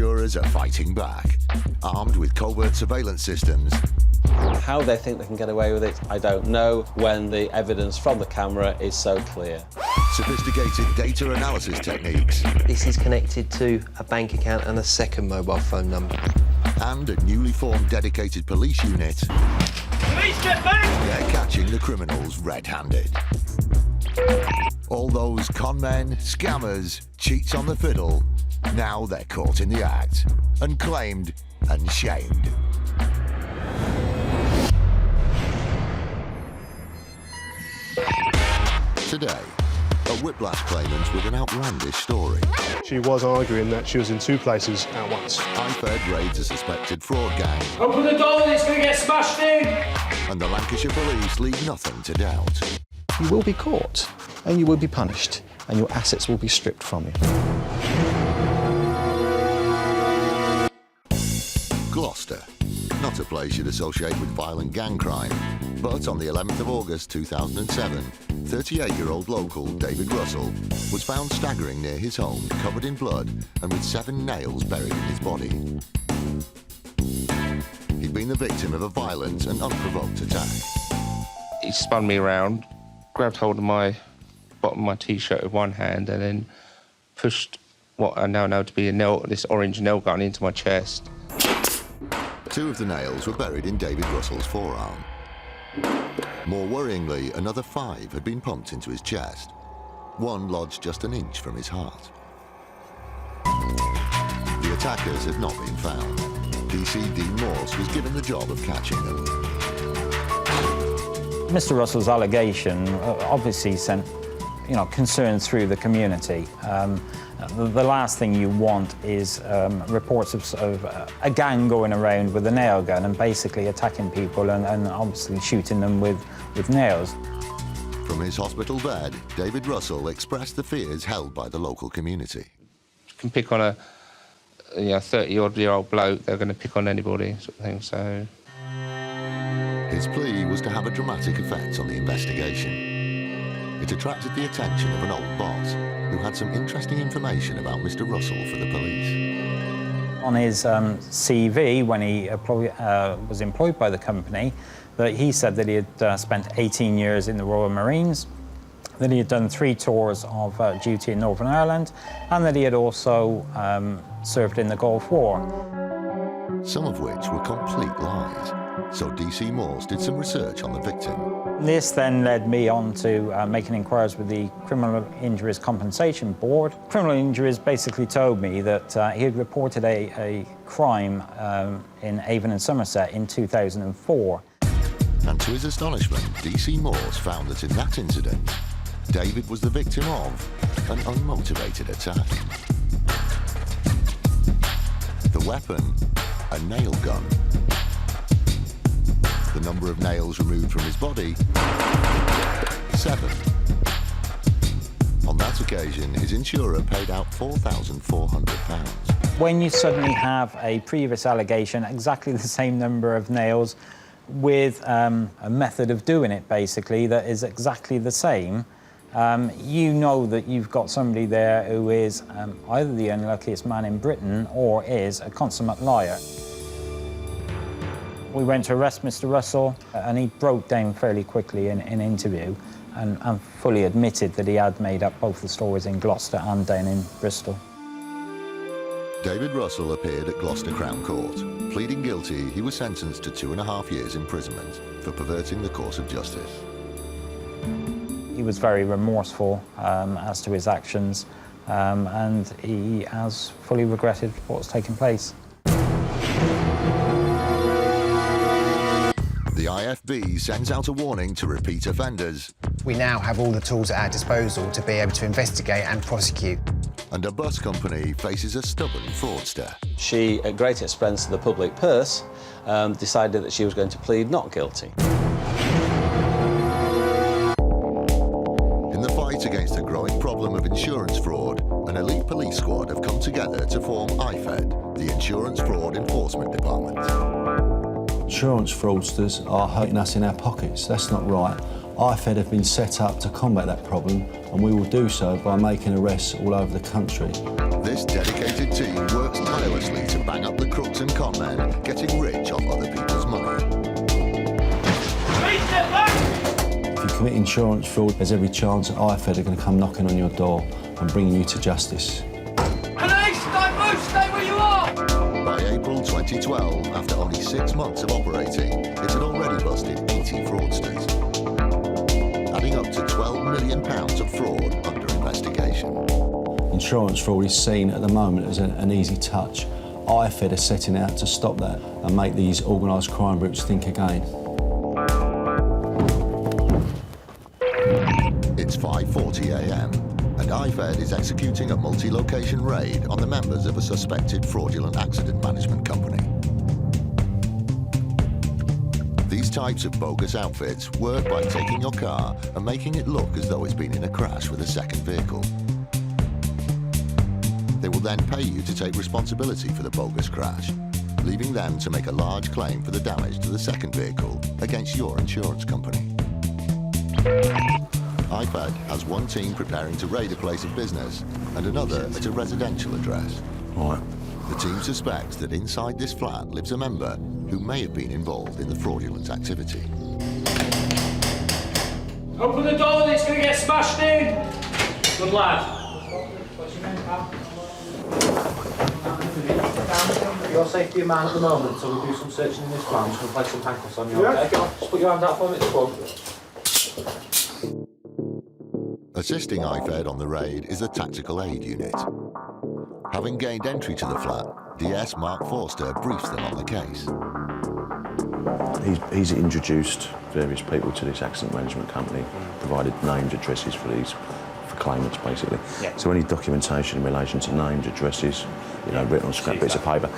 insurers are fighting back, armed with covert surveillance systems. How they think they can get away with it, I don't know, when the evidence from the camera is so clear. Sophisticated data analysis techniques. This is connected to a bank account and a second mobile phone number. And a newly formed dedicated police unit. Police, get back! They're catching the criminals red-handed. All those con men, scammers, cheats on the fiddle, now they're caught in the act, and claimed and shamed. Today, a whiplash claimant with an outlandish story. She was arguing that she was in two places at once. IFED raids a suspected fraud gang. Open the door, it's going to get smashed in! And the Lancashire police leave nothing to doubt. You will be caught, and you will be punished, and your assets will be stripped from you. Gloucester. Not a place you'd associate with violent gang crime. But on the 11th of August 2007, 38-year-old local David Russell was found staggering near his home, covered in blood and with 7 nails buried in his body. He'd been the victim of a violent and unprovoked attack. He spun me around, grabbed hold of my bottom of my T-shirt with one hand and then pushed what I now know to be this orange nail gun into my chest. 2 of the nails were buried in David Russell's forearm. More worryingly, another 5 had been pumped into his chest. 1 lodged just an inch from his heart. The attackers had not been found. DC Dean Morse was given the job of catching them. Mr. Russell's allegation obviously sent, concern through the community. The last thing you want is reports of a gang going around with a nail gun and basically attacking people and obviously shooting them with nails. From his hospital bed, David Russell expressed the fears held by the local community. You can pick on a 30-odd-year-old bloke, they're going to pick on anybody, sort of thing, so... His plea was to have a dramatic effect on the investigation. It attracted the attention of an old boss who had some interesting information about Mr. Russell for the police. On his CV, when he was employed by the company, that he said that he had spent 18 years in the Royal Marines, that he had done 3 tours of duty in Northern Ireland, and that he had also served in the Gulf War. Some of which were complete lies. So DC Morse did some research on the victim. This then led me on to making inquiries with the Criminal Injuries Compensation Board. Criminal Injuries basically told me that he had reported a crime in Avon and Somerset in 2004. And to his astonishment, DC Morse found that in that incident, David was the victim of an unmotivated attack. The weapon, a nail gun. The number of nails removed from his body, 7. On that occasion, his insurer paid out £4,400. When you suddenly have a previous allegation, exactly the same number of nails, with a method of doing it, basically, that is exactly the same, you know that you've got somebody there who is either the unluckiest man in Britain or is a consummate liar. We went to arrest Mr. Russell, and he broke down fairly quickly in an interview and fully admitted that he had made up both the stories in Gloucester and down in Bristol. David Russell appeared at Gloucester Crown Court. Pleading guilty, he was sentenced to 2.5 years imprisonment for perverting the course of justice. He was very remorseful as to his actions, and he has fully regretted what's taken place. The IFB sends out a warning to repeat offenders. We now have all the tools at our disposal to be able to investigate and prosecute. And a bus company faces a stubborn fraudster. She, at great expense of the public purse, decided that she was going to plead not guilty. In the fight against the growing problem of insurance fraud, an elite police squad have come together to form IFED, the Insurance Fraud Enforcement Department. Insurance fraudsters are hurting us in our pockets. That's not right. IFED have been set up to combat that problem, and we will do so by making arrests all over the country. This dedicated team works tirelessly to bang up the crooks and con men, getting rich off other people's money. Police, get back! If you commit insurance fraud, there's every chance that IFED are going to come knocking on your door and bringing you to justice. Police, don't move, stay where you are! By April 2012, after only 6 months of operating, it had already busted 80 fraudsters, adding up to £12 million of fraud under investigation. Insurance fraud is seen at the moment as an easy touch. IFED are setting out to stop that and make these organised crime groups think again. It's 5:40 a.m. and IFED is executing a multi-location raid on the members of a suspected fraudulent accident management company. These types of bogus outfits work by taking your car and making it look as though it's been in a crash with a second vehicle. They will then pay you to take responsibility for the bogus crash, leaving them to make a large claim for the damage to the second vehicle against your insurance company. IFED has one team preparing to raid a place of business and another at a residential address. Right. The team suspects that inside this flat lives a member who may have been involved in the fraudulent activity. Open the door, it's going to get smashed in! Good lad. Your safety in mind at the moment, so we do some searching in this flat. I'm just going to place some handcuffs on you, okay? Just put your hand out for me, Assisting IFED on the raid is the Tactical Aid Unit. Having gained entry to the flat, DS Mark Forster briefs them on the case. He's introduced various people to this accident management company, provided names, addresses for claimants, basically. Yeah. So any documentation in relation to names, addresses, written on scrap bits of paper.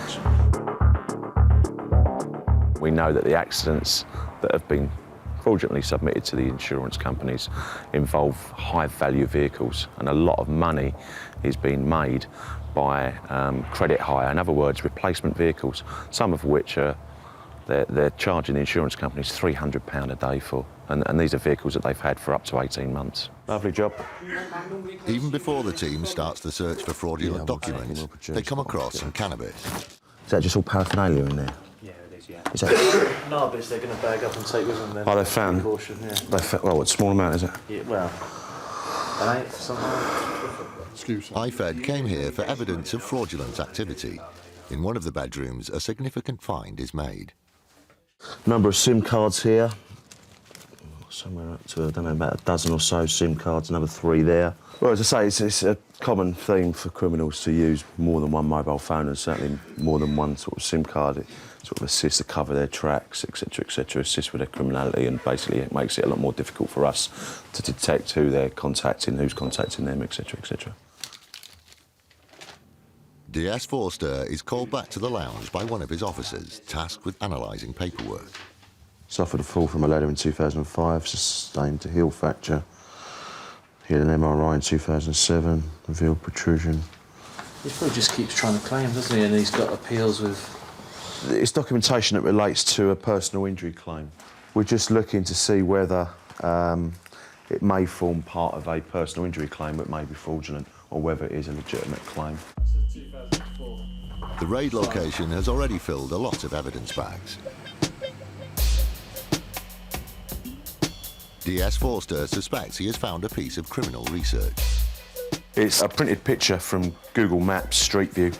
We know that the accidents that have been fraudulently submitted to the insurance companies involve high-value vehicles, and a lot of money is being made by credit hire. In other words, replacement vehicles, some of which they're charging the insurance companies £300 a day for, and these are vehicles that they've had for up to 18 months. Lovely job. Even before the team starts the search for fraudulent documents, they come across some cannabis. Is that just all paraphernalia in there? Yeah, it is, yeah. Is that... No, but they're going to bag up and take with them then. Oh, they found? Caution, yeah. Well, what small amount is it? Yeah, well, an eighth, something. IFED came here for evidence of fraudulent activity. In one of the bedrooms, a significant find is made. Number of SIM cards here. Somewhere up to, I don't know, about a dozen or so SIM cards, another 3 there. Well, as I say, it's a common theme for criminals to use more than one mobile phone and certainly more than one sort of SIM card. It sort of assists to cover their tracks, etc., assists with their criminality, and basically it makes it a lot more difficult for us to detect who they're contacting, who's contacting them, etc. DS Forster is called back to the lounge by one of his officers, tasked with analysing paperwork. Suffered a fall from a ladder in 2005, sustained a heel fracture. He had an MRI in 2007, revealed protrusion. He probably just keeps trying to claim, doesn't he? And he's got appeals with... It's documentation that relates to a personal injury claim. We're just looking to see whether it may form part of a personal injury claim that may be fraudulent, or whether it is a legitimate claim. The raid location has already filled a lot of evidence bags. DS Forster suspects he has found a piece of criminal research. It's a printed picture from Google Maps Street View.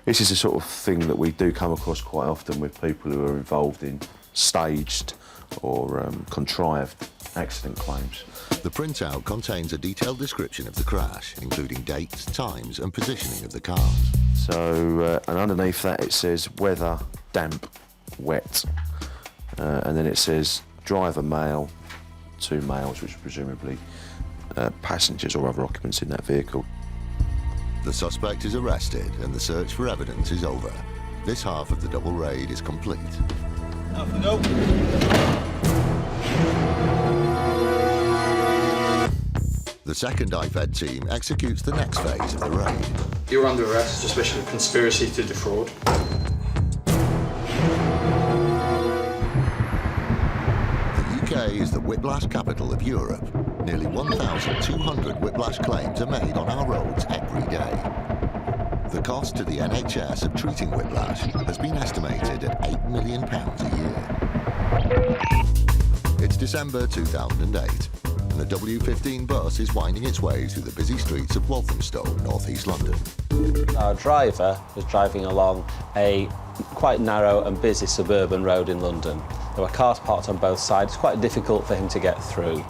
This is the sort of thing that we do come across quite often with people who are involved in staged or contrived accident claims. The printout contains a detailed description of the crash, including dates, times and positioning of the cars. So, and underneath that it says weather, damp, wet. And then it says driver male, 2 males, which are presumably passengers or other occupants in that vehicle. The suspect is arrested and the search for evidence is over. This half of the double raid is complete. The second IFED team executes the next phase of the raid. You're under arrest, suspicion of conspiracy to defraud. The UK is the whiplash capital of Europe. Nearly 1,200 whiplash claims are made on our roads every day. The cost to the NHS of treating whiplash has been estimated at £8 million a year. It's December 2008, and the W15 bus is winding its way through the busy streets of Walthamstow, north-east London. Our driver was driving along a quite narrow and busy suburban road in London. There were cars parked on both sides. It's quite difficult for him to get through.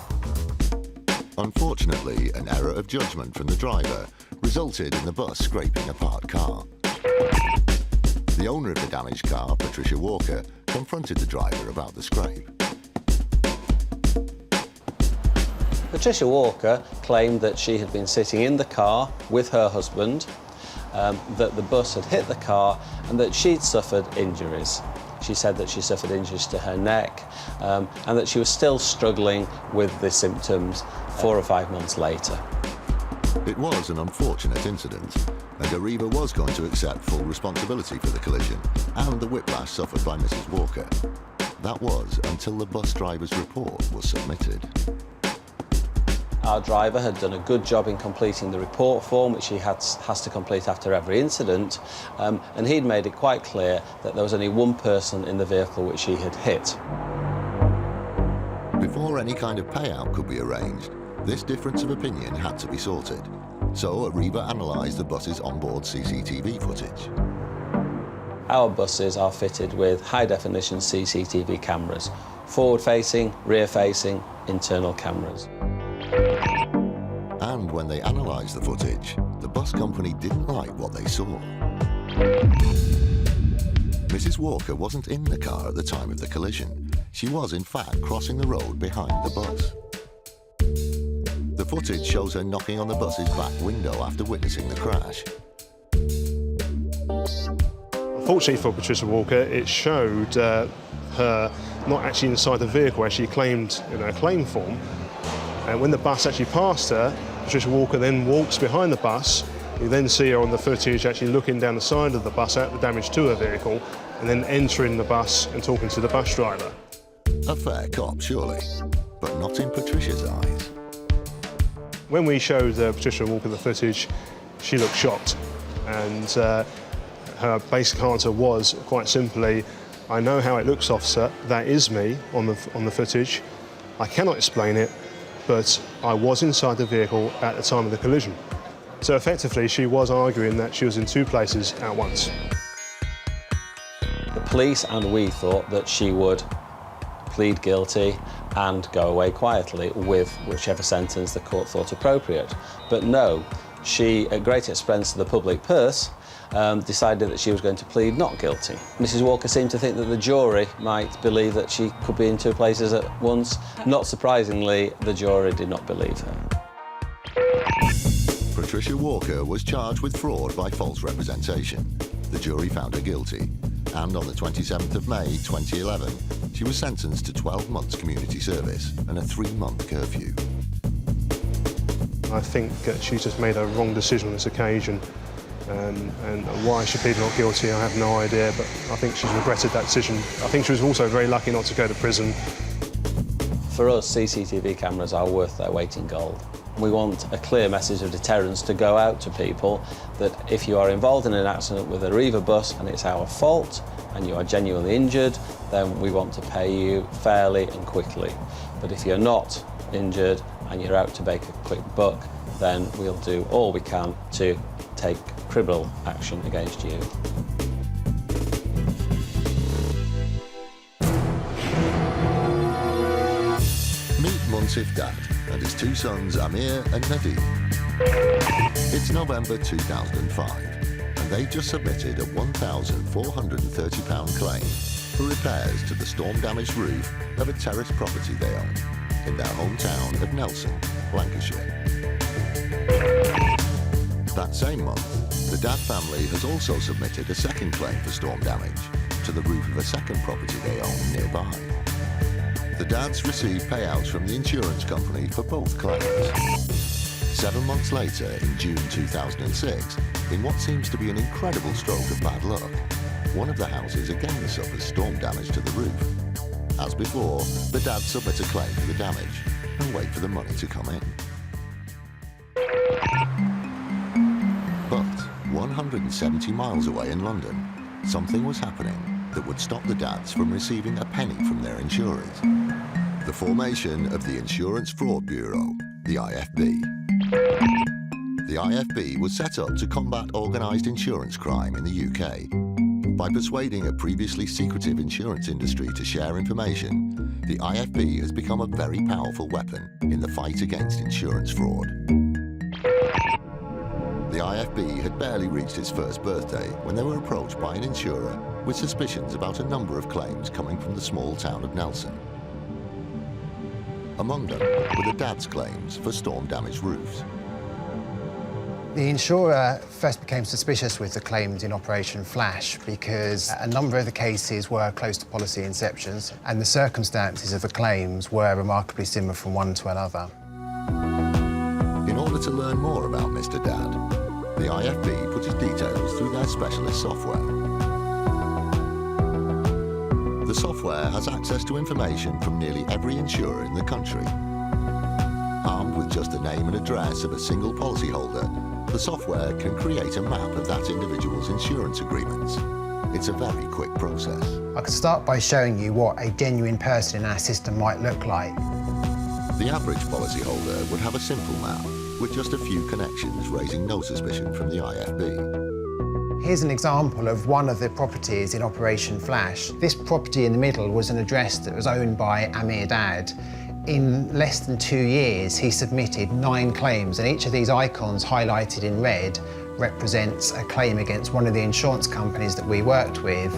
Unfortunately, an error of judgment from the driver resulted in the bus scraping a parked car. The owner of the damaged car, Patricia Walker, confronted the driver about the scrape. Patricia Walker claimed that she had been sitting in the car with her husband, that the bus had hit the car and that she'd suffered injuries. She said that she suffered injuries to her neck and that she was still struggling with the symptoms 4 or 5 months later. It was an unfortunate incident, and Arriva was going to accept full responsibility for the collision and the whiplash suffered by Mrs. Walker. That was until the bus driver's report was submitted. Our driver had done a good job in completing the report form, which he has to complete after every incident, and he'd made it quite clear that there was only one person in the vehicle which he had hit. Before any kind of payout could be arranged, this difference of opinion had to be sorted. So Arriva analysed the bus's onboard CCTV footage. Our buses are fitted with high-definition CCTV cameras, forward-facing, rear-facing, internal cameras. And when they analysed the footage, the bus company didn't like what they saw. Mrs. Walker wasn't in the car at the time of the collision. She was, in fact, crossing the road behind the bus. The footage shows her knocking on the bus's back window after witnessing the crash. Unfortunately for Patricia Walker, it showed her not actually inside the vehicle as she claimed in her claim form. And when the bus actually passed her, Patricia Walker then walks behind the bus. You then see her on the footage actually looking down the side of the bus at the damage to her vehicle and then entering the bus and talking to the bus driver. A fair cop, surely, but not in Patricia's eyes. When we showed Patricia Walker the footage, she looked shocked, and her basic answer was quite simply, "I know how it looks, officer. That is me on the footage. I cannot explain it, but I was inside the vehicle at the time of the collision." So effectively, she was arguing that she was in two places at once. The police and we thought that she would plead guilty and go away quietly with whichever sentence the court thought appropriate. But no, she, at great expense to the public purse, decided that she was going to plead not guilty. Mrs. Walker seemed to think that the jury might believe that she could be in two places at once. Not surprisingly, the jury did not believe her. Patricia Walker was charged with fraud by false representation. The jury found her guilty, and on the 27th of May 2011, she was sentenced to 12 months community service and a 3-month curfew. I think she just made a wrong decision on this occasion, and why she pleaded not guilty, I have no idea, but I think she's regretted that decision. I think she was also very lucky not to go to prison. For us, CCTV cameras are worth their weight in gold. We want a clear message of deterrence to go out to people that if you are involved in an accident with a Arriva bus and it's our fault and you are genuinely injured, then we want to pay you fairly and quickly. But if you're not injured and you're out to make a quick buck, then we'll do all we can to take criminal action against you. Meet Munsif Dad and his two sons Amir and Nadeem. It's November 2005, and they've just submitted a £1,430 claim for repairs to the storm-damaged roof of a terraced property they own in their hometown of Nelson, Lancashire. That same month, the Dad family has also submitted a second claim for storm damage to the roof of a second property they own nearby. The Dads received payouts from the insurance company for both claims. 7 months later, in June 2006, in what seems to be an incredible stroke of bad luck, one of the houses again suffers storm damage to the roof. As before, the Dads submit a claim for the damage and wait for the money to come in. But 1 170 miles away in London, something was happening that would stop the dads from receiving a penny from their insurers. The formation of the Insurance Fraud Bureau, the IFB. The IFB was set up to combat organised insurance crime in the UK. By persuading a previously secretive insurance industry to share information, the IFB has become a very powerful weapon in the fight against insurance fraud. The IFB had barely reached its first birthday when they were approached by an insurer with suspicions about a number of claims coming from the small town of Nelson. Among them were the dads' claims for storm-damaged roofs. The insurer first became suspicious with the claims in Operation Flash because a number of the cases were close to policy inceptions and the circumstances of the claims were remarkably similar from one to another. In order to learn more about Mr. Dad, the IFB put his details through their specialist software. The software has access to information from nearly every insurer in the country. Armed with just the name and address of a single policyholder, the software can create a map of that individual's insurance agreements. It's a very quick process. I could start by showing you what a genuine person in our system might look like. The average policyholder would have a simple map with just a few connections, raising no suspicion from the IFB. Here's an example of one of the properties in Operation Flash. This property in the middle was an address that was owned by Amir Dad. In less than 2 years, he submitted 9 claims, and each of these icons highlighted in red represents a claim against one of the insurance companies that we worked with.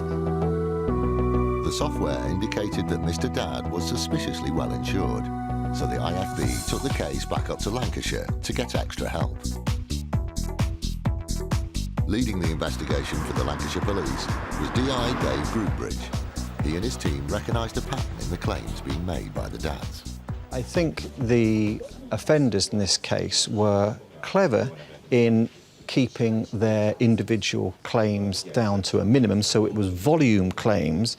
The software indicated that Mr. Dad was suspiciously well insured, so the IFB took the case back up to Lancashire to get extra help. Leading the investigation for the Lancashire Police was DI Dave Groombridge. He and his team recognised a pattern in the claims being made by the dads. I think the offenders in this case were clever in keeping their individual claims down to a minimum, so it was volume claims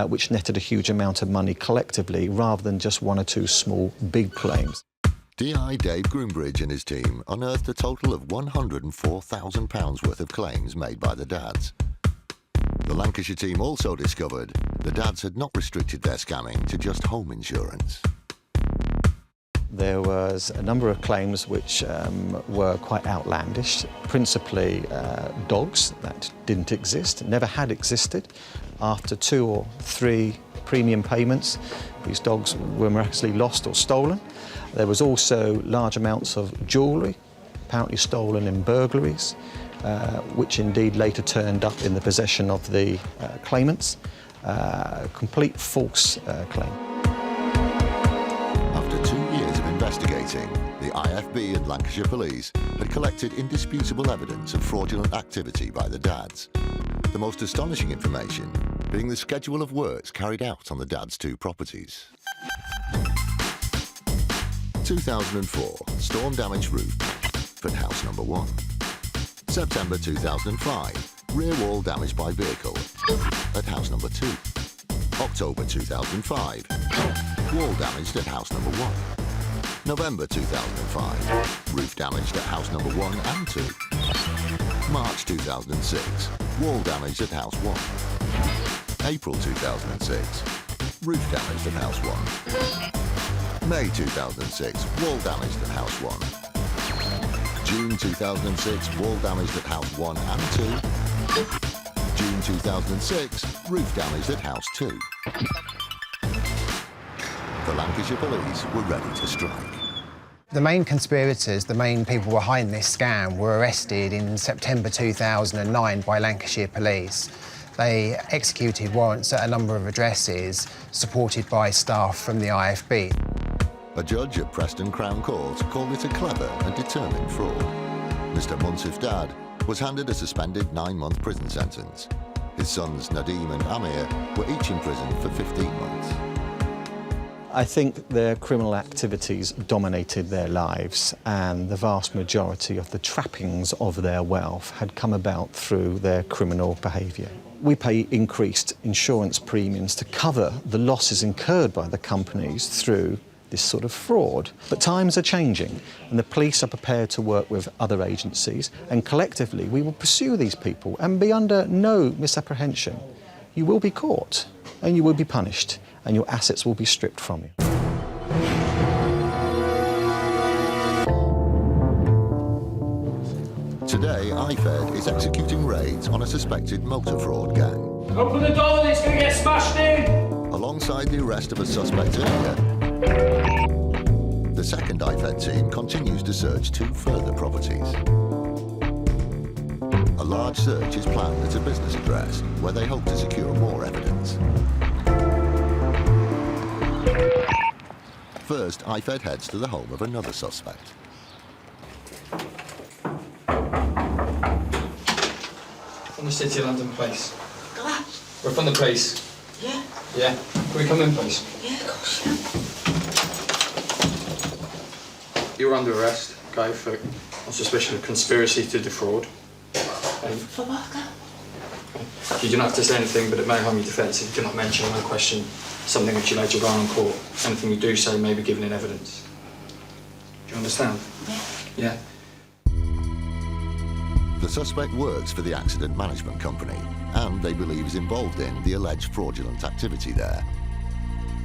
which netted a huge amount of money collectively rather than just 1 or 2 small big claims. DI Dave Groombridge and his team unearthed a total of £104,000 worth of claims made by the dads. The Lancashire team also discovered the dads had not restricted their scamming to just home insurance. There was a number of claims which were quite outlandish, principally dogs that didn't exist, never had existed. After 2 or 3 premium payments, these dogs were miraculously lost or stolen. There was also large amounts of jewellery, apparently stolen in burglaries, which indeed later turned up in the possession of the claimants. Complete false claim. After 2 years of investigating, the IFB and Lancashire Police had collected indisputable evidence of fraudulent activity by the dads. The most astonishing information being the schedule of works carried out on the dads' 2 properties. 2004, storm-damaged roof at house number 1. September 2005, rear wall damaged by vehicle at house number 2. October 2005, wall damaged at house number 1. November 2005, roof damaged at house number 1 and 2. March 2006, wall damaged at house 1. April 2006, roof damaged at house 1. May 2006, wall damaged at house 1. June 2006, wall damaged at house 1 and 2. June 2006, roof damaged at house 2. The Lancashire Police were ready to strike. The main conspirators, the main people behind this scam, were arrested in September 2009 by Lancashire Police. They executed warrants at a number of addresses, supported by staff from the IFB. A judge at Preston Crown Court called it a clever and determined fraud. Mr. Munsif Dad was handed a suspended 9-month prison sentence. His sons Nadeem and Amir were each in prison for 15 months. I think their criminal activities dominated their lives, and the vast majority of the trappings of their wealth had come about through their criminal behaviour. We pay increased insurance premiums to cover the losses incurred by the companies through this sort of fraud. But times are changing, and the police are prepared to work with other agencies, and collectively we will pursue these people and be under no misapprehension. You will be caught, and you will be punished, and your assets will be stripped from you. Today, IFED is executing raids on a suspected motor fraud gang. Open the door, it's going to get smashed in! Alongside the arrest of a suspect earlier, the second IFED team continues to search 2 further properties. A large search is planned at a business address where they hope to secure more evidence. First, IFED heads to the home of another suspect. From the City of London police. We're from the police. Yeah? Yeah. Can we come in, please? Yeah, of course, yeah. You're under arrest, okay, on suspicion of conspiracy to defraud. For what? You don't have to say anything, but it may harm your defence if you do not mention or question something which you later on in court. Anything you do say may be given in evidence. Do you understand? Yeah. Yeah. The suspect works for the accident management company, and they believe is involved in the alleged fraudulent activity there.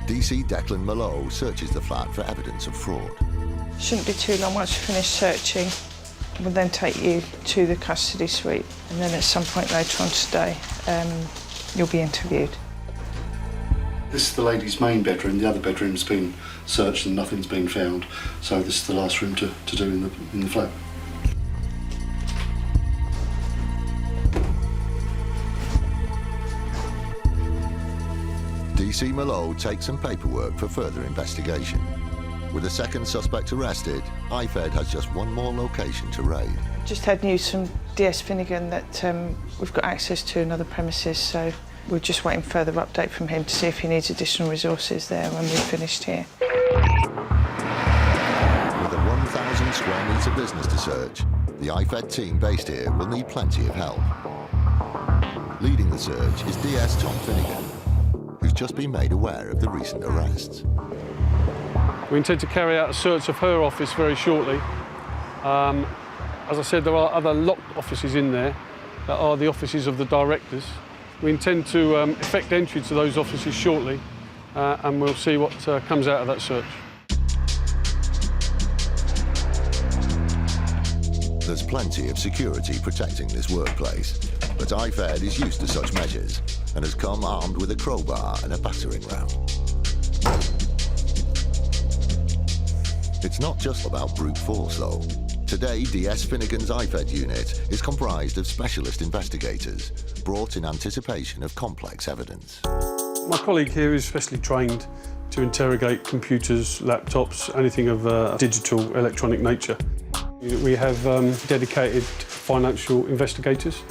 DC Declan Mallow searches the flat for evidence of fraud. Shouldn't be too long. Once you finish searching, we'll then take you to the custody suite, and then at some point later on today, you'll be interviewed. This is the lady's main bedroom. The other bedroom's been searched and nothing's been found, so this is the last room to do in the flat. DC Mallow takes some paperwork for further investigation. With a second suspect arrested, IFED has just one more location to raid. Just had news from DS Finnegan that we've got access to another premises, so we're just waiting for further update from him to see if he needs additional resources there when we've finished here. With a 1,000 square metre business to search, the IFED team based here will need plenty of help. Leading the search is DS Tom Finnegan, who's just been made aware of the recent arrests. We intend to carry out a search of her office very shortly. As I said, there are other locked offices in there that are the offices of the directors. We intend to effect entry to those offices shortly, and we'll see what comes out of that search. There's plenty of security protecting this workplace, but IFED is used to such measures and has come armed with a crowbar and a battering ram. It's not just about brute force, though. Today, DS Finnegan's IFED unit is comprised of specialist investigators brought in anticipation of complex evidence. My colleague here is specially trained to interrogate computers, laptops, anything of digital, electronic nature. We have dedicated financial investigators,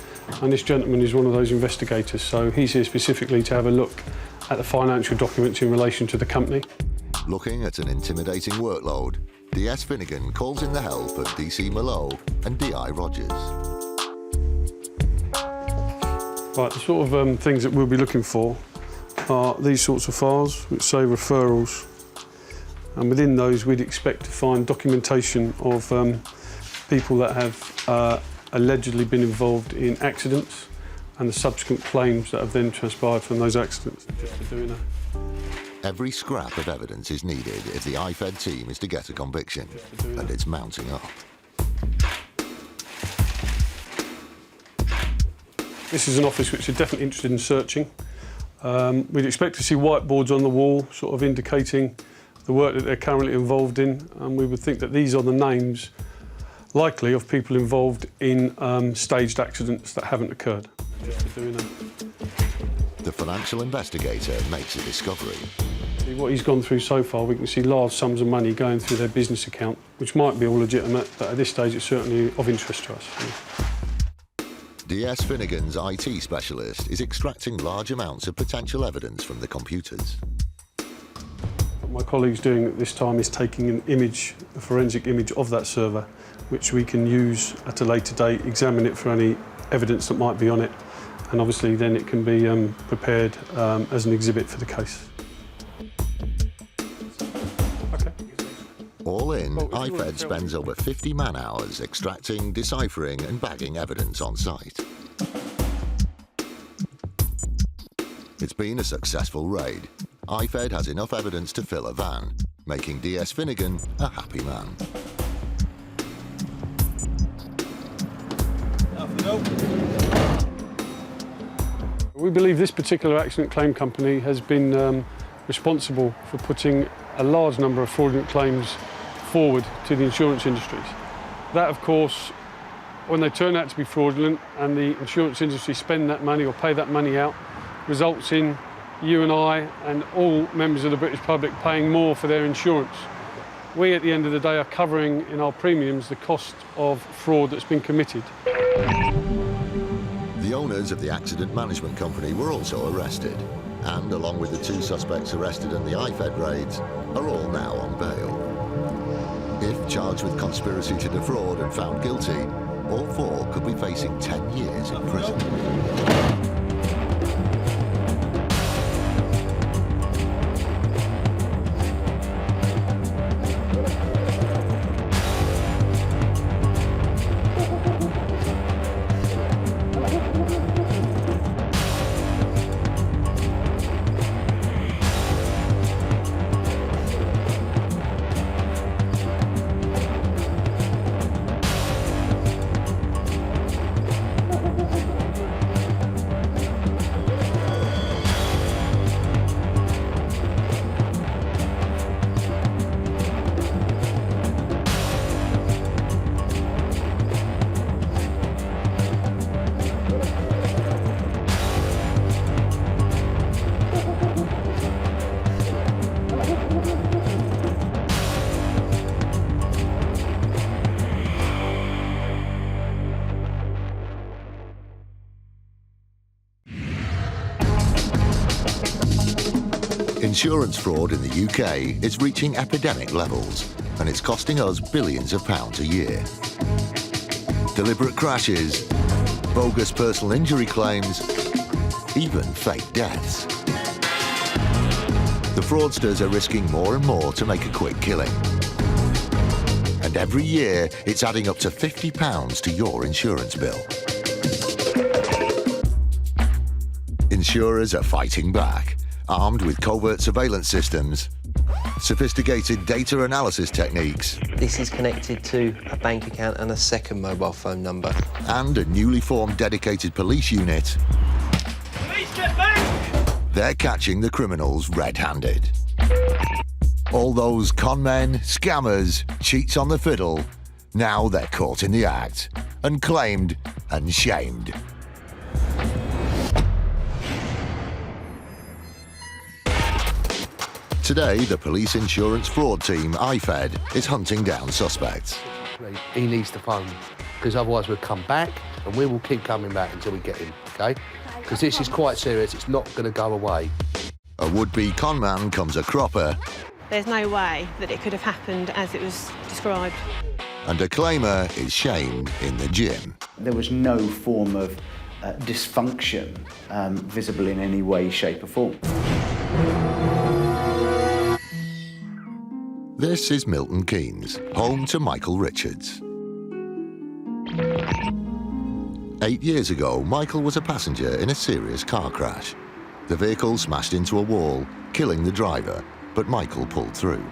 and this gentleman is one of those investigators, so he's here specifically to have a look at the financial documents in relation to the company. Looking at an intimidating workload, DS Finnegan calls in the help of DC Mallow and DI Rogers. Right, the sort of things that we'll be looking for are these sorts of files, which say referrals, and within those we'd expect to find documentation of people that have allegedly been involved in accidents and the subsequent claims that have then transpired from those accidents. Just to do Every scrap of evidence is needed if the IFED team is to get a conviction, and it's mounting up. This is an office which is definitely interested in searching. We'd expect to see whiteboards on the wall, sort of indicating the work that they're currently involved in, and we would think that these are the names, likely, of people involved in staged accidents that haven't occurred. The financial investigator makes a discovery. What he's gone through so far, we can see large sums of money going through their business account, which might be all legitimate, but at this stage it's certainly of interest to us. DS Finnegan's IT specialist is extracting large amounts of potential evidence from the computers. What my colleague's doing at this time is taking an image, a forensic image of that server, which we can use at a later date, examine it for any evidence that might be on it, and obviously then it can be prepared as an exhibit for the case. Okay. in, IFED spends over 50 man-hours extracting, deciphering and bagging evidence on site. It's been a successful raid. IFED has enough evidence to fill a van, making DS Finnegan a happy man. We believe this particular accident claim company has been responsible for putting a large number of fraudulent claims forward to the insurance industries. That, of course, when they turn out to be fraudulent and the insurance industry spend that money or pay that money out, results in you and I and all members of the British public paying more for their insurance. We, at the end of the day, are covering in our premiums the cost of fraud that's been committed. The owners of the accident management company were also arrested, and along with the 2 suspects arrested in the IFED raids, are all now on bail. If charged with conspiracy to defraud and found guilty, all 4 could be facing 10 years in prison. Insurance fraud in the UK is reaching epidemic levels, and it's costing us billions of pounds a year. Deliberate crashes, bogus personal injury claims, even fake deaths. The fraudsters are risking more and more to make a quick killing. And every year, it's adding up to £50 to your insurance bill. Insurers are fighting back, armed with covert surveillance systems, sophisticated data analysis techniques. This is connected to a bank account and a second mobile phone number. And a newly formed dedicated police unit. Police, get back! They're catching the criminals red-handed. All those con men, scammers, cheats on the fiddle, now they're caught in the act, and claimed and shamed. Today, the police insurance fraud team, IFED, is hunting down suspects. He needs to phone, because otherwise we'll come back and we will keep coming back until we get him, OK? Because this is quite serious, it's not going to go away. A would-be con man comes a cropper. There's no way that it could have happened as it was described. And a claimer is shamed in the gym. There was no form of dysfunction visible in any way, shape or form. This is Milton Keynes, home to Michael Richards. 8 years ago, Michael was a passenger in a serious car crash. The vehicle smashed into a wall, killing the driver, but Michael pulled through.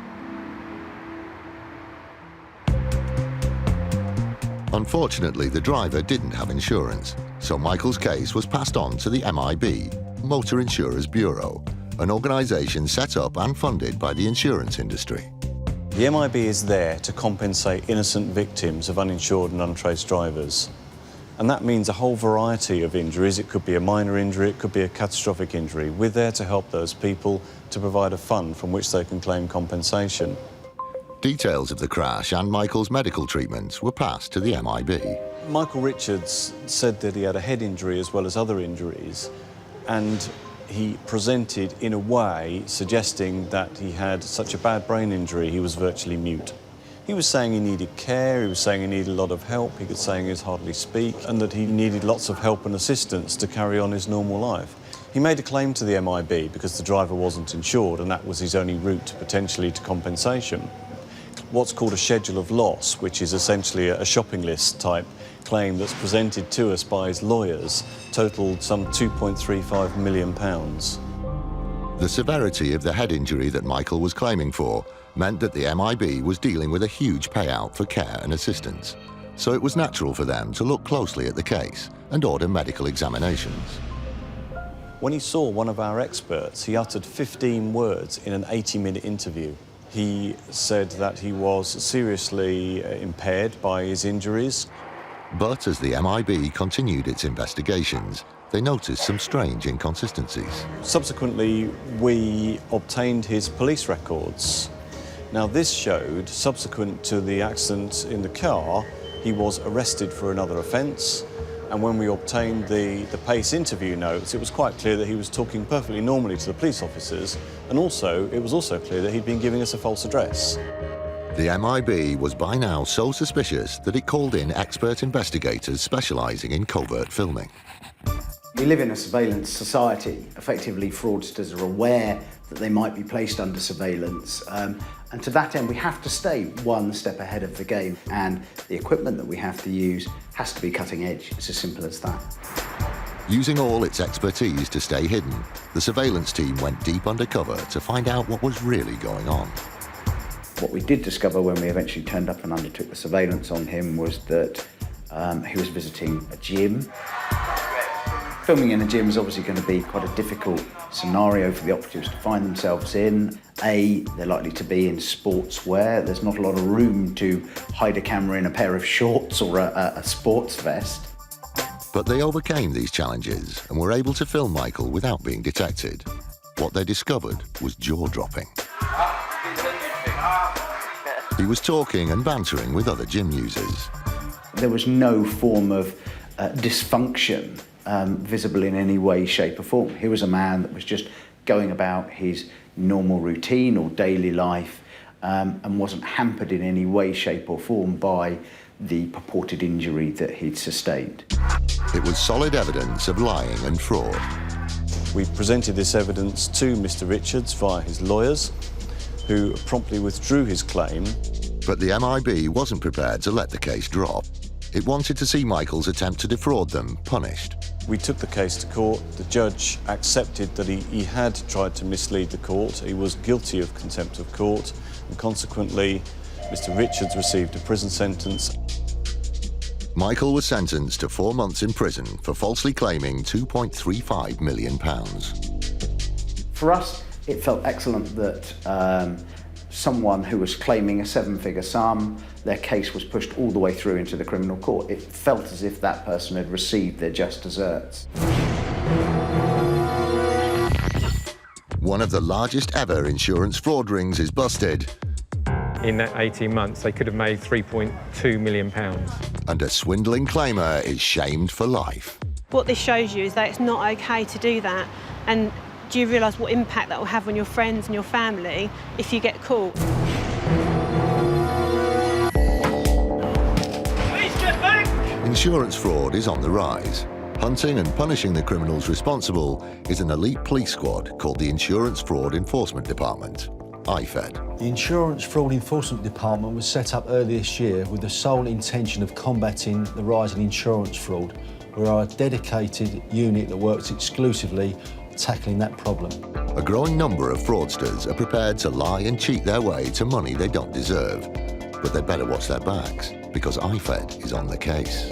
Unfortunately, the driver didn't have insurance, so Michael's case was passed on to the MIB, Motor Insurers Bureau, an organisation set up and funded by the insurance industry. The MIB is there to compensate innocent victims of uninsured and untraced drivers. And that means a whole variety of injuries. It could be a minor injury, it could be a catastrophic injury. We're there to help those people to provide a fund from which they can claim compensation. Details of the crash and Michael's medical treatment were passed to the MIB. Michael Richards said that he had a head injury as well as other injuries, and he presented in a way suggesting that he had such a bad brain injury he was virtually mute. He was saying he needed care, he was saying he needed a lot of help, he was saying he could hardly speak, and that he needed lots of help and assistance to carry on his normal life. He made a claim to the MIB because the driver wasn't insured, and that was his only route potentially to compensation. what's called a schedule of loss, which is essentially a shopping list type claim that's presented to us by his lawyers, totaled some £2.35 million. The severity of the head injury that Michael was claiming for meant that the MIB was dealing with a huge payout for care and assistance. So it was natural for them to look closely at the case and order medical examinations. When he saw one of our experts, he uttered 15 words in an 80-minute interview. He said that he was seriously impaired by his injuries. But as the MIB continued its investigations, they noticed some strange inconsistencies. Subsequently, we obtained his police records. Now, this showed, subsequent to the accident in the car, he was arrested for another offence. And when we obtained the PACE interview notes, it was quite clear that he was talking perfectly normally to the police officers. And also, it was also clear that he'd been giving us a false address. The MIB was by now so suspicious that it called in expert investigators specialising in covert filming. We live in a surveillance society. Effectively, fraudsters are aware that they might be placed under surveillance. And to that end, we have to stay one step ahead of the game. And the equipment that we have to use has to be cutting edge. It's as simple as that. Using all its expertise to stay hidden, the surveillance team went deep undercover to find out what was really going on. What we did discover when we eventually turned up and undertook the surveillance on him was that he was visiting a gym. Filming in a gym is obviously going to be quite a difficult scenario for the operatives to find themselves in. They're likely to be in sportswear. There's not a lot of room to hide a camera in a pair of shorts or a sports vest. But they overcame these challenges and were able to film Michael without being detected. What they discovered was jaw-dropping. He was talking and bantering with other gym users. There was no form of dysfunction visible in any way, shape or form. He was a man that was just going about his normal routine or daily life and wasn't hampered in any way, shape or form by the purported injury that he'd sustained. It was solid evidence of lying and fraud. We presented this evidence to Mr. Richards via his lawyers, who promptly withdrew his claim. But the MIB wasn't prepared to let the case drop. It wanted to see Michael's attempt to defraud them punished. We took the case to court. The judge accepted that he had tried to mislead the court. He was guilty of contempt of court, and consequently, Mr. Richards received a prison sentence. Michael was sentenced to 4 months in prison for falsely claiming £2.35 million. For us, it felt excellent that someone who was claiming a 7-figure sum, their case was pushed all the way through into the criminal court. It felt as if that person had received their just desserts. One of the largest ever insurance fraud rings is busted. In that 18 months, they could have made £3.2 million. And a swindling claimer is shamed for life. What this shows you is that it's not okay to do that. And do you realise what impact that will have on your friends and your family if you get caught? Please get back! Insurance fraud is on the rise. Hunting and punishing the criminals responsible is an elite police squad called the Insurance Fraud Enforcement Department, IFED. The Insurance Fraud Enforcement Department was set up earlier this year with the sole intention of combating the rise in insurance fraud. We are a dedicated unit that works exclusively tackling that problem. A growing number of fraudsters are prepared to lie and cheat their way to money they don't deserve. But they better watch their backs, because IFED is on the case.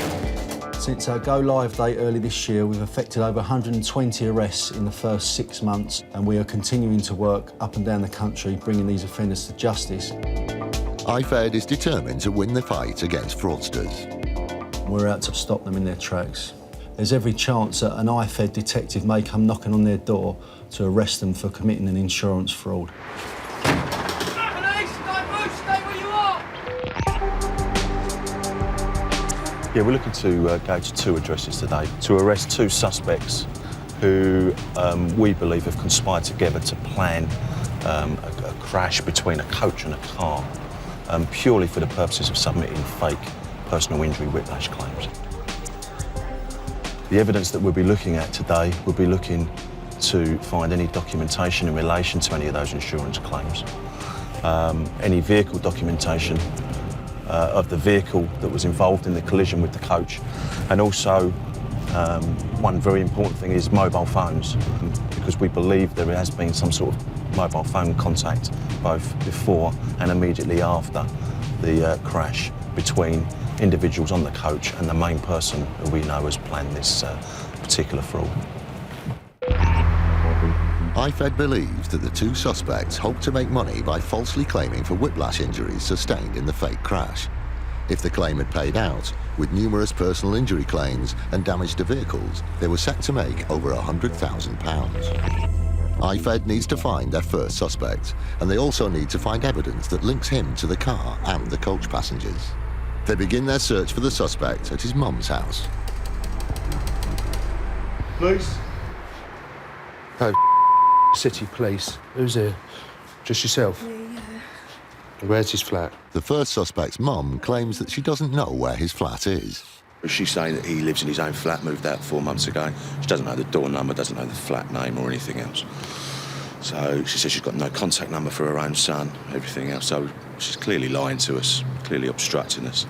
Since our go-live date early this year, we've effected over 120 arrests in the first 6 months, and we are continuing to work up and down the country, bringing these offenders to justice. IFED is determined to win the fight against fraudsters. We're out to stop them in their tracks. There's every chance that an IFED detective may come knocking on their door to arrest them for committing an insurance fraud. Yeah, we're looking to go to 2 addresses today to arrest 2 suspects who we believe have conspired together to plan a crash between a coach and a car, purely for the purposes of submitting fake personal injury whiplash claims. The evidence that we'll be looking at today, we'll be looking to find any documentation in relation to any of those insurance claims. any vehicle documentation of the vehicle that was involved in the collision with the coach, and also one very important thing is mobile phones, because we believe there has been some sort of mobile phone contact both before and immediately after the crash between individuals on the coach and the main person who we know has planned this particular fraud. IFED believes that the two suspects hoped to make money by falsely claiming for whiplash injuries sustained in the fake crash. If the claim had paid out, with numerous personal injury claims and damage to vehicles, they were set to make over £100,000. IFED needs to find their first suspect, and they also need to find evidence that links him to the car and the coach passengers. They begin their search for the suspect at his mum's house. Police? Oh, City Police. Who's here? Just yourself? Yeah. Where's his flat? The first suspect's mum claims that she doesn't know where his flat is. She's saying that he lives in his own flat, moved out 4 months ago. She doesn't know the door number, doesn't know the flat name or anything else. So she says she's got no contact number for her own son, everything else. So she's clearly lying to us, clearly obstructing us.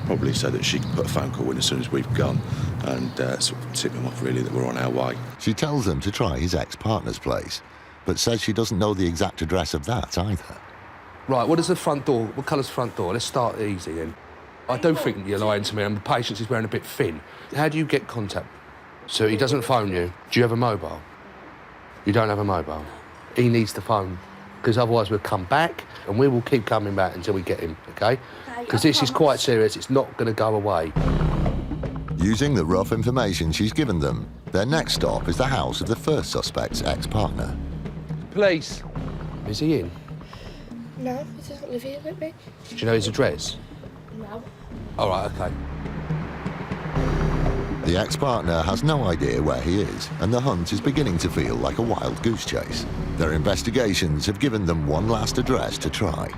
Probably so that she can put a phone call in as soon as we've gone and sort of tip them off, really, that we're on our way. She tells them to try his ex-partner's place, but says she doesn't know the exact address of that either. Right, what is the front door? What colour's the front door? Let's start easy then. I do think you're lying to me, and the patience is wearing a bit thin. How do you get contact? So he doesn't phone you. Do you have a mobile? You don't have a mobile. He needs to phone, because otherwise we'll come back, and we will keep coming back until we get him, OK? Because this is quite serious. It's not going to go away. Using the rough information she's given them, their next stop is the house of the first suspect's ex-partner. Police. Is he in? No, he doesn't live here with me. Do you know his address? No. All right, OK. The ex-partner has no idea where he is, and the hunt is beginning to feel like a wild goose chase. Their investigations have given them one last address to try.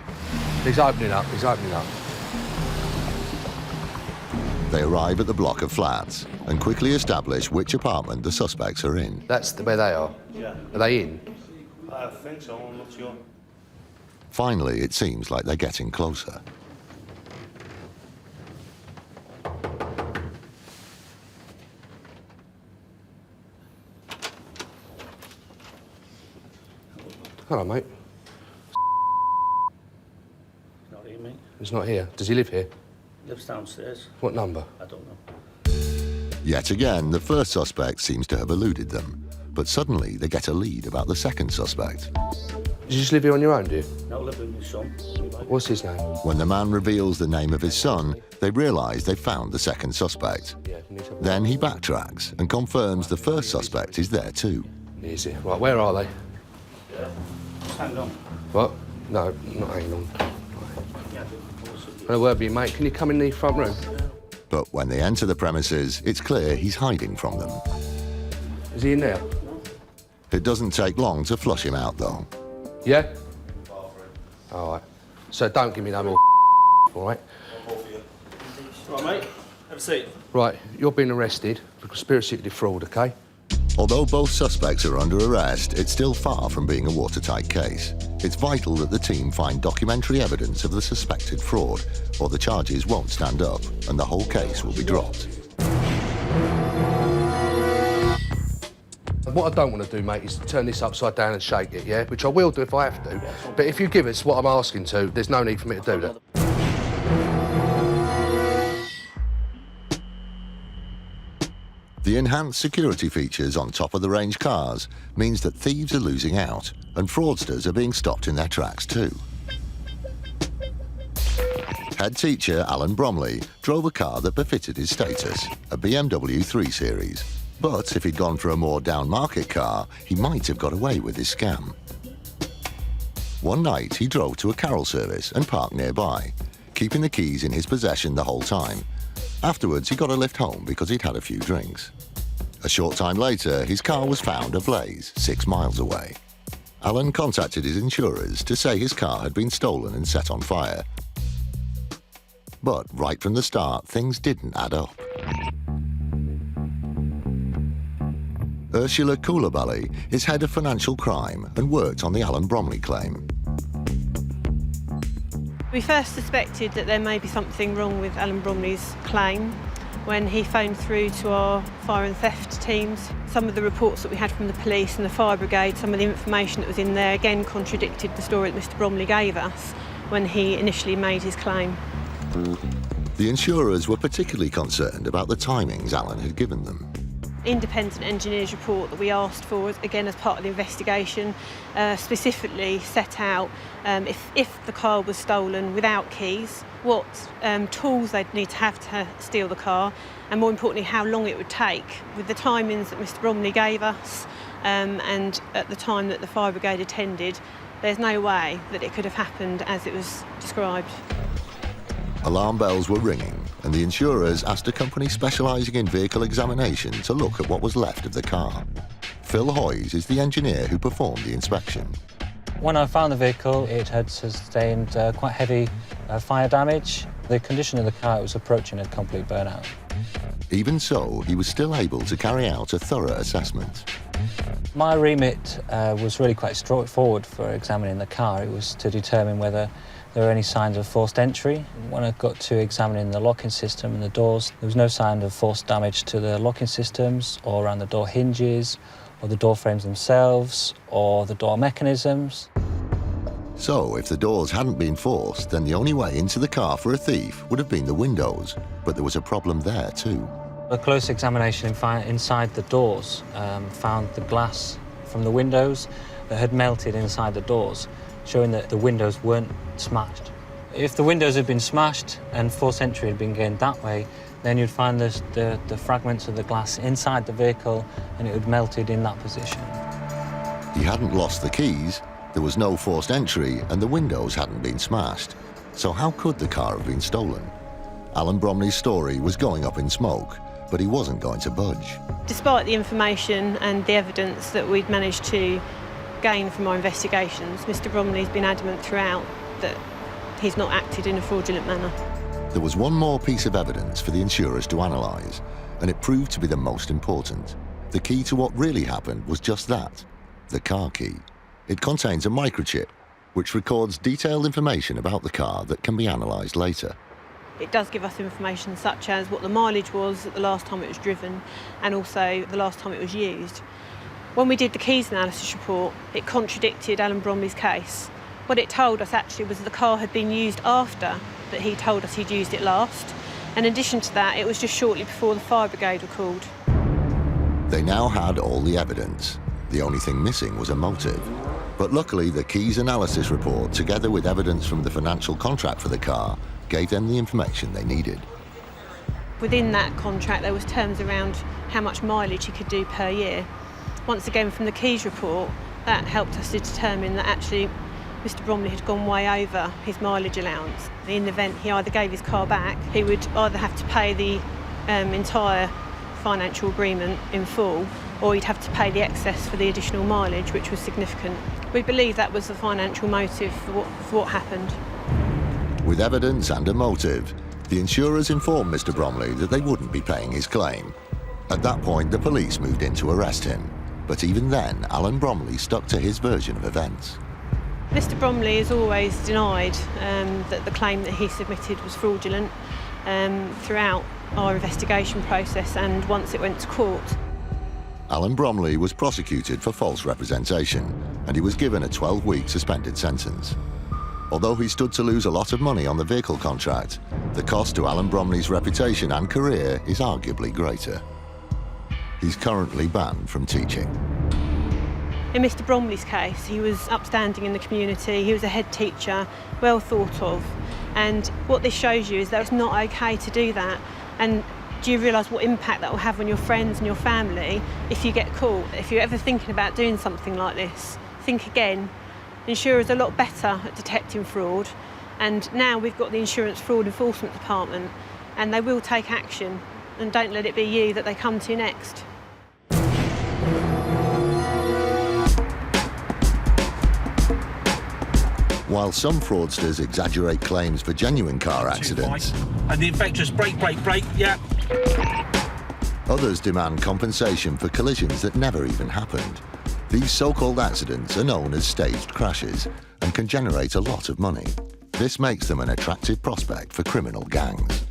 He's opening up, he's opening up. They arrive at the block of flats and quickly establish which apartment the suspects are in. That's where they are? Yeah. Are they in? I think so, I'm not sure. Finally, it seems like they're getting closer. Hello, mate. Not here, mate. He's not here. Does he live here? Lives downstairs. What number? I don't know. Yet again, the first suspect seems to have eluded them, but suddenly they get a lead about the second suspect. Do you just live here on your own, do you? No, I live with my son. What's his name? When the man reveals the name of his son, they realise they've found the second suspect. Then he backtracks and confirms the first suspect is there too. Easy. Right, where are they? Just hang on. What? No, not hanging on. Hello, word with you, mate. Can you come in the front room? But when they enter the premises, it's clear he's hiding from them. Is he in there? It doesn't take long to flush him out, though. Yeah? All right. So don't give me no more all right? Right, mate. Have a seat. Right, you're being arrested for conspiracy to defraud, OK? Although both suspects are under arrest, it's still far from being a watertight case. It's vital that the team find documentary evidence of the suspected fraud, or the charges won't stand up, and the whole case will be dropped. What I don't want to do, mate, is turn this upside down and shake it, yeah? Which I will do if I have to. But if you give us what I'm asking to, there's no need for me to do that. The enhanced security features on top-of-the-range cars means that thieves are losing out, and fraudsters are being stopped in their tracks too. Head teacher Alan Bromley drove a car that befitted his status, a BMW 3 Series. But if he'd gone for a more down-market car, he might have got away with his scam. One night, he drove to a carol service and parked nearby, keeping the keys in his possession the whole time. Afterwards, he got a lift home because he'd had a few drinks. A short time later, his car was found ablaze 6 miles away. Alan contacted his insurers to say his car had been stolen and set on fire. But right from the start, things didn't add up. Ursula Coulibaly is head of financial crime and worked on the Alan Bromley claim. We first suspected that there may be something wrong with Alan Bromley's claim when he phoned through to our fire and theft teams. Some of the reports that we had from the police and the fire brigade, some of the information that was in there again contradicted the story that Mr Bromley gave us when he initially made his claim. The insurers were particularly concerned about the timings Alan had given them. Independent engineer's report that we asked for, again as part of the investigation, specifically set out if the car was stolen without keys, what tools they'd need to have to steal the car, and more importantly how long it would take. With the timings that Mr Bromley gave us and at the time that the fire brigade attended, there's no way that it could have happened as it was described. Alarm bells were ringing, and the insurers asked a company specialising in vehicle examination to look at what was left of the car. Phil Hoyes is the engineer who performed the inspection. When I found the vehicle, it had sustained quite heavy fire damage. The condition of the car was approaching a complete burnout. Even so, he was still able to carry out a thorough assessment. My remit was really quite straightforward for examining the car. It was to determine whether there were any signs of forced entry. When I got to examining the locking system and the doors, there was no sign of forced damage to the locking systems or around the door hinges or the door frames themselves or the door mechanisms. So, if the doors hadn't been forced, then the only way into the car for a thief would have been the windows. But there was a problem there too. A close examination inside the doors found the glass from the windows that had melted inside the doors, showing that the windows weren't smashed. If the windows had been smashed and forced entry had been gained that way, then you'd find the fragments of the glass inside the vehicle and it had melted in that position. He hadn't lost the keys, there was no forced entry, and the windows hadn't been smashed. So how could the car have been stolen? Alan Bromley's story was going up in smoke, but he wasn't going to budge. Despite the information and the evidence that we'd managed to gain from our investigations, Mr Bromley's been adamant throughout that he's not acted in a fraudulent manner. There was one more piece of evidence for the insurers to analyse, and it proved to be the most important. The key to what really happened was just that, the car key. It contains a microchip, which records detailed information about the car that can be analysed later. It does give us information such as what the mileage was at the last time it was driven and also the last time it was used. When we did the keys analysis report, it contradicted Alan Bromley's case. What it told us actually was the car had been used after that he told us he'd used it last. And in addition to that, it was just shortly before the fire brigade were called. They now had all the evidence. The only thing missing was a motive. But luckily, the keys analysis report, together with evidence from the financial contract for the car, gave them the information they needed. Within that contract, there was terms around how much mileage he could do per year. Once again, from the keys report, that helped us to determine that actually Mr Bromley had gone way over his mileage allowance. In the event he either gave his car back, he would either have to pay the entire financial agreement in full, or he'd have to pay the excess for the additional mileage, which was significant. We believe that was the financial motive for what happened. With evidence and a motive, the insurers informed Mr Bromley that they wouldn't be paying his claim. At that point, the police moved in to arrest him. But even then, Alan Bromley stuck to his version of events. Mr Bromley has always denied that the claim that he submitted was fraudulent throughout our investigation process and once it went to court. Alan Bromley was prosecuted for false representation, and he was given a 12-week suspended sentence. Although he stood to lose a lot of money on the vehicle contract, the cost to Alan Bromley's reputation and career is arguably greater. He's currently banned from teaching. In Mr Bromley's case, he was upstanding in the community, he was a head teacher, well thought of, and what this shows you is that it's not okay to do that. And do you realise what impact that will have on your friends and your family if you get caught? If you're ever thinking about doing something like this, think again. Insurers are a lot better at detecting fraud, and now we've got the Insurance Fraud Enforcement Department, and they will take action, and don't let it be you that they come to next. While some fraudsters exaggerate claims for genuine car accidents, And the infectious brake, yeah. others demand compensation for collisions that never even happened. These so-called accidents are known as staged crashes and can generate a lot of money. This makes them an attractive prospect for criminal gangs.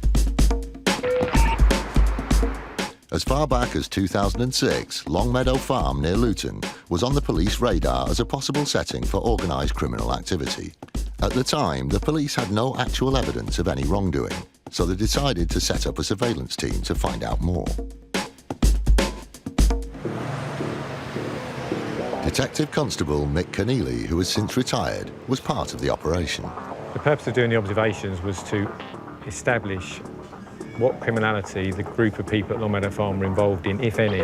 As far back as 2006, Longmeadow Farm near Luton was on the police radar as a possible setting for organised criminal activity. At the time, the police had no actual evidence of any wrongdoing, so they decided to set up a surveillance team to find out more. Detective Constable Mick Keneally, who has since retired, was part of the operation. The purpose of doing the observations was to establish what criminality the group of people at Longmeadow Farm were involved in, if any.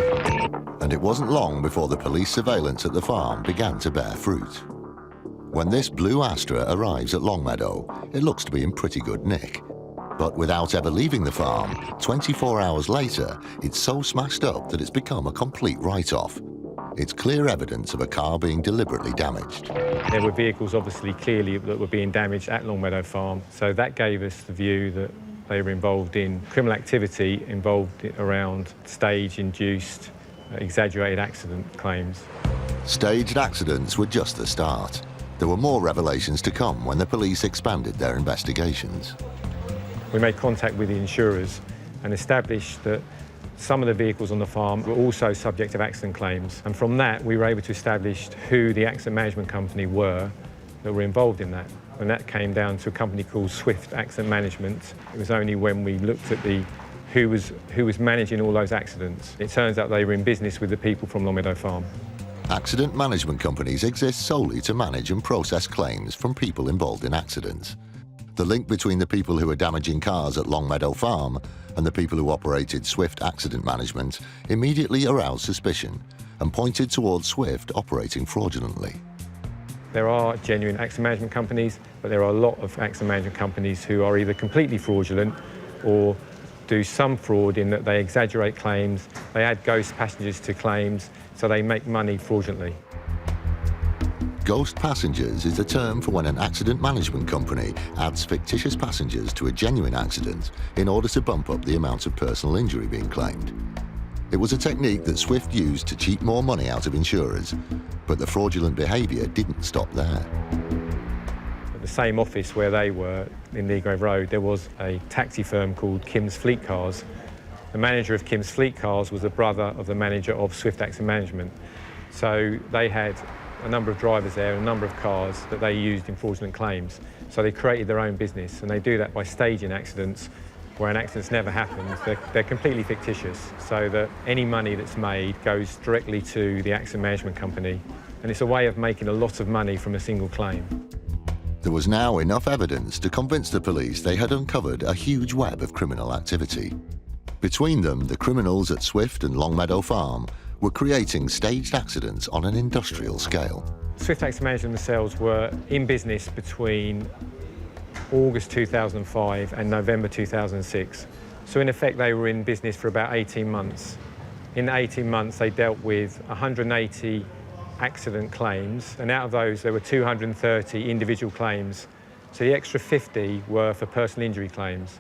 And it wasn't long before the police surveillance at the farm began to bear fruit. When this blue Astra arrives at Longmeadow, it looks to be in pretty good nick. But without ever leaving the farm, 24 hours later, it's so smashed up that it's become a complete write-off. It's clear evidence of a car being deliberately damaged. There were vehicles obviously clearly that were being damaged at Longmeadow Farm, so that gave us the view that they were involved in criminal activity involved around stage-induced, exaggerated accident claims. Staged accidents were just the start. There were more revelations to come when the police expanded their investigations. We made contact with the insurers and established that some of the vehicles on the farm were also subject of accident claims. And from that, we were able to establish who the accident management company were that were involved in that. And that came down to a company called Swift Accident Management. It was only when we looked at who was managing all those accidents. It turns out they were in business with the people from Longmeadow Farm. Accident management companies exist solely to manage and process claims from people involved in accidents. The link between the people who were damaging cars at Longmeadow Farm and the people who operated Swift Accident Management immediately aroused suspicion and pointed towards Swift operating fraudulently. There are genuine accident management companies, but there are a lot of accident management companies who are either completely fraudulent or do some fraud in that they exaggerate claims, they add ghost passengers to claims, so they make money fraudulently. Ghost passengers is a term for when an accident management company adds fictitious passengers to a genuine accident in order to bump up the amount of personal injury being claimed. It was a technique that Swift used to cheat more money out of insurers, but the fraudulent behaviour didn't stop there. At the same office where they were, in Leagrave Road, there was a taxi firm called Kim's Fleet Cars. The manager of Kim's Fleet Cars was the brother of the manager of Swift Accident Management. So they had a number of drivers there and a number of cars that they used in fraudulent claims. So they created their own business, and they do that by staging accidents where an accident's never happened. They're completely fictitious, so that any money that's made goes directly to the accident management company, and it's a way of making a lot of money from a single claim. There was now enough evidence to convince the police they had uncovered a huge web of criminal activity. Between them, the criminals at Swift and Longmeadow Farm were creating staged accidents on an industrial scale. Swift Accident Management themselves were in business between August 2005 and November 2006. So in effect, they were in business for about 18 months. In the 18 months, they dealt with 180 accident claims, and out of those, there were 230 individual claims. So the extra 50 were for personal injury claims.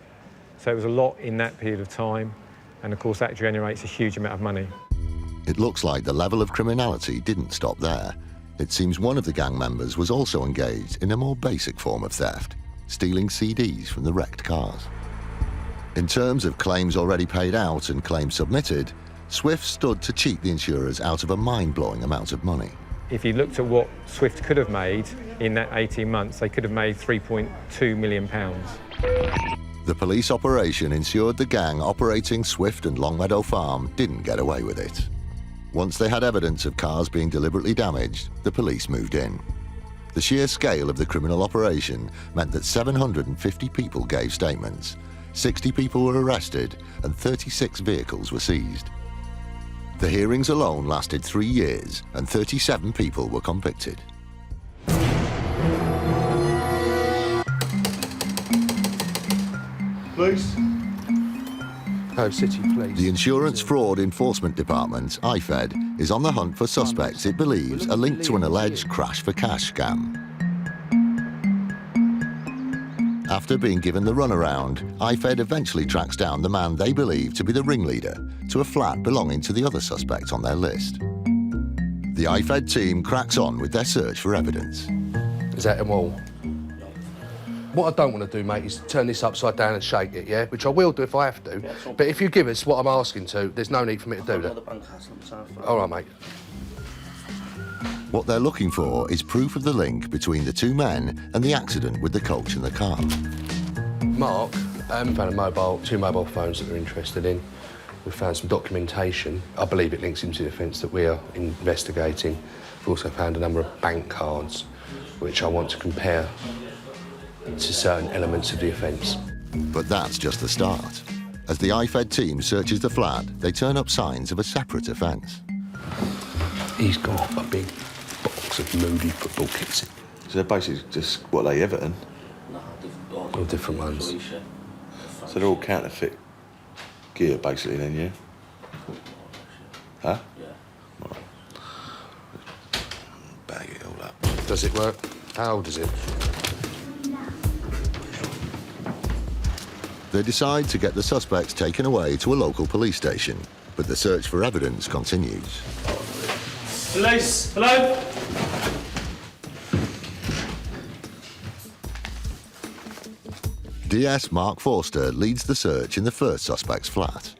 So it was a lot in that period of time, and of course, that generates a huge amount of money. It looks like the level of criminality didn't stop there. It seems one of the gang members was also engaged in a more basic form of theft, stealing CDs from the wrecked cars. In terms of claims already paid out and claims submitted, Swift stood to cheat the insurers out of a mind-blowing amount of money. If you looked at what Swift could have made in that 18 months, they could have made £3.2 million. The police operation ensured the gang operating Swift and Longmeadow Farm didn't get away with it. Once they had evidence of cars being deliberately damaged, the police moved in. The sheer scale of the criminal operation meant that 750 people gave statements, 60 people were arrested, and 36 vehicles were seized. The hearings alone lasted 3 years, and 37 people were convicted. Police? Oh, City Police. The Insurance Fraud Enforcement Department, IFED, is on the hunt for suspects it believes are linked to an alleged crash for cash scam. After being given the runaround, IFED eventually tracks down the man they believe to be the ringleader to a flat belonging to the other suspects on their list. The IFED team cracks on with their search for evidence. Is that them all? What I don't want to do, mate, is turn this upside down and shake it, yeah? Which I will do if I have to. But if you give us what I'm asking to, there's no need for me to do that. All right, mate. What they're looking for is proof of the link between the two men and the accident with the coach and the car. Mark, found two mobile phones that we're interested in. We found some documentation. I believe it links into the offence that we are investigating. We've also found a number of bank cards, which I want to compare to certain elements of the offence. But that's just the start. As the IFED team searches the flat, they turn up signs of a separate offence. He's got a big box of movie football kits. So they're basically just, what, like Everton? All different ones. So they're all counterfeit gear, basically, then, yeah? Huh? Yeah. Right. Bag it all up. Does it work? How old is it? They decide to get the suspects taken away to a local police station, but the search for evidence continues. Police, hello? DS Mark Forster leads the search in the first suspect's flat.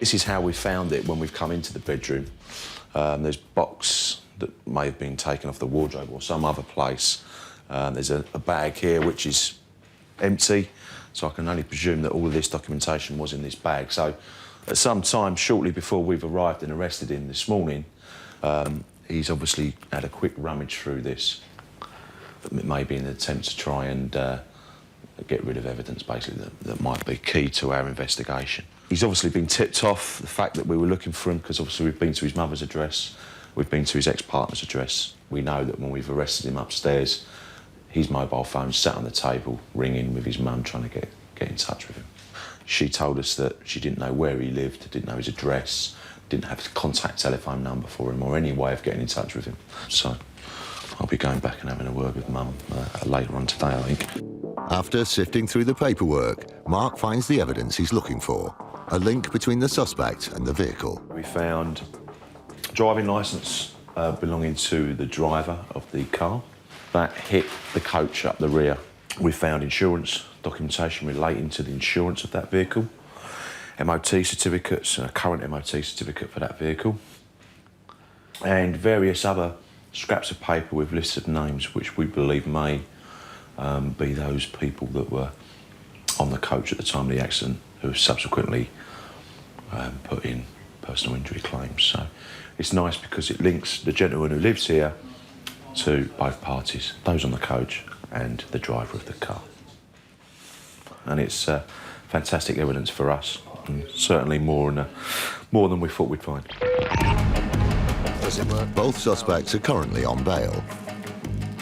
This is how we found it when we've come into the bedroom. There's a box that may have been taken off the wardrobe or some other place. There's a bag here which is empty, so I can only presume that all of this documentation was in this bag. So at some time shortly before we've arrived and arrested him this morning, he's obviously had a quick rummage through this, maybe in an attempt to try and get rid of evidence, basically, that might be key to our investigation. He's obviously been tipped off the fact that we were looking for him because obviously we've been to his mother's address, we've been to his ex-partner's address. We know that when we've arrested him upstairs, his mobile phone sat on the table, ringing with his mum, trying to get in touch with him. She told us that she didn't know where he lived, didn't know his address, didn't have a contact telephone number for him or any way of getting in touch with him. So I'll be going back and having a word with Mum later on today, I think. After sifting through the paperwork, Mark finds the evidence he's looking for, a link between the suspect and the vehicle. We found a driving licence belonging to the driver of the car. That hit the coach up the rear. We found insurance documentation relating to the insurance of that vehicle, MOT certificates, a current MOT certificate for that vehicle, and various other scraps of paper with lists of names which we believe may be those people that were on the coach at the time of the accident who have subsequently put in personal injury claims. So it's nice because it links the gentleman who lives here to both parties, those on the coach and the driver of the car. And it's fantastic evidence for us, and certainly more than we thought we'd find. Does it work? Both suspects are currently on bail.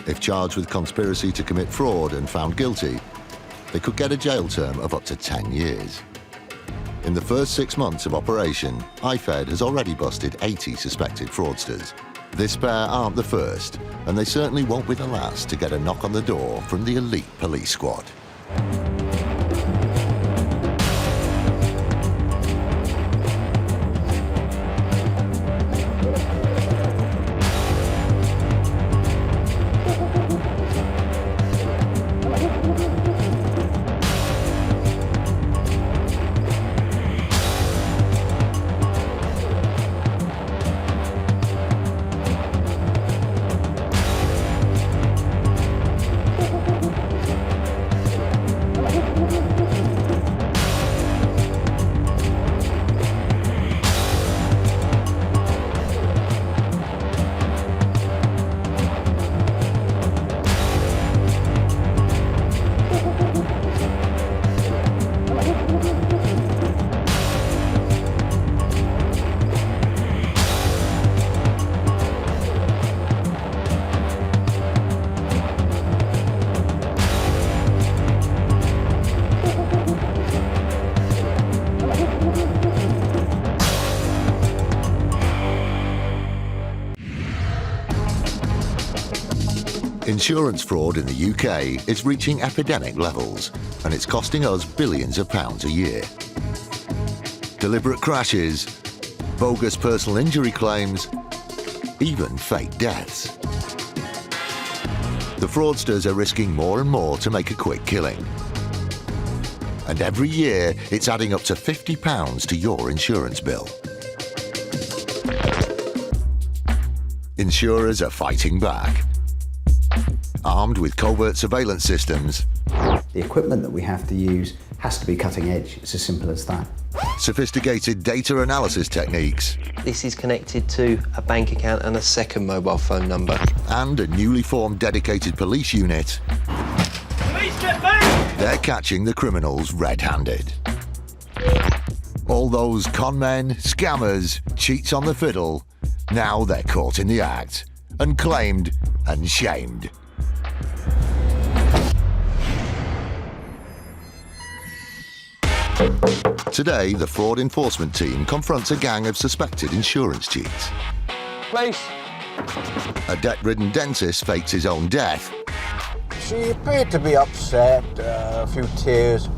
If charged with conspiracy to commit fraud and found guilty, they could get a jail term of up to 10 years. In the first 6 months of operation, IFED has already busted 80 suspected fraudsters. This pair aren't the first, and they certainly won't be the last to get a knock on the door from the elite police squad. Insurance fraud in the UK is reaching epidemic levels, and it's costing us billions of pounds a year. Deliberate crashes, bogus personal injury claims, even fake deaths. The fraudsters are risking more and more to make a quick killing. And every year, it's adding up to £50 to your insurance bill. Insurers are fighting back. Armed with covert surveillance systems. The equipment that we have to use has to be cutting edge. It's as simple as that. Sophisticated data analysis techniques. This is connected to a bank account and a second mobile phone number. And a newly formed dedicated police unit. Police, get back! They're catching the criminals red-handed. All those con men, scammers, cheats on the fiddle, now they're caught in the act, and claimed and shamed. Today, the fraud enforcement team confronts a gang of suspected insurance cheats. Police. A debt-ridden dentist fakes his own death. She appeared to be upset, a few tears,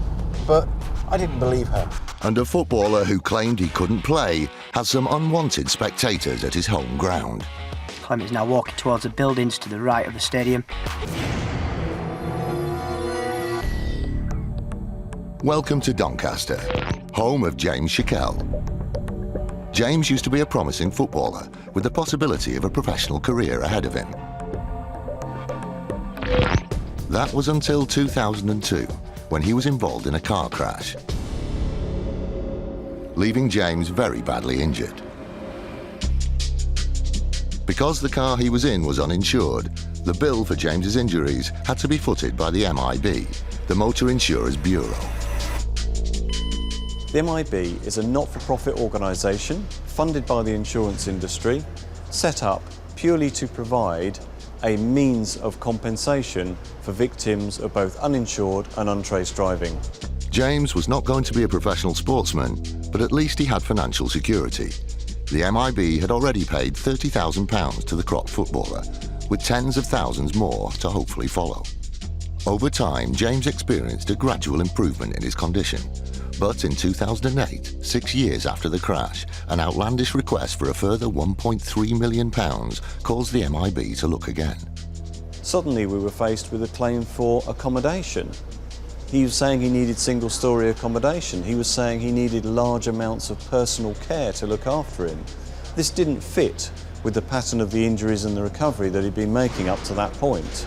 but I didn't believe her. And a footballer who claimed he couldn't play has some unwanted spectators at his home ground. Clement is now walking towards the buildings to the right of the stadium. Welcome to Doncaster, home of James Shackell. James used to be a promising footballer with the possibility of a professional career ahead of him. That was until 2002, when he was involved in a car crash, leaving James very badly injured. Because the car he was in was uninsured, the bill for James's injuries had to be footed by the MIB, the Motor Insurers Bureau. The MIB is a not-for-profit organisation funded by the insurance industry, set up purely to provide a means of compensation for victims of both uninsured and untraced driving. James was not going to be a professional sportsman, but at least he had financial security. The MIB had already paid £30,000 to the crop footballer, with tens of thousands more to hopefully follow. Over time, James experienced a gradual improvement in his condition. But in 2008, 6 years after the crash, an outlandish request for a further £1.3 million caused the MIB to look again. Suddenly we were faced with a claim for accommodation. He was saying he needed single-storey accommodation. He was saying he needed large amounts of personal care to look after him. This didn't fit with the pattern of the injuries and the recovery that he'd been making up to that point.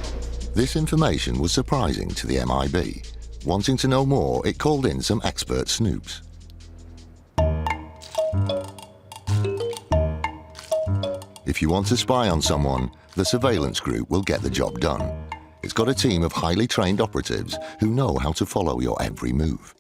This information was surprising to the MIB. Wanting to know more, it called in some expert snoops. If you want to spy on someone, the surveillance group will get the job done. It's got a team of highly trained operatives who know how to follow your every move.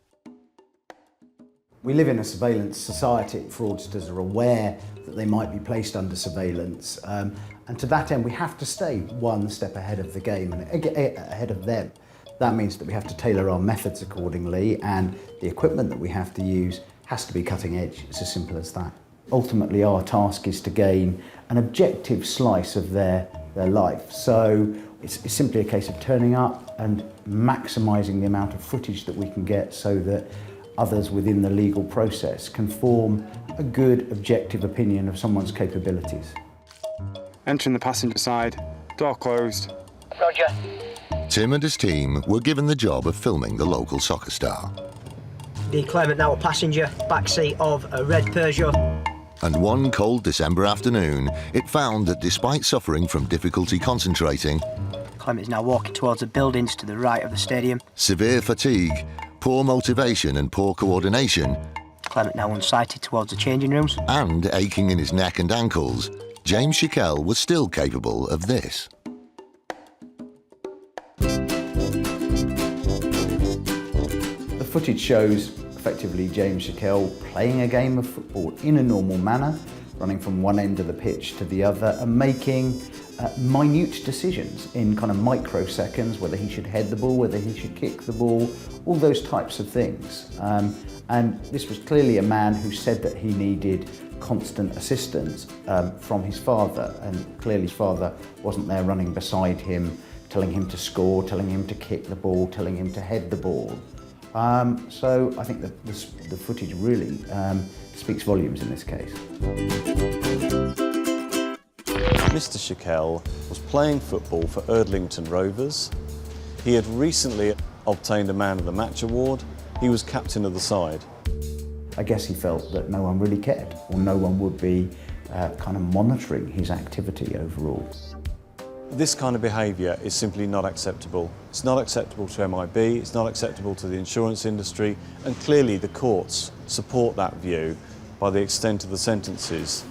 We live in a surveillance society. Fraudsters are aware that they might be placed under surveillance, and to that end we have to stay one step ahead of the game and ahead of them. That means that we have to tailor our methods accordingly, and the equipment that we have to use has to be cutting edge. It's as simple as that. Ultimately, our task is to gain an objective slice of their life. So it's simply a case of turning up and maximising the amount of footage that we can get so that others within the legal process can form a good, objective opinion of someone's capabilities. Entering the passenger side, door closed. Roger. Tim and his team were given the job of filming the local soccer star. The claimant now a passenger, backseat of a red Peugeot. And one cold December afternoon, it found that despite suffering from difficulty concentrating, Claimant is now walking towards the buildings to the right of the stadium. severe fatigue, poor motivation and poor coordination, Claimant now unsighted towards the changing rooms. and aching in his neck and ankles, James Shackell was still capable of this. The footage shows effectively James Shackell playing a game of football in a normal manner, running from one end of the pitch to the other and making minute decisions in kind of microseconds, whether he should head the ball, whether he should kick the ball, all those types of things. And this was clearly a man who said that he needed constant assistance from his father, and clearly his father wasn't there running beside him, telling him to score, telling him to kick the ball, telling him to head the ball. So I think that the footage really speaks volumes in this case. Mr. Shackell was playing football for Erdlington Rovers. He had recently obtained a Man of the Match award. He was captain of the side. I guess he felt that no one really cared, or no one would be kind of monitoring his activity overall. This kind of behaviour is simply not acceptable. It's not acceptable to MIB, it's not acceptable to the insurance industry, and clearly the courts support that view by the extent of the sentences.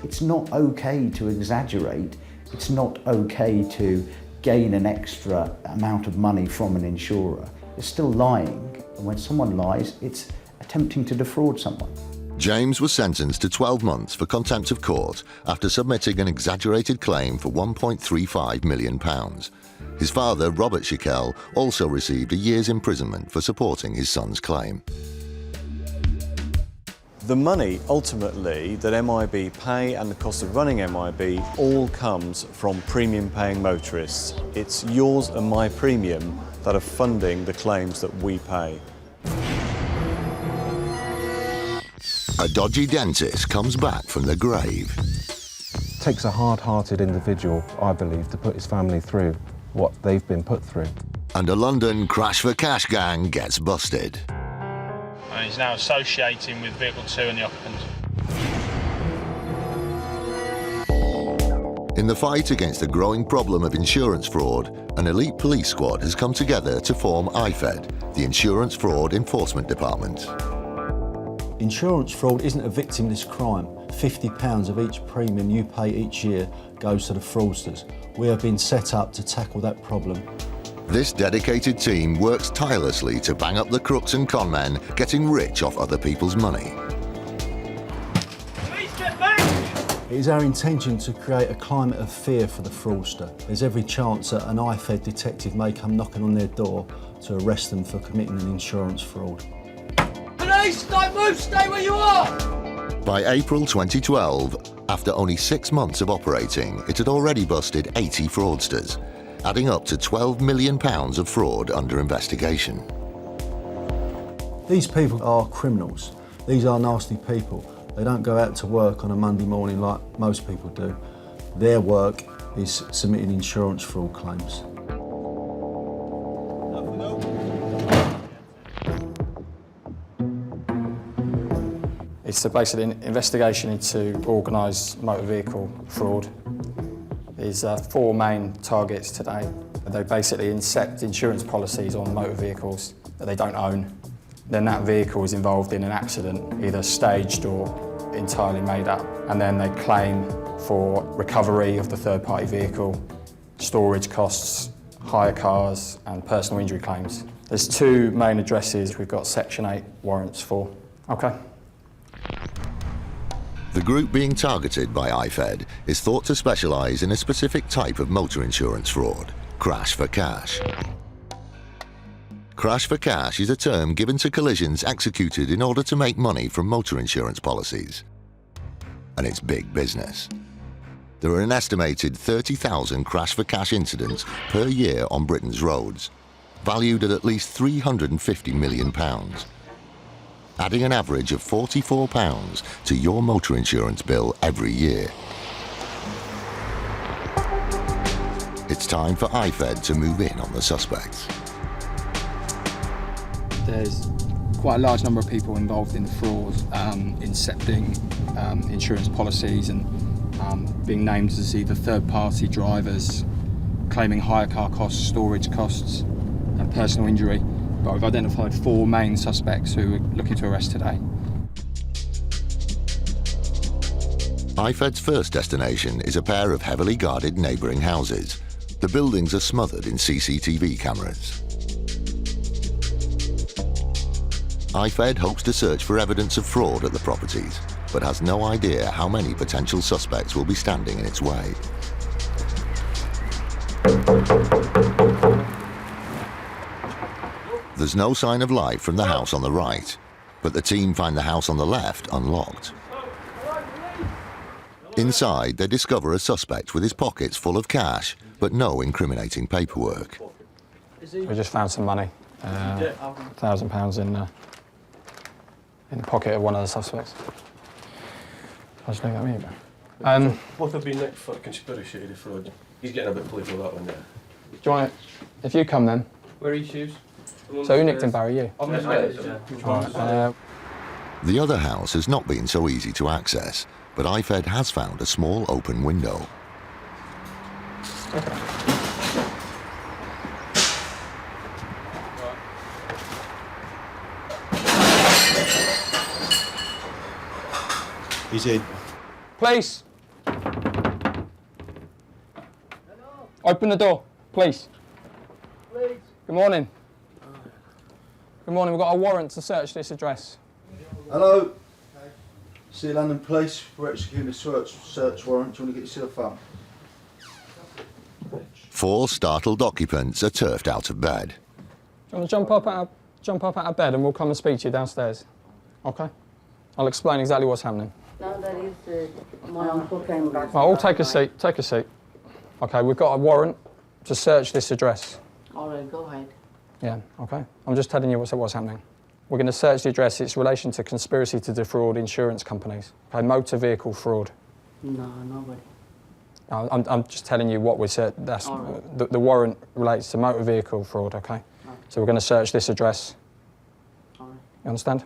It's not okay to exaggerate. It's not okay to gain an extra amount of money from an insurer. It's still lying, and when someone lies, it's attempting to defraud someone. James was sentenced to 12 months for contempt of court after submitting an exaggerated claim for £1.35 million. His father, Robert Shackell, also received a year's imprisonment for supporting his son's claim. The money, ultimately, that MIB pay and the cost of running MIB all comes from premium-paying motorists. It's yours and my premium that are funding the claims that we pay. A dodgy dentist comes back from the grave. It takes a hard-hearted individual, I believe, to put his family through what they've been put through. And a London crash for cash gang gets busted. And he's now associating with vehicle 2 and the occupants. In the fight against the growing problem of insurance fraud, an elite police squad has come together to form IFED, the Insurance Fraud Enforcement Department. Insurance fraud isn't a victimless crime. £50 of each premium you pay each year goes to the fraudsters. We have been set up to tackle that problem. This dedicated team works tirelessly to bang up the crooks and conmen getting rich off other people's money. Please get back! It is our intention to create a climate of fear for the fraudster. There's every chance that an IFED detective may come knocking on their door to arrest them for committing an insurance fraud. Police, don't move, stay where you are! By April 2012, after only 6 months of operating, it had already busted 80 fraudsters, adding up to £12 million of fraud under investigation. These people are criminals. These are nasty people. They don't go out to work on a Monday morning like most people do. Their work is submitting insurance fraud claims. It's basically an investigation into organised motor vehicle fraud. There's 4 main targets today. They basically incept insurance policies on motor vehicles that they don't own. Then that vehicle is involved in an accident, either staged or entirely made up. And then they claim for recovery of the third-party vehicle, storage costs, hire cars and personal injury claims. There's 2 main addresses we've got Section 8 warrants for. Okay. The group being targeted by IFED is thought to specialise in a specific type of motor insurance fraud, crash for cash. Crash for cash is a term given to collisions executed in order to make money from motor insurance policies. And it's big business. There are an estimated 30,000 crash for cash incidents per year on Britain's roads, valued at least £350 million. Adding an average of £44 to your motor insurance bill every year. It's time for IFED to move in on the suspects. There's quite a large number of people involved in fraud, incepting insurance policies and being named as either third-party drivers, claiming hire car costs, storage costs and personal injury. But we've identified 4 main suspects who we're looking to arrest today. IFED's first destination is a pair of heavily guarded neighbouring houses. The buildings are smothered in CCTV cameras. IFED hopes to search for evidence of fraud at the properties, but has no idea how many potential suspects will be standing in its way. There's no sign of life from the house on the right, but the team find the house on the left unlocked. Inside, they discover a suspect with his pockets full of cash, but no incriminating paperwork. We just found some money, £1,000 in the pocket of one of the suspects. I'll just leave that with you. What have been next for conspiracy to fraud? He's getting a bit playful that one there. Do you want it? If you come then. Where are your shoes? So who nicked him, Barry? You? On the stairs, yeah. The other house has not been so easy to access, but IFED has found a small open window. He's in. Please. Open the door, please. Please. Good morning. Good morning. We've got a warrant to search this address. Hello. Sea London Police. We're executing a search warrant. Do you want to get yourself up? 4 startled occupants are turfed out of bed. Do you want to jump up out of bed and we'll come and speak to you downstairs? Okay. I'll explain exactly what's happening. No, that is my uncle came back. Right, all take a seat. Take a seat. Okay, we've got a warrant to search this address. All right, go ahead. Yeah, okay. I'm just telling you what's happening. We're going to search the address. It's in relation to conspiracy to defraud insurance companies. Okay, motor vehicle fraud. No, nobody. I'm just telling you what we're searching. That's Right. the warrant relates to motor vehicle fraud. Okay. So we're going to search this address. All right. You understand?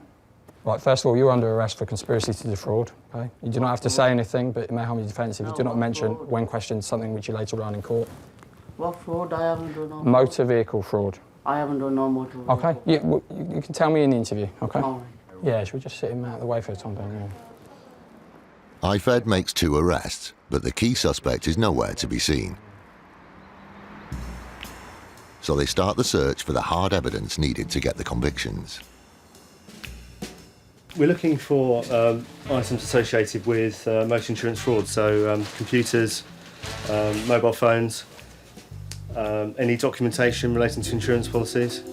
Right. First of all, you're under arrest for conspiracy to defraud. Okay. You do not have to say anything, but it may harm your defence if you do not mention, when questioned, something which you later learn in court. What fraud? I haven't done no Motor vehicle fraud. I haven't done no motor vehicle. Okay. You can tell me in the interview. Okay. All right. Yeah. Should we just sit him out of the way for a time being? Yeah. IFED makes 2 arrests, but the key suspect is nowhere to be seen. So they start the search for the hard evidence needed to get the convictions. We're looking for items associated with motor insurance fraud, so computers, mobile phones, any documentation relating to insurance policies.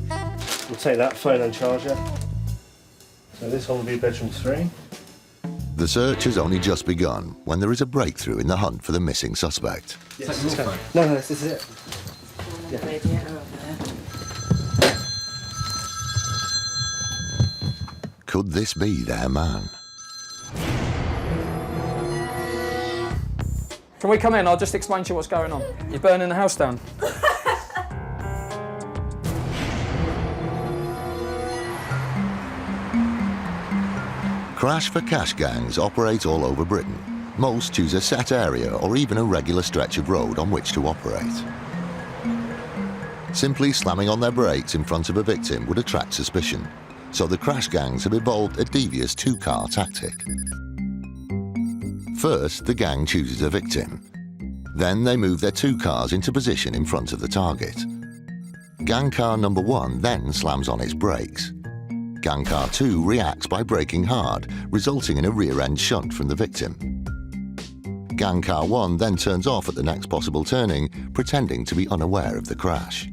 We'll take that phone and charger. So this one will be bedroom 3. The search has only just begun when there is a breakthrough in the hunt for the missing suspect. Yes, let's go. No, this is it. Could this be their man? Can we come in? I'll just explain to you what's going on. You're burning the house down. Crash for cash gangs operate all over Britain. Most choose a set area or even a regular stretch of road on which to operate. Simply slamming on their brakes in front of a victim would attract suspicion, so the crash gangs have evolved a devious 2-car tactic. First, the gang chooses a victim. Then they move their 2 cars into position in front of the target. Gang car number 1 then slams on its brakes. Gang car 2 reacts by braking hard, resulting in a rear-end shunt from the victim. Gang car 1 then turns off at the next possible turning, pretending to be unaware of the crash.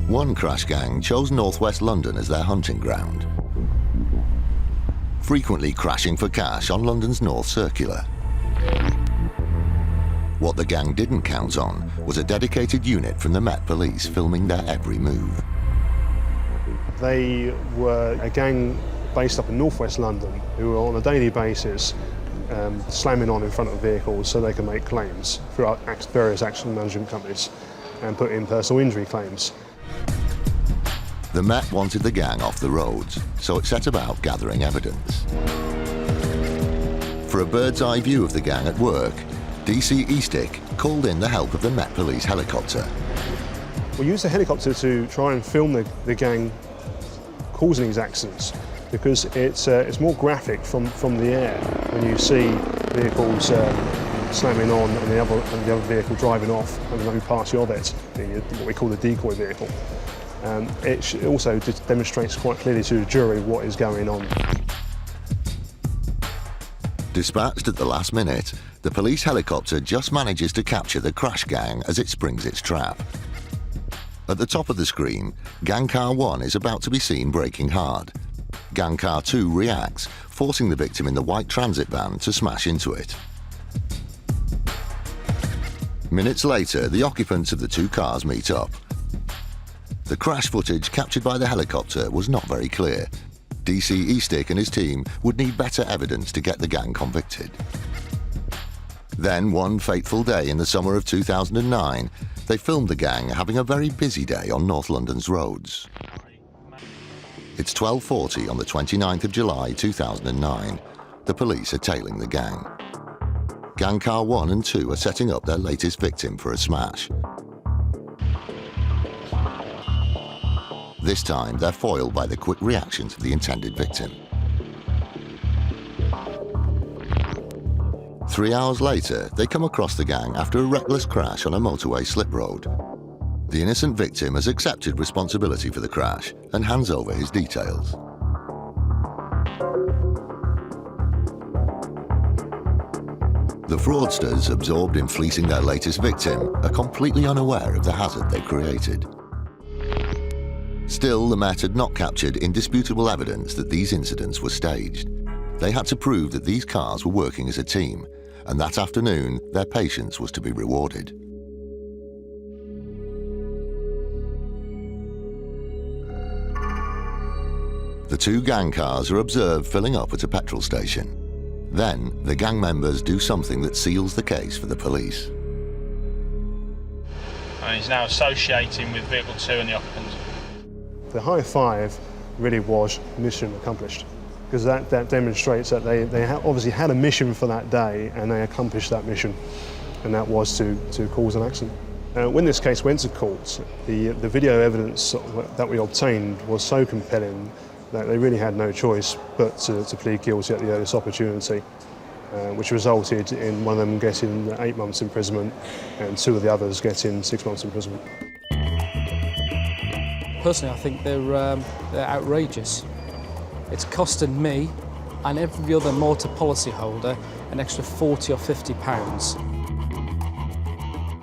One crash gang chose northwest London as their hunting ground, frequently crashing for cash on London's North Circular. What the gang didn't count on was a dedicated unit from the Met Police filming their every move. They were a gang based up in northwest London who were on a daily basis slamming on in front of vehicles so they can make claims through various accident management companies and put in personal injury claims. The Met wanted the gang off the roads, so it set about gathering evidence. For a bird's eye view of the gang at work, DC Eastick called in the help of the Met Police helicopter. We used the helicopter to try and film the gang causing these accidents because it's more graphic from the air when you see vehicles slamming on and the other vehicle driving off and the party of it, what we call the decoy vehicle. It also demonstrates quite clearly to the jury what is going on. Dispatched at the last minute, the police helicopter just manages to capture the crash gang as it springs its trap. At the top of the screen, Gang Car 1 is about to be seen braking hard. Gang Car 2 reacts, forcing the victim in the white transit van to smash into it. Minutes later, the occupants of the 2 cars meet up. The crash footage captured by the helicopter was not very clear, DC Eastick and his team would need better evidence to get the gang convicted. Then, one fateful day in the summer of 2009, they filmed the gang having a very busy day on North London's roads. It's 12:40 on the 29th of July 2009. The police are tailing the gang. Gang car 1 and 2 are setting up their latest victim for a smash. This time, they're foiled by the quick reactions of the intended victim. 3 hours later, they come across the gang after a reckless crash on a motorway slip road. The innocent victim has accepted responsibility for the crash and hands over his details. The fraudsters, absorbed in fleecing their latest victim, are completely unaware of the hazard they created. Still, the Met had not captured indisputable evidence that these incidents were staged. They had to prove that these cars were working as a team, and that afternoon, their patience was to be rewarded. The two gang cars are observed filling up at a petrol station. Then, the gang members do something that seals the case for the police. And he's now associating with vehicle 2 and the occupants. The high five really was mission accomplished, because that demonstrates that they obviously had a mission for that day and they accomplished that mission, and that was to cause an accident. When this case went to court, the video evidence that we obtained was so compelling that they really had no choice but to plead guilty at the earliest opportunity, which resulted in one of them getting 8 months imprisonment and 2 of the others getting 6 months imprisonment. Personally, I think they're outrageous. It's costing me and every other motor policy holder an extra £40 or £50.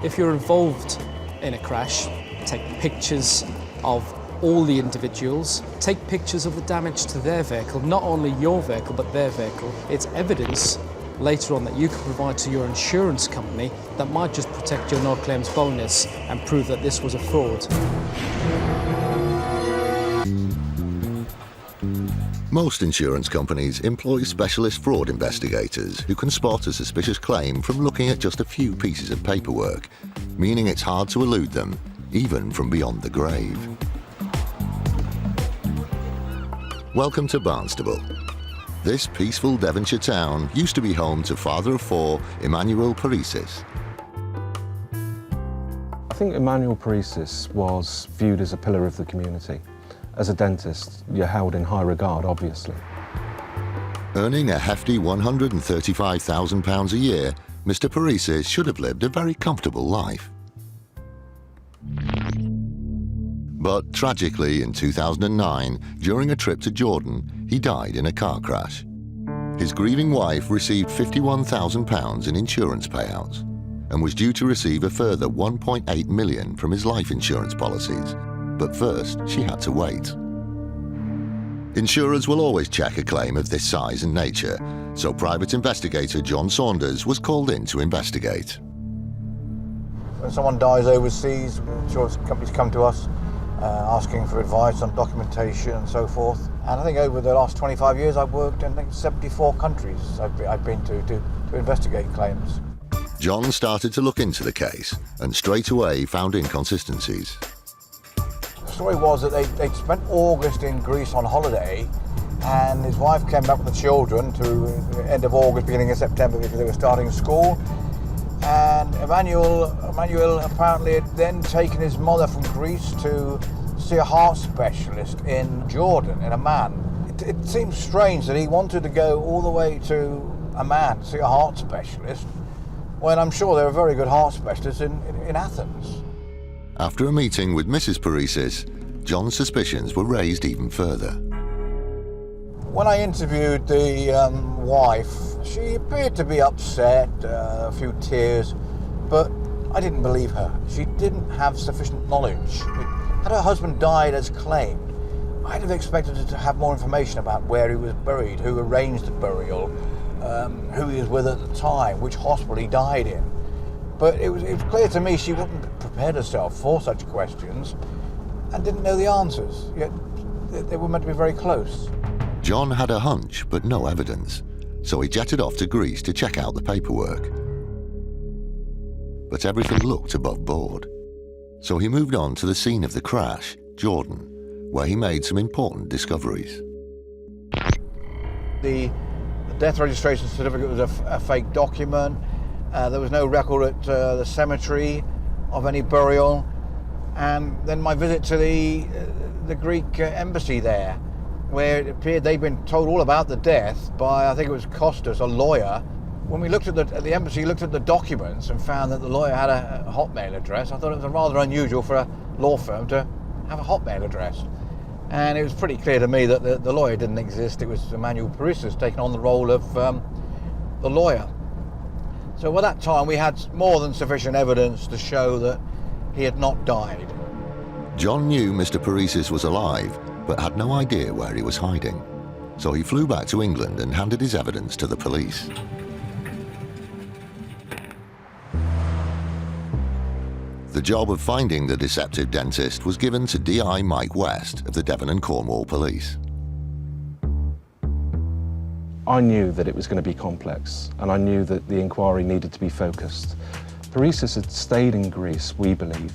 If you're involved in a crash, take pictures of all the individuals, take pictures of the damage to their vehicle, not only your vehicle but their vehicle. It's evidence later on that you can provide to your insurance company that might just protect your no claims bonus and prove that this was a fraud. Most insurance companies employ specialist fraud investigators who can spot a suspicious claim from looking at just a few pieces of paperwork, meaning it's hard to elude them, even from beyond the grave. Welcome to Barnstable. This peaceful Devonshire town used to be home to father of 4, Emmanuel Paresis. I think Emmanuel Paresis was viewed as a pillar of the community. As a dentist, you're held in high regard, obviously. Earning a hefty £135,000 a year, Mr. Paresis should have lived a very comfortable life. But tragically, in 2009, during a trip to Jordan, he died in a car crash. His grieving wife received £51,000 in insurance payouts and was due to receive a further £1.8 million from his life insurance policies. But first, she had to wait. Insurers will always check a claim of this size and nature, so private investigator John Saunders was called in to investigate. When someone dies overseas, insurance companies come to us asking for advice on documentation and so forth. And I think over the last 25 years I've worked in 74 countries I've been to investigate claims. John started to look into the case and straight away found inconsistencies. The story was that they'd spent August in Greece on holiday, and his wife came back with the children to the end of August, beginning of September, because they were starting school. And Emmanuel apparently had then taken his mother from Greece to see a heart specialist in Jordan, in Amman. It seems strange that he wanted to go all the way to Amman to see a heart specialist, when I'm sure there are very good heart specialists in Athens. After a meeting with Mrs. Paresis, John's suspicions were raised even further. When I interviewed the wife, she appeared to be upset, a few tears, but I didn't believe her. She didn't have sufficient knowledge. Had her husband died as claimed, I'd have expected her to have more information about where he was buried, who arranged the burial, who he was with at the time, which hospital he died in. But it was clear to me she wouldn't have prepared herself for such questions and didn't know the answers, yet they were meant to be very close. John had a hunch, but no evidence, so he jetted off to Greece to check out the paperwork. But everything looked above board. So he moved on to the scene of the crash, Jordan, where he made some important discoveries. The death registration certificate was a fake document. There was no record at the cemetery of any burial. And then my visit to the Greek embassy there, where it appeared they'd been told all about the death by, I think it was Costas, a lawyer. When we looked at the embassy, looked at the documents and found that the lawyer had a Hotmail address. I thought it was rather unusual for a law firm to have a Hotmail address. And it was pretty clear to me that the lawyer didn't exist. It was Emmanuel Parisas taking on the role of the lawyer. So by that time, we had more than sufficient evidence to show that he had not died. John knew Mr. Parisas was alive, but had no idea where he was hiding. So he flew back to England and handed his evidence to the police. The job of finding the deceptive dentist was given to DI Mike West of the Devon and Cornwall Police. I knew that it was going to be complex, and I knew that the inquiry needed to be focused. Parisas had stayed in Greece, we believe,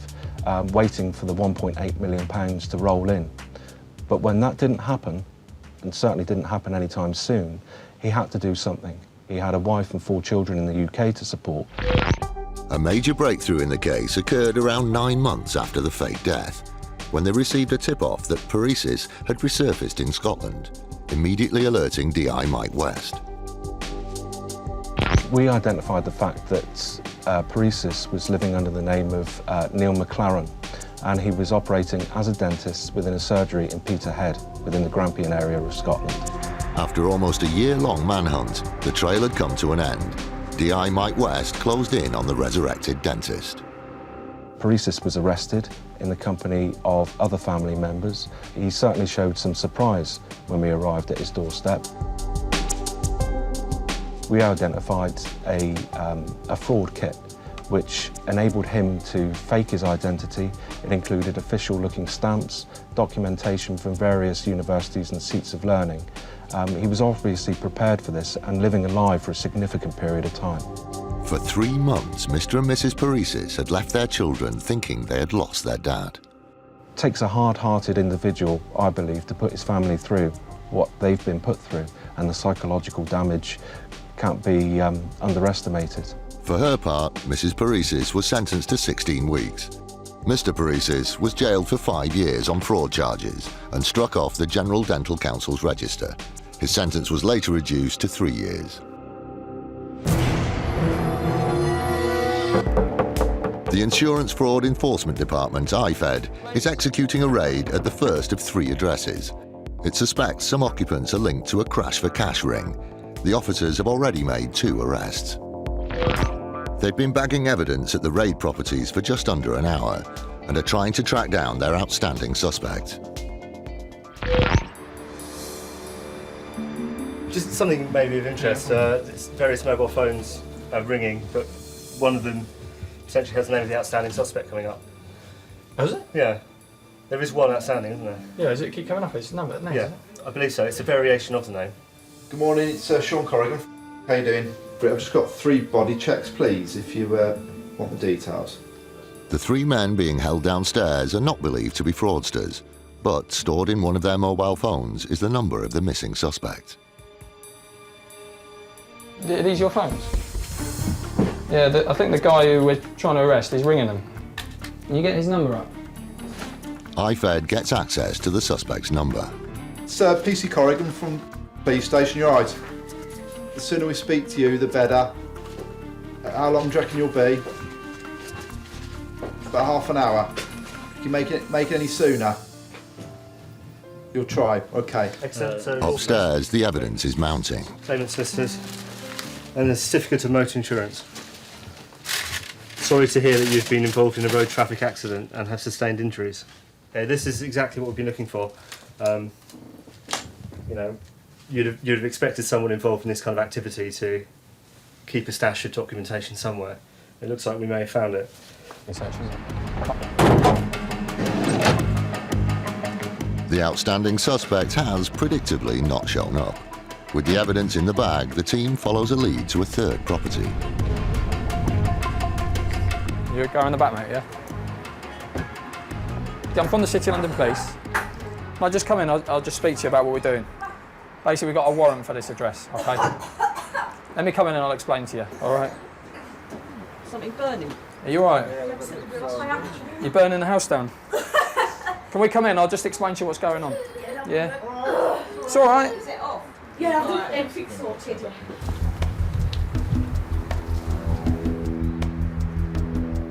waiting for the £1.8 million to roll in. But when that didn't happen, and certainly didn't happen anytime soon, he had to do something. He had a wife and 4 children in the UK to support. A major breakthrough in the case occurred around 9 months after the fake death, when they received a tip-off that Parisas had resurfaced in Scotland, immediately alerting DI Mike West. We identified the fact that Parisas was living under the name of Neil McLaren, and he was operating as a dentist within a surgery in Peterhead, within the Grampian area of Scotland. After almost a year-long manhunt, the trail had come to an end. DI Mike West closed in on the resurrected dentist. Parisas was arrested in the company of other family members. He certainly showed some surprise when we arrived at his doorstep. We identified a fraud kit which enabled him to fake his identity. It included official-looking stamps, documentation from various universities and seats of learning. He was obviously prepared for this and living a lie for a significant period of time. For 3 months, Mr. and Mrs. Parisas had left their children thinking they had lost their dad. It takes a hard-hearted individual, I believe, to put his family through what they've been put through, and the psychological damage can't be underestimated. For her part, Mrs. Parisas was sentenced to 16 weeks. Mr. Parisas was jailed for 5 years on fraud charges and struck off the General Dental Council's register. His sentence was later reduced to 3 years. The Insurance Fraud Enforcement Department, IFED, is executing a raid at the first of 3 addresses. It suspects some occupants are linked to a crash for cash ring. The officers have already made 2 arrests. They've been bagging evidence at the raid properties for just under an hour and are trying to track down their outstanding suspect. Just something maybe of interest, various mobile phones are ringing, but one of them potentially has the name of the outstanding suspect coming up. Has it? Yeah. There is one outstanding, isn't there? Yeah, does it keep coming up? It's the number, Yeah, I believe so. It's a variation of the name. Good morning, it's Sean Corrigan. How you doing? I've just got 3 body checks, please, if you want the details. The 3 men being held downstairs are not believed to be fraudsters, but stored in one of their mobile phones is the number of the missing suspect. Are these your phones? Yeah, I think the guy who we're trying to arrest is ringing them. Can you get his number up? IFED gets access to the suspect's number. It's PC Corrigan from police station, you're right. The sooner we speak to you, the better. How long do you reckon you'll be? About half an hour. Can you make it any sooner? You'll try, okay. Upstairs, the evidence is mounting. Claimant solicitors and a certificate of motor insurance. Sorry to hear that you've been involved in a road traffic accident and have sustained injuries. Okay, this is exactly what we've been looking for. You know, you'd have expected someone involved in this kind of activity to keep a stash of documentation somewhere. It looks like we may have found it. The outstanding suspect has predictably not shown up. With the evidence in the bag, the team follows a lead to a third property. You're a guy in the back, mate, yeah? I'm from the City London Police. I'll just come in, I'll just speak to you about what we're doing. Basically, we've got a warrant for this address, okay? Let me come in and I'll explain to you, all right? Something burning. Are you all right? You're burning the house down? Can we come in? I'll just explain to you what's going on. Yeah? It's all right. Is it off? Yeah, I think everything's sorted.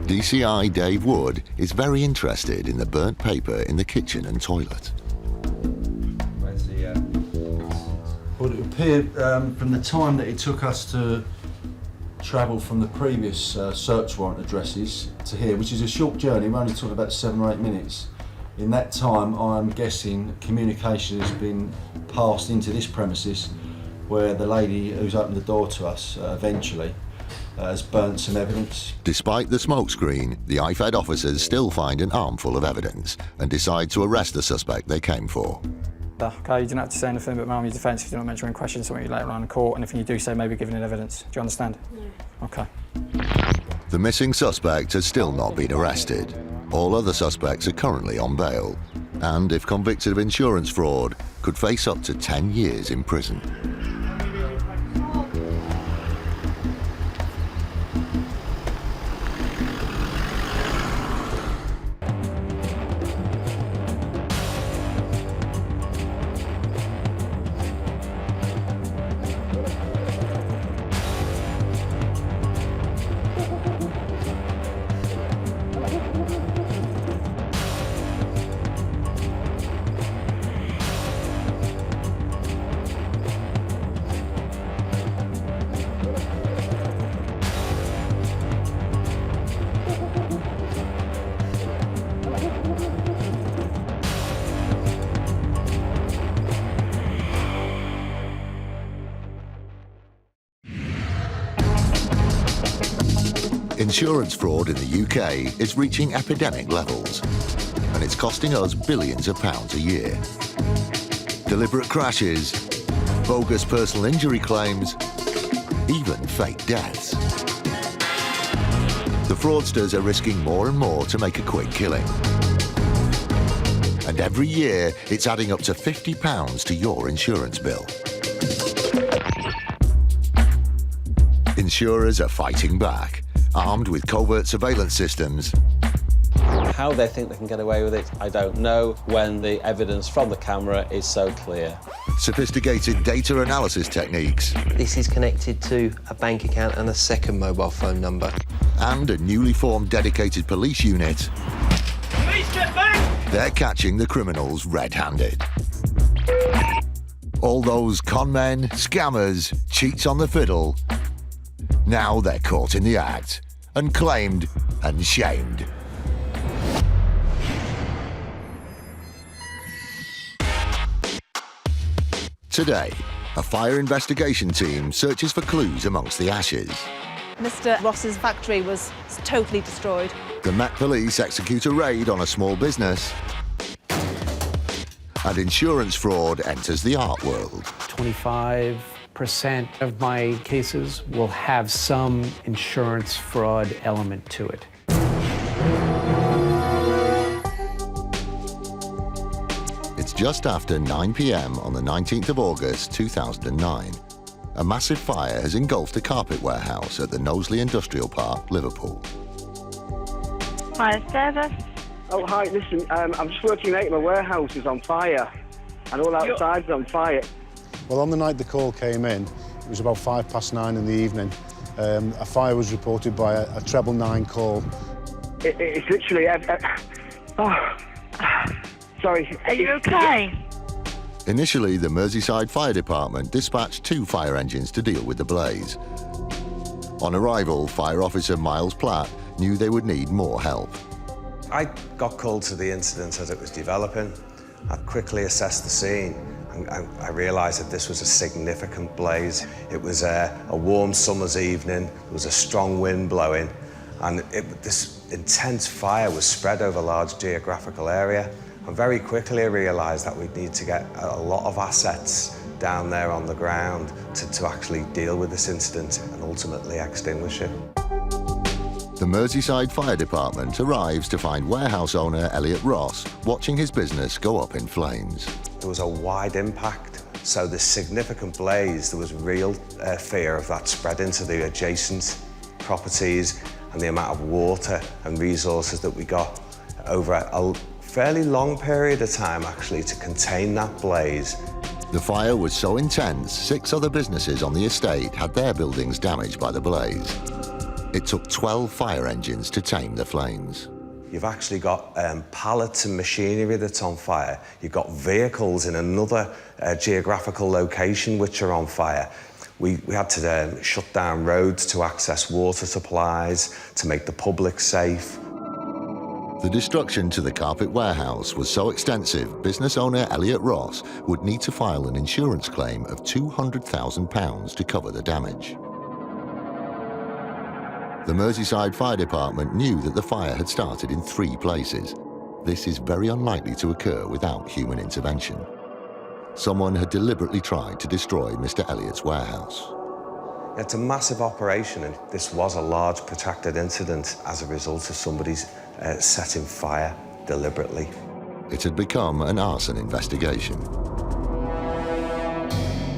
DCI Dave Wood is very interested in the burnt paper in the kitchen and toilet. Well, it appeared from the time that it took us to travel from the previous search warrant addresses to here, which is a short journey, we only took about 7 or 8 minutes. In that time, I'm guessing communication has been passed into this premises where the lady who's opened the door to us eventually has burnt some evidence. Despite the smokescreen, the IFED officers still find an armful of evidence and decide to arrest the suspect they came for. Okay, you didn't have to say anything but mind your defence if you don't mention any questions something you later on in court, and if you do say maybe giving it evidence. Do you understand? Yeah. Okay. The missing suspect has still not been arrested. All other suspects are currently on bail, and if convicted of insurance fraud, could face up to 10 years in prison. Insurance fraud in the UK is reaching epidemic levels, and it's costing us billions of pounds a year. Deliberate crashes, bogus personal injury claims, even fake deaths. The fraudsters are risking more and more to make a quick killing. And every year, it's adding up to £50 to your insurance bill. Insurers are fighting back, armed with covert surveillance systems. How they think they can get away with it, I don't know, when the evidence from the camera is so clear. Sophisticated data analysis techniques. This is connected to a bank account and a second mobile phone number. And a newly formed dedicated police unit. Police, get back! They're catching the criminals red-handed. All those con men, scammers, cheats on the fiddle, now they're caught in the act and claimed and shamed. Today, a fire investigation team searches for clues amongst the ashes. Mr. Ross's factory was totally destroyed. The Met Police execute a raid on a small business. And insurance fraud enters the art world. 25% of my cases will have some insurance fraud element to it. It's just after 9 p.m. on the 19th of August 2009. A massive fire has engulfed a carpet warehouse at the Knowsley Industrial Park, Liverpool. Fire service. Oh, hi, listen, I'm just working late. My warehouse is on fire, and all outside's on fire. Well, on the night the call came in, it was about 9:05 in the evening. A fire was reported by a treble 9 call. It's literally... sorry. Are you okay? Initially, the Merseyside Fire Department dispatched 2 fire engines to deal with the blaze. On arrival, Fire Officer Miles Platt knew they would need more help. I got called to the incident as it was developing. I quickly assessed the scene. I realised that this was a significant blaze. It was a warm summer's evening, there was a strong wind blowing, and this intense fire was spread over a large geographical area, And very quickly I realised that we'd need to get a lot of assets down there on the ground to actually deal with this incident and ultimately extinguish it. The Merseyside Fire Department arrives to find warehouse owner Elliot Ross watching his business go up in flames. There was a wide impact, so this significant blaze, there was real fear of that spreading to the adjacent properties, and the amount of water and resources that we got over a fairly long period of time actually to contain that blaze. The fire was so intense, 6 other businesses on the estate had their buildings damaged by the blaze. It took 12 fire engines to tame the flames. You've actually got pallets and machinery that's on fire. You've got vehicles in another geographical location which are on fire. We had to shut down roads to access water supplies, to make the public safe. The destruction to the carpet warehouse was so extensive, business owner Elliot Ross would need to file an insurance claim of £200,000 to cover the damage. The Merseyside Fire Department knew that the fire had started in 3 places. This is very unlikely to occur without human intervention. Someone had deliberately tried to destroy Mr. Elliott's warehouse. It's a massive operation, and this was a large protracted incident as a result of somebody's setting fire deliberately. It had become an arson investigation.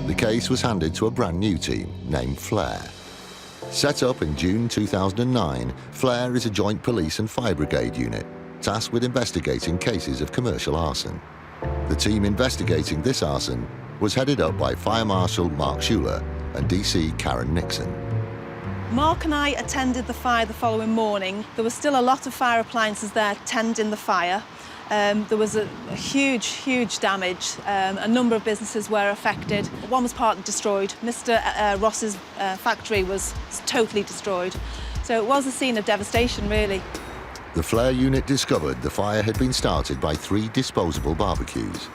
The case was handed to a brand new team named Flare. Set up in June 2009, Flare is a joint police and fire brigade unit tasked with investigating cases of commercial arson. The team investigating this arson was headed up by Fire Marshal Mark Schuler and DC Karen Nixon. Mark and I attended the fire the following morning. There was still a lot of fire appliances there tending the fire. There was a huge damage. A number of businesses were affected. One was partly destroyed. Mr. Ross's factory was totally destroyed. So it was a scene of devastation, really. The Flare unit discovered the fire had been started by 3 disposable barbecues.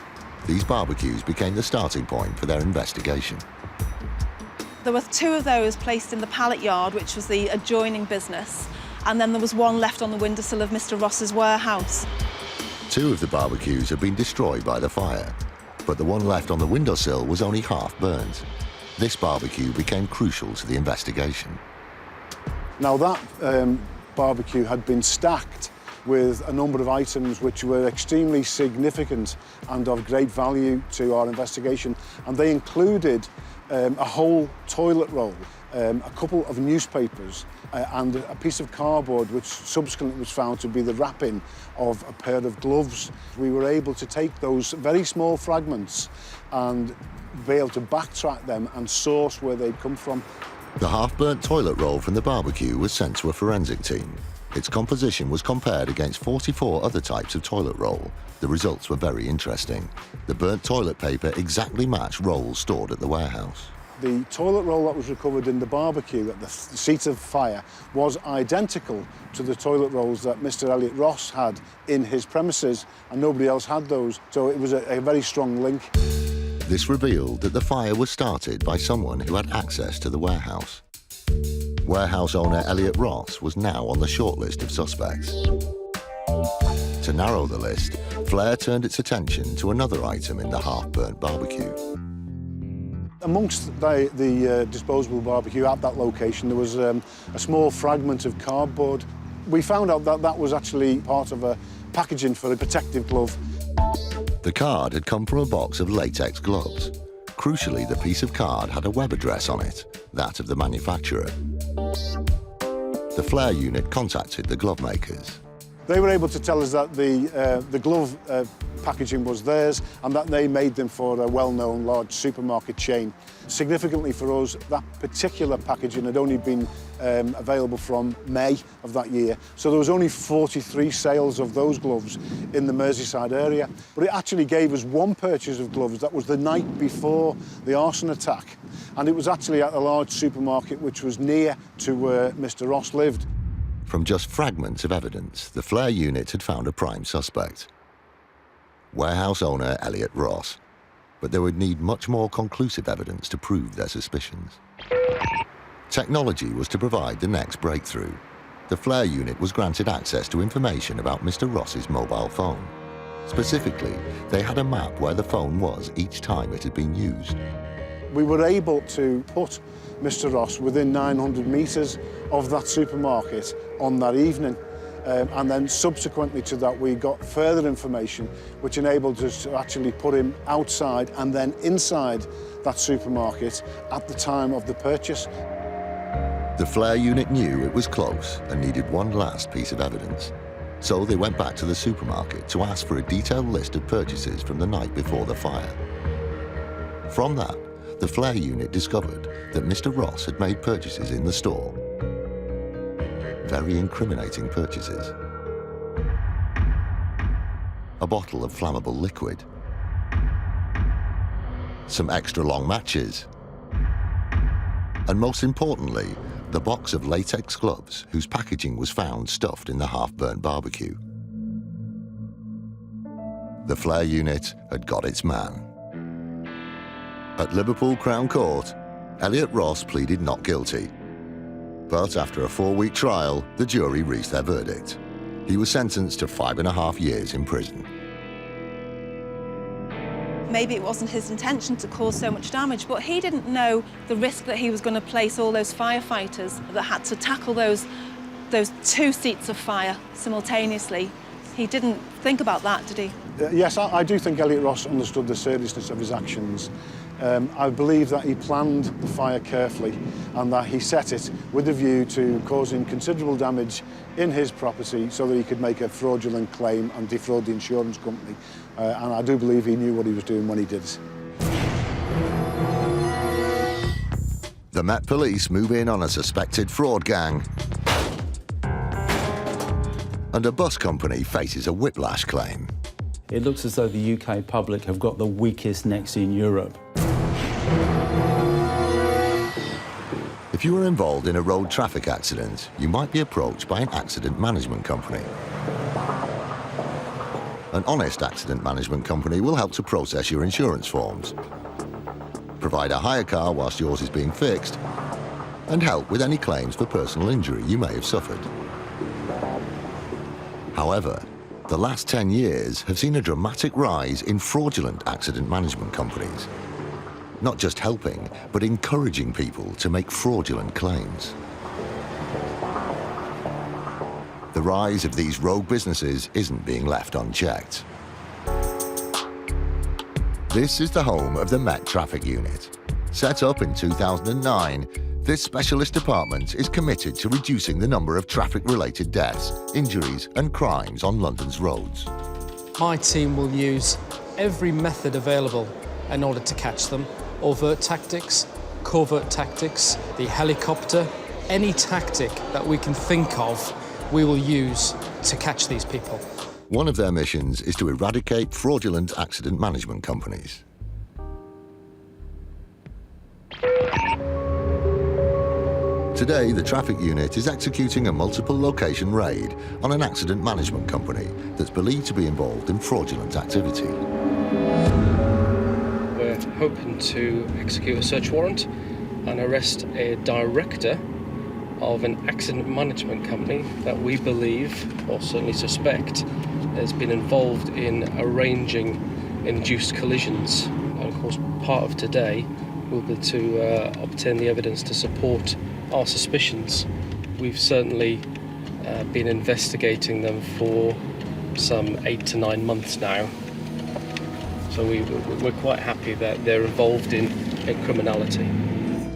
These barbecues became the starting point for their investigation. There were 2 of those placed in the pallet yard, which was the adjoining business, and then there was one left on the windowsill of Mr. Ross's warehouse. 2 of the barbecues had been destroyed by the fire, but the one left on the windowsill was only half burnt. This barbecue became crucial to the investigation. Now that barbecue had been stacked with a number of items which were extremely significant and of great value to our investigation, and they included a whole toilet roll, a couple of newspapers, and a piece of cardboard which subsequently was found to be the wrapping of a pair of gloves. We were able to take those very small fragments and be able to backtrack them and source where they'd come from. The half-burnt toilet roll from the barbecue was sent to a forensic team. Its composition was compared against 44 other types of toilet roll. The results were very interesting. The burnt toilet paper exactly matched rolls stored at the warehouse. The toilet roll that was recovered in the barbecue at the seat of fire was identical to the toilet rolls that Mr. Elliot Ross had in his premises, and nobody else had those, so it was a very strong link. This revealed that the fire was started by someone who had access to the warehouse. Warehouse owner Elliot Ross was now on the shortlist of suspects. To narrow the list, Flare turned its attention to another item in the half-burnt barbecue. Amongst the disposable barbecue at that location, there was a small fragment of cardboard. We found out that that was actually part of a packaging for a protective glove. The card had come from a box of latex gloves. Crucially, the piece of card had a web address on it, that of the manufacturer. The Flare unit contacted the glove makers. They were able to tell us that the glove packaging was theirs and that they made them for a well-known large supermarket chain. Significantly for us, that particular packaging had only been available from May of that year, so there was only 43 sales of those gloves in the Merseyside area. But it actually gave us one purchase of gloves. That was the night before the arson attack, and it was actually at a large supermarket which was near to where Mr. Ross lived. From just fragments of evidence, the Flare unit had found a prime suspect. Warehouse owner Elliot Ross. But they would need much more conclusive evidence to prove their suspicions. Technology was to provide the next breakthrough. The Flare unit was granted access to information about Mr. Ross's mobile phone. Specifically, they had a map where the phone was each time it had been used. We were able to put Mr. Ross within 900 metres of that supermarket on that evening. And then subsequently to that, we got further information which enabled us to actually put him outside and then inside that supermarket at the time of the purchase. The flare unit knew it was close and needed one last piece of evidence. So they went back to the supermarket to ask for a detailed list of purchases from the night before the fire. From that, the flare unit discovered that Mr. Ross had made purchases in the store. Very incriminating purchases. A bottle of flammable liquid. Some extra long matches. And most importantly, the box of latex gloves whose packaging was found stuffed in the half-burnt barbecue. The flare unit had got its man. At Liverpool Crown Court, Elliot Ross pleaded not guilty. But after a 4-week trial, the jury reached their verdict. He was sentenced to 5.5 years in prison. Maybe it wasn't his intention to cause so much damage, but he didn't know the risk that he was going to place all those firefighters that had to tackle those 2 seats of fire simultaneously. He didn't think about that, did he? Yes, I do think Elliot Ross understood the seriousness of his actions. I believe that he planned the fire carefully and that he set it with a view to causing considerable damage in his property so that he could make a fraudulent claim and defraud the insurance company. And I do believe he knew what he was doing when he did it. The Met Police move in on a suspected fraud gang. And a bus company faces a whiplash claim. It looks as though the UK public have got the weakest necks in Europe. If you were involved in a road traffic accident, you might be approached by an accident management company. An honest accident management company will help to process your insurance forms, provide a hire car whilst yours is being fixed, and help with any claims for personal injury you may have suffered. However, the last 10 years have seen a dramatic rise in fraudulent accident management companies. Not just helping, but encouraging people to make fraudulent claims. The rise of these rogue businesses isn't being left unchecked. This is the home of the Met Traffic Unit. Set up in 2009, this specialist department is committed to reducing the number of traffic-related deaths, injuries and crimes on London's roads. My team will use every method available in order to catch them. Overt tactics, covert tactics, the helicopter, any tactic that we can think of, we will use to catch these people. One of their missions is to eradicate fraudulent accident management companies. Today, the traffic unit is executing a multiple location raid on an accident management company that's believed to be involved in fraudulent activity. We're hoping to execute a search warrant and arrest a director of an accident management company that we believe, or certainly suspect, has been involved in arranging induced collisions. And of course, part of today will be to obtain the evidence to support our suspicions. We've certainly been investigating them for some 8 to 9 months now. So we're quite happy that they're involved in criminality.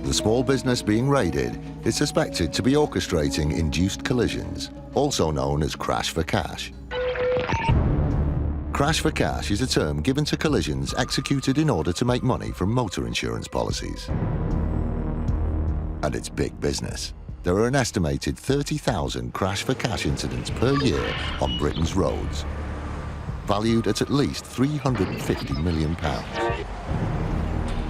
The small business being raided is suspected to be orchestrating induced collisions, also known as crash for cash. Crash for cash is a term given to collisions executed in order to make money from motor insurance policies. And it's big business. There are an estimated 30,000 crash for cash incidents per year on Britain's roads, valued at least £350 million,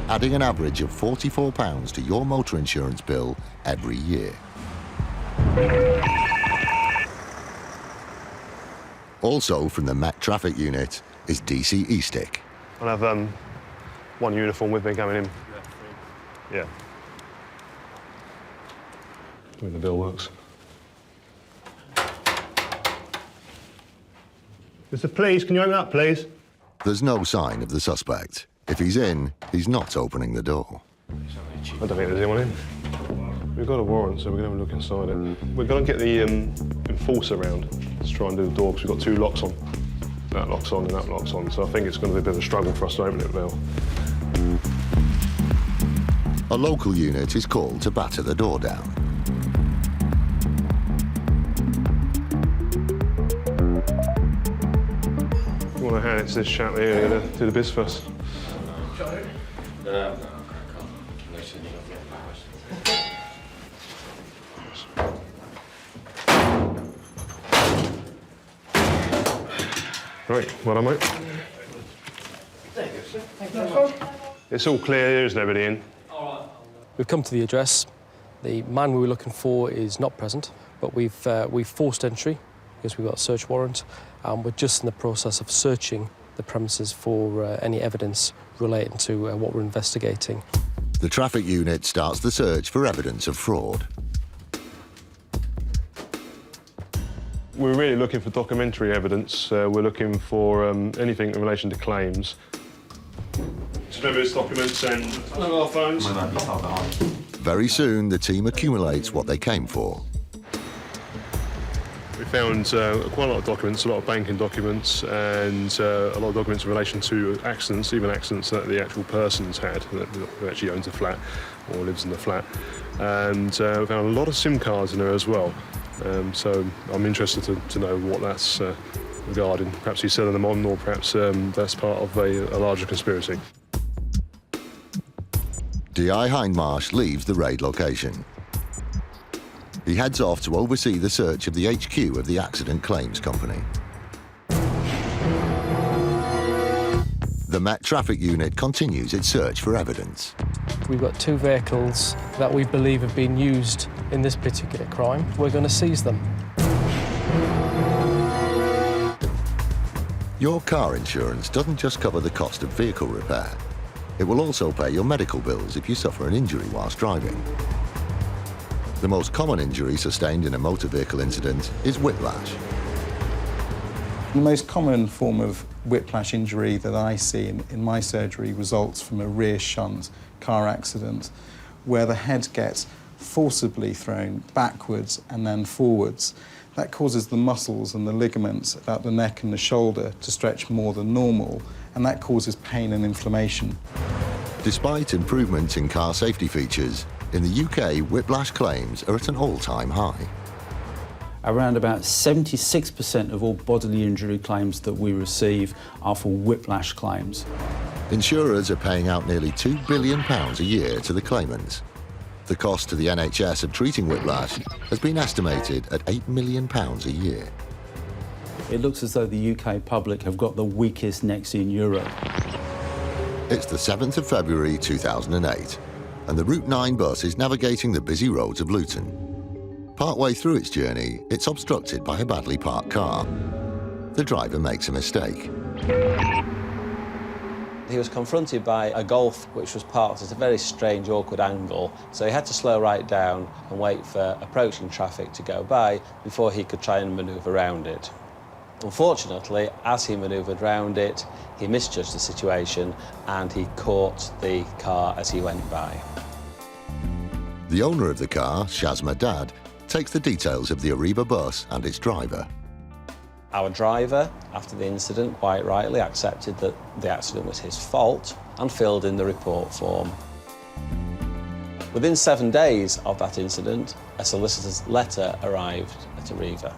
adding an average of £44 to your motor insurance bill every year. Also from the Met Traffic Unit is DC E-Stick. I'll have one uniform with me going in. Yeah. When the bill works. Mr. Please, can you open up, please? There's no sign of the suspect. If he's in, he's not opening the door. I don't think there's anyone in. We've got a warrant, so we're going to have a look inside it. We're going to get the enforcer round to try and do the door, because we've got 2 locks on. That lock's on and that lock's on, so I think it's going to be a bit of a struggle for us to open it now. A local unit is called to batter the door down. You want to hand it to this chap here to do the biz first? Right, well done, mate. It's all clear, there isn't everybody in? We've come to the address. The man we were looking for is not present, but we've forced entry because we've got a search warrant, and we're just in the process of searching the premises for any evidence relating to what we're investigating. The traffic unit starts the search for evidence of fraud. We're really looking for documentary evidence. We're looking for anything in relation to claims. Surveillance documents and mobile phones. Very soon, the team accumulates what they came for. We found quite a lot of documents, a lot of banking documents, and a lot of documents in relation to accidents, even accidents that the actual person's had, who actually owns a flat or lives in the flat. And we found a lot of SIM cards in there as well. So I'm interested to know what that's regarding. Perhaps he's selling them on, or perhaps that's part of a larger conspiracy. D.I. Hindmarsh leaves the raid location. He heads off to oversee the search of the HQ of the accident claims company. The Met Traffic Unit continues its search for evidence. We've got 2 vehicles that we believe have been used in this particular crime. We're going to seize them. Your car insurance doesn't just cover the cost of vehicle repair. It will also pay your medical bills if you suffer an injury whilst driving. The most common injury sustained in a motor vehicle incident is whiplash. The most common form of whiplash injury that I see in my surgery results from a rear shunt car accident, where the head gets forcibly thrown backwards and then forwards. That causes the muscles and the ligaments about the neck and the shoulder to stretch more than normal, and that causes pain and inflammation. Despite improvements in car safety features, in the UK, whiplash claims are at an all-time high. Around about 76% of all bodily injury claims that we receive are for whiplash claims. Insurers are paying out nearly £2 billion a year to the claimants. The cost to the NHS of treating whiplash has been estimated at £8 million a year. It looks as though the UK public have got the weakest necks in Europe. It's the 7th of February 2008, and the Route 9 bus is navigating the busy roads of Luton. Partway through its journey, it's obstructed by a badly parked car. The driver makes a mistake. He was confronted by a Golf which was parked at a very strange, awkward angle, so he had to slow right down and wait for approaching traffic to go by before he could try and manoeuvre around it. Unfortunately, as he manoeuvred round it, he misjudged the situation and he caught the car as he went by. The owner of the car, Shazma Dad, takes the details of the Arriva bus and its driver. Our driver, after the incident, quite rightly accepted that the accident was his fault and filled in the report form. Within 7 days of that incident, a solicitor's letter arrived at Arriva.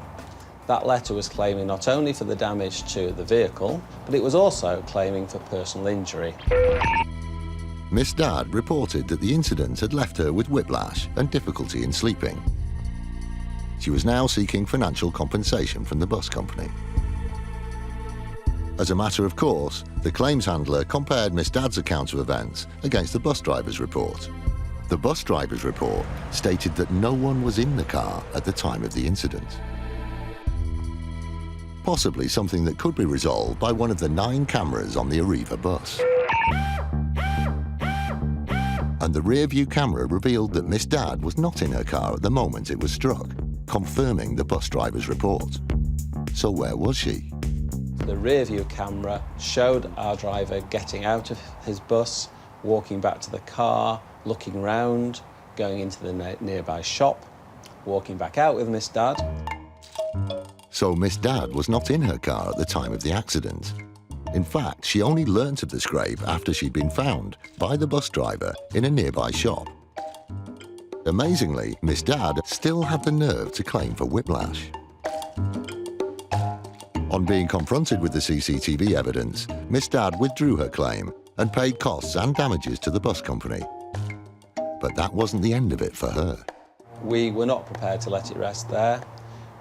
That letter was claiming not only for the damage to the vehicle, but it was also claiming for personal injury. Miss Dad reported that the incident had left her with whiplash and difficulty in sleeping. She was now seeking financial compensation from the bus company. As a matter of course, the claims handler compared Miss Dad's account of events against the bus driver's report. The bus driver's report stated that no one was in the car at the time of the incident. Possibly something that could be resolved by one of the 9 cameras on the Arriva bus. And the rear-view camera revealed that Miss Dad was not in her car at the moment it was struck, confirming the bus driver's report. So where was she? The rear view camera showed our driver getting out of his bus, walking back to the car, looking round, going into the nearby shop, walking back out with Miss Dad. So Miss Dad was not in her car at the time of the accident. In fact, she only learnt of the scrape after she'd been found by the bus driver in a nearby shop. Amazingly, Miss Dad still had the nerve to claim for whiplash. On being confronted with the CCTV evidence, Miss Dad withdrew her claim and paid costs and damages to the bus company. But that wasn't the end of it for her. We were not prepared to let it rest there.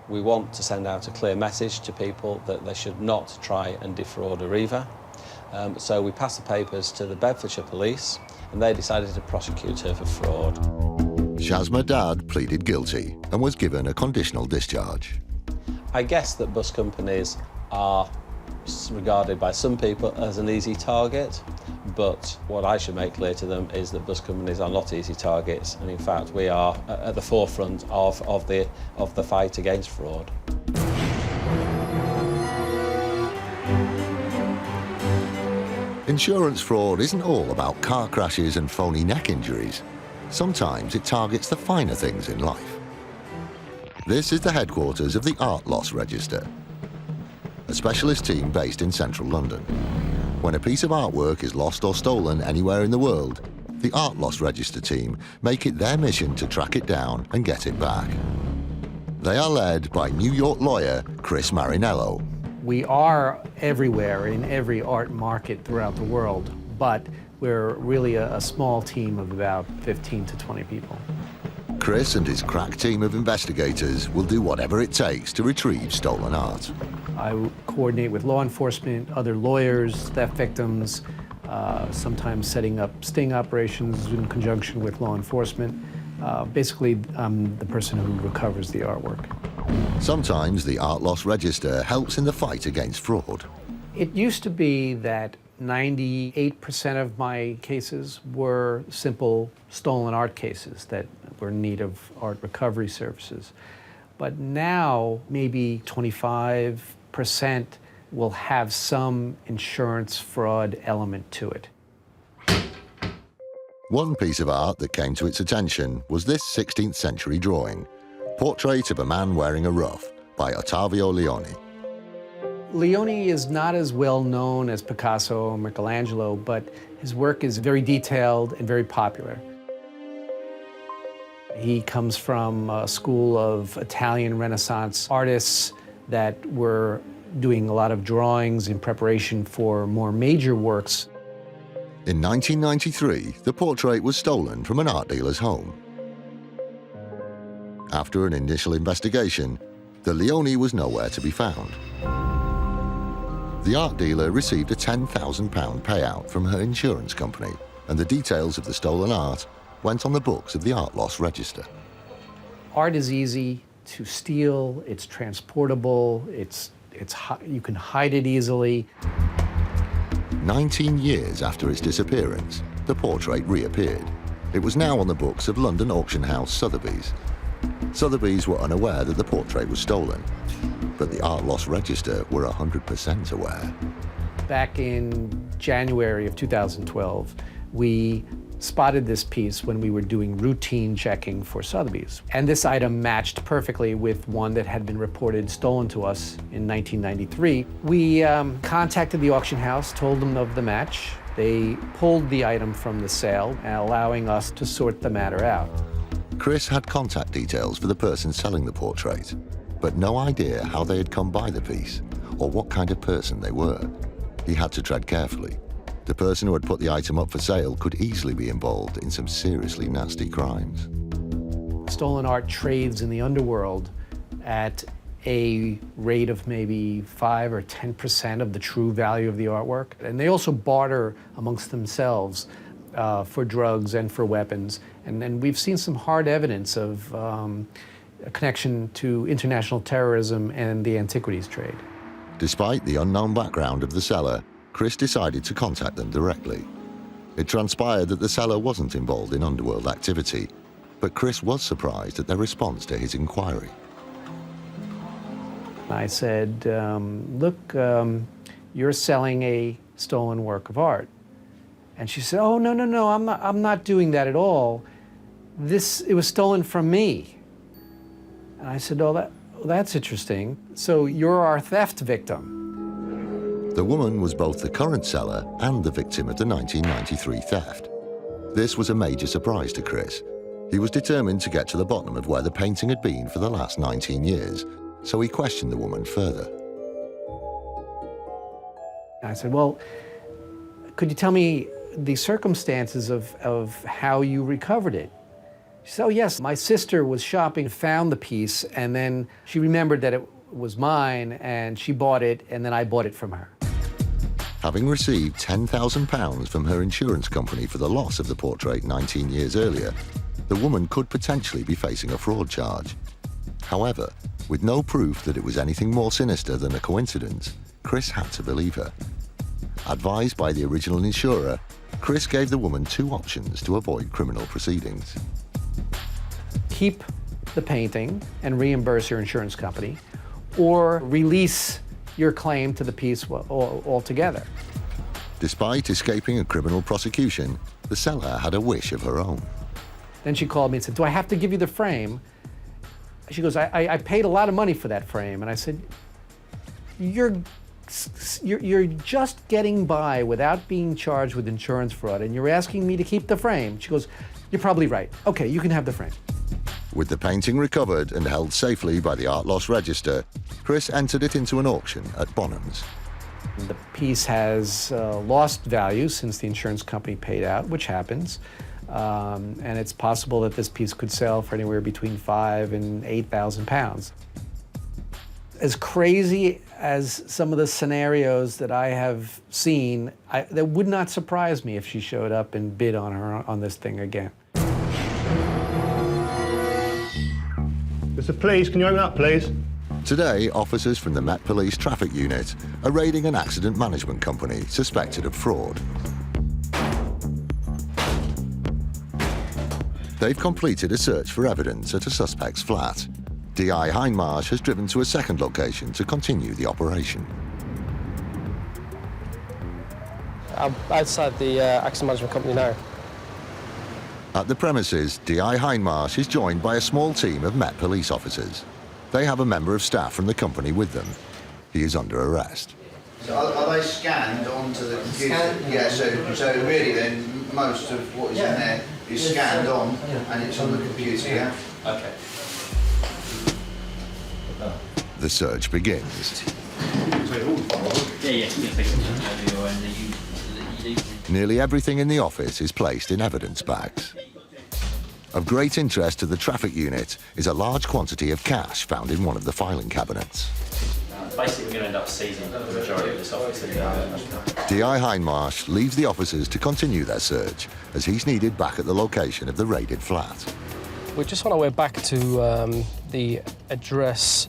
We want to send out a clear message to people that they should not try and defraud a reaver. So we passed the papers to the Bedfordshire Police, and they decided to prosecute her for fraud. Shazma Dad pleaded guilty and was given a conditional discharge. I guess that bus companies are regarded by some people as an easy target, but what I should make clear to them is that bus companies are not easy targets, and in fact we are at the forefront of the fight against fraud. Insurance fraud isn't all about car crashes and phony neck injuries. Sometimes it targets the finer things in life. This is the headquarters of the Art Loss Register, a specialist team based in central London. When a piece of artwork is lost or stolen anywhere in the world, the Art Loss Register team make it their mission to track it down and get it back. They are led by New York lawyer Chris Marinello. We are everywhere in every art market throughout the world, but we're really a small team of about 15 to 20 people. Chris and his crack team of investigators will do whatever it takes to retrieve stolen art. I coordinate with law enforcement, other lawyers, theft victims, sometimes setting up sting operations in conjunction with law enforcement. Basically, I'm the person who recovers the artwork. Sometimes the Art Loss Register helps in the fight against fraud. It used to be that 98% of my cases were simple stolen art cases that were in need of art recovery services. But now, maybe 25% will have some insurance fraud element to it. One piece of art that came to its attention was this 16th century drawing, Portrait of a Man Wearing a Ruff by Ottavio Leoni. Leoni is not as well known as Picasso or Michelangelo, but his work is very detailed and very popular. He comes from a school of Italian Renaissance artists that were doing a lot of drawings in preparation for more major works. In 1993, the portrait was stolen from an art dealer's home. After an initial investigation, the Leoni was nowhere to be found. The art dealer received a £10,000 payout from her insurance company, and the details of the stolen art went on the books of the Art Loss Register. Art is easy to steal, it's transportable, you can hide it easily. 19 years after its disappearance, the portrait reappeared. It was now on the books of London auction house Sotheby's. Sotheby's were unaware that the portrait was stolen, but the Art Loss Register were 100% aware. Back in January of 2012, we spotted this piece when we were doing routine checking for Sotheby's. And this item matched perfectly with one that had been reported stolen to us in 1993. We contacted the auction house, told them of the match. They pulled the item from the sale, allowing us to sort the matter out. Chris had contact details for the person selling the portrait, but no idea how they had come by the piece or what kind of person they were. He had to tread carefully. The person who had put the item up for sale could easily be involved in some seriously nasty crimes. Stolen art trades in the underworld at a rate of maybe 5 or 10% of the true value of the artwork. And they also barter amongst themselves for drugs and for weapons. And we've seen some hard evidence of a connection to international terrorism and the antiquities trade. Despite the unknown background of the seller, Chris decided to contact them directly. It transpired that the seller wasn't involved in underworld activity, but Chris was surprised at their response to his inquiry. I said, look, you're selling a stolen work of art. And she said, oh, no, I'm not doing that at all. It was stolen from me. And I said, oh, that's interesting. So you're our theft victim. The woman was both the current seller and the victim of the 1993 theft. This was a major surprise to Chris. He was determined to get to the bottom of where the painting had been for the last 19 years, so he questioned the woman further. I said, well, could you tell me the circumstances of how you recovered it? She said, oh, yes, my sister was shopping, found the piece, and then she remembered that it was mine, and she bought it, and then I bought it from her. Having received £10,000 from her insurance company for the loss of the portrait 19 years earlier, the woman could potentially be facing a fraud charge. However, with no proof that it was anything more sinister than a coincidence, Chris had to believe her. Advised by the original insurer, Chris gave the woman two options to avoid criminal proceedings. Keep the painting and reimburse your insurance company, or release your claim to the piece altogether. Despite escaping a criminal prosecution, the seller had a wish of her own. Then she called me and said, do I have to give you the frame? She goes, I paid a lot of money for that frame. And I said, you're just getting by without being charged with insurance fraud, and you're asking me to keep the frame. She goes, you're probably right. Okay, you can have the frame. With the painting recovered and held safely by the Art Loss Register, Chris entered it into an auction at Bonham's. The piece has lost value since the insurance company paid out, which happens. And it's possible that this piece could sell for anywhere between £5,000 and £8,000. As crazy as some of the scenarios that I have seen, that would not surprise me if she showed up and bid on this thing again. Mr. Police, can you open up, please? Today, officers from the Met Police Traffic Unit are raiding an accident management company suspected of fraud. They've completed a search for evidence at a suspect's flat. DI Hindmarsh has driven to a second location to continue the operation. I'm outside the accident management company now. At the premises, DI Hindmarsh is joined by a small team of Met Police officers. They have a member of staff from the company with them. He is under arrest. So are they scanned onto the computer? Yeah, so really then, most of what is in there is scanned on and it's on the computer, yeah? Okay. The search begins. Nearly everything in the office is placed in evidence bags. Of great interest to the traffic unit is a large quantity of cash found in one of the filing cabinets. Basically, we're going to end up seizing the majority of this office. DI Hindmarsh leaves the officers to continue their search as he's needed back at the location of the raided flat. We're just on our way back to the address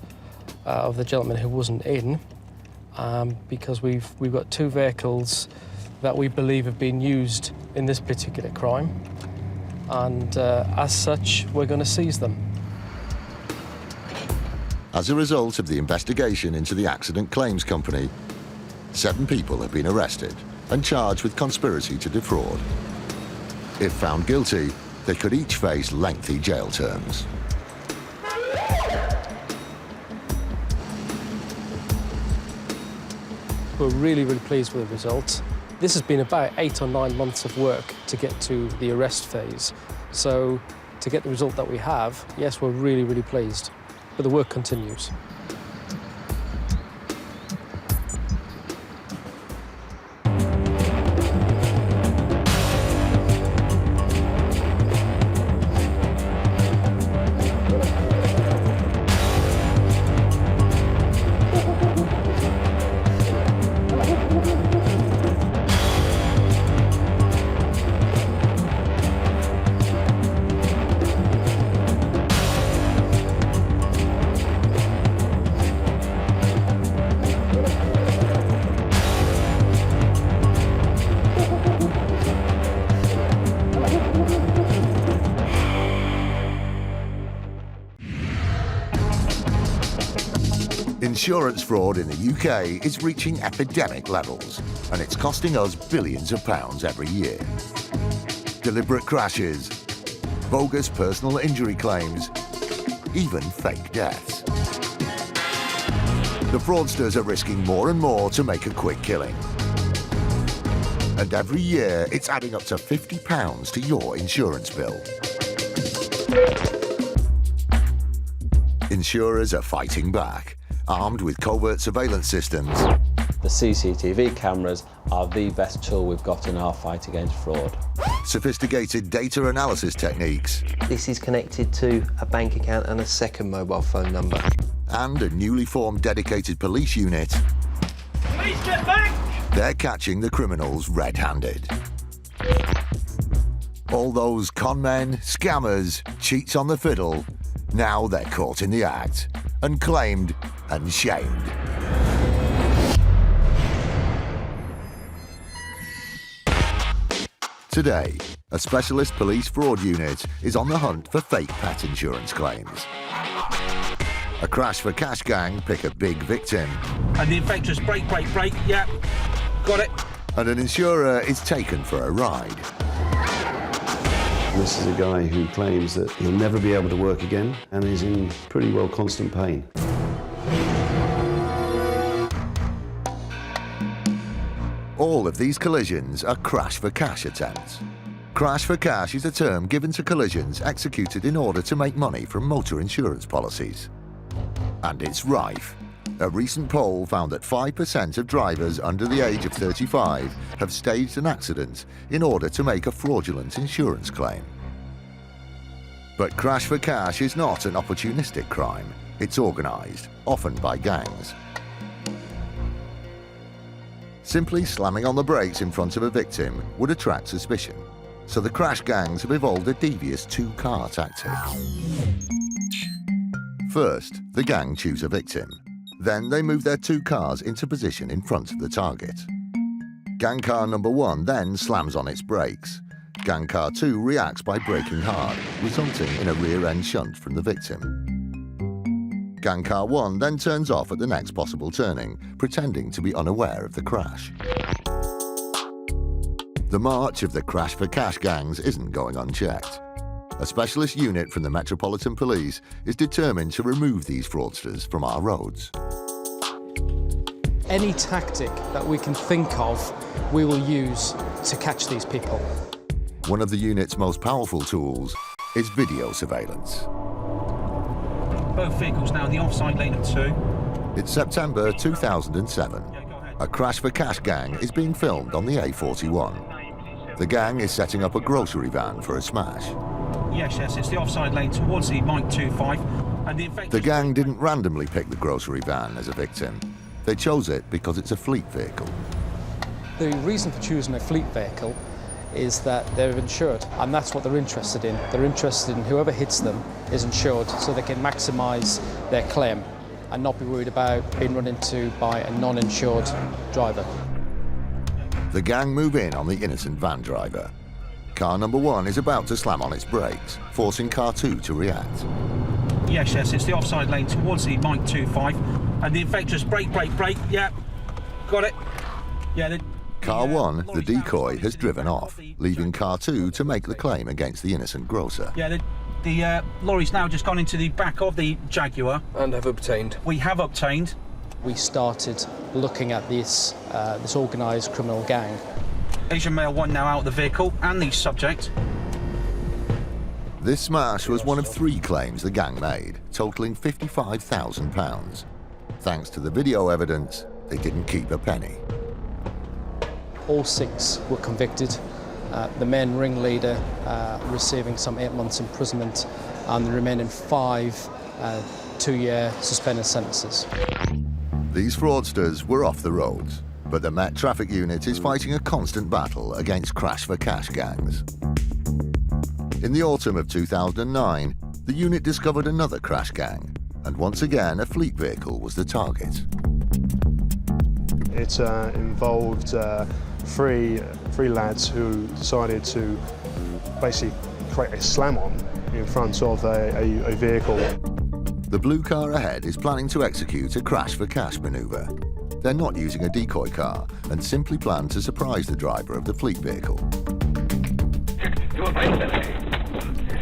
of the gentleman who wasn't in, because we've got two vehicles that we believe have been used in this particular crime, and as such, we're going to seize them. As a result of the investigation into the accident claims company, 7 people have been arrested and charged with conspiracy to defraud. If found guilty, they could each face lengthy jail terms. We're really, really pleased with the results. This has been about 8 or 9 months of work to get to the arrest phase. So to get the result that we have, yes, we're really, really pleased. But the work continues. Insurance fraud in the UK is reaching epidemic levels, and it's costing us billions of pounds every year. Deliberate crashes, bogus personal injury claims, even fake deaths. The fraudsters are risking more and more to make a quick killing. And every year, it's adding up to £50 to your insurance bill. Insurers are fighting back, armed with covert surveillance systems. The CCTV cameras are the best tool we've got in our fight against fraud. Sophisticated data analysis techniques. This is connected to a bank account and a second mobile phone number. And a newly formed dedicated police unit. Police, get back! They're catching the criminals red-handed. All those con men, scammers, cheats on the fiddle, now they're caught in the act, and claimed and shamed. Today, a specialist police fraud unit is on the hunt for fake pet insurance claims. A crash for cash gang pick a big victim. And the infectious brake, yeah, got it. And an insurer is taken for a ride. This is a guy who claims that he'll never be able to work again and is in pretty well constant pain. All of these collisions are crash for cash attempts. Crash for cash is a term given to collisions executed in order to make money from motor insurance policies. And it's rife. A recent poll found that 5% of drivers under the age of 35 have staged an accident in order to make a fraudulent insurance claim. But crash for cash is not an opportunistic crime. It's organised, often by gangs. Simply slamming on the brakes in front of a victim would attract suspicion, so the crash gangs have evolved a devious two-car tactic. First, the gang choose a victim. Then they move their two cars into position in front of the target. Gang car number 1 then slams on its brakes. Gang car 2 reacts by braking hard, resulting in a rear-end shunt from the victim. Gang car 1 then turns off at the next possible turning, pretending to be unaware of the crash. The march of the crash for cash gangs isn't going unchecked. A specialist unit from the Metropolitan Police is determined to remove these fraudsters from our roads. Any tactic that we can think of, we will use to catch these people. One of the unit's most powerful tools is video surveillance. Both vehicles now in the offside lane of 2. It's September 2007. A crash for cash gang is being filmed on the A41. The gang is setting up a grocery van for a smash. Yes, it's the offside lane towards the Mike 25. And the gang didn't randomly pick the grocery van as a victim. They chose it because it's a fleet vehicle. The reason for choosing a fleet vehicle is that they're insured, and that's what they're interested in. They're interested in whoever hits them is insured, so they can maximise their claim and not be worried about being run into by a non-insured driver. The gang move in on the innocent van driver. Car number 1 is about to slam on its brakes, forcing car 2 to react. Yes, it's the offside lane towards the Mike 25. And the infectious brake, yeah, got it. Yeah. Car 1, the decoy, has driven off, leaving car 2 to make the claim against the innocent grocer. Yeah, the lorry's now just gone into the back of the Jaguar. And have obtained. We have obtained. We started looking at this organised criminal gang. Asian male 1 now out of the vehicle, and the subject. This smash was one of 3 claims the gang made, totalling £55,000. Thanks to the video evidence, they didn't keep a penny. All 6 were convicted. The main ringleader receiving some 8 months imprisonment, and the remaining 5 2-year suspended sentences. These fraudsters were off the roads, but the Met Traffic Unit is fighting a constant battle against crash for cash gangs. In the autumn of 2009, the unit discovered another crash gang, and once again a fleet vehicle was the target. It involved three lads who decided to basically create a slam-on in front of a vehicle. The blue car ahead is planning to execute a crash for cash manoeuvre. They're not using a decoy car and simply plan to surprise the driver of the fleet vehicle.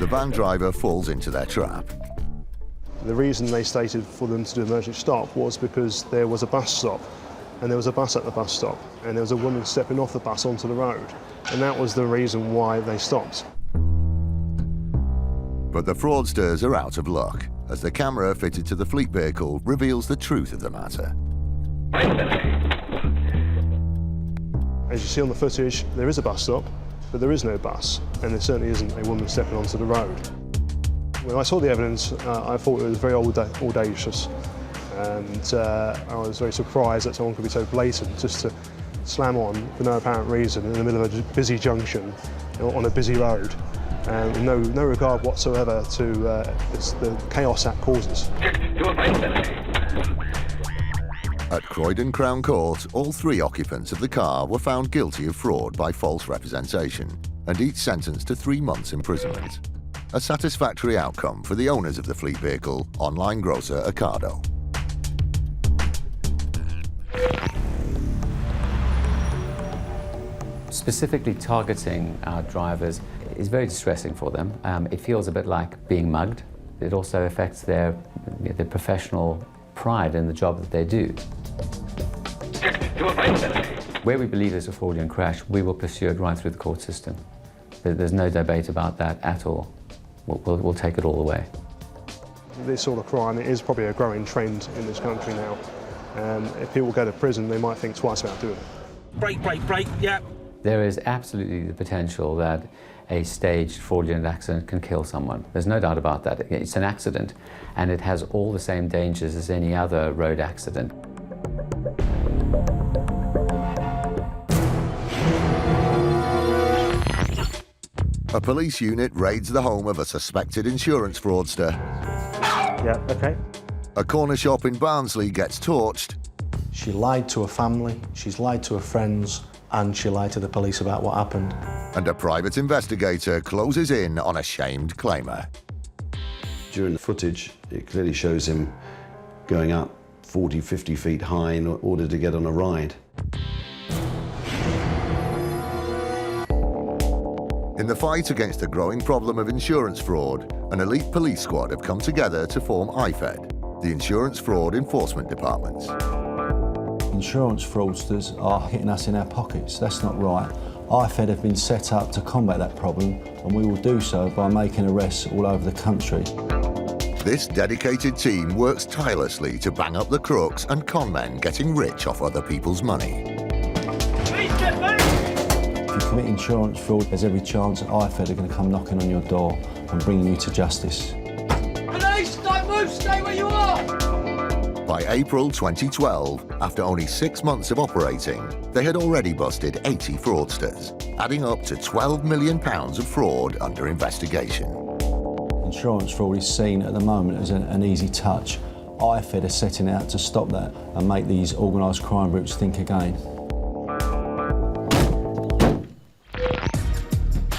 The van driver falls into their trap. The reason they stated for them to do an emergency stop was because there was a bus stop, and there was a bus at the bus stop, and there was a woman stepping off the bus onto the road, and that was the reason why they stopped. But the fraudsters are out of luck, as the camera fitted to the fleet vehicle reveals the truth of the matter. As you see on the footage, there is a bus stop, but there is no bus, and there certainly isn't a woman stepping onto the road. When I saw the evidence, I thought it was very audacious, and I was very surprised that someone could be so blatant just to slam on for no apparent reason in the middle of a busy junction on a busy road, with no regard whatsoever to the chaos that causes. At Croydon Crown Court, all 3 occupants of the car were found guilty of fraud by false representation, and each sentenced to 3 months' imprisonment. A satisfactory outcome for the owners of the fleet vehicle, online grocer Ocado. Specifically targeting our drivers is very distressing for them. It feels a bit like being mugged. It also affects their professional pride in the job that they do. Where we believe there's a fraudulent crash, we will pursue it right through the court system. There's no debate about that at all. We'll take it all the way. This sort of crime is probably a growing trend in this country now. If people go to prison, they might think twice about doing it. Brake, brake, brake, yeah. There is absolutely the potential that a staged fraudulent accident can kill someone. There's no doubt about that. It's an accident, and it has all the same dangers as any other road accident. A police unit raids the home of a suspected insurance fraudster. Yeah, okay. A corner shop in Barnsley gets torched. She lied to her family, she's lied to her friends, and she lied to the police about what happened. And a private investigator closes in on a shamed claimer. During the footage, it clearly shows him going up 40, 50 feet high in order to get on a ride. In the fight against the growing problem of insurance fraud, an elite police squad have come together to form IFED, the Insurance Fraud Enforcement Department. Insurance fraudsters are hitting us in our pockets. That's not right. IFED have been set up to combat that problem, and we will do so by making arrests all over the country. This dedicated team works tirelessly to bang up the crooks and con men getting rich off other people's money. If you commit insurance fraud, there's every chance that IFED are going to come knocking on your door and bring you to justice. Police, don't move, stay where you are! By April 2012, after only 6 months of operating, they had already busted 80 fraudsters, adding up to £12 million of fraud under investigation. Insurance fraud is seen at the moment as an easy touch. IFED are setting out to stop that and make these organised crime groups think again.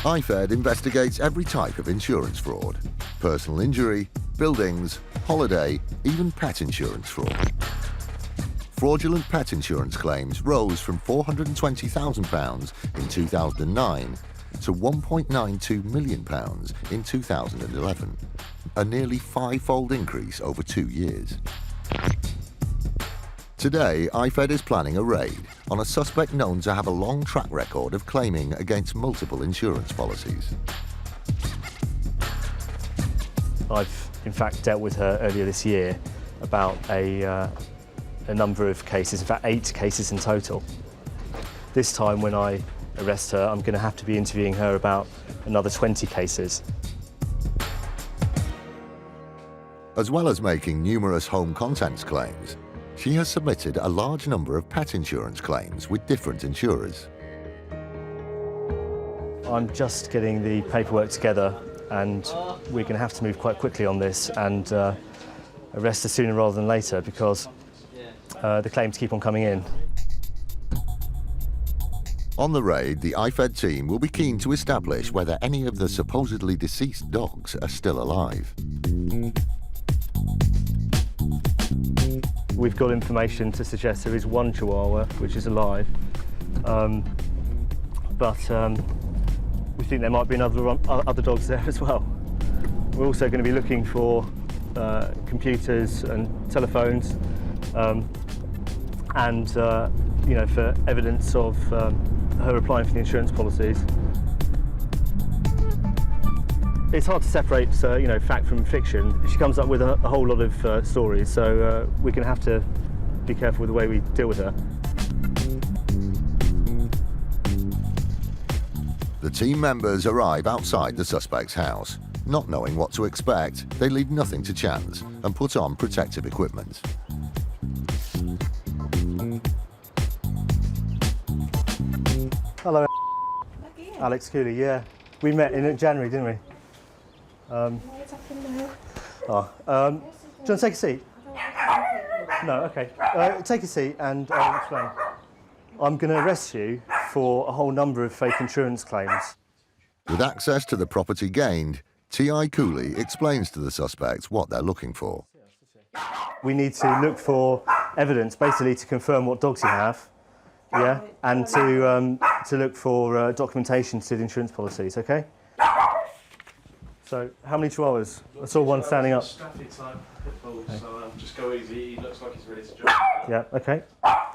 IFED investigates every type of insurance fraud: personal injury, buildings, holiday, even pet insurance fraud. Fraudulent pet insurance claims rose from £420,000 in 2009 to £1.92 million in 2011, a nearly 5-fold increase over 2 years. Today, IFED is planning a raid on a suspect known to have a long track record of claiming against multiple insurance policies. I've in fact dealt with her earlier this year about a number of cases, in fact 8 cases in total. This time when I arrest her, I'm going to have to be interviewing her about another 20 cases. As well as making numerous home contents claims, she has submitted a large number of pet insurance claims with different insurers. I'm just getting the paperwork together, and we're going to have to move quite quickly on this and arrest her sooner rather than later, because the claims keep on coming in. On the raid, the IFED team will be keen to establish whether any of the supposedly deceased dogs are still alive. We've got information to suggest there is one Chihuahua which is alive, but we think there might be other dogs there as well. We're also going to be looking for computers and telephones, and you know, for evidence of her applying for the insurance policies. It's hard to separate, you know, fact from fiction. She comes up with a whole lot of stories, so we're going to have to be careful with the way we deal with her. The team members arrive outside the suspect's house. Not knowing what to expect, they leave nothing to chance and put on protective equipment. Hello, Alex Cooley. Yeah, we met in January, didn't we? Do you want to take a seat? No, okay. Take a seat and I'll explain. I'm going to arrest you for a whole number of fake insurance claims. With access to the property gained, T.I. Cooley explains to the suspects what they're looking for. We need to look for evidence, basically to confirm what dogs you have, yeah, and to look for documentation to the insurance policies, okay? So, how many Chihuahuas? I saw one standing up. Staffy type pit bull, so just go easy. He looks like he's ready to jump. Yeah, okay.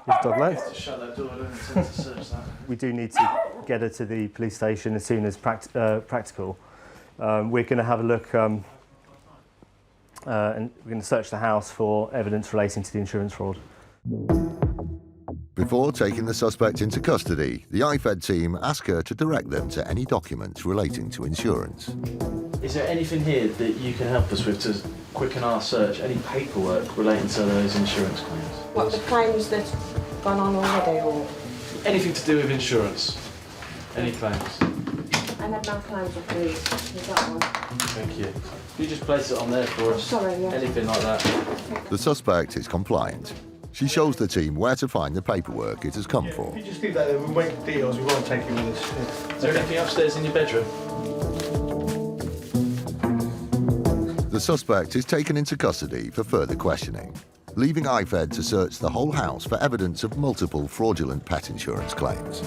Your dog left. Just shut that door, I don't intend to search that. We do need to get her to the police station as soon as practical. We're going to have a look and we're going to search the house for evidence relating to the insurance fraud. Before taking the suspect into custody, the IFED team ask her to direct them to any documents relating to insurance. Is there anything here that you can help us with to quicken our search? Any paperwork relating to those insurance claims? What, the claims that's gone on already, or...? Anything to do with insurance? Any claims? I had no claims of these. You got one. Thank you. Can you just place it on there for us? Sorry, yeah. Anything like that? The suspect is compliant. She shows the team where to find the paperwork it has come for. If you just leave that there, we'll make deals, we won't take you with us. Is there anything upstairs in your bedroom? The suspect is taken into custody for further questioning, leaving IFED to search the whole house for evidence of multiple fraudulent pet insurance claims.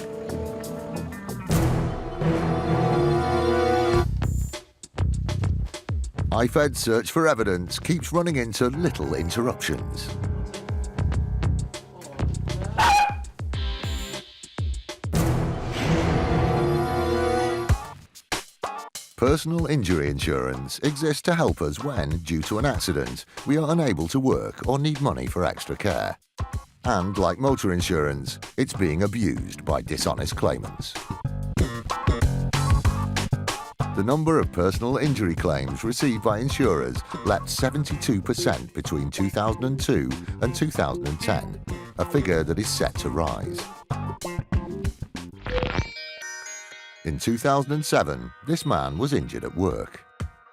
IFED's search for evidence keeps running into little interruptions. Personal injury insurance exists to help us when, due to an accident, we are unable to work or need money for extra care. And like motor insurance, it's being abused by dishonest claimants. The number of personal injury claims received by insurers leapt 72% between 2002 and 2010, a figure that is set to rise. In 2007, this man was injured at work.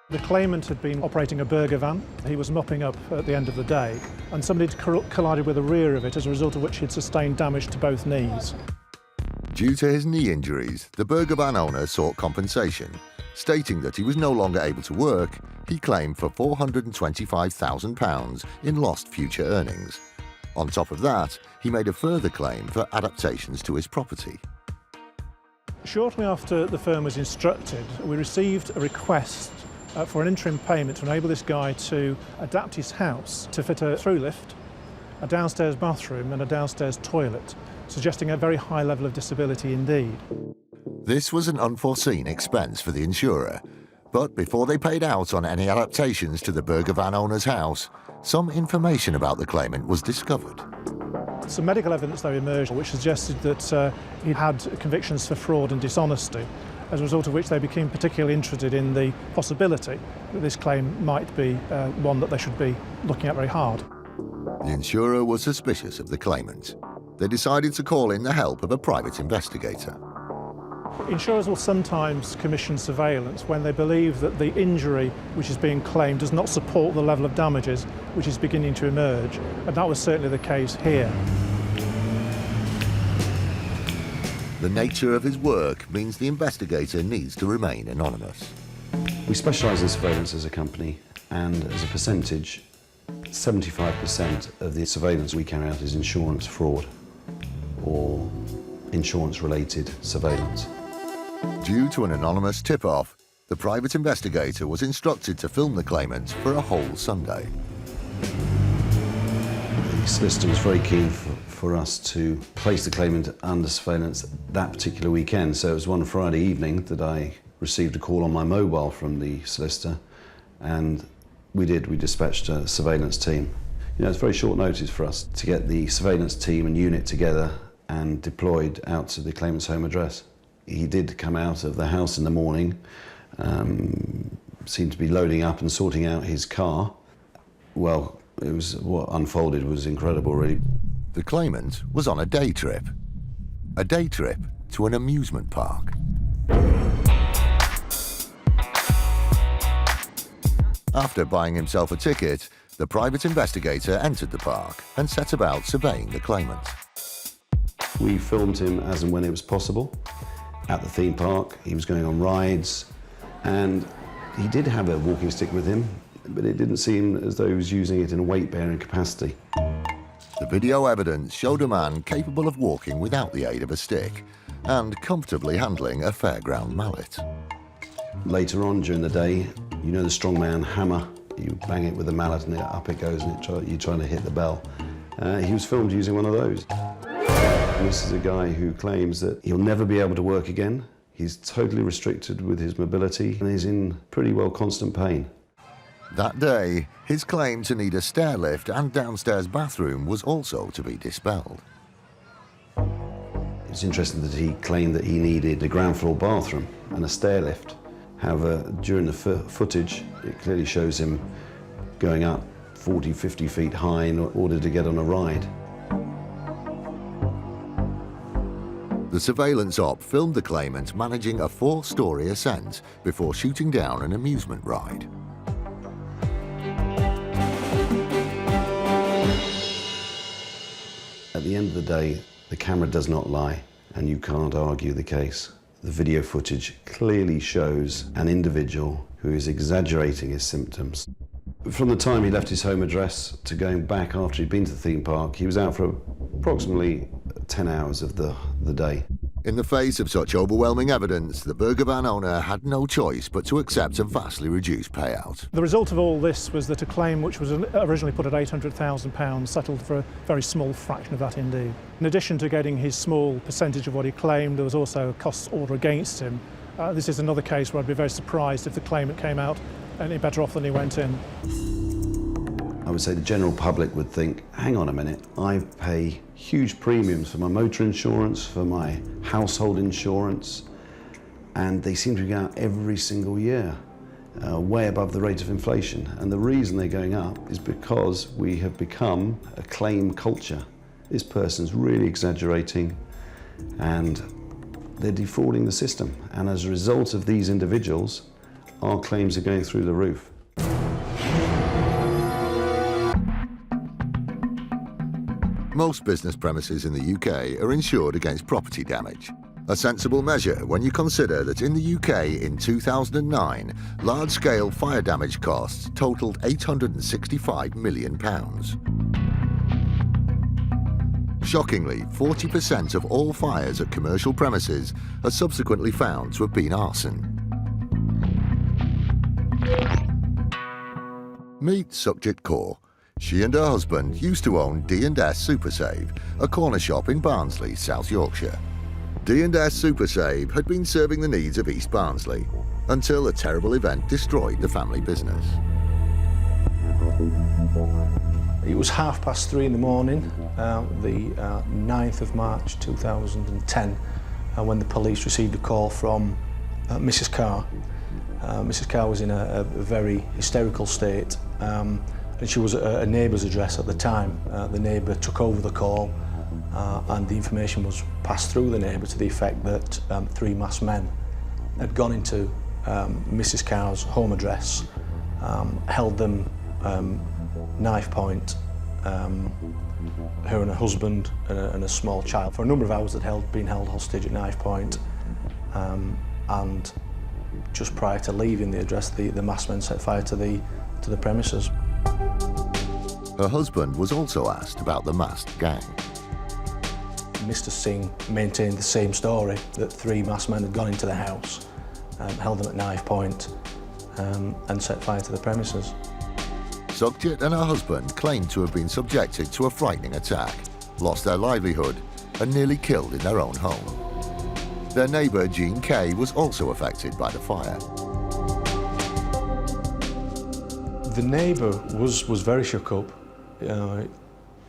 The claimant had been operating a burger van. He was mopping up at the end of the day, and somebody had collided with the rear of it, as a result of which he'd sustained damage to both knees. Due to his knee injuries, the burger van owner sought compensation. Stating that he was no longer able to work, he claimed for £425,000 in lost future earnings. On top of that, he made a further claim for adaptations to his property. Shortly after the firm was instructed, we received a request for an interim payment to enable this guy to adapt his house to fit a through lift, a downstairs bathroom and a downstairs toilet, suggesting a very high level of disability indeed. This was an unforeseen expense for the insurer, but before they paid out on any adaptations to the burger van owner's house, some information about the claimant was discovered. Some medical evidence, though, emerged which suggested that he had convictions for fraud and dishonesty, as a result of which they became particularly interested in the possibility that this claim might be one that they should be looking at very hard. The insurer was suspicious of the claimant. They decided to call in the help of a private investigator. Insurers will sometimes commission surveillance when they believe that the injury which is being claimed does not support the level of damages which is beginning to emerge, and that was certainly the case here. The nature of his work means the investigator needs to remain anonymous. We specialise in surveillance as a company, and as a percentage, 75% of the surveillance we carry out is insurance fraud or insurance-related surveillance. Due to an anonymous tip-off, the private investigator was instructed to film the claimant for a whole Sunday. The solicitor was very keen for us to place the claimant under surveillance that particular weekend, so it was one Friday evening that I received a call on my mobile from the solicitor, and we dispatched a surveillance team. You know, it's very short notice for us to get the surveillance team and unit together and deployed out to the claimant's home address. He did come out of the house in the morning, seemed to be loading up and sorting out his car. Well, what unfolded was incredible, really. The claimant was on a day trip to an amusement park. After buying himself a ticket, the private investigator entered the park and set about surveying the claimant. We filmed him as and when it was possible. At the theme park, he was going on rides, and he did have a walking stick with him, but it didn't seem as though he was using it in a weight-bearing capacity. The video evidence showed a man capable of walking without the aid of a stick and comfortably handling a fairground mallet. Later on during the day, you know the strongman hammer, you bang it with a mallet and up it goes and you're trying to hit the bell. He was filmed using one of those. And this is a guy who claims that he'll never be able to work again. He's totally restricted with his mobility and is in pretty well constant pain. That day, his claim to need a stair lift and downstairs bathroom was also to be dispelled. It's interesting that he claimed that he needed a ground floor bathroom and a stair lift. However, during the footage, it clearly shows him going up 40, 50 feet high in order to get on a ride. The surveillance op filmed the claimant managing a 4-story ascent before shooting down an amusement ride. At the end of the day, the camera does not lie, and you can't argue the case. The video footage clearly shows an individual who is exaggerating his symptoms. From the time he left his home address to going back after he'd been to the theme park, he was out for approximately 10 hours of the day. In the face of such overwhelming evidence, the burger van owner had no choice but to accept a vastly reduced payout. The result of all this was that a claim which was originally put at £800,000 settled for a very small fraction of that indeed. In addition to getting his small percentage of what he claimed, there was also a costs order against him. This is another case where I'd be very surprised if the claimant came out any better off than he went in. I would say the general public would think, hang on a minute, I pay huge premiums for my motor insurance, for my household insurance, and they seem to be going up every single year, way above the rate of inflation. And the reason they're going up is because we have become a claim culture. This person's really exaggerating and they're defrauding the system. And as a result of these individuals, our claims are going through the roof. Most business premises in the UK are insured against property damage. A sensible measure when you consider that in the UK in 2009, large-scale fire damage costs totalled £865 million. Shockingly, 40% of all fires at commercial premises are subsequently found to have been arson. Meet Sukhjit Kaur. She and her husband used to own D&S Super Save, a corner shop in Barnsley, South Yorkshire. D&S Super Save had been serving the needs of East Barnsley until a terrible event destroyed the family business. It was 3:30 in the morning, the 9th of March 2010, when the police received a call from Mrs. Carr. Mrs. Carr was in a very hysterical state. And she was at a neighbour's address at the time. The neighbour took over the call and the information was passed through the neighbour to the effect that 3 masked men had gone into Mrs. Carr's home address, held them knife point, her and her husband and a small child. For a number of hours they'd been held hostage at knife point, and just prior to leaving the address, the masked men set fire to the premises. Her husband was also asked about the masked gang. Mr. Singh maintained the same story, that 3 masked men had gone into the house, held them at knife point, and set fire to the premises. Sukhjit and her husband claimed to have been subjected to a frightening attack, lost their livelihood, and nearly killed in their own home. Their neighbour, Jean Kay, was also affected by the fire. The neighbour was very shook up. It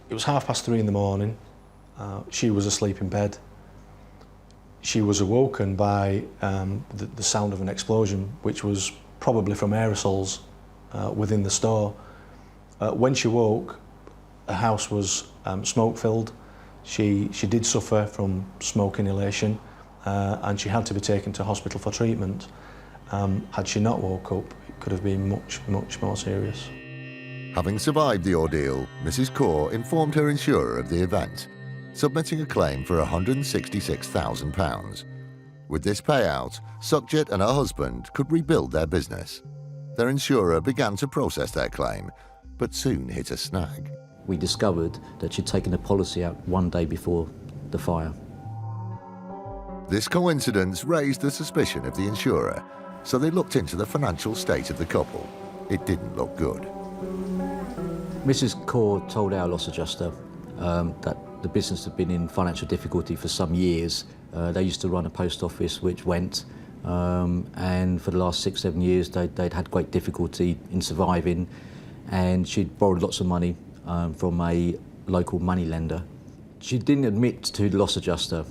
was 3:30 in the morning. She was asleep in bed. She was awoken by the sound of an explosion, which was probably from aerosols within the store. When she woke, the house was smoke-filled. She did suffer from smoke inhalation, and she had to be taken to hospital for treatment. Had she not woke up, it could have been much, much more serious. Having survived the ordeal, Mrs. Kaur informed her insurer of the event, submitting a claim for £166,000. With this payout, Sukhjit and her husband could rebuild their business. Their insurer began to process their claim, but soon hit a snag. We discovered that she'd taken the policy out one day before the fire. This coincidence raised the suspicion of the insurer, so they looked into the financial state of the couple. It didn't look good. Mrs. Kaur told our loss adjuster that the business had been in financial difficulty for some years. They used to run a post office which went, and for the last 6-7 years they'd had great difficulty in surviving, and she'd borrowed lots of money from a local money lender. She didn't admit to the loss adjuster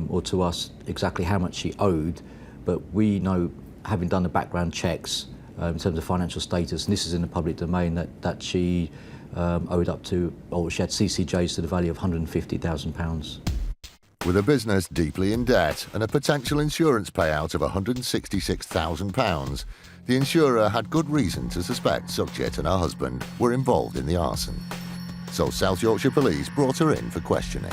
or to us exactly how much she owed, but we know, having done the background checks in terms of financial status, and this is in the public domain, that she owed up to, or she had CCJs to the value of £150,000. With a business deeply in debt and a potential insurance payout of £166,000, the insurer had good reason to suspect Sukhjit and her husband were involved in the arson. So South Yorkshire Police brought her in for questioning.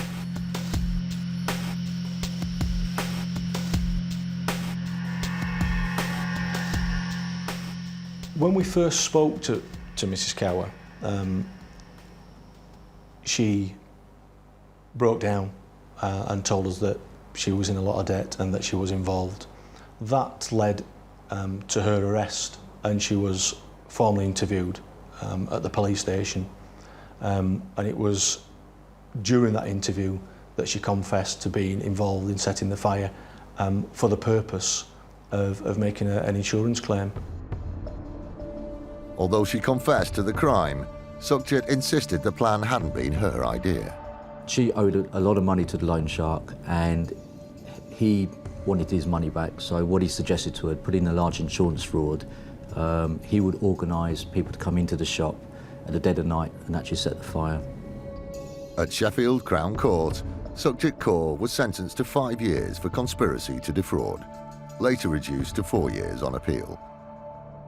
When we first spoke to Mrs. Kaur, she broke down and told us that she was in a lot of debt and that she was involved. That led to her arrest, and she was formally interviewed at the police station. And it was during that interview that she confessed to being involved in setting the fire for the purpose of making an insurance claim. Although she confessed to the crime, Sukhjit insisted the plan hadn't been her idea. She owed a lot of money to the loan shark, and he wanted his money back. So what he suggested to her, put in a large insurance fraud. He would organise people to come into the shop at the dead of night and actually set the fire. At Sheffield Crown Court, Sukhjit Kaur was sentenced to 5 years for conspiracy to defraud, later reduced to 4 years on appeal.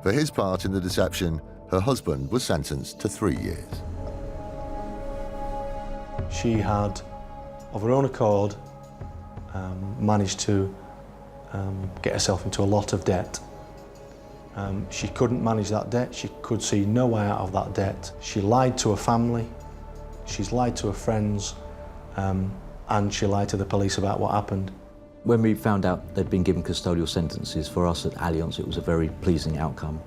For his part in the deception, her husband was sentenced to 3 years. She had, of her own accord, managed to get herself into a lot of debt. She couldn't manage that debt. She could see no way out of that debt. She lied to her family, she's lied to her friends, and she lied to the police about what happened. When we found out they'd been given custodial sentences, for us at Allianz, it was a very pleasing outcome.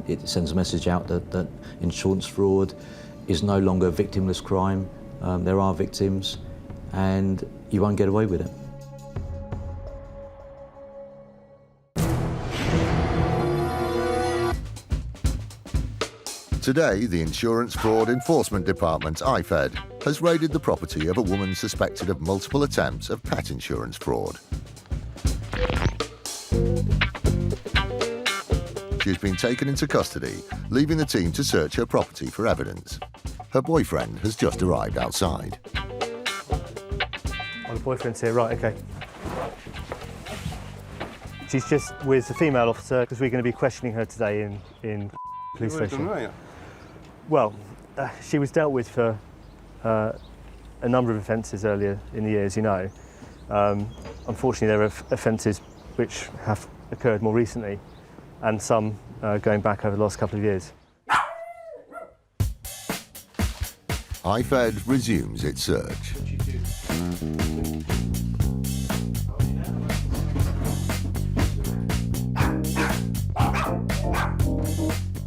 It sends a message out that insurance fraud is no longer a victimless crime. There are victims, and you won't get away with it. Today, the Insurance Fraud Enforcement Department, IFED, has raided the property of a woman suspected of multiple attempts of pet insurance fraud. She's been taken into custody, leaving the team to search her property for evidence. Her boyfriend has just arrived outside. Oh, the boyfriend's here, right, okay. She's just with a female officer because we're going to be questioning her today in police station. Well, she was dealt with for a number of offences earlier in the year, as you know. Unfortunately, there are offences which have occurred more recently, and some going back over the last couple of years. IFED resumes its search.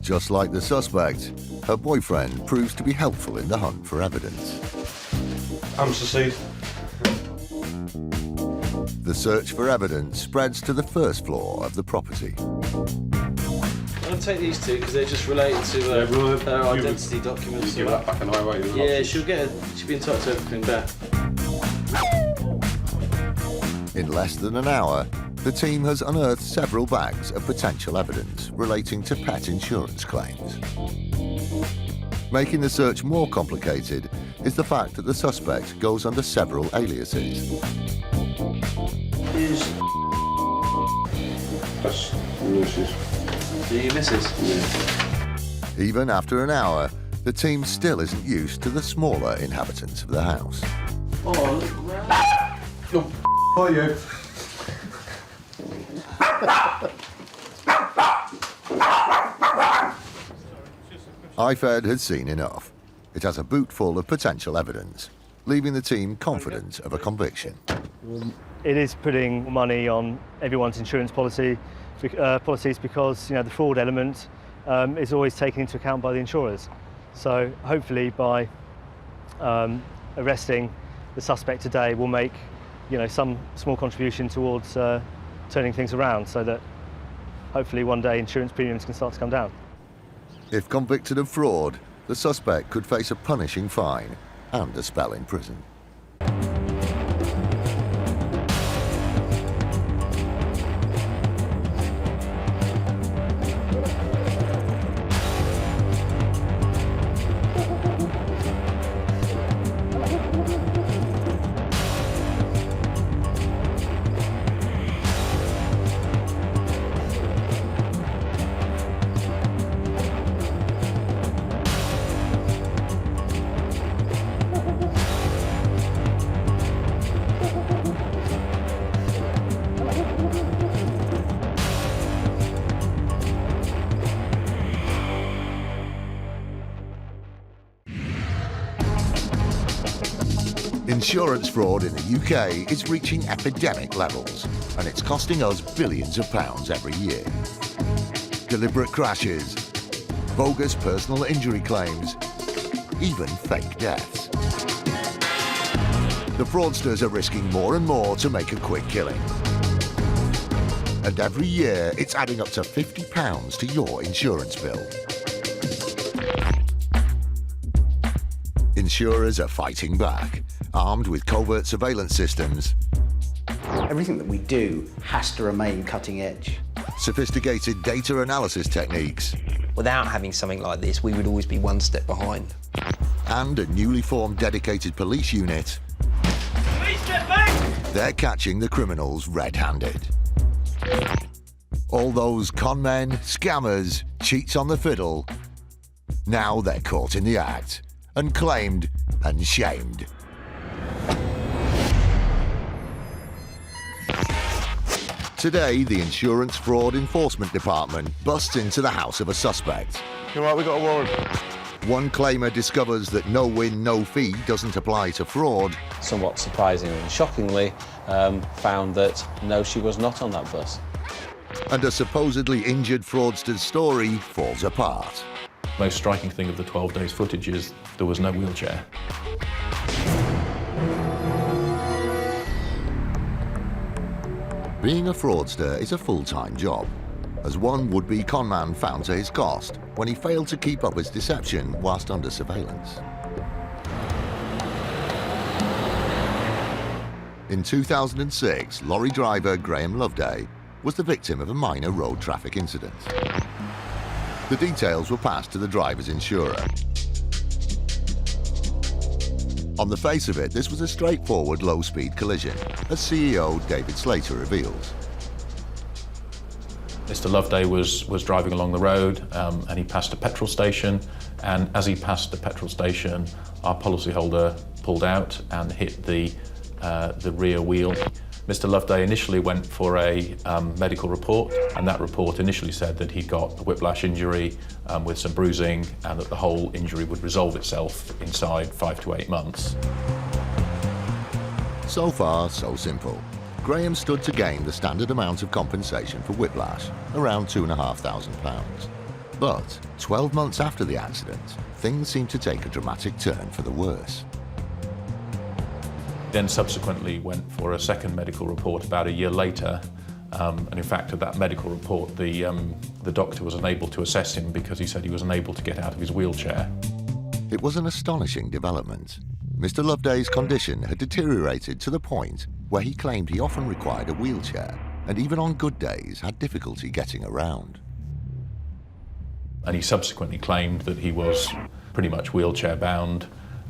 Just like the suspect, her boyfriend proves to be helpful in the hunt for evidence. Succeed. The search for evidence spreads to the first floor of the property. I'll take these two because they're just related to her identity documents. You give that back an highway. Yeah, she'll be entitled to everything back. In less than an hour, the team has unearthed several bags of potential evidence relating to pet insurance claims. Making the search more complicated is the fact that the suspect goes under several aliases. That's Mrs. Do you missus? Yeah. Even after an hour, the team still isn't used to the smaller inhabitants of the house. Oh, look around. Are you? IFED has seen enough. It has a boot full of potential evidence, leaving the team confident of a conviction. It is putting money on everyone's insurance policies because the fraud element is always taken into account by the insurers. So hopefully by arresting the suspect today, we'll make some small contribution towards turning things around, so that hopefully one day insurance premiums can start to come down. If convicted of fraud, the suspect could face a punishing fine and a spell in prison. Insurance fraud in the UK is reaching epidemic levels, and it's costing us billions of pounds every year. Deliberate crashes, bogus personal injury claims, even fake deaths. The fraudsters are risking more and more to make a quick killing. And every year, it's adding up to £50 to your insurance bill. Insurers are fighting back, armed with covert surveillance systems. Everything that we do has to remain cutting edge. Sophisticated data analysis techniques. Without having something like this, we would always be one step behind. And a newly formed dedicated police unit. Police, get back! They're catching the criminals red-handed. All those con men, scammers, cheats on the fiddle, now they're caught in the act and claimed and shamed. Today, the Insurance Fraud Enforcement Department busts into the house of a suspect. You all right, we got a warrant. One claimer discovers that no win, no fee doesn't apply to fraud. Somewhat surprisingly and shockingly, found that no, she was not on that bus. And a supposedly injured fraudster's story falls apart. Most striking thing of the 12 days footage is there was no wheelchair. Being a fraudster is a full-time job, as one would-be conman found to his cost when he failed to keep up his deception whilst under surveillance. In 2006, lorry driver Graham Loveday was the victim of a minor road traffic incident. The details were passed to the driver's insurer. On the face of it, this was a straightforward low-speed collision, as CEO David Slater reveals. Mr. Loveday was driving along the road and he passed a petrol station, and as he passed the petrol station, our policyholder pulled out and hit the rear wheel. Mr. Loveday initially went for a medical report, and that report initially said that he'd got a whiplash injury with some bruising, and that the whole injury would resolve itself inside 5 to 8 months. So far, so simple. Graham stood to gain the standard amount of compensation for whiplash, around £2,500. But 12 months after the accident, things seemed to take a dramatic turn for the worse. Then subsequently went for a second medical report about a year later, and in fact at that medical report the doctor was unable to assess him because he said he was unable to get out of his wheelchair. It was an astonishing development. Mr. Loveday's condition had deteriorated to the point where he claimed he often required a wheelchair and even on good days had difficulty getting around. And he subsequently claimed that he was pretty much wheelchair bound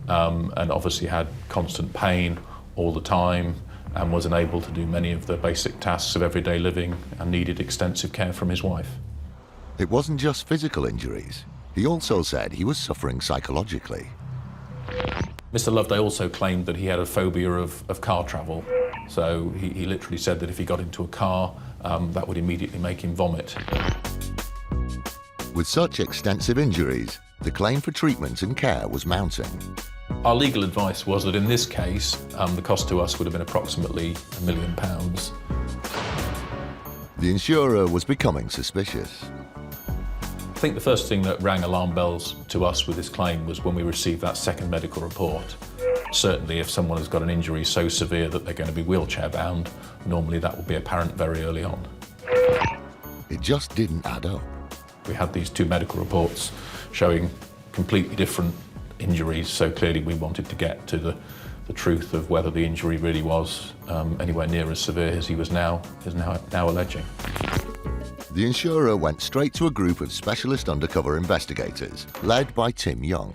and obviously had constant pain all the time and was unable to do many of the basic tasks of everyday living and needed extensive care from his wife. It wasn't just physical injuries. He also said he was suffering psychologically. Mr. Loveday also claimed that he had a phobia of car travel. So he literally said that if he got into a car, that would immediately make him vomit. With such extensive injuries, the claim for treatment and care was mounting. Our legal advice was that in this case, the cost to us would have been approximately £1 million. The insurer was becoming suspicious. I think the first thing that rang alarm bells to us with this claim was when we received that second medical report. Certainly if someone has got an injury so severe that they're going to be wheelchair bound, normally that will be apparent very early on. It just didn't add up. We had these two medical reports showing completely different injuries, so clearly we wanted to get to the truth of whether the injury really was anywhere near as severe as he was now alleging. The insurer went straight to a group of specialist undercover investigators, led by Tim Young.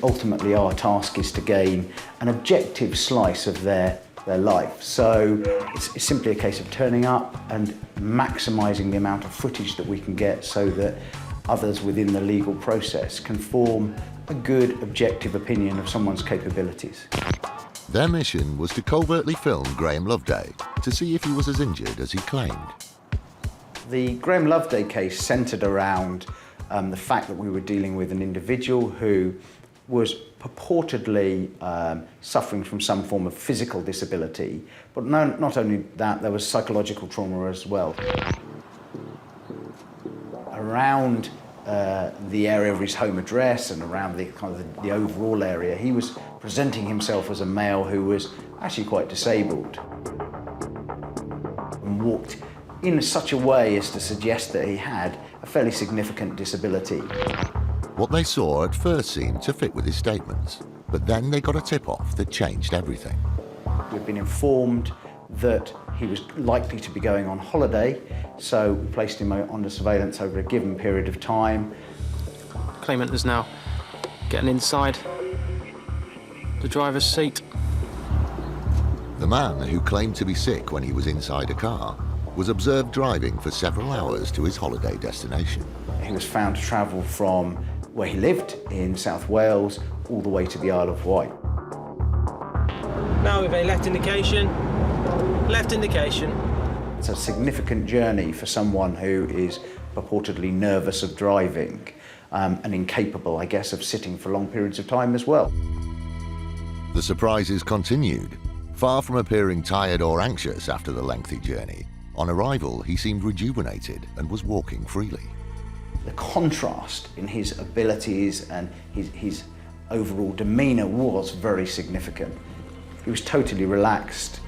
Ultimately, our task is to gain an objective slice of their life. So it's simply a case of turning up and maximising the amount of footage that we can get so that others within the legal process can form a good objective opinion of someone's capabilities. Their mission was to covertly film Graham Loveday to see if he was as injured as he claimed. The Graham Loveday case centred around the fact that we were dealing with an individual who was purportedly suffering from some form of physical disability, but not only that, there was psychological trauma as well. Around the area of his home address and around the overall area, he was presenting himself as a male who was actually quite disabled and walked in such a way as to suggest that he had a fairly significant disability. What they saw at first seemed to fit with his statements, but then they got a tip-off that changed everything. We've been informed that he was likely to be going on holiday, so we placed him under surveillance over a given period of time. The claimant is now getting inside the driver's seat. The man, who claimed to be sick when he was inside a car, was observed driving for several hours to his holiday destination. He was found to travel from where he lived in South Wales all the way to the Isle of Wight. Now with a left indication. Left indication. It's a significant journey for someone who is purportedly nervous of driving and incapable, I guess, of sitting for long periods of time as well. The surprises continued. Far from appearing tired or anxious after the lengthy journey, on arrival he seemed rejuvenated and was walking freely. The contrast in his abilities and his overall demeanour was very significant. He was totally relaxed.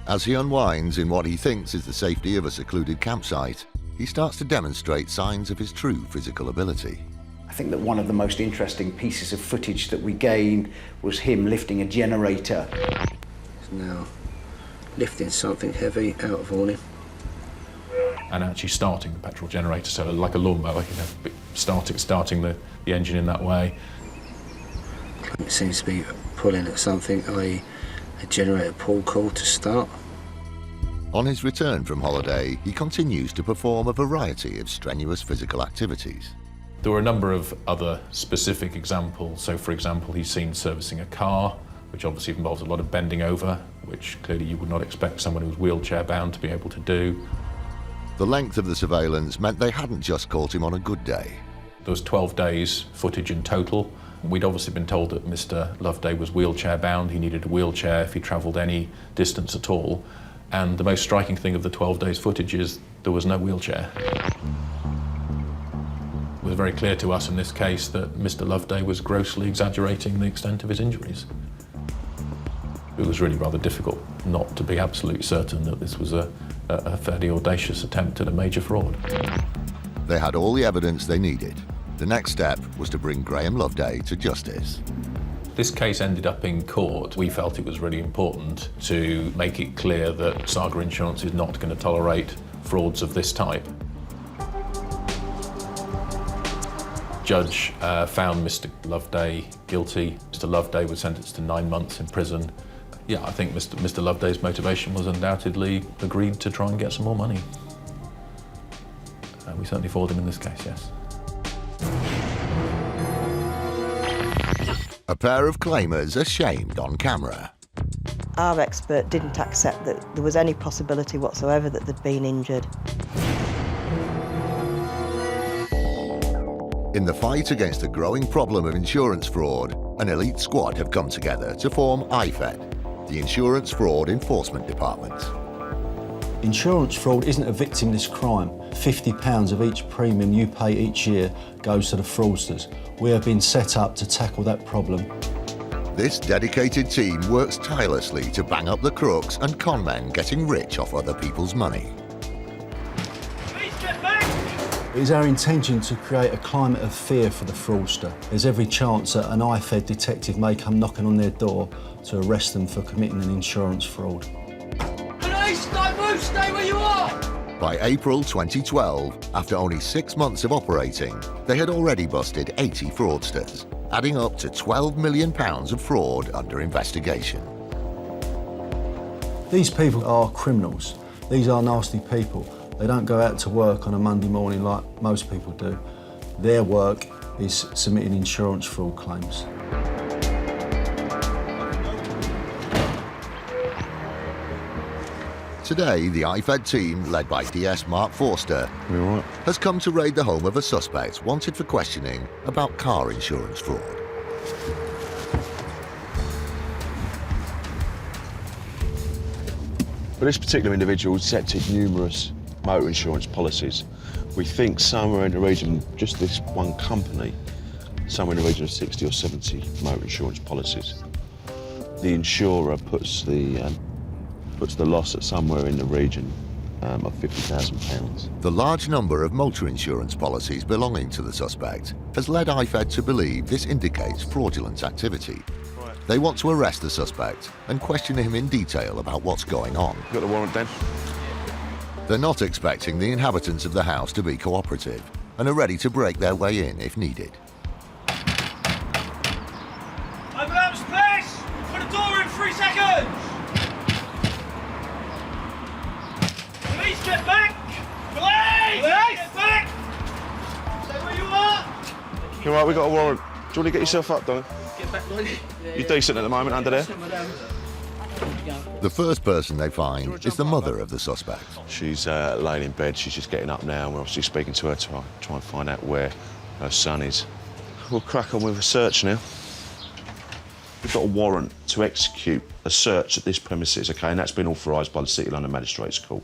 As he unwinds in what he thinks is the safety of a secluded campsite, he starts to demonstrate signs of his true physical ability. I think that one of the most interesting pieces of footage that we gained was him lifting a generator. He's now lifting something heavy out of awning. And actually starting the petrol generator, so like a lawnmower, starting the engine in that way. It seems to be pulling at something, i.e. a generator pull call to start. On his return from holiday, he continues to perform a variety of strenuous physical activities. There were a number of other specific examples. So, for example, he's seen servicing a car, which obviously involves a lot of bending over, which clearly you would not expect someone who's wheelchair bound to be able to do. The length of the surveillance meant they hadn't just caught him on a good day. There was 12 days footage in total. We'd obviously been told that Mr. Loveday was wheelchair bound. He needed a wheelchair if he travelled any distance at all. And the most striking thing of the 12 days footage is there was no wheelchair. It was very clear to us in this case that Mr. Loveday was grossly exaggerating the extent of his injuries. It was really rather difficult not to be absolutely certain that this was a fairly audacious attempt at a major fraud. They had all the evidence they needed. The next step was to bring Graham Loveday to justice. This case ended up in court. We felt it was really important to make it clear that Saga Insurance is not going to tolerate frauds of this type. Judge found Mr. Loveday guilty. Mr. Loveday was sentenced to 9 months in prison. Yeah, I think Mr. Loveday's motivation was undoubtedly agreed to try and get some more money. We certainly fought him in this case, yes. A pair of claimers are shamed on camera. Our expert didn't accept that there was any possibility whatsoever that they'd been injured. In the fight against the growing problem of insurance fraud, an elite squad have come together to form IFED, the Insurance Fraud Enforcement Department. Insurance fraud isn't a victimless crime. £50 of each premium you pay each year goes to the fraudsters. We have been set up to tackle that problem. This dedicated team works tirelessly to bang up the crooks and con men getting rich off other people's money. It is our intention to create a climate of fear for the fraudster. There's every chance that an IFED detective may come knocking on their door to arrest them for committing an insurance fraud. Police, don't move, stay where you are! By April 2012, after only 6 months of operating, they had already busted 80 fraudsters, adding up to £12 million of fraud under investigation. These people are criminals. These are nasty people. They don't go out to work on a Monday morning like most people do. Their work is submitting insurance fraud claims. Today, the IFED team, led by DS Mark Forster, has come to raid the home of a suspect wanted for questioning about car insurance fraud. But this particular individual accepted numerous motor insurance policies. We think somewhere in the region, just this one company, somewhere in the region of 60 or 70 motor insurance policies. The insurer puts the loss at somewhere in the region of £50,000. The large number of motor insurance policies belonging to the suspect has led IFED to believe this indicates fraudulent activity. They want to arrest the suspect and question him in detail about what's going on. Got the warrant then? They're not expecting the inhabitants of the house to be cooperative and are ready to break their way in if needed. Open up, please! Put the door in 3 seconds! Police, get back! Police! Get back! Stay where you are! You're right, we got a warrant. Do you want to get yourself up, darling? Get back, Lloyd. You're decent at the moment under there? The first person they find is the mother of the suspect. She's laying in bed, she's just getting up now, and we're obviously speaking to her to try and find out where her son is. We'll crack on with a search now. We've got a warrant to execute a search at this premises, OK, and that's been authorised by the City London Magistrates Court.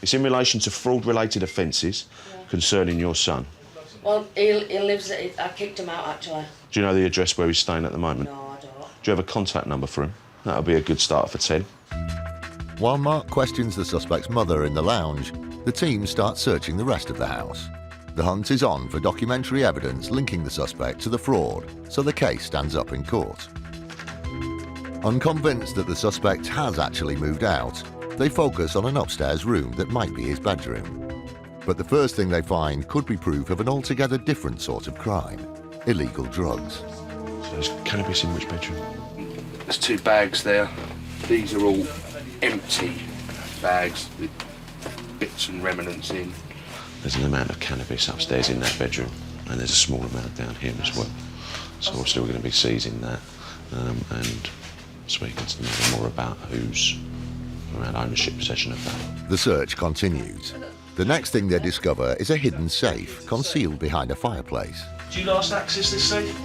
It's in relation to fraud-related offences concerning your son. Well, he lives at... I kicked him out, actually. Do you know the address where he's staying at the moment? No, I don't. Do you have a contact number for him? That'll be a good start for 10. While Mark questions the suspect's mother in the lounge, the team starts searching the rest of the house. The hunt is on for documentary evidence linking the suspect to the fraud, so the case stands up in court. Unconvinced that the suspect has actually moved out, they focus on an upstairs room that might be his bedroom. But the first thing they find could be proof of an altogether different sort of crime: illegal drugs. So there's cannabis in which bedroom? There's 2 bags there. These are all empty bags with bits and remnants in. There's an amount of cannabis upstairs in that bedroom. and there's a small amount down here as well. So we're still going to be seizing that and speaking to them more about who's around ownership possession of that. The search continues. The next thing they discover is a hidden safe concealed behind a fireplace. Did you last access this safe?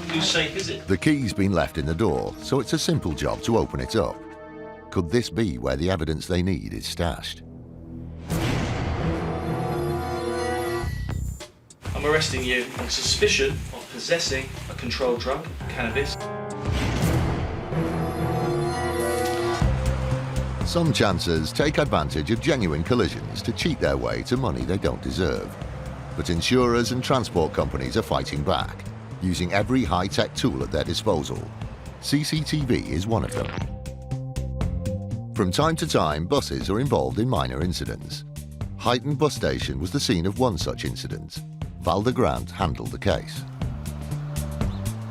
Whose safe is it? The key's been left in the door, so it's a simple job to open it up. Could this be where the evidence they need is stashed? I'm arresting you on suspicion of possessing a controlled drug, cannabis. Some chancers take advantage of genuine collisions to cheat their way to money they don't deserve. But insurers and transport companies are fighting back, using every high-tech tool at their disposal. CCTV is one of them. From time to time, buses are involved in minor incidents. Huyton bus station was the scene of one such incident. Valda Grant handled the case.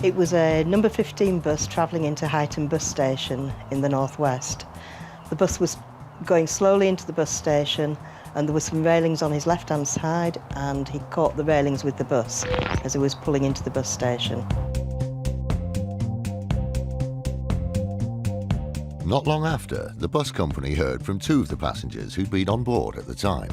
It was a number 15 bus travelling into Huyton bus station in the northwest. The bus was going slowly into the bus station, and there were some railings on his left-hand side, and he caught the railings with the bus as he was pulling into the bus station. Not long after, the bus company heard from two of the passengers who'd been on board at the time.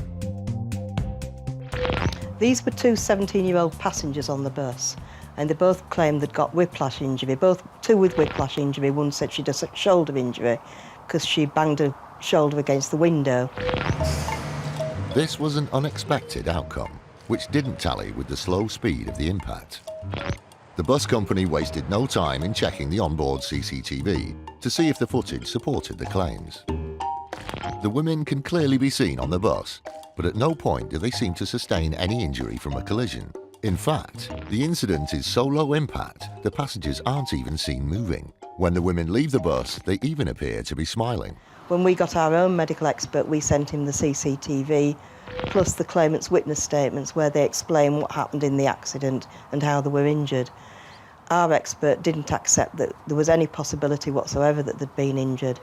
These were two 17-year-old passengers on the bus, and they both claimed they'd got whiplash injury, two with whiplash injury. One said she'd a shoulder injury because she banged her shoulder against the window. This was an unexpected outcome, which didn't tally with the slow speed of the impact. The bus company wasted no time in checking the onboard CCTV to see if the footage supported the claims. The women can clearly be seen on the bus, but at no point do they seem to sustain any injury from a collision. In fact, the incident is so low impact, the passengers aren't even seen moving. When the women leave the bus, they even appear to be smiling. When we got our own medical expert, we sent him the CCTV, plus the claimant's witness statements where they explain what happened in the accident and how they were injured. Our expert didn't accept that there was any possibility whatsoever that they'd been injured.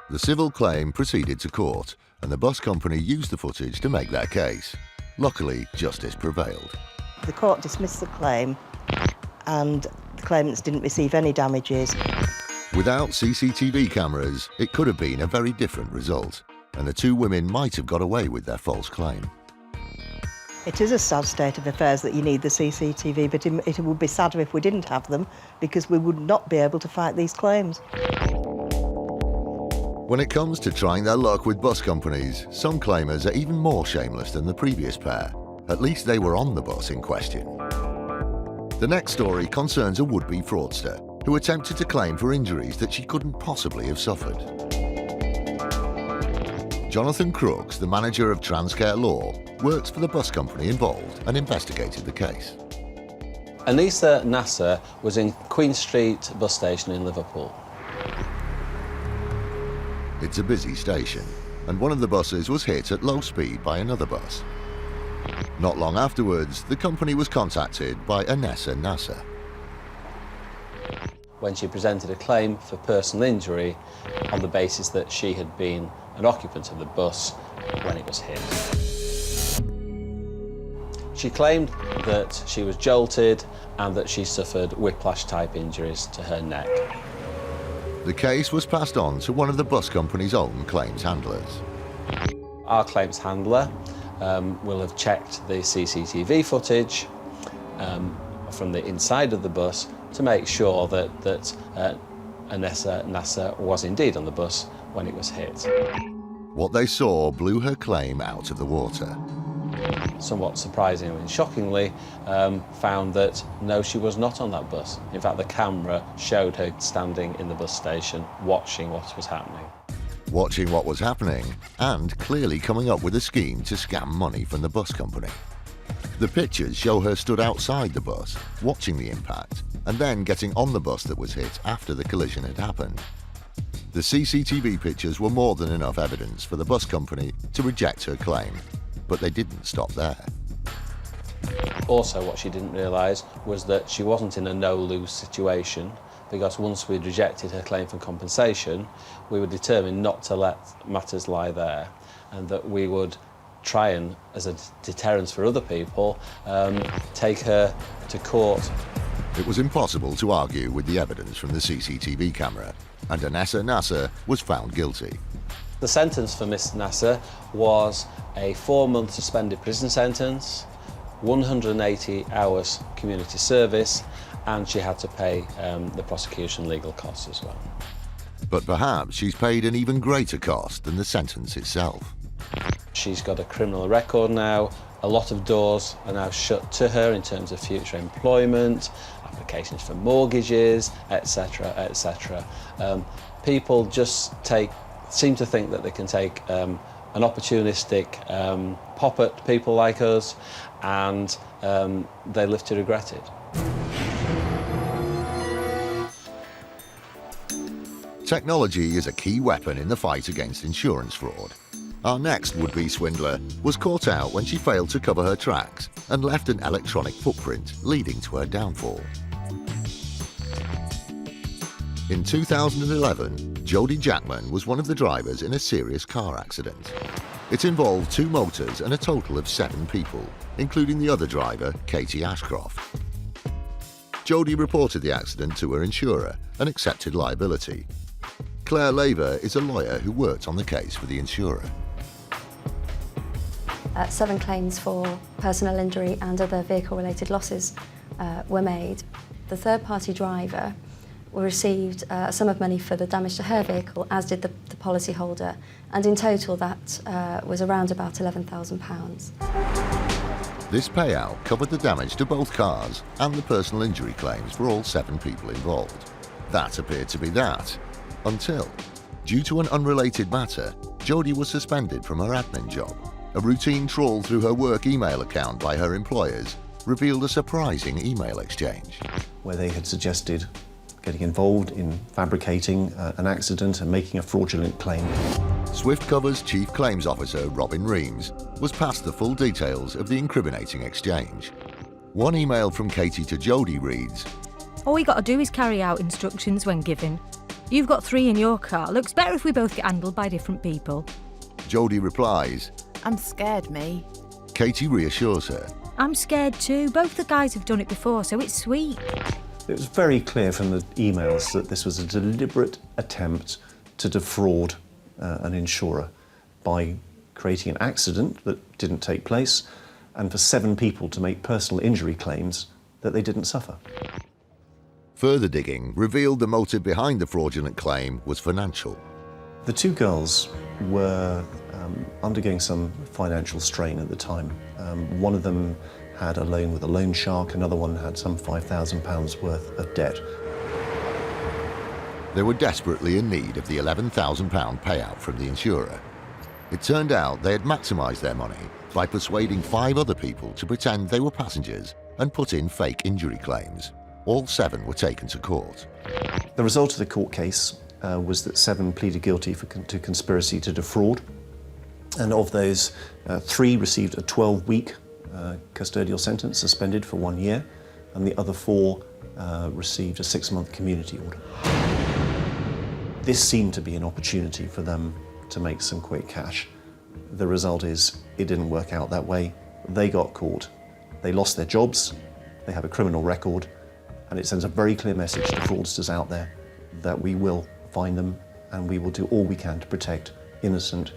The civil claim proceeded to court, and the bus company used the footage to make their case. Luckily, justice prevailed. The court dismissed the claim, and the claimants didn't receive any damages. Without CCTV cameras, it could have been a very different result, and the two women might have got away with their false claim. It is a sad state of affairs that you need the CCTV, but it would be sadder if we didn't have them, because we would not be able to fight these claims. When it comes to trying their luck with bus companies, some claimers are even more shameless than the previous pair. At least they were on the bus in question. The next story concerns a would-be fraudster who attempted to claim for injuries that she couldn't possibly have suffered. Jonathan Crooks, the manager of Transcare Law, works for the bus company involved and investigated the case. Anissa Nasser was in Queen Street bus station in Liverpool. It's a busy station, and one of the buses was hit at low speed by another bus. Not long afterwards, the company was contacted by Anissa Nasser. When she presented a claim for personal injury on the basis that she had been an occupant of the bus when it was hit. She claimed that she was jolted and that she suffered whiplash-type injuries to her neck. The case was passed on to one of the bus company's own claims handlers. Our claims handler will have checked the CCTV footage from the inside of the bus to make sure that Anissa Nasser was indeed on the bus when it was hit. What they saw blew her claim out of the water. Somewhat surprisingly and shockingly, found that no, she was not on that bus. In fact, the camera showed her standing in the bus station watching what was happening. Watching what was happening and clearly coming up with a scheme to scam money from the bus company. The pictures show her stood outside the bus, watching the impact, and then getting on the bus that was hit after the collision had happened. The CCTV pictures were more than enough evidence for the bus company to reject her claim, but they didn't stop there. Also, what she didn't realise was that she wasn't in a no-lose situation, because once we'd rejected her claim for compensation, we were determined not to let matters lie there, and that we would try and, as a deterrence for other people, take her to court. It was impossible to argue with the evidence from the CCTV camera, and Anessa Nasser was found guilty. The sentence for Miss Nasser was a 4-month suspended prison sentence, 180 hours community service, and she had to pay the prosecution legal costs as well. But perhaps she's paid an even greater cost than the sentence itself. She's got a criminal record now. A lot of doors are now shut to her in terms of future employment, applications for mortgages, etc., etc. People just seem to think that they can take an opportunistic pop at people like us, and they live to regret it. Technology is a key weapon in the fight against insurance fraud. Our next would-be swindler was caught out when she failed to cover her tracks and left an electronic footprint, leading to her downfall. In 2011, Jodie Jackman was one of the drivers in a serious car accident. It involved 2 motors and a total of 7 people, including the other driver, Katie Ashcroft. Jodie reported the accident to her insurer and accepted liability. Claire Laver is a lawyer who worked on the case for the insurer. 7 claims for personal injury and other vehicle-related losses were made. The third-party driver received a sum of money for the damage to her vehicle, as did the policyholder, and in total that was around about £11,000. This payout covered the damage to both cars and the personal injury claims for all 7 people involved. That appeared to be that, until, due to an unrelated matter, Jodie was suspended from her admin job. A routine trawl through her work email account by her employers revealed a surprising email exchange. Where they had suggested getting involved in fabricating an accident and making a fraudulent claim. Swiftcover's Chief Claims Officer, Robin Reams, was passed the full details of the incriminating exchange. One email from Katie to Jodie reads, "All we got to do is carry out instructions when given. You've got 3 in your car. Looks better if we both get handled by different people." Jodie replies, "I'm scared, me." Katie reassures her. "I'm scared too. Both the guys have done it before, so it's sweet." It was very clear from the emails that this was a deliberate attempt to defraud an insurer by creating an accident that didn't take place and for 7 people to make personal injury claims that they didn't suffer. Further digging revealed the motive behind the fraudulent claim was financial. The 2 girls were undergoing some financial strain at the time. One of them had a loan with a loan shark, another one had some £5,000 worth of debt. They were desperately in need of the £11,000 payout from the insurer. It turned out they had maximised their money by persuading 5 other people to pretend they were passengers and put in fake injury claims. All 7 were taken to court. The result of the court case was that 7 pleaded guilty to conspiracy to defraud, and of those, 3 received a 12-week custodial sentence, suspended for 1 year, and the other 4 received a 6-month community order. This seemed to be an opportunity for them to make some quick cash. The result is it didn't work out that way. They got caught. They lost their jobs, they have a criminal record, and it sends a very clear message to fraudsters out there that we will find them and we will do all we can to protect innocent,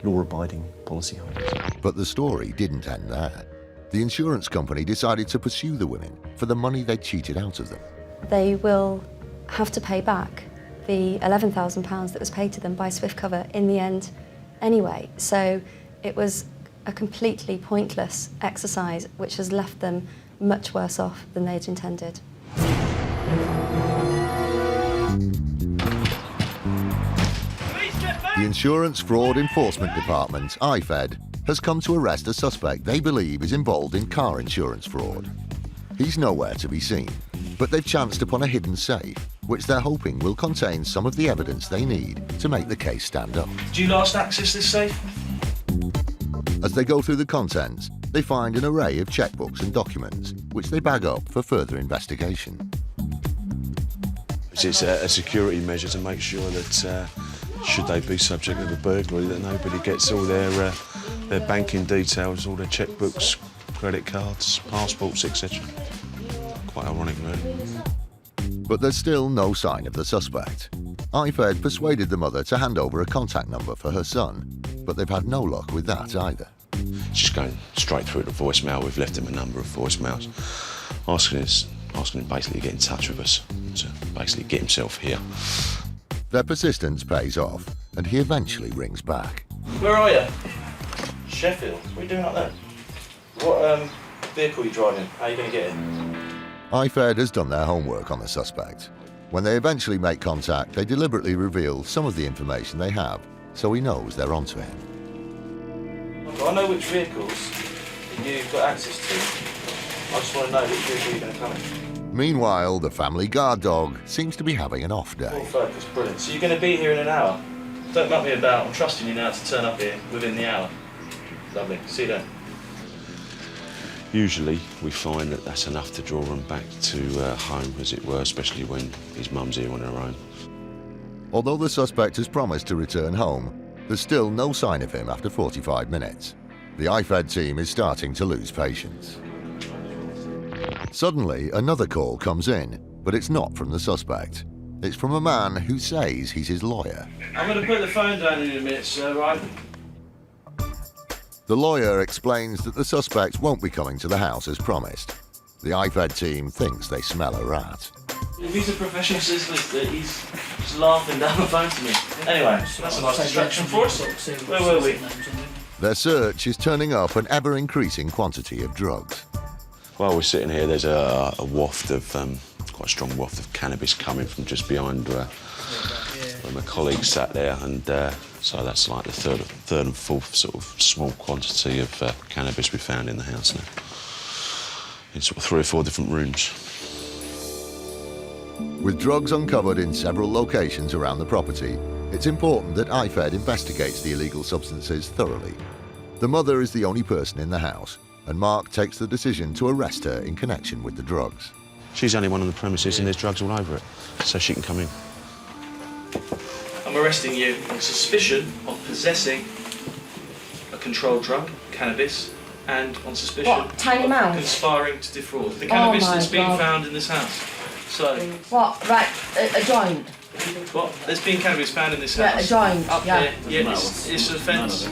law-abiding policyholders. But the story didn't end there. The insurance company decided to pursue the women for the money they'd cheated out of them. They will have to pay back the £11,000 that was paid to them by Swiftcover in the end anyway. So it was a completely pointless exercise which has left them much worse off than they'd intended. The Insurance Fraud Enforcement Department, IFED, has come to arrest a suspect they believe is involved in car insurance fraud. He's nowhere to be seen, but they've chanced upon a hidden safe, which they're hoping will contain some of the evidence they need to make the case stand up. Do you last access this safe? As they go through the contents, they find an array of checkbooks and documents, which they bag up for further investigation. It's a security measure to make sure that should they be subject to a burglary, that nobody gets all their their banking details, all their checkbooks, credit cards, passports, etc. Quite ironic, really. But there's still no sign of the suspect. IFED persuaded the mother to hand over a contact number for her son, but they've had no luck with that either. Just going straight through to voicemail. We've left him a number of voicemails, asking him basically to get in touch with us, to basically get himself here. Their persistence pays off, and he eventually rings back. Where are you? Sheffield. What are you doing up there? What vehicle are you driving? How are you going to get in? IFED has done their homework on the suspect. When they eventually make contact, they deliberately reveal some of the information they have, so he knows they're onto him. I know which vehicles you've got access to. I just want to know which vehicle you're going to come in. Meanwhile, the family guard dog seems to be having an off day. Full focus, brilliant. So you're going to be here in an hour? Don't muck me about. I'm trusting you now to turn up here within the hour. Lovely. See you then. Usually we find that that's enough to draw him back to home, as it were, especially when his mum's here on her own. Although the suspect has promised to return home, there's still no sign of him after 45 minutes. The IFED team is starting to lose patience. Suddenly, another call comes in, but it's not from the suspect. It's from a man who says he's his lawyer. I'm going to put the phone down in a minute, sir, right? The lawyer explains that the suspect won't be coming to the house as promised. The IFED team thinks they smell a rat. If he's a professional solicitor, he's just laughing down the phone to me. Anyway, that's a nice distraction for us. Where were we? Their search is turning up an ever-increasing quantity of drugs. While we're sitting here, there's a waft of, quite a strong waft of cannabis coming from just behind where my colleague sat there, and so that's like the third and fourth sort of small quantity of cannabis we found in the house now, in sort of 3 or 4 different rooms. With drugs uncovered in several locations around the property, it's important that IFED investigates the illegal substances thoroughly. The mother is the only person in the house, and Mark takes the decision to arrest her in connection with the drugs. She's the only one on the premises and there's drugs all over it, so she can come in. I'm arresting you on suspicion of possessing a controlled drug, cannabis, and on suspicion What, tiny of amount? conspiring to defraud. The cannabis my that's been God. found in this house. So, What? Right, a joint. what? There's been cannabis found in this Yeah, house. a joint, Up yeah. there. Yeah, it's an offence.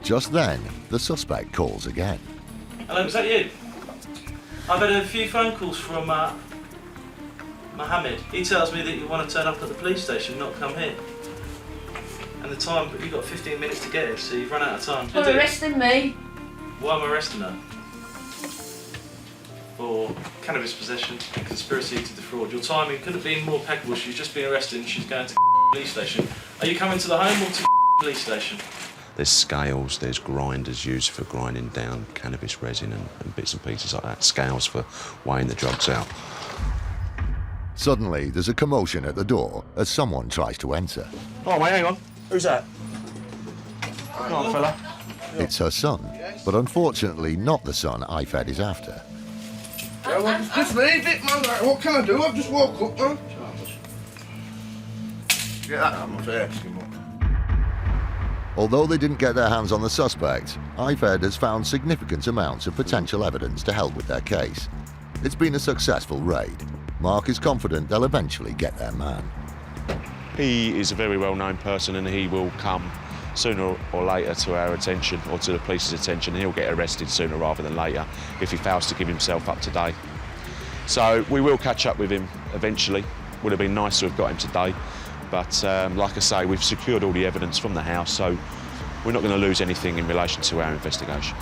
Just then, the suspect calls again. Hello, is that you? I've had a few phone calls from Mohammed. He tells me that you want to turn up at the police station, not come here. And the time, but you've got 15 minutes to get here, so you've run out of time. You're arresting me. Why am I arresting her? For cannabis possession and conspiracy to defraud. Your timing couldn't have been more impeccable. She's just been arrested and she's going to the police station. Are you coming to the home or to the police station? There's scales, there's grinders used for grinding down cannabis resin and bits and pieces like that, scales for weighing the drugs out. Suddenly, there's a commotion at the door as someone tries to enter. Oh, mate, hang on. Who's that? Come on, fella. It's her son, but unfortunately not the son IFED is after. Well, just leave it, man. Like, what can I do? I've just woke up, man. Get that out of my face, come on. Although they didn't get their hands on the suspect, IFED has found significant amounts of potential evidence to help with their case. It's been a successful raid. Mark is confident they'll eventually get their man. He is a very well-known person and he will come sooner or later to our attention or to the police's attention. He'll get arrested sooner rather than later if he fails to give himself up today. So we will catch up with him eventually. Would have been nice to have got him today, but like I say, we've secured all the evidence from the house, so we're not going to lose anything in relation to our investigation.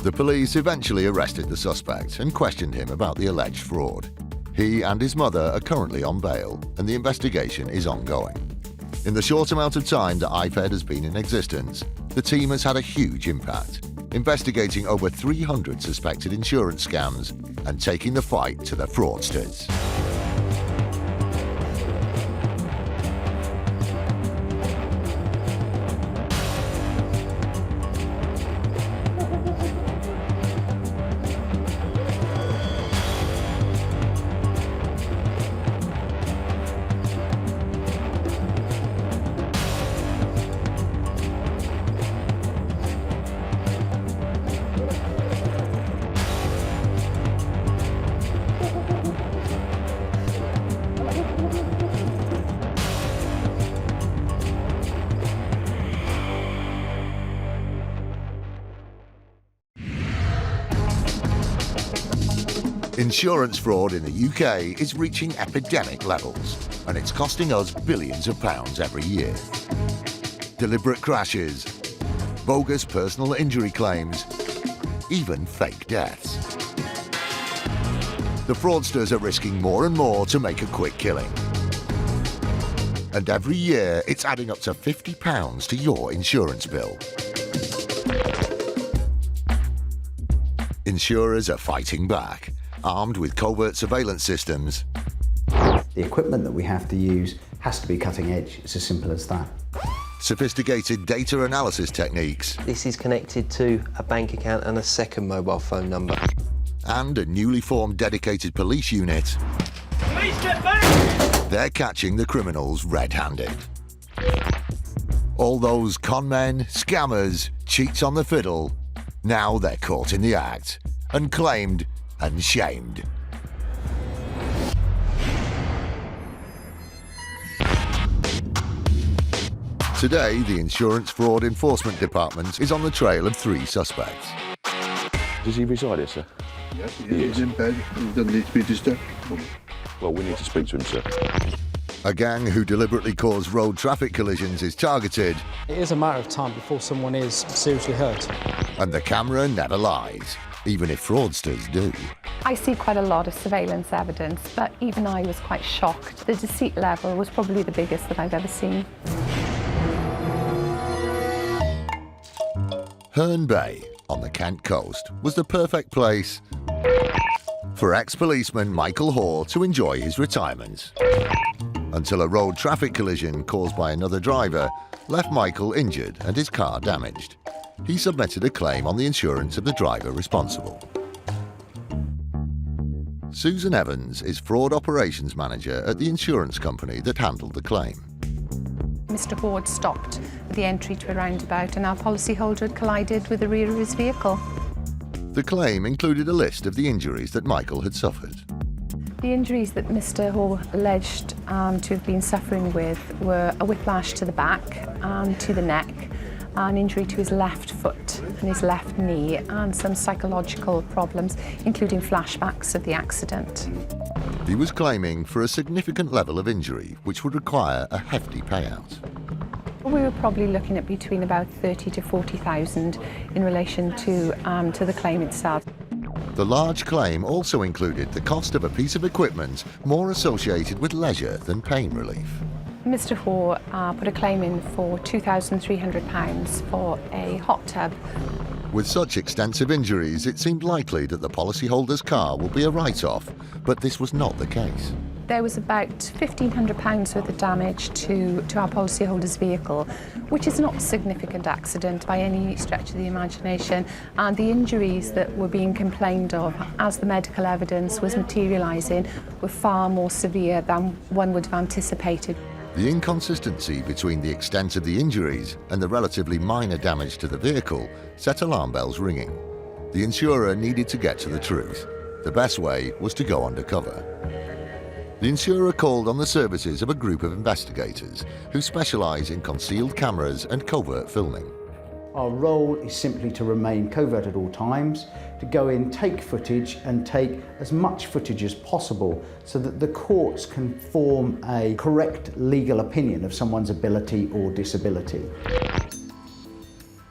The police eventually arrested the suspect and questioned him about the alleged fraud. He and his mother are currently on bail, and the investigation is ongoing. In the short amount of time that IFED has been in existence, the team has had a huge impact, investigating over 300 suspected insurance scams and taking the fight to the fraudsters. Insurance fraud in the UK is reaching epidemic levels, and it's costing us billions of pounds every year. Deliberate crashes, bogus personal injury claims, even fake deaths. The fraudsters are risking more and more to make a quick killing. And every year, it's adding up to £50 to your insurance bill. Insurers are fighting back, armed with covert surveillance systems. The equipment that we have to use has to be cutting edge. It's as simple as that. Sophisticated data analysis techniques. This is connected to a bank account and a second mobile phone number. And a newly formed dedicated police unit. Police, get back! They're catching the criminals red-handed. All those con men, scammers, cheats on the fiddle, now they're caught in the act and claimed and shamed. Today, the Insurance Fraud Enforcement Department is on the trail of 3 suspects. Does he reside here, sir? Yes, he's in bed. He doesn't need to be disturbed. Well, we need to speak to him, sir. A gang who deliberately cause road traffic collisions is targeted. It is a matter of time before someone is seriously hurt. And the camera never lies, even if fraudsters do. I see quite a lot of surveillance evidence, but even I was quite shocked. The deceit level was probably the biggest that I've ever seen. Herne Bay, on the Kent coast, was the perfect place for ex-policeman Michael Hoare to enjoy his retirement. Until a road traffic collision caused by another driver left Michael injured and his car damaged. He submitted a claim on the insurance of the driver responsible. Susan Evans is fraud operations manager at the insurance company that handled the claim. Mr. Hoare stopped at the entry to a roundabout and our policyholder had collided with the rear of his vehicle. The claim included a list of the injuries that Michael had suffered. The injuries that Mr. Hoare alleged to have been suffering with were a whiplash to the back and to the neck, an injury to his left foot and his left knee, and some psychological problems, including flashbacks of the accident. He was claiming for a significant level of injury, which would require a hefty payout. We were probably looking at between about 30 to 40,000 in relation to the claim itself. The large claim also included the cost of a piece of equipment more associated with leisure than pain relief. Mr. Hoare put a claim in for £2,300 for a hot tub. With such extensive injuries, it seemed likely that the policyholder's car will be a write-off, but this was not the case. There was about £1,500 worth of damage to our policyholder's vehicle, which is not a significant accident by any stretch of the imagination, and the injuries that were being complained of as the medical evidence was materialising were far more severe than one would have anticipated. The inconsistency between the extent of the injuries and the relatively minor damage to the vehicle set alarm bells ringing. The insurer needed to get to the truth. The best way was to go undercover. The insurer called on the services of a group of investigators who specialise in concealed cameras and covert filming. Our role is simply to remain covert at all times, to go in, take footage and take as much footage as possible so that the courts can form a correct legal opinion of someone's ability or disability.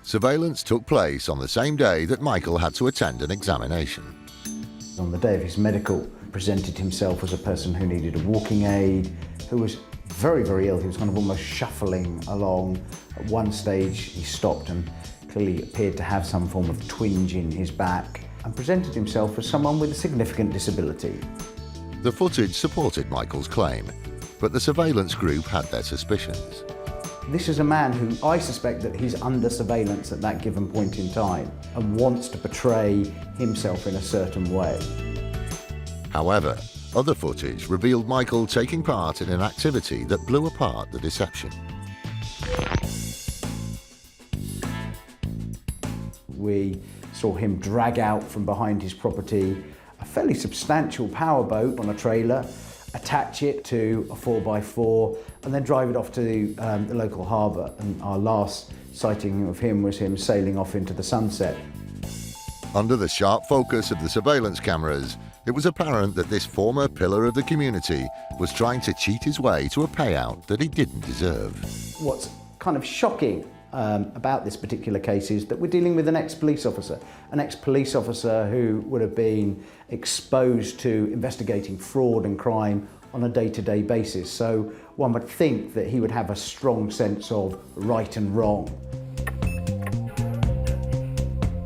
Surveillance took place on the same day that Michael had to attend an examination. On the day of his medical, presented himself as a person who needed a walking aid, who was very, very ill. He was kind of almost shuffling along. At one stage, he stopped and clearly appeared to have some form of twinge in his back, and presented himself as someone with a significant disability. The footage supported Michael's claim, but the surveillance group had their suspicions. This is a man who I suspect that he's under surveillance at that given point in time and wants to portray himself in a certain way. However, other footage revealed Michael taking part in an activity that blew apart the deception. We saw him drag out from behind his property a fairly substantial powerboat on a trailer, attach it to a 4x4 and then drive it off to the local harbour. And our last sighting of him was him sailing off into the sunset. Under the sharp focus of the surveillance cameras, It was apparent that this former pillar of the community was trying to cheat his way to a payout that he didn't deserve. What's kind of shocking about this particular case is that we're dealing with an ex-police officer who would have been exposed to investigating fraud and crime on a day-to-day basis. So one would think that he would have a strong sense of right and wrong.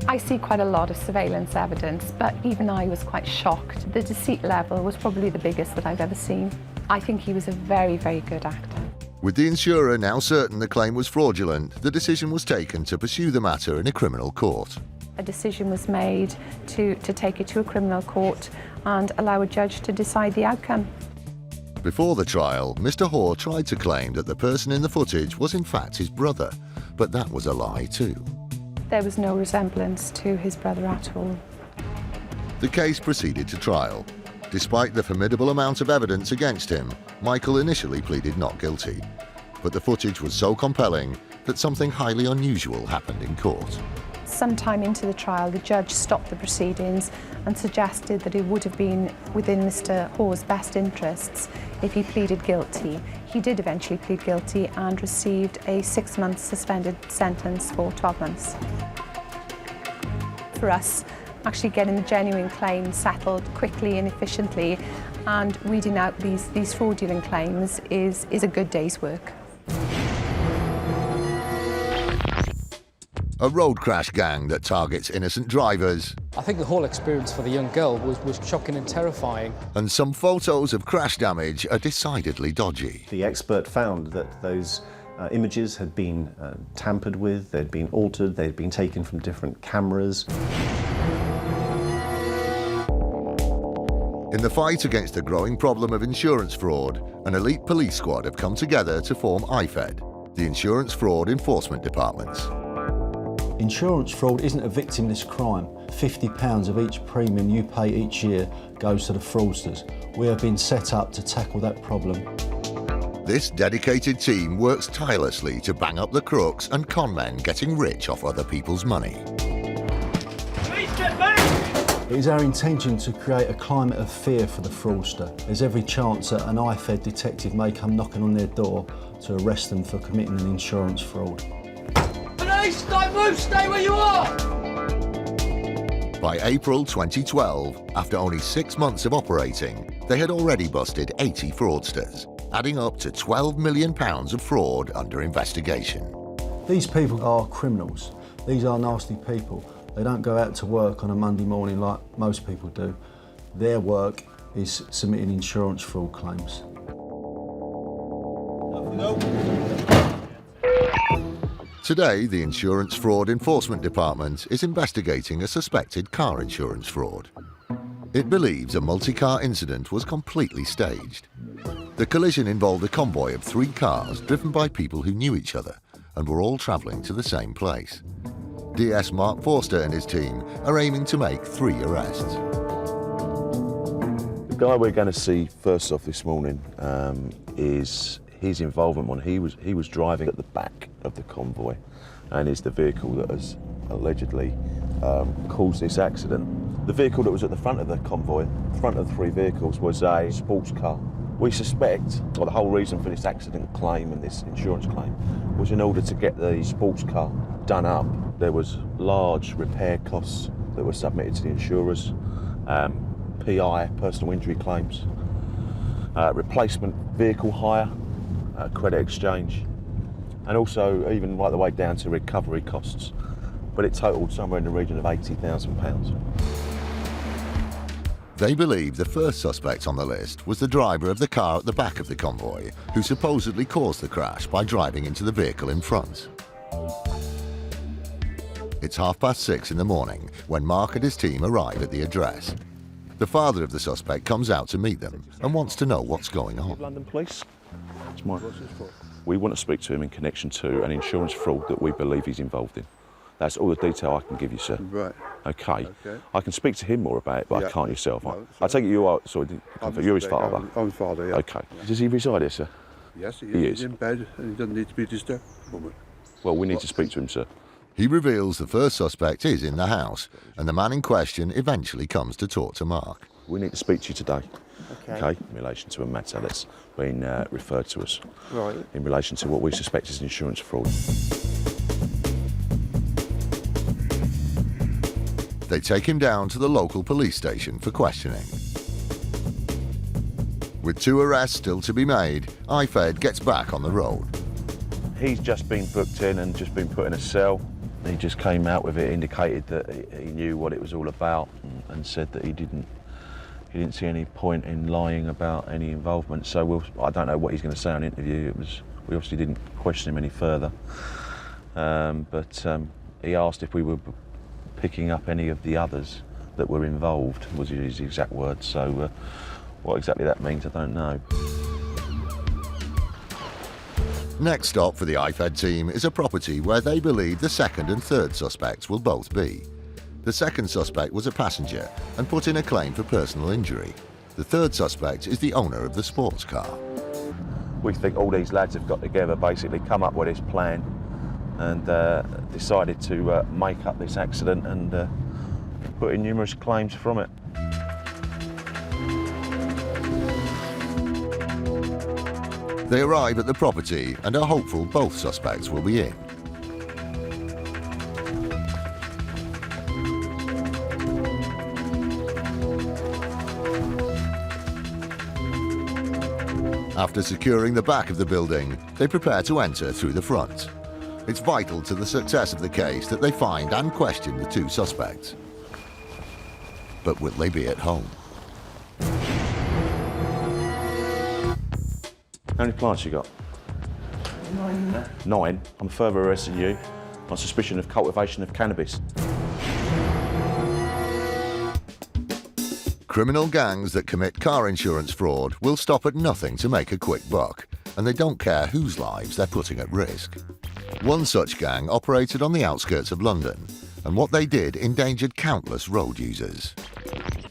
I see quite a lot of surveillance evidence, but even I was quite shocked. The deceit level was probably the biggest that I've ever seen. I think he was a very, very good actor. With the insurer now certain the claim was fraudulent, the decision was taken to pursue the matter in a criminal court. A decision was made to take it to a criminal court and allow a judge to decide the outcome. Before the trial, Mr. Hoare tried to claim that the person in the footage was in fact his brother, but that was a lie too. There was no resemblance to his brother at all. The case proceeded to trial. Despite the formidable amount of evidence against him, Michael initially pleaded not guilty. But the footage was so compelling that something highly unusual happened in court. Sometime into the trial, the judge stopped the proceedings and suggested that it would have been within Mr. Hoare's best interests if he pleaded guilty. He did eventually plead guilty and received a 6-month suspended sentence for 12 months. For us, actually getting the genuine claim settled quickly and efficiently and weeding out these fraudulent claims is a good day's work. A road crash gang that targets innocent drivers. I think the whole experience for the young girl was shocking and terrifying. And some photos of crash damage are decidedly dodgy. The expert found that those images had been tampered with, they'd been altered, they'd been taken from different cameras. In the fight against the growing problem of insurance fraud, an elite police squad have come together to form IFED, the Insurance Fraud Enforcement Departments. Insurance fraud isn't a victimless crime. £50 of each premium you pay each year goes to the fraudsters. We have been set up to tackle that problem. This dedicated team works tirelessly to bang up the crooks and con men getting rich off other people's money. Please get back! It is our intention to create a climate of fear for the fraudster. There's every chance that an IFED detective may come knocking on their door to arrest them for committing an insurance fraud. Police, don't move, stay where you are! By April 2012, after only 6 months of operating, they had already busted 80 fraudsters, adding up to £12 million of fraud under investigation. These people are criminals. These are nasty people. They don't go out to work on a Monday morning like most people do. Their work is submitting insurance fraud claims. Today, the Insurance Fraud Enforcement Department is investigating a suspected car insurance fraud. It believes a multi-car incident was completely staged. The collision involved a convoy of 3 cars driven by people who knew each other and were all travelling to the same place. DS Mark Forster and his team are aiming to make 3 arrests. The guy we're going to see first off this morning is his involvement when he was driving at the back of the convoy and is the vehicle that has allegedly caused this accident. The vehicle that was at the front of the convoy, front of the 3 vehicles, was a sports car. We suspect, or the whole reason for this accident claim and this insurance claim was in order to get the sports car done up. There was large repair costs that were submitted to the insurers, PI, personal injury claims, replacement vehicle hire, credit exchange, and also even right the way down to recovery costs. But it totaled somewhere in the region of £80,000. They believe the first suspect on the list was the driver of the car at the back of the convoy, who supposedly caused the crash by driving into the vehicle in front. It's 6:30 in the morning when Mark and his team arrive at the address. The father of the suspect comes out to meet them and wants to know what's going on. London Police. We want to speak to him in connection to an insurance fraud that we believe he's involved in. That's all the detail I can give you, sir. Right. Okay. I can speak to him more about it, but I can't yourself. No, I take it you are, sorry, you're his father? I'm his father, yeah. Okay. Does he reside here, sir? Yes, he is. He's in bed and he doesn't need to be disturbed. Well, we need to speak to him, sir. He reveals the first suspect is in the house, and the man in question eventually comes to talk to Mark. we need to speak to you today. Okay. In relation to a matter that's been referred to us. Right. In relation to what we suspect is insurance fraud. They take him down to the local police station for questioning. With 2 arrests still to be made, IFED gets back on the road. He's just been booked in and just been put in a cell. He just came out with it, indicated that he knew what it was all about, and said that he didn't see any point in lying about any involvement. So I don't know what he's going to say on interview. We obviously didn't question him any further, but he asked if we were picking up any of the others that were involved, was his exact words. So what exactly that means, I don't know. Next stop for the IFED team is a property where they believe the second and third suspects will both be. The second suspect was a passenger and put in a claim for personal injury. The third suspect is the owner of the sports car. We think all these lads have got together, basically come up with this plan and decided to make up this accident and put in numerous claims from it. They arrive at the property and are hopeful both suspects will be in. After securing the back of the building, they prepare to enter through the front. It's vital to the success of the case that they find and question the 2 suspects. But will they be at home? How many plants you got? 9. 9. I'm further arresting you on suspicion of cultivation of cannabis. Criminal gangs that commit car insurance fraud will stop at nothing to make a quick buck, and they don't care whose lives they're putting at risk. One such gang operated on the outskirts of London, and what they did endangered countless road users.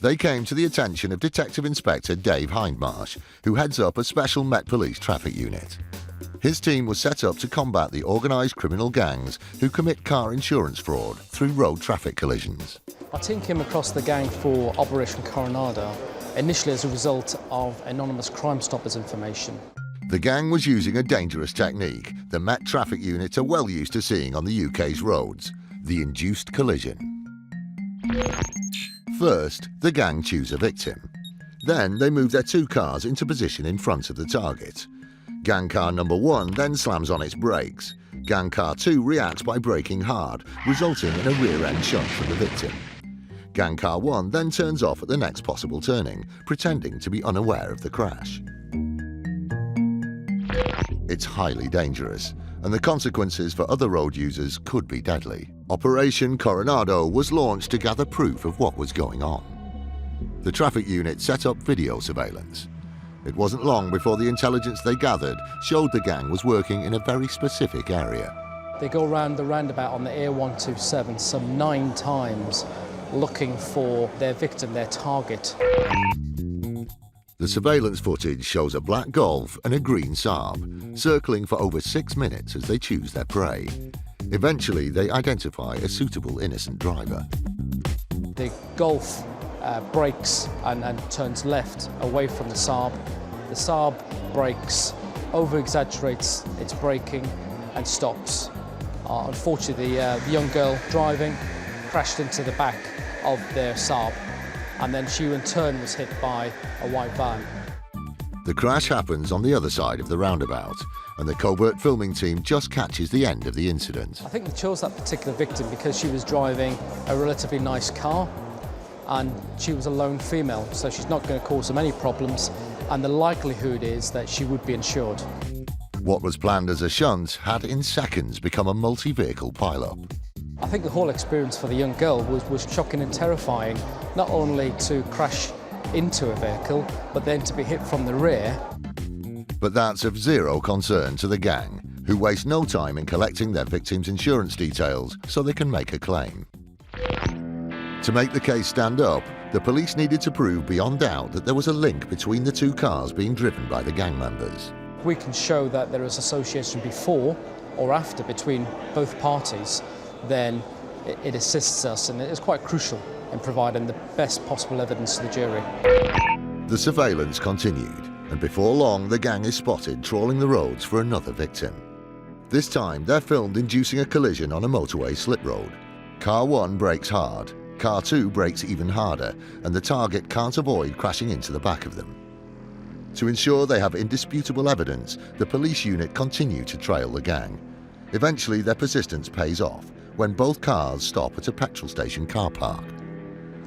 They came to the attention of Detective Inspector Dave Hindmarsh, who heads up a special Met Police traffic unit. His team was set up to combat the organised criminal gangs who commit car insurance fraud through road traffic collisions. Our team came across the gang for Operation Coronado, initially as a result of anonymous Crime Stoppers information. The gang was using a dangerous technique the Met traffic units are well used to seeing on the UK's roads: the induced collision. First, the gang choose a victim. Then they move their 2 cars into position in front of the target. Gang car number 1 then slams on its brakes. Gang car 2 reacts by braking hard, resulting in a rear-end shot from the victim. Gang car 1 then turns off at the next possible turning, pretending to be unaware of the crash. It's highly dangerous, and the consequences for other road users could be deadly. Operation Coronado was launched to gather proof of what was going on. The traffic unit set up video surveillance. It wasn't long before the intelligence they gathered showed the gang was working in a very specific area. They go around the roundabout on the A127 some 9 times, looking for their victim, their target. The surveillance footage shows a black Golf and a green Saab, circling for over 6 minutes as they choose their prey. Eventually, they identify a suitable innocent driver. The Golf brakes and turns left away from the Saab. The Saab brakes, over-exaggerates its braking and stops. Unfortunately, the young girl driving crashed into the back of their Saab, and then she in turn was hit by a white van. The crash happens on the other side of the roundabout, and the covert filming team just catches the end of the incident. I think they chose that particular victim because she was driving a relatively nice car, and she was a lone female, so she's not going to cause them any problems, and the likelihood is that she would be insured. What was planned as a shunt had in seconds become a multi-vehicle pile-up. I think the whole experience for the young girl was shocking and terrifying, not only to crash into a vehicle, but then to be hit from the rear. But that's of zero concern to the gang, who waste no time in collecting their victims' insurance details so they can make a claim. To make the case stand up, the police needed to prove beyond doubt that there was a link between the 2 cars being driven by the gang members. We can show that there is association before or after between both parties, then it assists us, and it is quite crucial in providing the best possible evidence to the jury. The surveillance continued, and before long the gang is spotted trawling the roads for another victim. This time they're filmed inducing a collision on a motorway slip road. Car 1 brakes hard, Car 2 brakes even harder, and the target can't avoid crashing into the back of them. To ensure they have indisputable evidence, the police unit continue to trail the gang. Eventually their persistence pays off when both cars stop at a petrol station car park.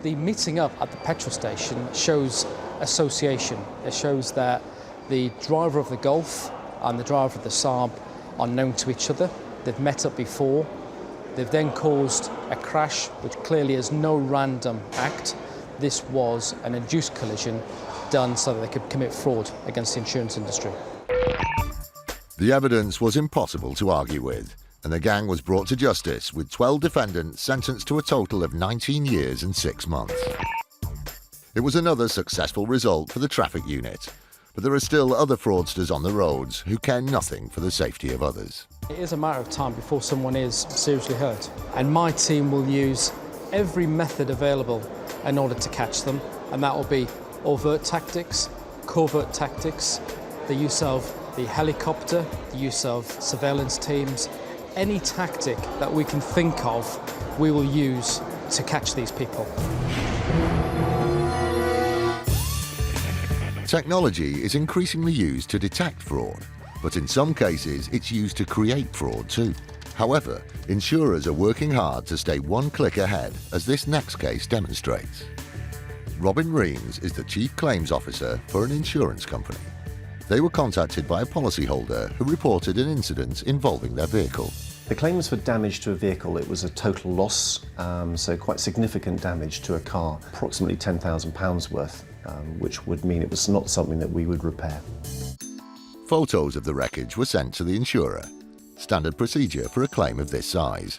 The meeting up at the petrol station shows association. It shows that the driver of the Golf and the driver of the Saab are known to each other. They've met up before. They've then caused a crash, which clearly is no random act. This was an induced collision done so that they could commit fraud against the insurance industry. The evidence was impossible to argue with, and the gang was brought to justice with 12 defendants sentenced to a total of 19 years and 6 months. It was another successful result for the traffic unit, but there are still other fraudsters on the roads who care nothing for the safety of others. It is a matter of time before someone is seriously hurt, and my team will use every method available in order to catch them, and that will be overt tactics, covert tactics, the use of the helicopter, the use of surveillance teams. Any tactic that we can think of, we will use to catch these people. Technology is increasingly used to detect fraud, but in some cases it's used to create fraud too. However, insurers are working hard to stay one click ahead, as this next case demonstrates. Robin Reams is the Chief Claims Officer for an insurance company. They were contacted by a policyholder who reported an incident involving their vehicle. The claim was for damage to a vehicle. It was a total loss, so quite significant damage to a car, approximately £10,000 worth, which would mean it was not something that we would repair. Photos of the wreckage were sent to the insurer, standard procedure for a claim of this size.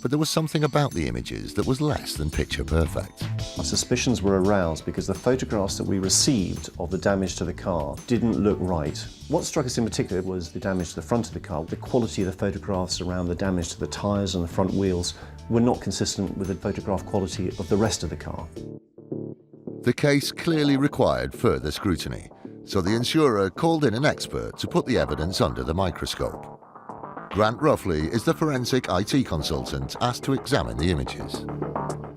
But there was something about the images that was less than picture perfect. Our suspicions were aroused because the photographs that we received of the damage to the car didn't look right. What struck us in particular was the damage to the front of the car. The quality of the photographs around the damage to the tyres and the front wheels were not consistent with the photograph quality of the rest of the car. The case clearly required further scrutiny, so the insurer called in an expert to put the evidence under the microscope. Grant Ruffley is the forensic IT consultant asked to examine the images.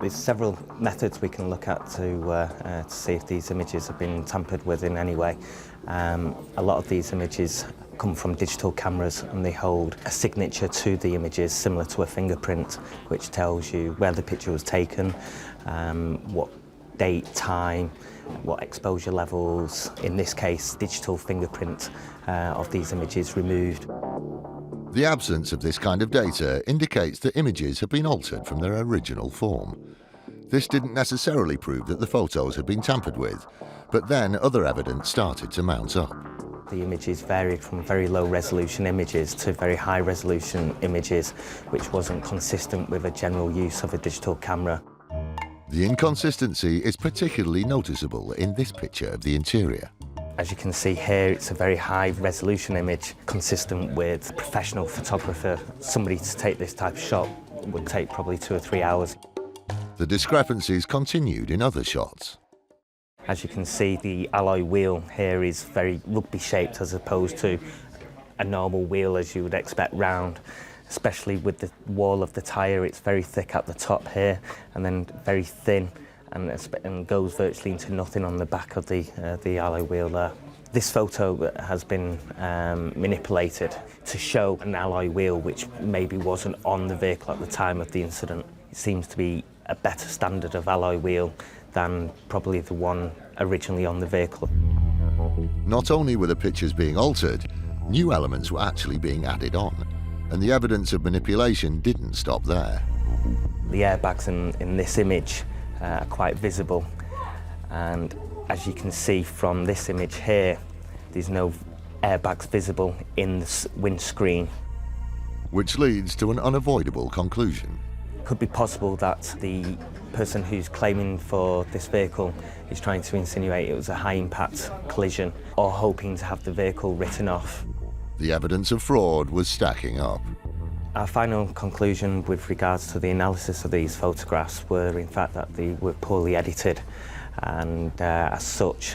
There's several methods we can look at to see if these images have been tampered with in any way. A lot of these images come from digital cameras, and they hold a signature to the images similar to a fingerprint, which tells you where the picture was taken, what date, time, what exposure levels. In this case, digital fingerprint of these images removed. The absence of this kind of data indicates that images have been altered from their original form. This didn't necessarily prove that the photos had been tampered with, but then other evidence started to mount up. The images varied from very low resolution images to very high resolution images, which wasn't consistent with a general use of a digital camera. The inconsistency is particularly noticeable in this picture of the interior. As you can see here, it's a very high resolution image, consistent with a professional photographer. Somebody to take this type of shot would take probably 2 or 3 hours. The discrepancies continued in other shots. As you can see, the alloy wheel here is very rugby shaped as opposed to a normal wheel as you would expect round, especially with the wall of the tyre. It's very thick at the top here and then very thin, and goes virtually into nothing on the back of the alloy wheel there. This photo has been manipulated to show an alloy wheel which maybe wasn't on the vehicle at the time of the incident. It seems to be a better standard of alloy wheel than probably the one originally on the vehicle. Not only were the pictures being altered, new elements were actually being added on, and the evidence of manipulation didn't stop there. The airbags in this image are quite visible, and as you can see from this image here, there's no airbags visible in the windscreen. Which leads to an unavoidable conclusion. It could be possible that the person who's claiming for this vehicle is trying to insinuate it was a high-impact collision or hoping to have the vehicle written off. The evidence of fraud was stacking up. Our final conclusion with regards to the analysis of these photographs were in fact that they were poorly edited, and as such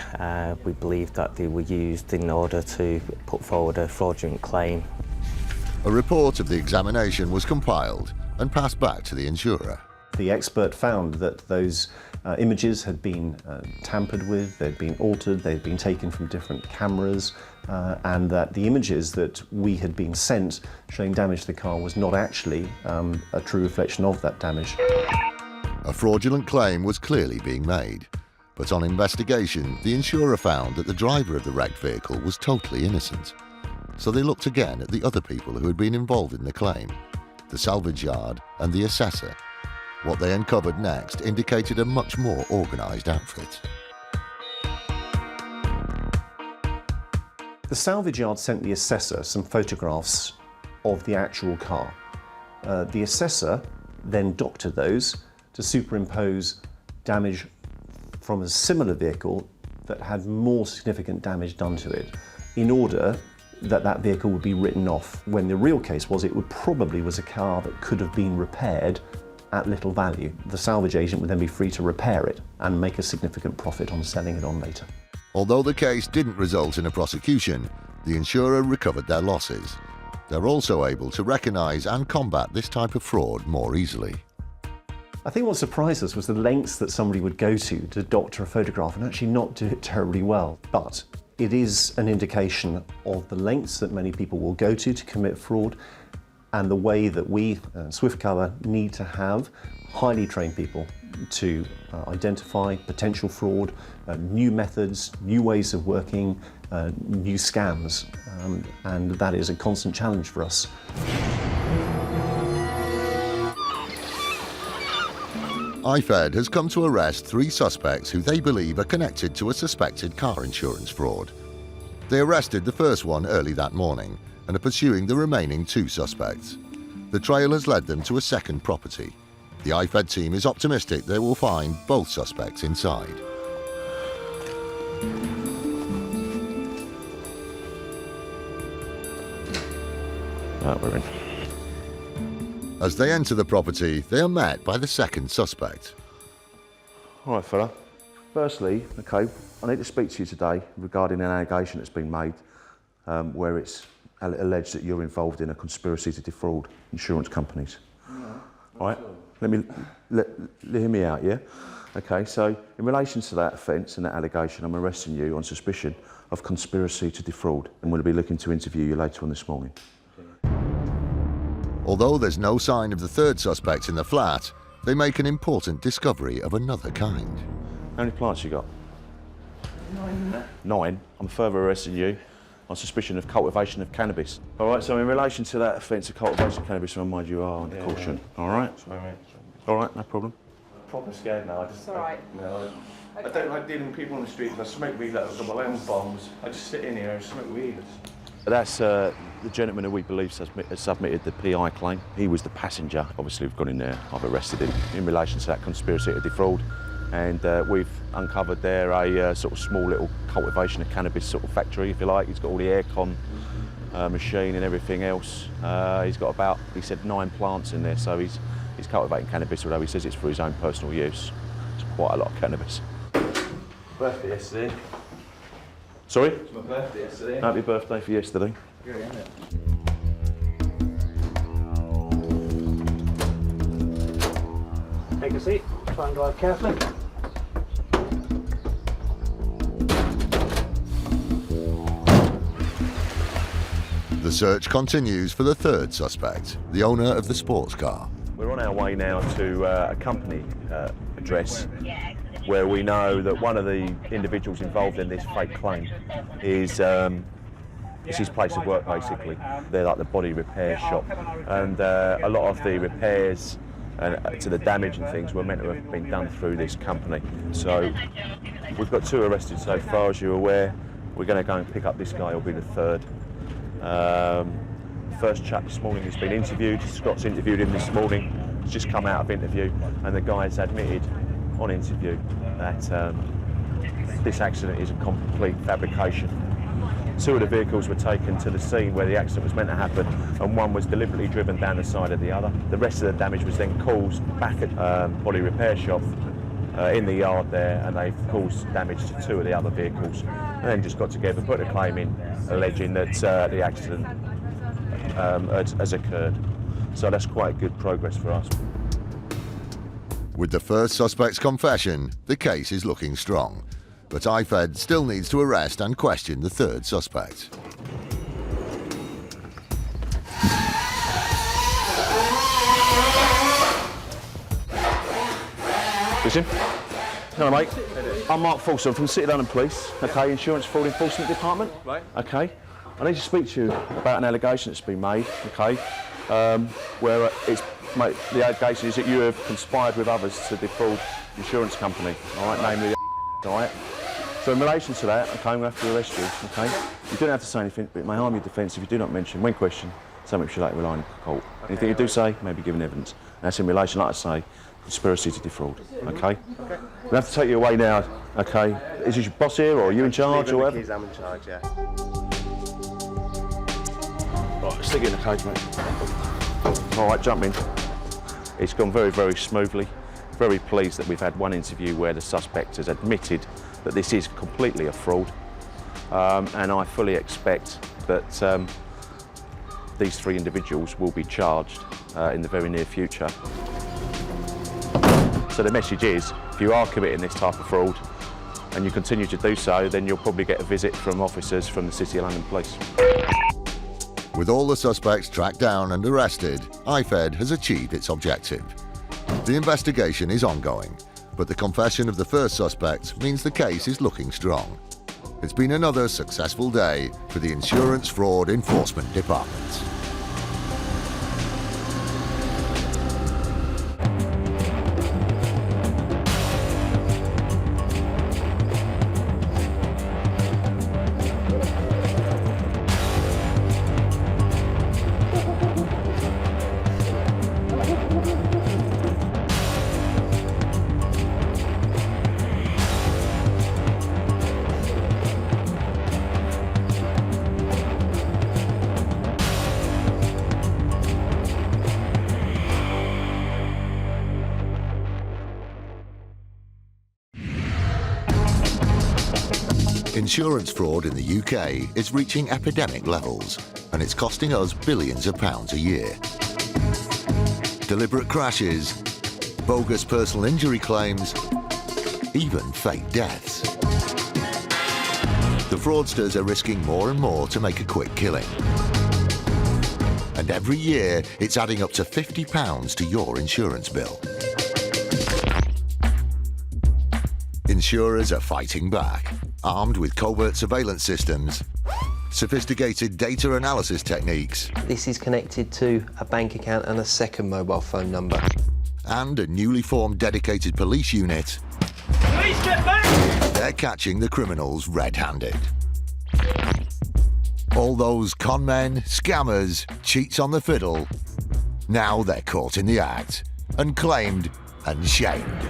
we believe that they were used in order to put forward a fraudulent claim. A report of the examination was compiled and passed back to the insurer. The expert found that those images had been tampered with, they'd been altered, they'd been taken from different cameras, and that the images that we had been sent showing damage to the car was not actually a true reflection of that damage. A fraudulent claim was clearly being made, but on investigation, the insurer found that the driver of the wrecked vehicle was totally innocent. So they looked again at the other people who had been involved in the claim, the salvage yard and the assessor. What they uncovered next indicated a much more organised outfit. The salvage yard sent the assessor some photographs of the actual car. The assessor then doctored those to superimpose damage from a similar vehicle that had more significant damage done to it, in order that that vehicle would be written off, when the real case was it probably was a car that could have been repaired at little value. The salvage agent would then be free to repair it and make a significant profit on selling it on later. Although the case didn't result in a prosecution, the insurer recovered their losses. They're also able to recognise and combat this type of fraud more easily. I think what surprised us was the lengths that somebody would go to doctor a photograph and actually not do it terribly well. But it is an indication of the lengths that many people will go to commit fraud, and the way that we, SwiftCover, need to have highly trained people to identify potential fraud, new methods, new ways of working, new scams, and that is a constant challenge for us. IFED has come to arrest 3 suspects who they believe are connected to a suspected car insurance fraud. They arrested the first one early that morning and are pursuing the remaining 2 suspects. The trail has led them to a second property. The IFED team is optimistic they will find both suspects inside. We're in. As they enter the property, they are met by the second suspect. All right, fella. Firstly, okay, I need to speak to you today regarding an allegation that's been made where it's alleged that you're involved in a conspiracy to defraud insurance companies. No, all right, hear me out, yeah? Okay, so in relation to that offence and that allegation, I'm arresting you on suspicion of conspiracy to defraud, and we'll be looking to interview you later on this morning. Although there's no sign of the third suspect in the flat, they make an important discovery of another kind. How many plants you got? 9. 9. I'm further arresting you on suspicion of cultivation of cannabis. All right, so in relation to that offence of cultivation of cannabis, I remind you are under caution. All right? Sorry, mate. All right, no problem. I'm proper scared now. It's all right. I don't like dealing with people on the street. I smoke weed like I've got my own bombs. I just sit in here and smoke weed. That's the gentleman who we believe has submitted the PI claim. He was the passenger. Obviously, we've gone in there. I've arrested him in relation to that conspiracy to defraud. And we've uncovered there a sort of small little cultivation of cannabis sort of factory, if you like. He's got all the aircon machine and everything else. He's got about, he said, 9 plants in there, so he's cultivating cannabis, although he says it's for his own personal use. It's quite a lot of cannabis. Birthday yesterday. Sorry? It's my birthday yesterday. Happy birthday for yesterday. Yeah, isn't it? Take a seat. Try and drive carefully. The search continues for the third suspect, the owner of the sports car. We're on our way now to a company address where we know that one of the individuals involved in this fake claim is it's his place of work, basically. They're like the body repair shop, and a lot of the repairs to the damage and things were meant to have been done through this company. So we've got 2 arrested so far, as you're aware. We're going to go and pick up this guy, who'll be the third. First chap this morning has been interviewed. Scott's interviewed him this morning. He's just come out of interview, and the guy has admitted on interview that this accident is a complete fabrication. Two of the vehicles were taken to the scene where the accident was meant to happen, and one was deliberately driven down the side of the other. The rest of the damage was then caused back at body repair shop in the yard there, and they've caused damage to two of the other vehicles. And then just got together, put a claim in, alleging that the accident has occurred. So that's quite good progress for us. With the first suspect's confession, the case is looking strong. But IFED still needs to arrest and question the third suspect. Listen. Hello, mate. I'm Mark Fulson from City London Police, okay, Insurance Fraud Enforcement Department. Right. Okay. I need to speak to you about an allegation that's been made, okay, where the allegation is that you have conspired with others to defraud the insurance company, all right, namely the all right. So in relation to that, okay, I'm going to have to arrest you, okay? You don't have to say anything, but it may harm your defence if you do not mention, when questioned, something which you later rely on in court. Okay, anything you do say may be given evidence. And that's in relation, like I say, conspiracy to defraud, okay? We'll have to take you away now, okay? Is this your boss here, or are you in charge, or whatever? I'm in charge, yeah. Right, stick it in the cage, mate. All right, jump in. It's gone very, very smoothly. Very pleased that we've had one interview where the suspect has admitted that this is completely a fraud, and I fully expect that these three individuals will be charged in the very near future. So the message is, if you are committing this type of fraud and you continue to do so, then you'll probably get a visit from officers from the City of London Police. With all the suspects tracked down and arrested, IFED has achieved its objective. The investigation is ongoing, but the confession of the first suspect means the case is looking strong. It's been another successful day for the Insurance Fraud Enforcement Department. Insurance fraud in the UK is reaching epidemic levels, and it's costing us billions of pounds a year. Deliberate crashes, bogus personal injury claims, even fake deaths. The fraudsters are risking more and more to make a quick killing. And every year, it's adding up to £50 to your insurance bill. Insurers are fighting back, armed with covert surveillance systems, sophisticated data analysis techniques. This is connected to a bank account and a second mobile phone number. And a newly formed dedicated police unit. Police, get back! They're catching the criminals red-handed. All those con men, scammers, cheats on the fiddle, now they're caught in the act and claimed and shamed.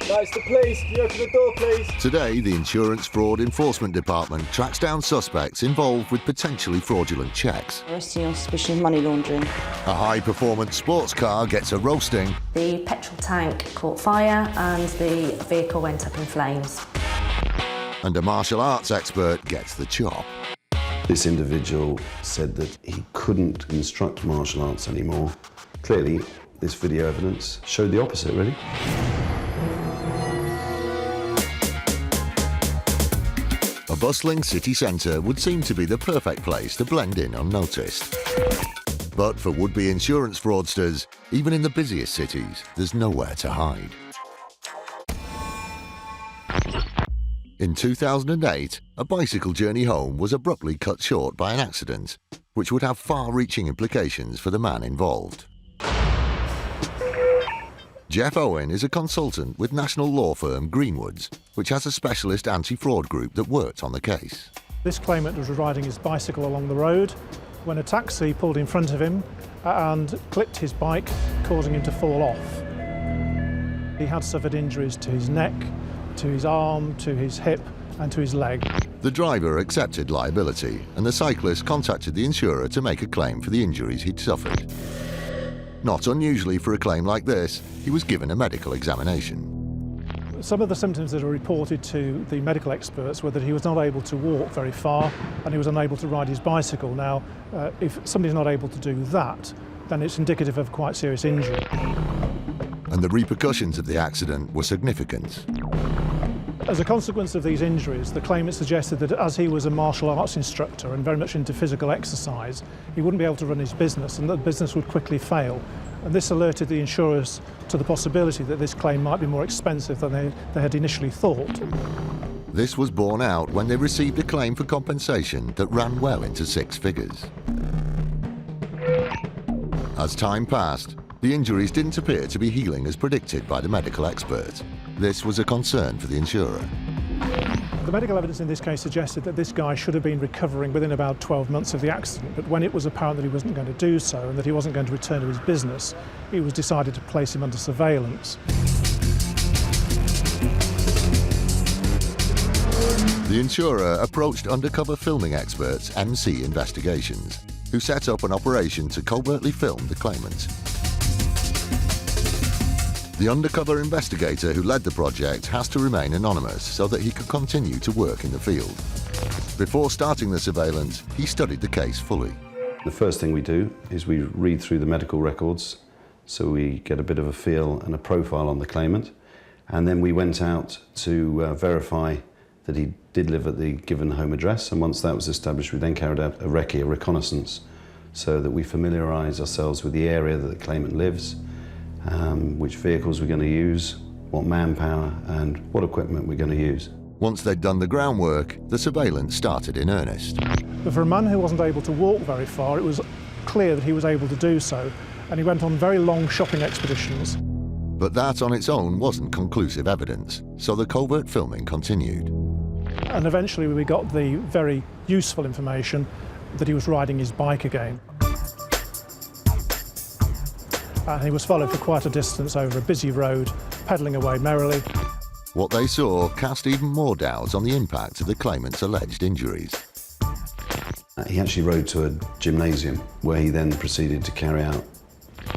No, it's the police. Can you open the door, please? Today, the Insurance Fraud Enforcement Department tracks down suspects involved with potentially fraudulent checks. Arresting on suspicion of money laundering. A high-performance sports car gets a roasting. The petrol tank caught fire and the vehicle went up in flames. And a martial arts expert gets the chop. This individual said that he couldn't instruct martial arts anymore. Clearly, this video evidence showed the opposite, really. A bustling city centre would seem to be the perfect place to blend in unnoticed. But for would-be insurance fraudsters, even in the busiest cities, there's nowhere to hide. In 2008, a bicycle journey home was abruptly cut short by an accident, which would have far-reaching implications for the man involved. Jeff Owen is a consultant with national law firm Greenwoods, which has a specialist anti-fraud group that worked on the case. This claimant was riding his bicycle along the road when a taxi pulled in front of him and clipped his bike, causing him to fall off. He had suffered injuries to his neck to his arm, to his hip and to his leg. The driver accepted liability and the cyclist contacted the insurer to make a claim for the injuries he'd suffered. Not unusually for a claim like this, he was given a medical examination. Some of the symptoms that are reported to the medical experts were that he was not able to walk very far and he was unable to ride his bicycle. Now, if somebody's not able to do that, then it's indicative of quite serious injury. And the repercussions of the accident were significant. As a consequence of these injuries, the claimant suggested that as he was a martial arts instructor and very much into physical exercise, he wouldn't be able to run his business and that the business would quickly fail. And this alerted the insurers to the possibility that this claim might be more expensive than they had initially thought. This was borne out when they received a claim for compensation that ran well into 6 figures. As time passed, the injuries didn't appear to be healing as predicted by the medical expert. This was a concern for the insurer. The medical evidence in this case suggested that this guy should have been recovering within about 12 months of the accident, but when it was apparent that he wasn't going to do so and that he wasn't going to return to his business, it was decided to place him under surveillance. The insurer approached undercover filming experts MC Investigations, who set up an operation to covertly film the claimant. The undercover investigator who led the project has to remain anonymous so that he could continue to work in the field. Before starting the surveillance, he studied the case fully. The first thing we do is we read through the medical records so we get a bit of a feel and a profile on the claimant, and then we went out to verify that he did live at the given home address, and once that was established we then carried out a recce, a reconnaissance, so that we familiarise ourselves with the area that the claimant lives, which vehicles we're going to use, what manpower and what equipment we're going to use. Once they'd done the groundwork, the surveillance started in earnest. But for a man who wasn't able to walk very far, it was clear that he was able to do so, and he went on very long shopping expeditions. But that on its own wasn't conclusive evidence, so the covert filming continued. And eventually we got the very useful information that he was riding his bike again. And he was followed for quite a distance over a busy road, pedalling away merrily. What they saw cast even more doubts on the impact of the claimant's alleged injuries. He actually rode to a gymnasium where he then proceeded to carry out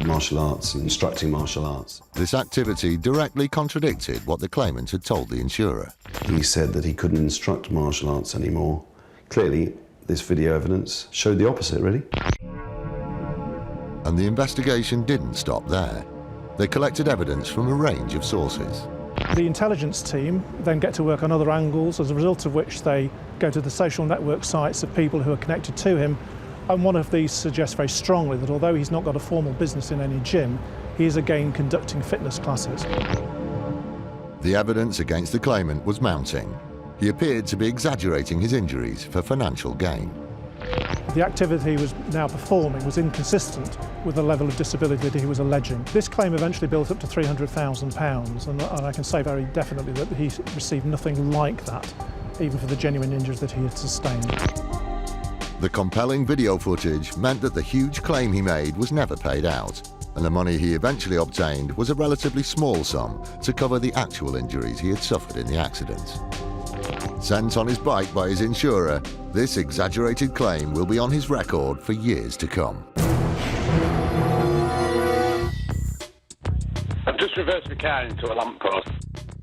martial arts and instructing martial arts. This activity directly contradicted what the claimant had told the insurer. He said that he couldn't instruct martial arts anymore. Clearly, this video evidence showed the opposite, really. And the investigation didn't stop there. They collected evidence from a range of sources. The intelligence team then get to work on other angles, as a result of which they go to the social network sites of people who are connected to him, and one of these suggests very strongly that although he's not got a formal business in any gym, he is again conducting fitness classes. The evidence against the claimant was mounting. He appeared to be exaggerating his injuries for financial gain. The activity he was now performing was inconsistent with the level of disability that he was alleging. This claim eventually built up to £300,000, and I can say very definitely that he received nothing like that, even for the genuine injuries that he had sustained. The compelling video footage meant that the huge claim he made was never paid out, and the money he eventually obtained was a relatively small sum to cover the actual injuries he had suffered in the accident. Sent on his bike by his insurer, this exaggerated claim will be on his record for years to come. I've just reversed the car into a lamppost.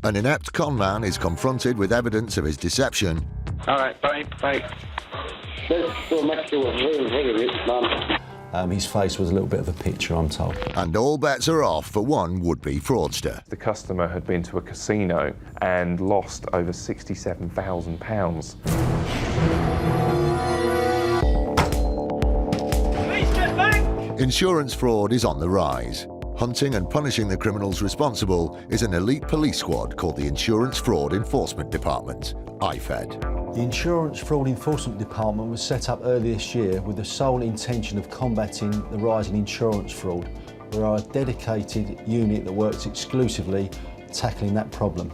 An inept conman is confronted with evidence of his deception. All right, bye. This will make you a very, very rich man. His face was a little bit of a picture, I'm told. And all bets are off for one would-be fraudster. The customer had been to a casino and lost over £67,000. Police, get back! Insurance fraud is on the rise. Hunting and punishing the criminals responsible is an elite police squad called the Insurance Fraud Enforcement Department, IFED. The Insurance Fraud Enforcement Department was set up earlier this year with the sole intention of combating the rise in insurance fraud. We are a dedicated unit that works exclusively tackling that problem.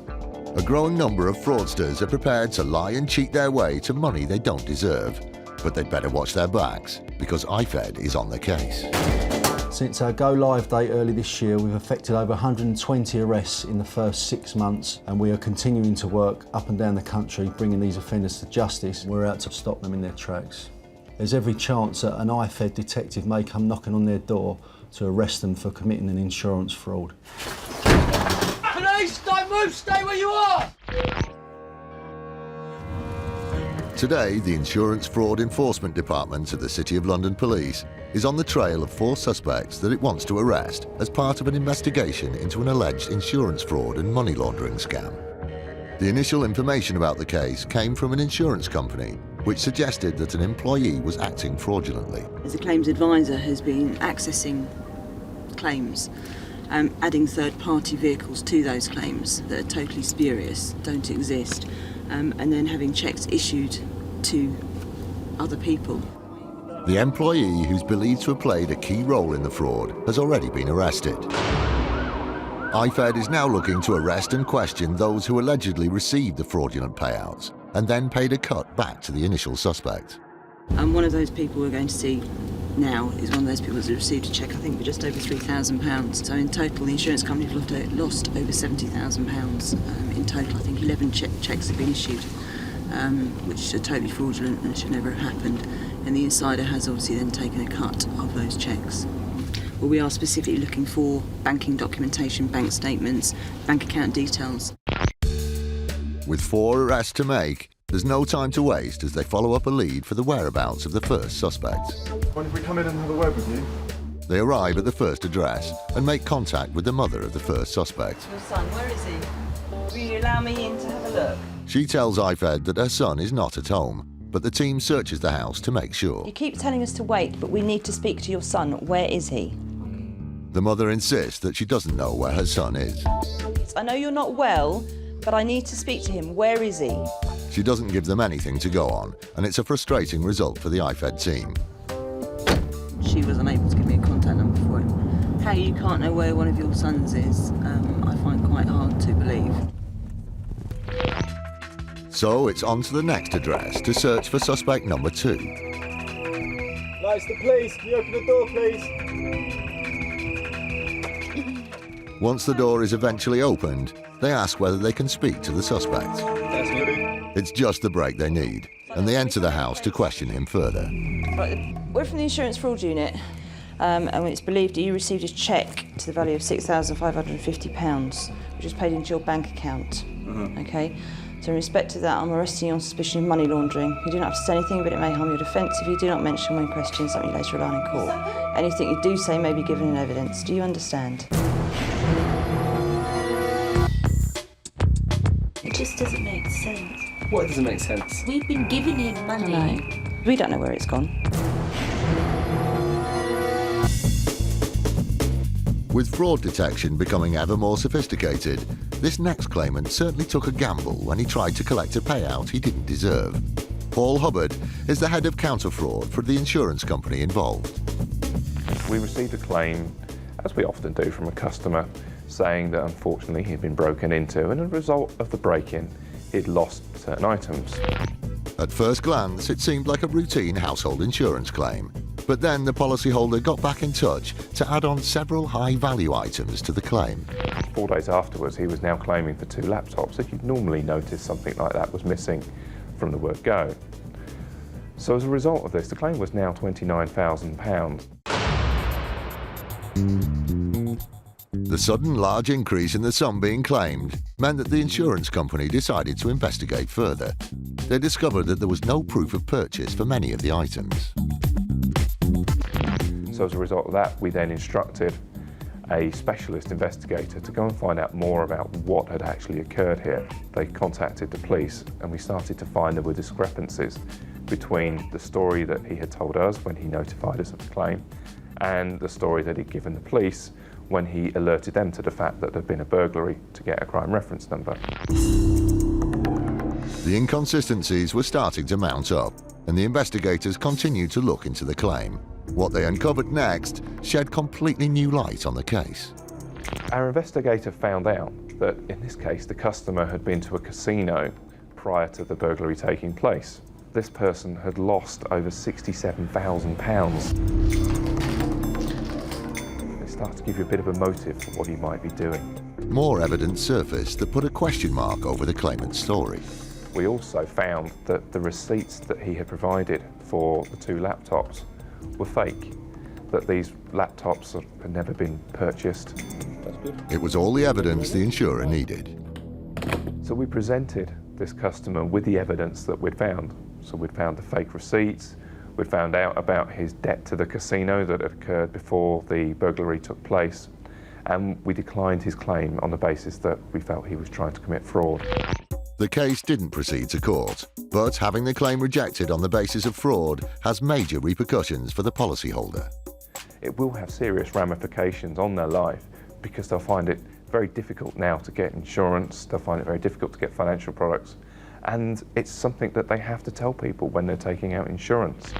A growing number of fraudsters are prepared to lie and cheat their way to money they don't deserve. But they'd better watch their backs, because IFED is on the case. Since our go-live date early this year, we've effected over 120 arrests in the first 6 months, and we are continuing to work up and down the country, bringing these offenders to justice. We're out to stop them in their tracks. There's every chance that an IFED detective may come knocking on their door to arrest them for committing an insurance fraud. Police, don't move, stay where you are! Today, the Insurance Fraud Enforcement Department of the City of London Police is on the trail of 4 suspects that it wants to arrest as part of an investigation into an alleged insurance fraud and money laundering scam. The initial information about the case came from an insurance company which suggested that an employee was acting fraudulently. As a claims advisor has been accessing claims, adding third-party vehicles to those claims that are totally spurious, don't exist, and then having cheques issued to other people. The employee, who's believed to have played a key role in the fraud, has already been arrested. IFED is now looking to arrest and question those who allegedly received the fraudulent payouts and then paid a cut back to the initial suspect. And one of those people we're going to see now is one of those people that's received a cheque, I think, for just over £3,000. So in total, the insurance company have lost over £70,000 in total. I think 11 cheques have been issued, which are totally fraudulent and should never have happened. And the insider has obviously then taken a cut of those cheques. Well, we are specifically looking for banking documentation, bank statements, bank account details. With 4 arrests to make, there's no time to waste as they follow up a lead for the whereabouts of the first suspect. When did we come in and have a word with you? They arrive at the first address and make contact with the mother of the first suspect. Your son, where is he? Will you allow me in to have a look? She tells IFED that her son is not at home, but the team searches the house to make sure. You keep telling us to wait, but we need to speak to your son. Where is he? The mother insists that she doesn't know where her son is. I know you're not well, but I need to speak to him. Where is he? She doesn't give them anything to go on, and it's a frustrating result for the IFED team. She was unable to give me a contact number for him. How you can't know where one of your sons is, I find quite hard to believe. So it's on to the next address to search for suspect number 2. No, it's the police. Can you open the door, please? Once the door is eventually opened, they ask whether they can speak to the suspect. It's just the break they need, and they enter the house to question him further. Right, we're from the Insurance Fraud Unit, and it's believed that you received a cheque to the value of £6,550, which was paid into your bank account. Okay? So in respect to that, I'm arresting you on suspicion of money laundering. You do not have to say anything, but it may harm your defence if you do not mention when questioned something you later rely on in court. Anything you do say may be given in evidence. Do you understand? It just doesn't make sense. What doesn't make sense? We've been giving him money. We don't know where it's gone. With fraud detection becoming ever more sophisticated, this next claimant certainly took a gamble when he tried to collect a payout he didn't deserve. Paul Hubbard is the head of counter-fraud for the insurance company involved. We received a claim, as we often do, from a customer saying that unfortunately he'd been broken into, and as a result of the break-in, he'd lost certain items. At first glance, it seemed like a routine household insurance claim. But then the policyholder got back in touch to add on several high-value items to the claim. 4 days afterwards, he was now claiming for 2 laptops. If you'd normally notice something like that was missing from the word go. So as a result of this, the claim was now £29,000. The sudden large increase in the sum being claimed meant that the insurance company decided to investigate further. They discovered that there was no proof of purchase for many of the items. So as a result of that, we then instructed a specialist investigator to go and find out more about what had actually occurred here. They contacted the police, and we started to find there were discrepancies between the story that he had told us when he notified us of the claim and the story that he'd given the police when he alerted them to the fact that there'd been a burglary to get a crime reference number. The inconsistencies were starting to mount up, and the investigators continued to look into the claim. What they uncovered next shed completely new light on the case. Our investigator found out that in this case the customer had been to a casino prior to the burglary taking place. This person had lost over £67,000. start to give you a bit of a motive for what he might be doing. More evidence surfaced that put a question mark over the claimant's story. We also found that the receipts that he had provided for the 2 laptops were fake, that these laptops had never been purchased. That's good. It was all the evidence the insurer needed. So we presented this customer with the evidence that we'd found. So we'd found the fake receipts, we'd found out about his debt to the casino that had occurred before the burglary took place, and we declined his claim on the basis that we felt he was trying to commit fraud. The case didn't proceed to court, but having the claim rejected on the basis of fraud has major repercussions for the policyholder. It will have serious ramifications on their life because they'll find it very difficult now to get insurance, they'll find it very difficult to get financial products, and it's something that they have to tell people when they're taking out insurance.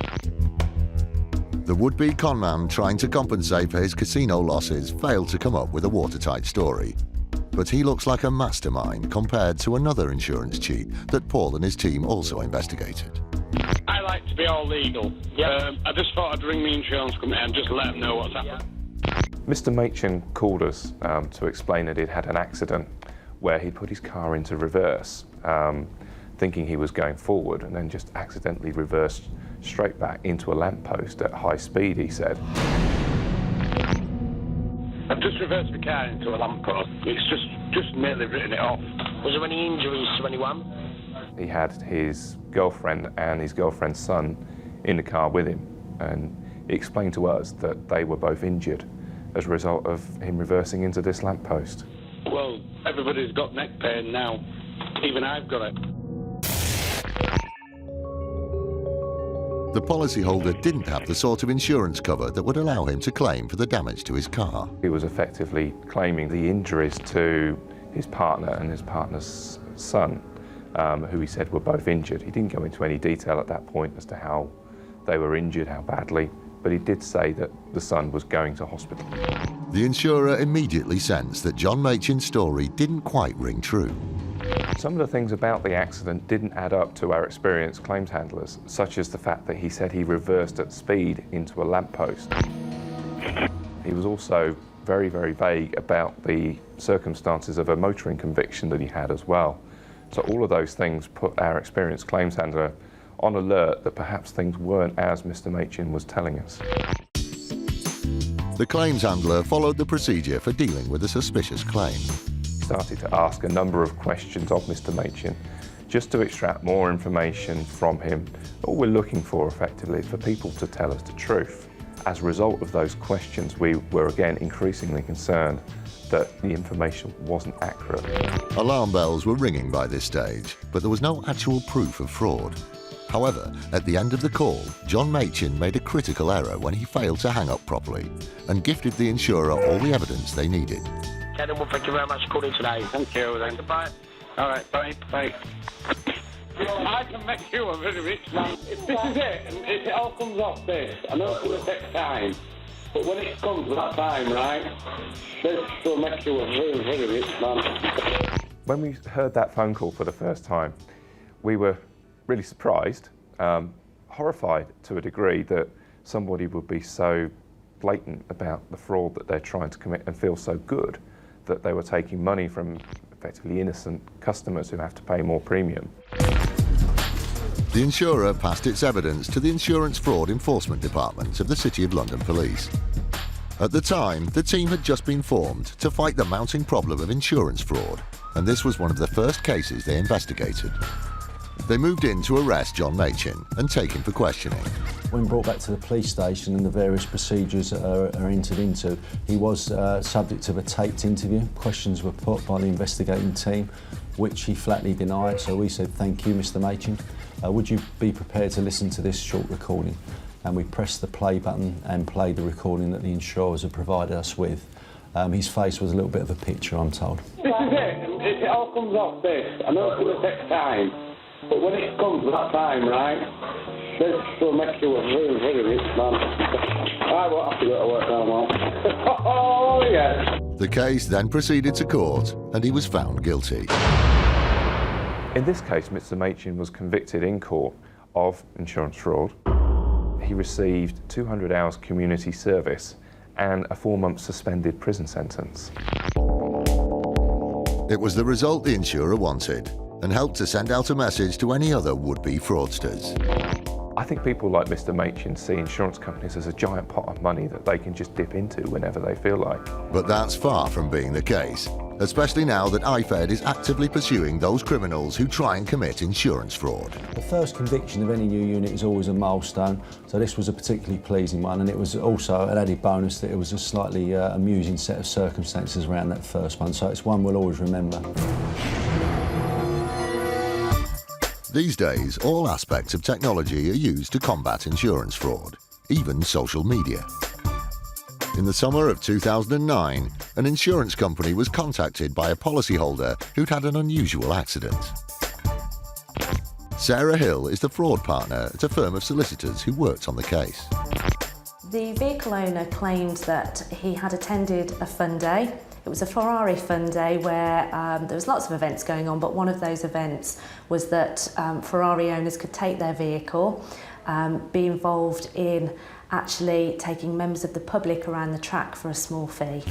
The would-be conman trying to compensate for his casino losses failed to come up with a watertight story. But he looks like a mastermind compared to another insurance cheat that Paul and his team also investigated. I like to be all legal. I just thought I'd ring the insurance company and just let them know what's happened. Mr. Machin called us to explain that he'd had an accident where he put his car into reverse, thinking he was going forward, and then just accidentally reversed straight back into a lamppost at high speed, he said. I've just reversed the car into a lamppost. It's just nearly written it off. Was there any injuries to anyone? He had his girlfriend and his girlfriend's son in the car with him, and he explained to us that they were both injured as a result of him reversing into this lamppost. Well, everybody's got neck pain now. Even I've got it. The policyholder didn't have the sort of insurance cover that would allow him to claim for the damage to his car. He was effectively claiming the injuries to his partner and his partner's son, who he said were both injured. He didn't go into any detail at that point as to how they were injured, how badly, but he did say that the son was going to hospital. The insurer immediately sensed that John Machin's story didn't quite ring true. Some of the things about the accident didn't add up to our experienced claims handlers, such as the fact that he said he reversed at speed into a lamppost. He was also very, very vague about the circumstances of a motoring conviction that he had as well. So all of those things put our experienced claims handler on alert that perhaps things weren't as Mr. Machin was telling us. The claims handler followed the procedure for dealing with a suspicious claim. Started to ask a number of questions of Mr. Machin just to extract more information from him. All we're looking for effectively is for people to tell us the truth. As a result of those questions, we were again increasingly concerned that the information wasn't accurate. Alarm bells were ringing by this stage, but there was no actual proof of fraud. However, at the end of the call, John Machin made a critical error when he failed to hang up properly and gifted the insurer all the evidence they needed. Gentlemen, thank you very much for calling today. Thank you. Then. Goodbye. All right, bye. Bye. I can make you a very rich man. If this is it, and if it all comes off this, I know it's going to take time, but when it comes to that time, right, this will make you a very, very rich man. When we heard that phone call for the first time, we were really surprised, horrified to a degree that somebody would be so blatant about the fraud that they're trying to commit and feel so good that they were taking money from effectively innocent customers who have to pay more premium. The insurer passed its evidence to the Insurance Fraud Enforcement Department of the City of London Police. At the time, the team had just been formed to fight the mounting problem of insurance fraud, and this was one of the first cases they investigated. They moved in to arrest John Machin and take him for questioning. When brought back to the police station and the various procedures are entered into, he was subject of a taped interview. Questions were put by the investigating team, which he flatly denied. So we said, "Thank you, Mr. Machin. Would you be prepared to listen to this short recording?" And we pressed the play button and played the recording that the insurers had provided us with. His face was a little bit of a picture, I'm told. This is it, and if it all comes off this, I know it's going to take time, but when it comes to that time, right, this will make you a very, very rich man. I won't have to go to work no more. Oh, yeah. The case then proceeded to court, and he was found guilty. In this case, Mr. Machin was convicted in court of insurance fraud. He received 200 hours community service and a 4-month suspended prison sentence. It was the result the insurer wanted and helped to send out a message to any other would-be fraudsters. I think people like Mr. Machin see insurance companies as a giant pot of money that they can just dip into whenever they feel like. But that's far from being the case, especially now that IFED is actively pursuing those criminals who try and commit insurance fraud. The first conviction of any new unit is always a milestone, so this was a particularly pleasing one, and it was also an added bonus that it was a slightly amusing set of circumstances around that first one, so it's one we'll always remember. These days, all aspects of technology are used to combat insurance fraud, even social media. In the summer of 2009, an insurance company was contacted by a policyholder who'd had an unusual accident. Sarah Hill is the fraud partner at a firm of solicitors who worked on the case. The vehicle owner claimed that he had attended a fun day. It was a Ferrari fun day where there was lots of events going on, but one of those events was that Ferrari owners could take their vehicle, be involved in actually taking members of the public around the track for a small fee.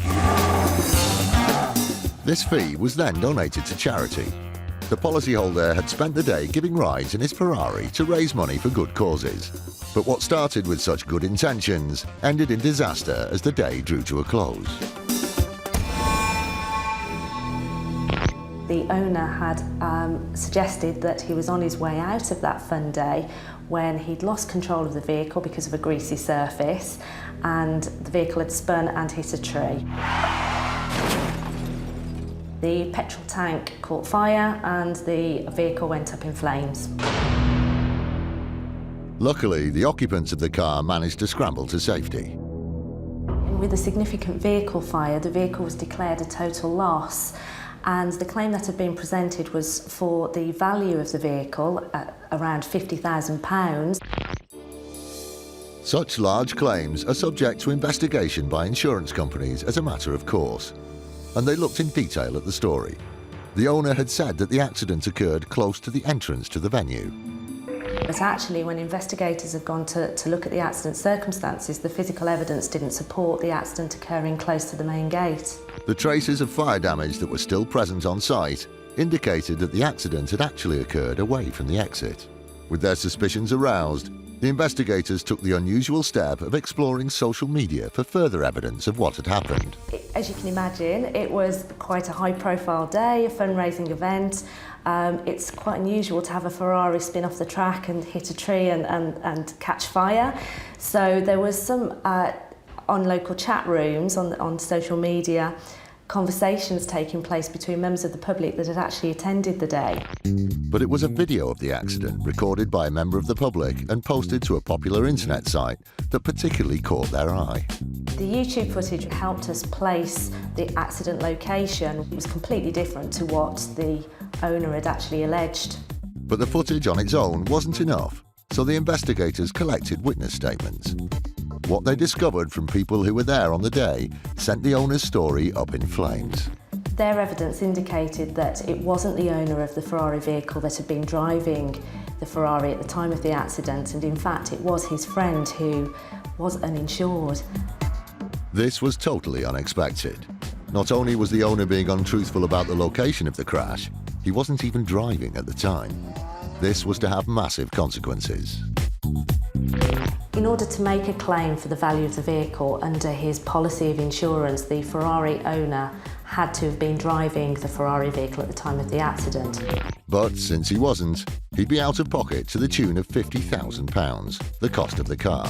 This fee was then donated to charity. The policyholder had spent the day giving rides in his Ferrari to raise money for good causes. But what started with such good intentions ended in disaster as the day drew to a close. The owner had suggested that he was on his way out of that fun day when he'd lost control of the vehicle because of a greasy surface, and the vehicle had spun and hit a tree. The petrol tank caught fire and the vehicle went up in flames. Luckily, the occupants of the car managed to scramble to safety. With a significant vehicle fire, the vehicle was declared a total loss, and the claim that had been presented was for the value of the vehicle at around £50,000. Such large claims are subject to investigation by insurance companies as a matter of course, and they looked in detail at the story. The owner had said that the accident occurred close to the entrance to the venue. But actually, when investigators have gone to look at the accident circumstances, the physical evidence didn't support the accident occurring close to the main gate. The traces of fire damage that were still present on site indicated that the accident had actually occurred away from the exit. With their suspicions aroused, the investigators took the unusual step of exploring social media for further evidence of what had happened. As you can imagine, it was quite a high-profile day, a fundraising event. It's quite unusual to have a Ferrari spin off the track and hit a tree and catch fire. So there was some, on local chat rooms, on social media, conversations taking place between members of the public that had actually attended the day. But it was a video of the accident recorded by a member of the public and posted to a popular internet site that particularly caught their eye. The YouTube footage helped us place the accident location. It was completely different to what the owner had actually alleged. But the footage on its own wasn't enough, so the investigators collected witness statements. What they discovered from people who were there on the day sent the owner's story up in flames. Their evidence indicated that it wasn't the owner of the Ferrari vehicle that had been driving the Ferrari at the time of the accident, and in fact it was his friend who was uninsured. This was totally unexpected. Not only was the owner being untruthful about the location of the crash, he wasn't even driving at the time. This was to have massive consequences. In order to make a claim for the value of the vehicle under his policy of insurance, the Ferrari owner had to have been driving the Ferrari vehicle at the time of the accident. But since he wasn't, he'd be out of pocket to the tune of £50,000, the cost of the car.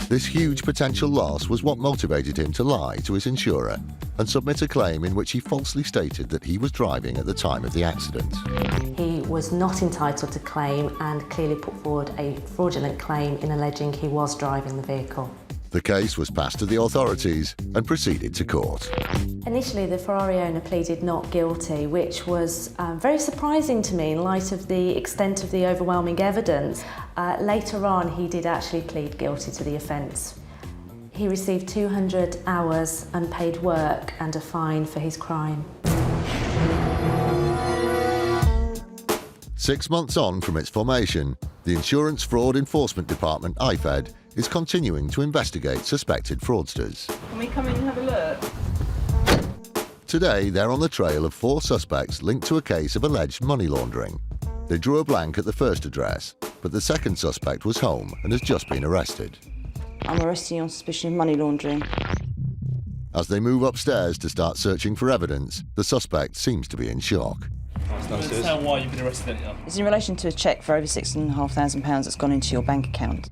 This huge potential loss was what motivated him to lie to his insurer and submit a claim in which he falsely stated that he was driving at the time of the accident. He was not entitled to claim and clearly put forward a fraudulent claim in alleging he was driving the vehicle. The case was passed to the authorities and proceeded to court. Initially, the Ferrari owner pleaded not guilty, which was very surprising to me in light of the extent of the overwhelming evidence. Later on, he did actually plead guilty to the offence. He received 200 hours unpaid work and a fine for his crime. 6 months on from its formation, the Insurance Fraud Enforcement Department, IFED, is continuing to investigate suspected fraudsters. Can we come in and have a look? Today, they're on the trail of 4 suspects linked to a case of alleged money laundering. They drew a blank at the first address, but the second suspect was home and has just been arrested. I'm arresting you on suspicion of money laundering. As they move upstairs to start searching for evidence, the suspect seems to be in shock. Understand why you've been arrested then? It's in relation to a cheque for over £6,500 that's gone into your bank account.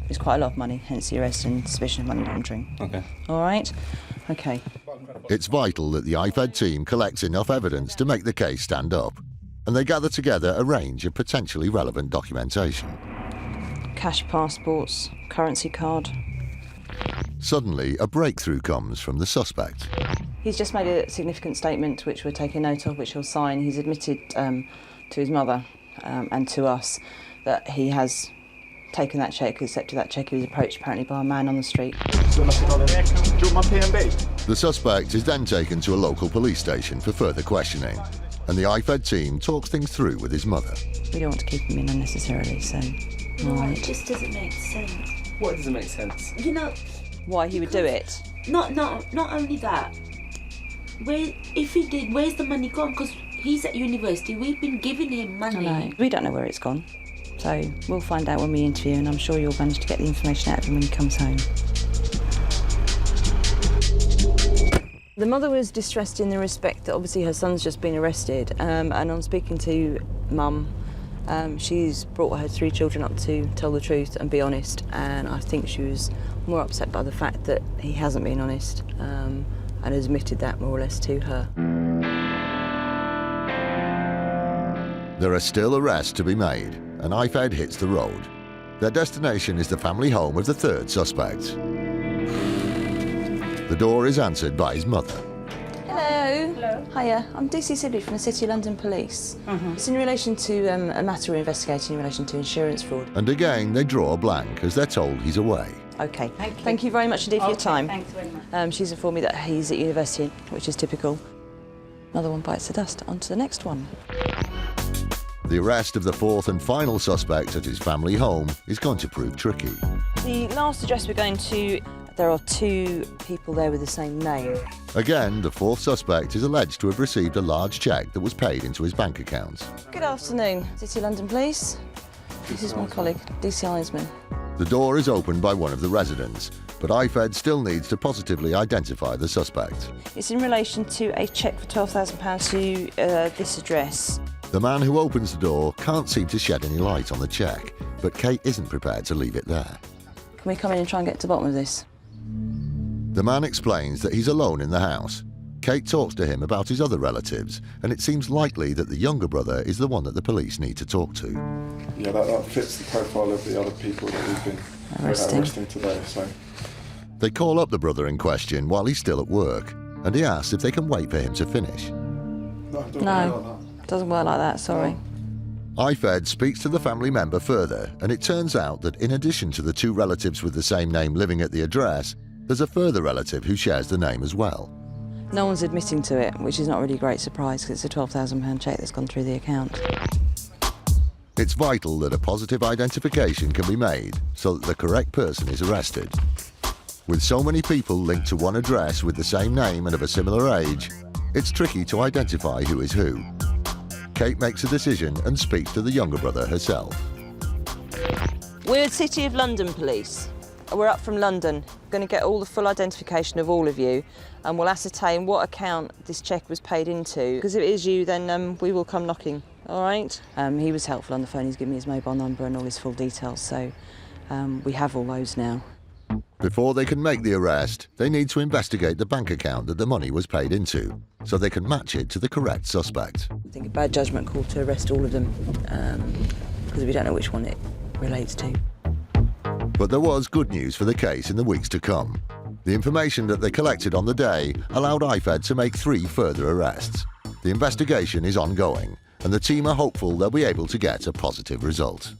It's quite a lot of money, hence the arrest and suspicion of money laundering. Okay. All right? Okay. It's vital that the IFED team collects enough evidence to make the case stand up, and they gather together a range of potentially relevant documentation. Cash passports, currency card. Suddenly, a breakthrough comes from the suspect. He's just made a significant statement which we're taking note of, which he'll sign. He's admitted to his mother and to us that he has taken that cheque, accepted that cheque. He was approached apparently by a man on the street. Do you want my P&B? The suspect is then taken to a local police station for further questioning, and the IFED team talks things through with his mother. We don't want to keep him in unnecessarily, so... No, Right. it just doesn't make sense. What doesn't make sense? You know, Why he would do it? not only that. If he did, where's the money gone? Because he's at university. We've been giving him money. I know. We don't know where it's gone. So we'll find out when we interview, and I'm sure you'll manage to get the information out of him when he comes home. The mother was distressed in the respect that obviously her son's just been arrested, and I'm speaking to Mum. She's brought her 3 children up to tell the truth and be honest, and I think she was more upset by the fact that he hasn't been honest and has admitted that more or less to her. There are still arrests to be made, and IFED hits the road. Their destination is the family home of the third suspect. The door is answered by his mother. Hello. Hello. Hiya, I'm DC Sibley from the City of London Police. It's in relation to a matter we're investigating in relation to insurance fraud. And again, they draw a blank as they're told he's away. OK. Thank you very much indeed for your time. Thanks very much. She's informed me that he's at university, which is typical. Another one bites the dust. On to the next one. The arrest of the 4th and final suspect at his family home is going to prove tricky. The last address we're going to, there are 2 people there with the same name. Again, the 4th suspect is alleged to have received a large cheque that was paid into his bank account. Good afternoon, City of London Police. This is my colleague, DC Eisman. The door is opened by one of the residents, but IFED still needs to positively identify the suspect. It's in relation to a cheque for £12,000 to this address. The man who opens the door can't seem to shed any light on the cheque, but Kate isn't prepared to leave it there. Can we come in and try and get to the bottom of this? The man explains that he's alone in the house. Kate talks to him about his other relatives, and it seems likely that the younger brother is the one that the police need to talk to. Yeah, that fits the profile of the other people that we've been arresting today. So They call up the brother in question while he's still at work, and he asks if they can wait for him to finish. No, doesn't work like that, sorry. IFED speaks to the family member further, and it turns out that in addition to the 2 relatives with the same name living at the address, there's a further relative who shares the name as well. No one's admitting to it, which is not really a great surprise because it's a £12,000 cheque that's gone through the account. It's vital that a positive identification can be made so that the correct person is arrested. With so many people linked to one address with the same name and of a similar age, it's tricky to identify who is who. Kate makes a decision and speaks to the younger brother herself. We're City of London Police. We're up from London. We're going to get all the full identification of all of you, and we'll ascertain what account this cheque was paid into. Because if it is you, then we will come knocking, all right? He was helpful on the phone. He's given me his mobile number and all his full details, so we have all those now. Before they can make the arrest, they need to investigate the bank account that the money was paid into, so they can match it to the correct suspect. I think a bad judgment call to arrest all of them, because we don't know which one it relates to. But there was good news for the case in the weeks to come. The information that they collected on the day allowed IFED to make 3 further arrests. The investigation is ongoing, and the team are hopeful they'll be able to get a positive result.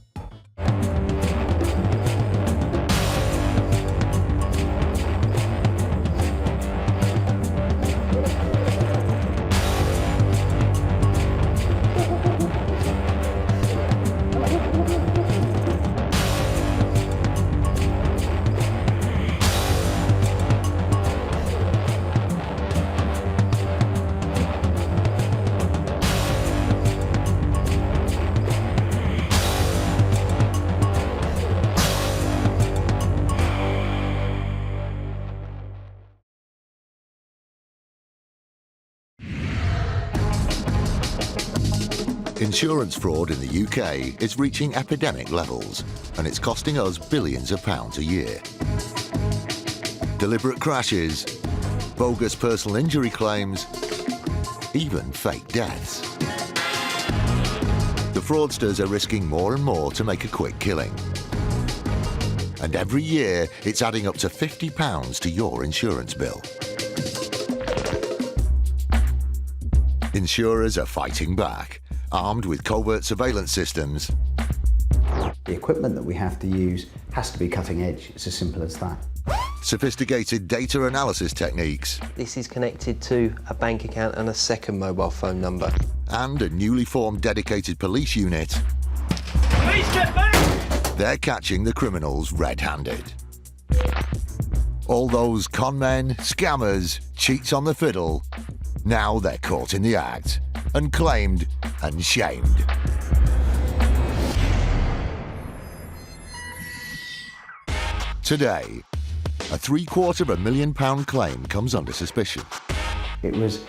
Insurance fraud in the UK is reaching epidemic levels, and it's costing us billions of pounds a year. Deliberate crashes, bogus personal injury claims, even fake deaths. The fraudsters are risking more and more to make a quick killing. And every year, it's adding up to £50 to your insurance bill. Insurers are fighting back, armed with covert surveillance systems. The equipment that we have to use has to be cutting edge. It's as simple as that. Sophisticated data analysis techniques. This is connected to a bank account and a second mobile phone number. And a newly formed dedicated police unit. Police, get back! They're catching the criminals red-handed. All those con men, scammers, cheats on the fiddle, now they're caught in the act and claimed and shamed. Today, a £750,000 claim comes under suspicion. It was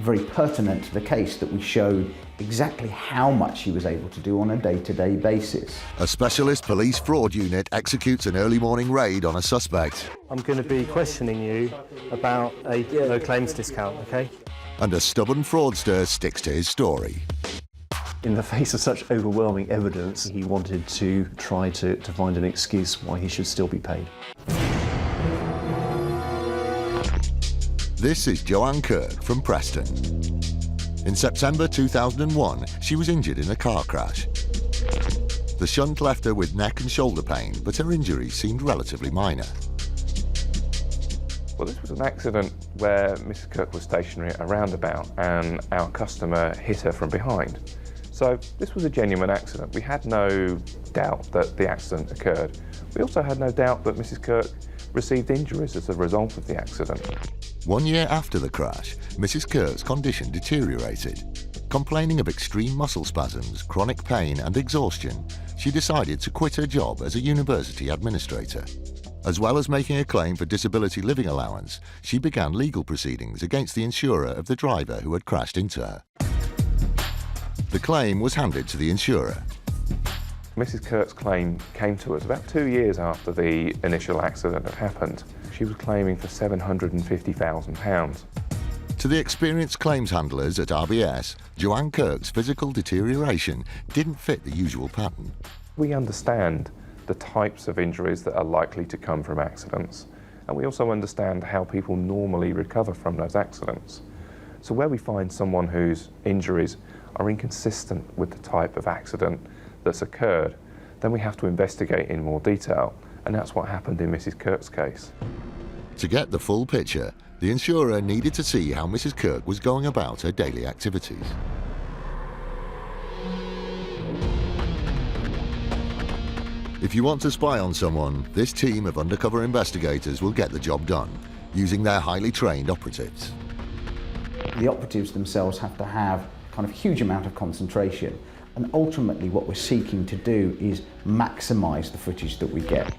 very pertinent to the case that we showed exactly how much he was able to do on a day-to-day basis. A specialist police fraud unit executes an early morning raid on a suspect. I'm going to be questioning you about a no claims discount, okay? And a stubborn fraudster sticks to his story. In the face of such overwhelming evidence, he wanted to try to find an excuse why he should still be paid. This is Joanne Kirk from Preston. In September 2001, she was injured in a car crash. The shunt left her with neck and shoulder pain, but her injuries seemed relatively minor. Well, this was an accident where Mrs. Kirk was stationary at a roundabout and our customer hit her from behind. So this was a genuine accident. We had no doubt that the accident occurred. We also had no doubt that Mrs. Kirk received injuries as a result of the accident. 1 year after the crash, Mrs. Kirk's condition deteriorated. Complaining of extreme muscle spasms, chronic pain and exhaustion, she decided to quit her job as a university administrator. As well as making a claim for disability living allowance, she began legal proceedings against the insurer of the driver who had crashed into her. The claim was handed to the insurer. Mrs. Kirk's claim came to us about 2 years after the initial accident had happened. She was claiming for £750,000. To the experienced claims handlers at RBS, Joanne Kirk's physical deterioration didn't fit the usual pattern. We understand the types of injuries that are likely to come from accidents, and we also understand how people normally recover from those accidents. So where we find someone whose injuries are inconsistent with the type of accident that's occurred, then we have to investigate in more detail, and that's what happened in Mrs. Kirk's case. To get the full picture, the insurer needed to see how Mrs. Kirk was going about her daily activities. If you want to spy on someone, this team of undercover investigators will get the job done, using their highly trained operatives. The operatives themselves have to have kind of huge amount of concentration, and ultimately what we're seeking to do is maximise the footage that we get.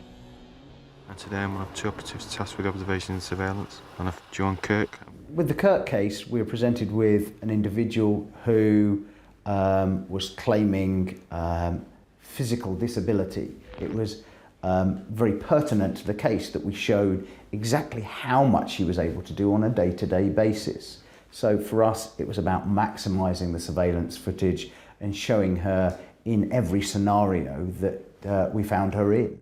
And today I'm one of 2 operatives tasked with observation and surveillance, and of Joanne Kirk. With the Kirk case, we were presented with an individual who was claiming physical disability. It was very pertinent to the case that we showed exactly how much she was able to do on a day-to-day basis. So for us, it was about maximising the surveillance footage and showing her in every scenario that we found her in.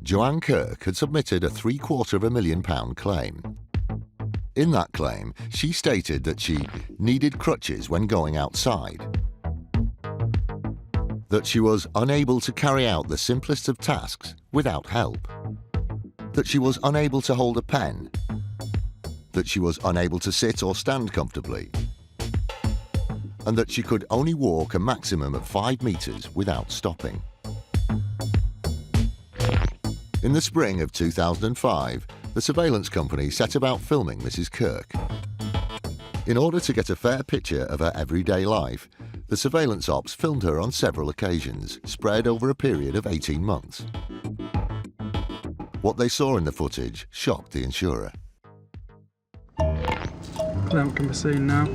Joanne Kirk had submitted a £750,000 claim. In that claim, she stated that she needed crutches when going outside, that she was unable to carry out the simplest of tasks without help, that she was unable to hold a pen, that she was unable to sit or stand comfortably, and that she could only walk a maximum of 5 metres without stopping. In the spring of 2005, the surveillance company set about filming Mrs. Kirk. In order to get a fair picture of her everyday life, the surveillance ops filmed her on several occasions, spread over a period of 18 months. What they saw in the footage shocked the insurer. Claimant can be seen now.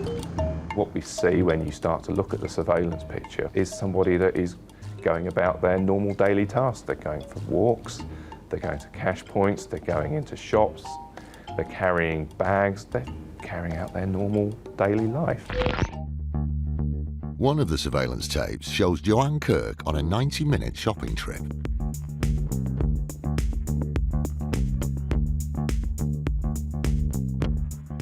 What we see when you start to look at the surveillance picture is somebody that is going about their normal daily tasks. They're going for walks, they're going to cash points, they're going into shops, they're carrying bags, they're carrying out their normal daily life. One of the surveillance tapes shows Joanne Kirk on a 90-minute shopping trip.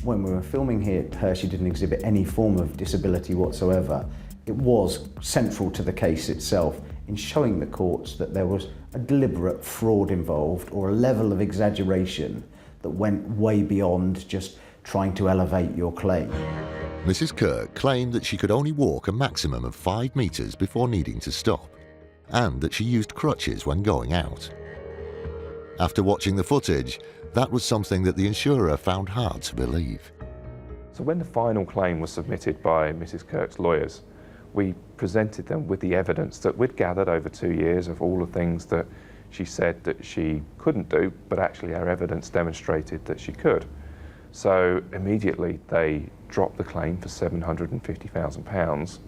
When we were filming here, she didn't exhibit any form of disability whatsoever. It was central to the case itself in showing the courts that there was a deliberate fraud involved or a level of exaggeration that went way beyond just trying to elevate your claim. Mrs. Kirk claimed that she could only walk a maximum of 5 metres before needing to stop, and that she used crutches when going out. After watching the footage, that was something that the insurer found hard to believe. So when the final claim was submitted by Mrs. Kirk's lawyers, we presented them with the evidence that we'd gathered over 2 years of all the things that she said that she couldn't do, but actually our evidence demonstrated that she could. So immediately they dropped the claim for £750,000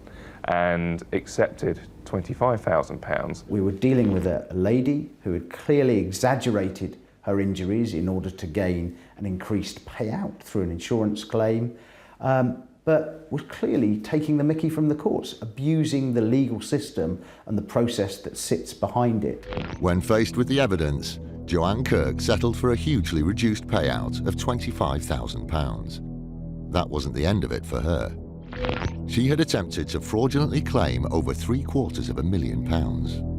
and accepted £25,000. We were dealing with a lady who had clearly exaggerated her injuries in order to gain an increased payout through an insurance claim, but was clearly taking the mickey from the courts, abusing the legal system and the process that sits behind it. When faced with the evidence, Joanne Kirk settled for a hugely reduced payout of £25,000. That wasn't the end of it for her. She had attempted to fraudulently claim over £750,000.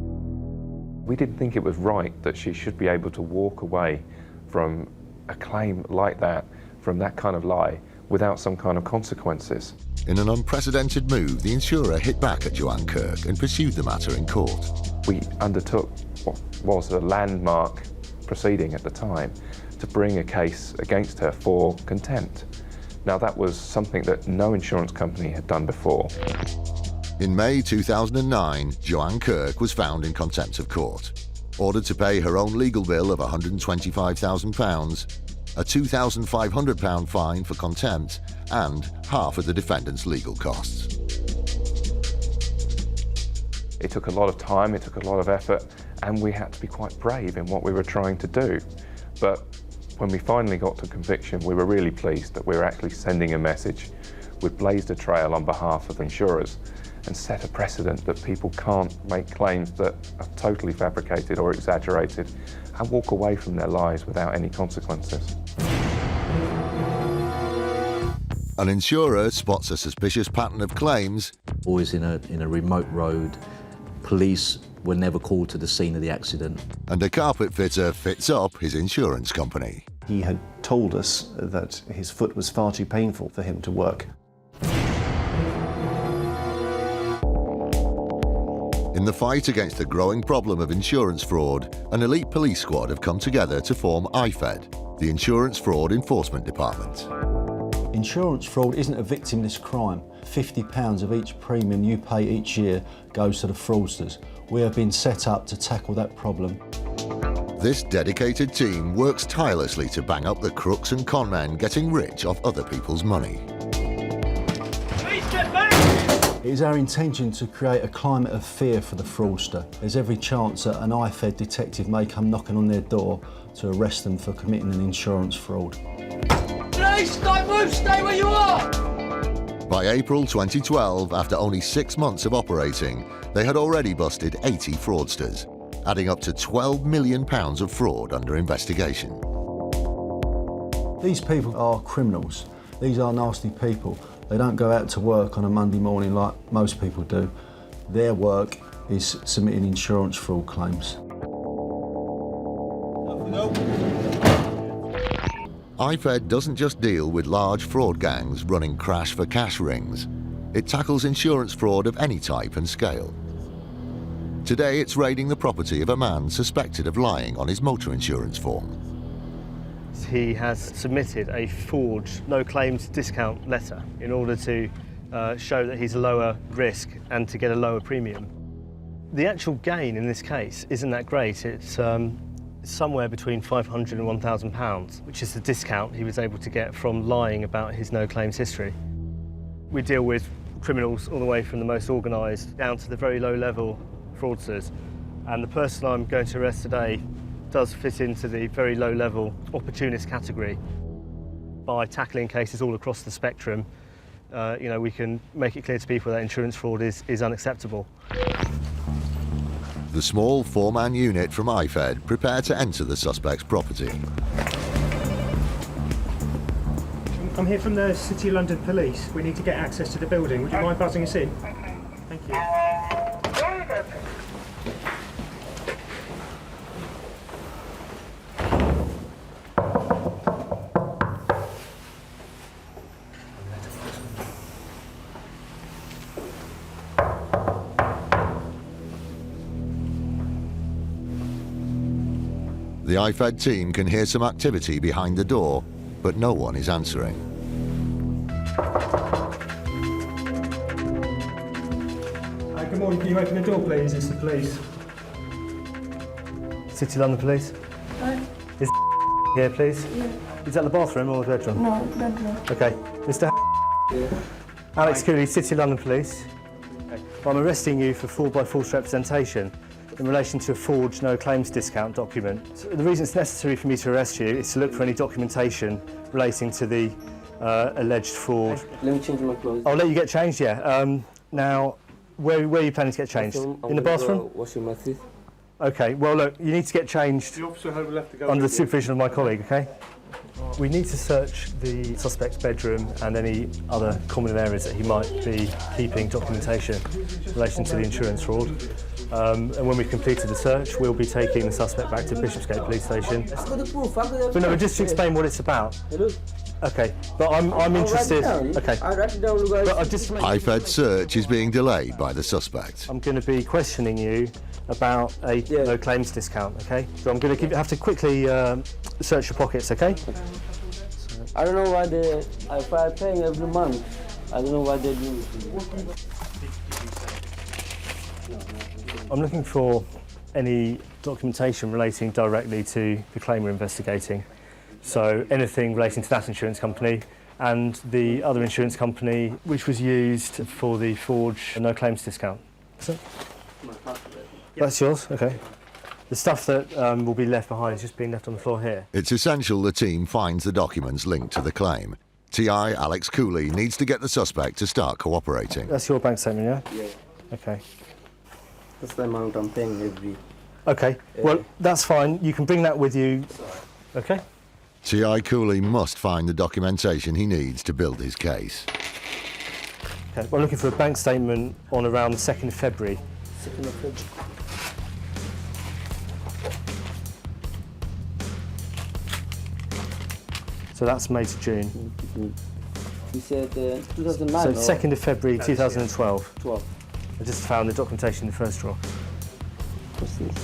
We didn't think it was right that she should be able to walk away from a claim like that, from that kind of lie, without some kind of consequences. In an unprecedented move, the insurer hit back at Joanne Kirk and pursued the matter in court. We undertook what was a landmark proceeding at the time to bring a case against her for contempt. Now that was something that no insurance company had done before. In May 2009, Joanne Kirk was found in contempt of court, ordered to pay her own legal bill of £125,000, a £2,500 fine for contempt, and half of the defendant's legal costs. It took a lot of time, it took a lot of effort, and we had to be quite brave in what we were trying to do. But when we finally got to conviction, we were really pleased that we were actually sending a message. We'd blazed a trail on behalf of insurers and set a precedent that people can't make claims that are totally fabricated or exaggerated and walk away from their lives without any consequences. An insurer spots a suspicious pattern of claims. Always in a remote road, police were never called to the scene of the accident. And a carpet fitter fits up his insurance company. He had told us that his foot was far too painful for him to work. In the fight against the growing problem of insurance fraud, an elite police squad have come together to form IFED, the Insurance Fraud Enforcement Department. Insurance fraud isn't a victimless crime. £50 of each premium you pay each year goes to the fraudsters. We have been set up to tackle that problem. This dedicated team works tirelessly to bang up the crooks and con men getting rich off other people's money. It is our intention to create a climate of fear for the fraudster. There's every chance that an IFED detective may come knocking on their door to arrest them for committing an insurance fraud. Please, don't move, stay where you are! By April 2012, after only 6 months of operating, they had already busted 80 fraudsters, adding up to £12 million of fraud under investigation. These people are criminals. These are nasty people. They don't go out to work on a Monday morning like most people do. Their work is submitting insurance fraud claims. IFED doesn't just deal with large fraud gangs running crash-for-cash rings. It tackles insurance fraud of any type and scale. Today, it's raiding the property of a man suspected of lying on his motor insurance form. He has submitted a forged no-claims discount letter in order to show that he's a lower risk and to get a lower premium. The actual gain in this case isn't that great. It's somewhere between £500 and £1,000, which is the discount he was able to get from lying about his no-claims history. We deal with criminals all the way from the most organised down to the very low-level fraudsters. And the person I'm going to arrest today does fit into the very low-level opportunist category. By tackling cases all across the spectrum, we can make it clear to people that insurance fraud is unacceptable. The small four-man unit from IFED prepare to enter the suspect's property. I'm here from the City of London Police. We need to get access to the building. Would you mind buzzing us in? Thank you. The IFED team can hear some activity behind the door, but no one is answering. Good morning, can you open the door please? It's the police. City London Police? Hi. Is here, please? Yeah. Is that the bathroom or the bedroom? No, bedroom. Okay. Mr. Alex Cooley, City London Police. I'm arresting you for fraud by false representation in relation to a forged no claims discount document. So the reason it's necessary for me to arrest you is to look for any documentation relating to the alleged fraud. Let me change my clothes. I'll let you get changed, yeah. Now, where are you planning to get changed? In the bathroom? Washing my teeth. Okay, well look, you need to get changed The officer will have to go under the with you. supervision of my colleague, okay? We need to search the suspect's bedroom and any other common areas that he might be keeping documentation in relation to the insurance fraud. And when we've completed the search, we'll be taking the suspect back to Bishopsgate Police Station. I've got the proof. I've got the But no, just to explain what it's about. Hello? Okay, but I'm interested. Okay. I'll write it down, guys. But I'll just IFED search is being delayed by the suspect. I'm going to be questioning you about a no claims discount, okay? So I'm going to have to quickly search your pockets, okay? I don't know why if I'm paying every month, I don't know why they do it. I'm looking for any documentation relating directly to the claim we're investigating. So anything relating to that insurance company and the other insurance company which was used for the forged no claims discount. Is it? That's yours? Okay. The stuff that will be left behind is just being left on the floor here. It's essential the team finds the documents linked to the claim. TI Alex Cooley needs to get the suspect to start cooperating. That's your bank statement, yeah? Yeah. Okay. That's the amount I'm paying every. Okay, well, that's fine. You can bring that with you. Okay? TI Cooley must find the documentation he needs to build his case. Okay, well, I'm looking for a bank statement on around the 2nd of February. 2nd of February. So that's May to June. You said 2009. So 2nd of February 2012. 12. I just found the documentation in the first drawer. What's this?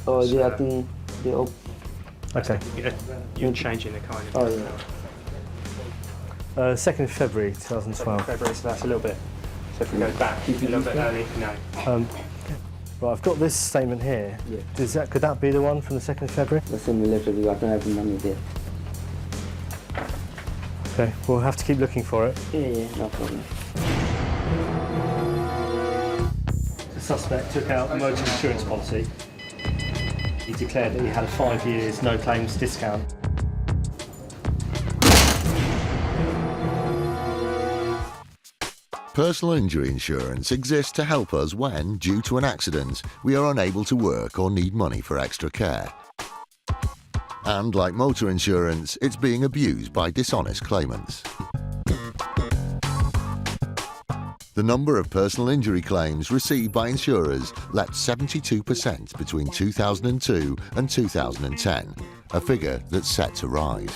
Oh, they I think they op. Okay. You're changing the kind of. Oh yeah. 2nd of February 2012. February, so that's a little bit. So if we go back a little bit early, no. Right, I've got this statement here. Yeah. Could that be the one from the 2nd of February? That's send me later. I don't have the money there. Okay, we'll have to keep looking for it. Yeah, no problem. The suspect took out a motor insurance policy. He declared that he had a 5 years no claims discount. Personal injury insurance exists to help us when, due to an accident, we are unable to work or need money for extra care. And like motor insurance, it's being abused by dishonest claimants. The number of personal injury claims received by insurers leapt 72% between 2002 and 2010, a figure that's set to rise.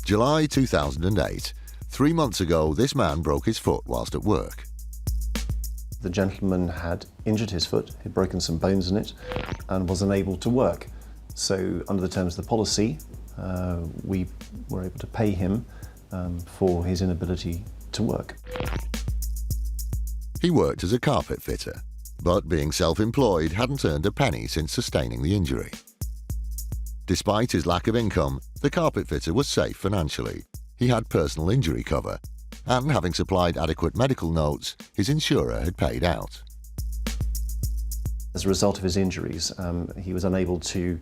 July 2008. 3 months ago, this man broke his foot whilst at work. The gentleman had injured his foot, he'd broken some bones in it, and was unable to work. So under the terms of the policy, we were able to pay him for his inability to work. He worked as a carpet fitter, but being self-employed hadn't earned a penny since sustaining the injury. Despite his lack of income, the carpet fitter was safe financially. He had personal injury cover, and having supplied adequate medical notes, his insurer had paid out. As a result of his injuries, he was unable to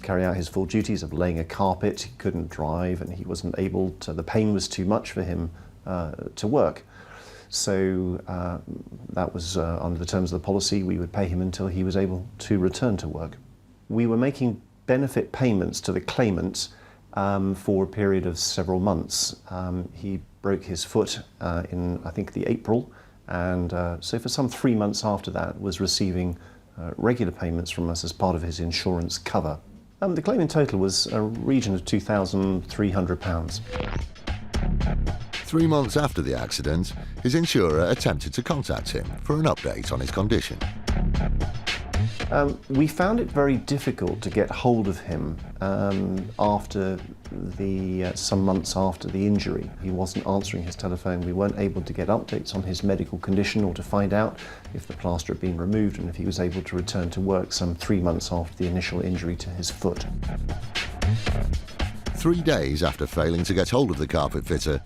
carry out his full duties of laying a carpet. He couldn't drive, and he wasn't able to, the pain was too much for him to work. So that was under the terms of the policy. We would pay him until he was able to return to work. We were making benefit payments to the claimant for a period of several months. He broke his foot in, I think, the April, and so for some 3 months after that was receiving regular payments from us as part of his insurance cover. The claim in total was a region of £2,300. 3 months after the accident, his insurer attempted to contact him for an update on his condition. We found it very difficult to get hold of him after some months after the injury. He wasn't answering his telephone. We weren't able to get updates on his medical condition or to find out if the plaster had been removed and if he was able to return to work some 3 months after the initial injury to his foot. 3 days after failing to get hold of the carpet fitter,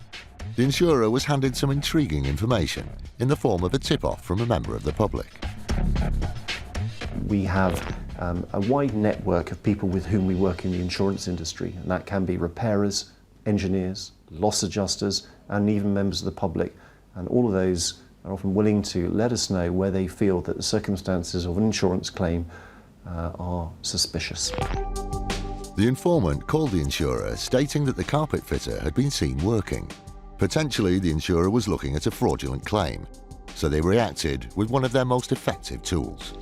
the insurer was handed some intriguing information in the form of a tip-off from a member of the public. We have a wide network of people with whom we work in the insurance industry, and that can be repairers, engineers, loss adjusters, and even members of the public. And all of those are often willing to let us know where they feel that the circumstances of an insurance claim are suspicious. The informant called the insurer stating that the carpet fitter had been seen working. Potentially, the insurer was looking at a fraudulent claim, so they reacted with one of their most effective tools.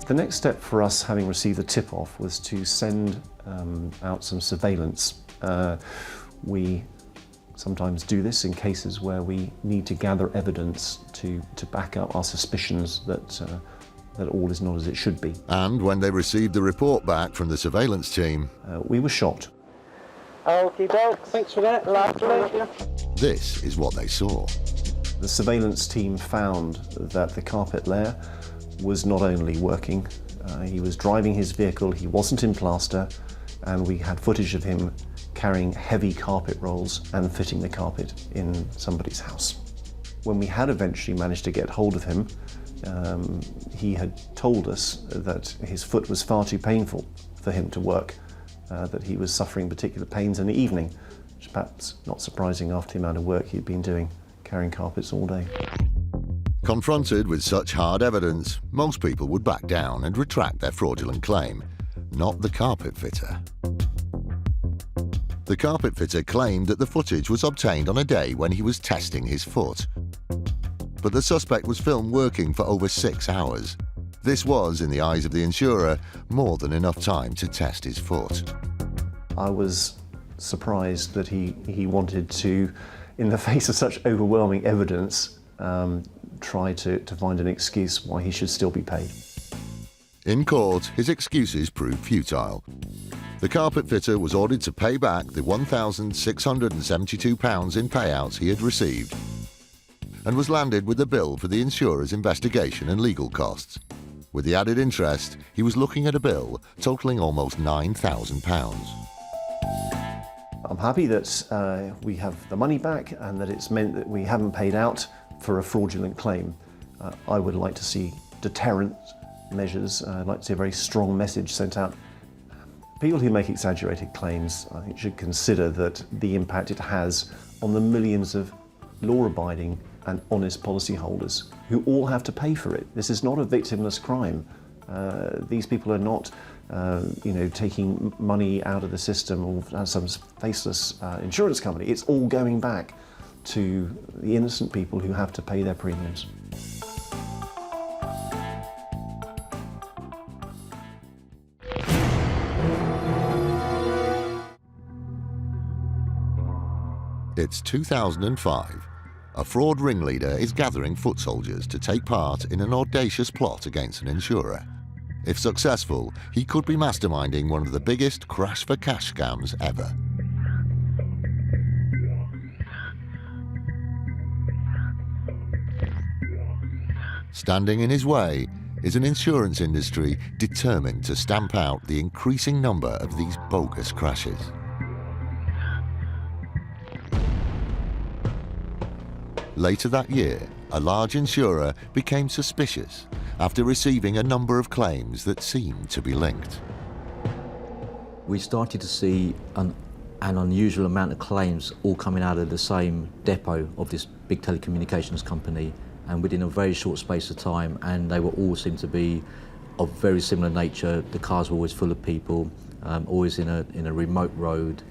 The next step for us, having received the tip-off, was to send out some surveillance. We sometimes do this in cases where we need to gather evidence to back up our suspicions that all is not as it should be. And when they received the report back from the surveillance team, we were shocked. Okie doke, thanks for that, lovely. This is what they saw. The surveillance team found that the carpet layer was not only working, he was driving his vehicle, he wasn't in plaster, and we had footage of him carrying heavy carpet rolls and fitting the carpet in somebody's house. When we had eventually managed to get hold of him, he had told us that his foot was far too painful for him to work, that he was suffering particular pains in the evening, which is perhaps not surprising after the amount of work he'd been doing, carrying carpets all day. Confronted with such hard evidence, most people would back down and retract their fraudulent claim, not the carpet fitter. The carpet fitter claimed that the footage was obtained on a day when he was testing his foot. But the suspect was filmed working for over 6 hours. This was, in the eyes of the insurer, more than enough time to test his foot. I was surprised that he wanted to, in the face of such overwhelming evidence, try to find an excuse why he should still be paid. In court, his excuses proved futile. The carpet fitter was ordered to pay back the £1,672 in payouts he had received, and was landed with a bill for the insurer's investigation and legal costs. With the added interest, he was looking at a bill totalling almost £9,000. I'm happy that we have the money back and that it's meant that we haven't paid out for a fraudulent claim. I would like to see deterrent measures. I'd like to see a very strong message sent out. People who make exaggerated claims, I think, should consider that the impact it has on the millions of law-abiding and honest policyholders who all have to pay for it. This is not a victimless crime. These people are not taking money out of the system or some faceless insurance company. It's all going back to the innocent people who have to pay their premiums. It's 2005. A fraud ringleader is gathering foot soldiers to take part in an audacious plot against an insurer. If successful, he could be masterminding one of the biggest crash-for-cash scams ever. Standing in his way is an insurance industry determined to stamp out the increasing number of these bogus crashes. Later that year, a large insurer became suspicious after receiving a number of claims that seemed to be linked. We started to see an unusual amount of claims all coming out of the same depot of this big telecommunications company, and within a very short space of time, and they were all seemed to be of very similar nature. The cars were always full of people, always in a remote road.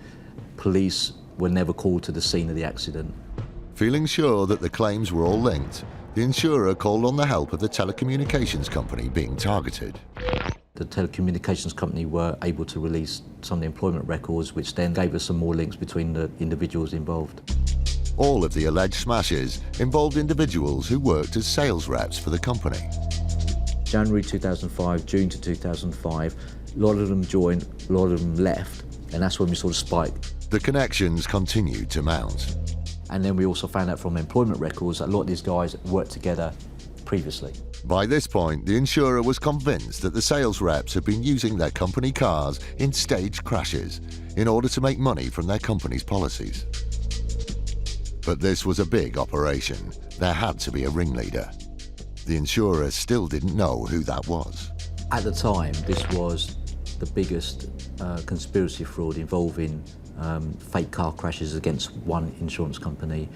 Police were never called to the scene of the accident. Feeling sure that the claims were all linked, the insurer called on the help of the telecommunications company being targeted. The telecommunications company were able to release some of the employment records, which then gave us some more links between the individuals involved. All of the alleged smashes involved individuals who worked as sales reps for the company. January 2005, June to 2005, a lot of them joined, a lot of them left, and that's when we sort of spiked. The connections continued to mount. And then we also found out from employment records that a lot of these guys worked together previously. By this point, the insurer was convinced that the sales reps had been using their company cars in staged crashes in order to make money from their company's policies. But this was a big operation. There had to be a ringleader. The insurer still didn't know who that was. At the time, this was the biggest conspiracy fraud involving fake car crashes against one insurance company.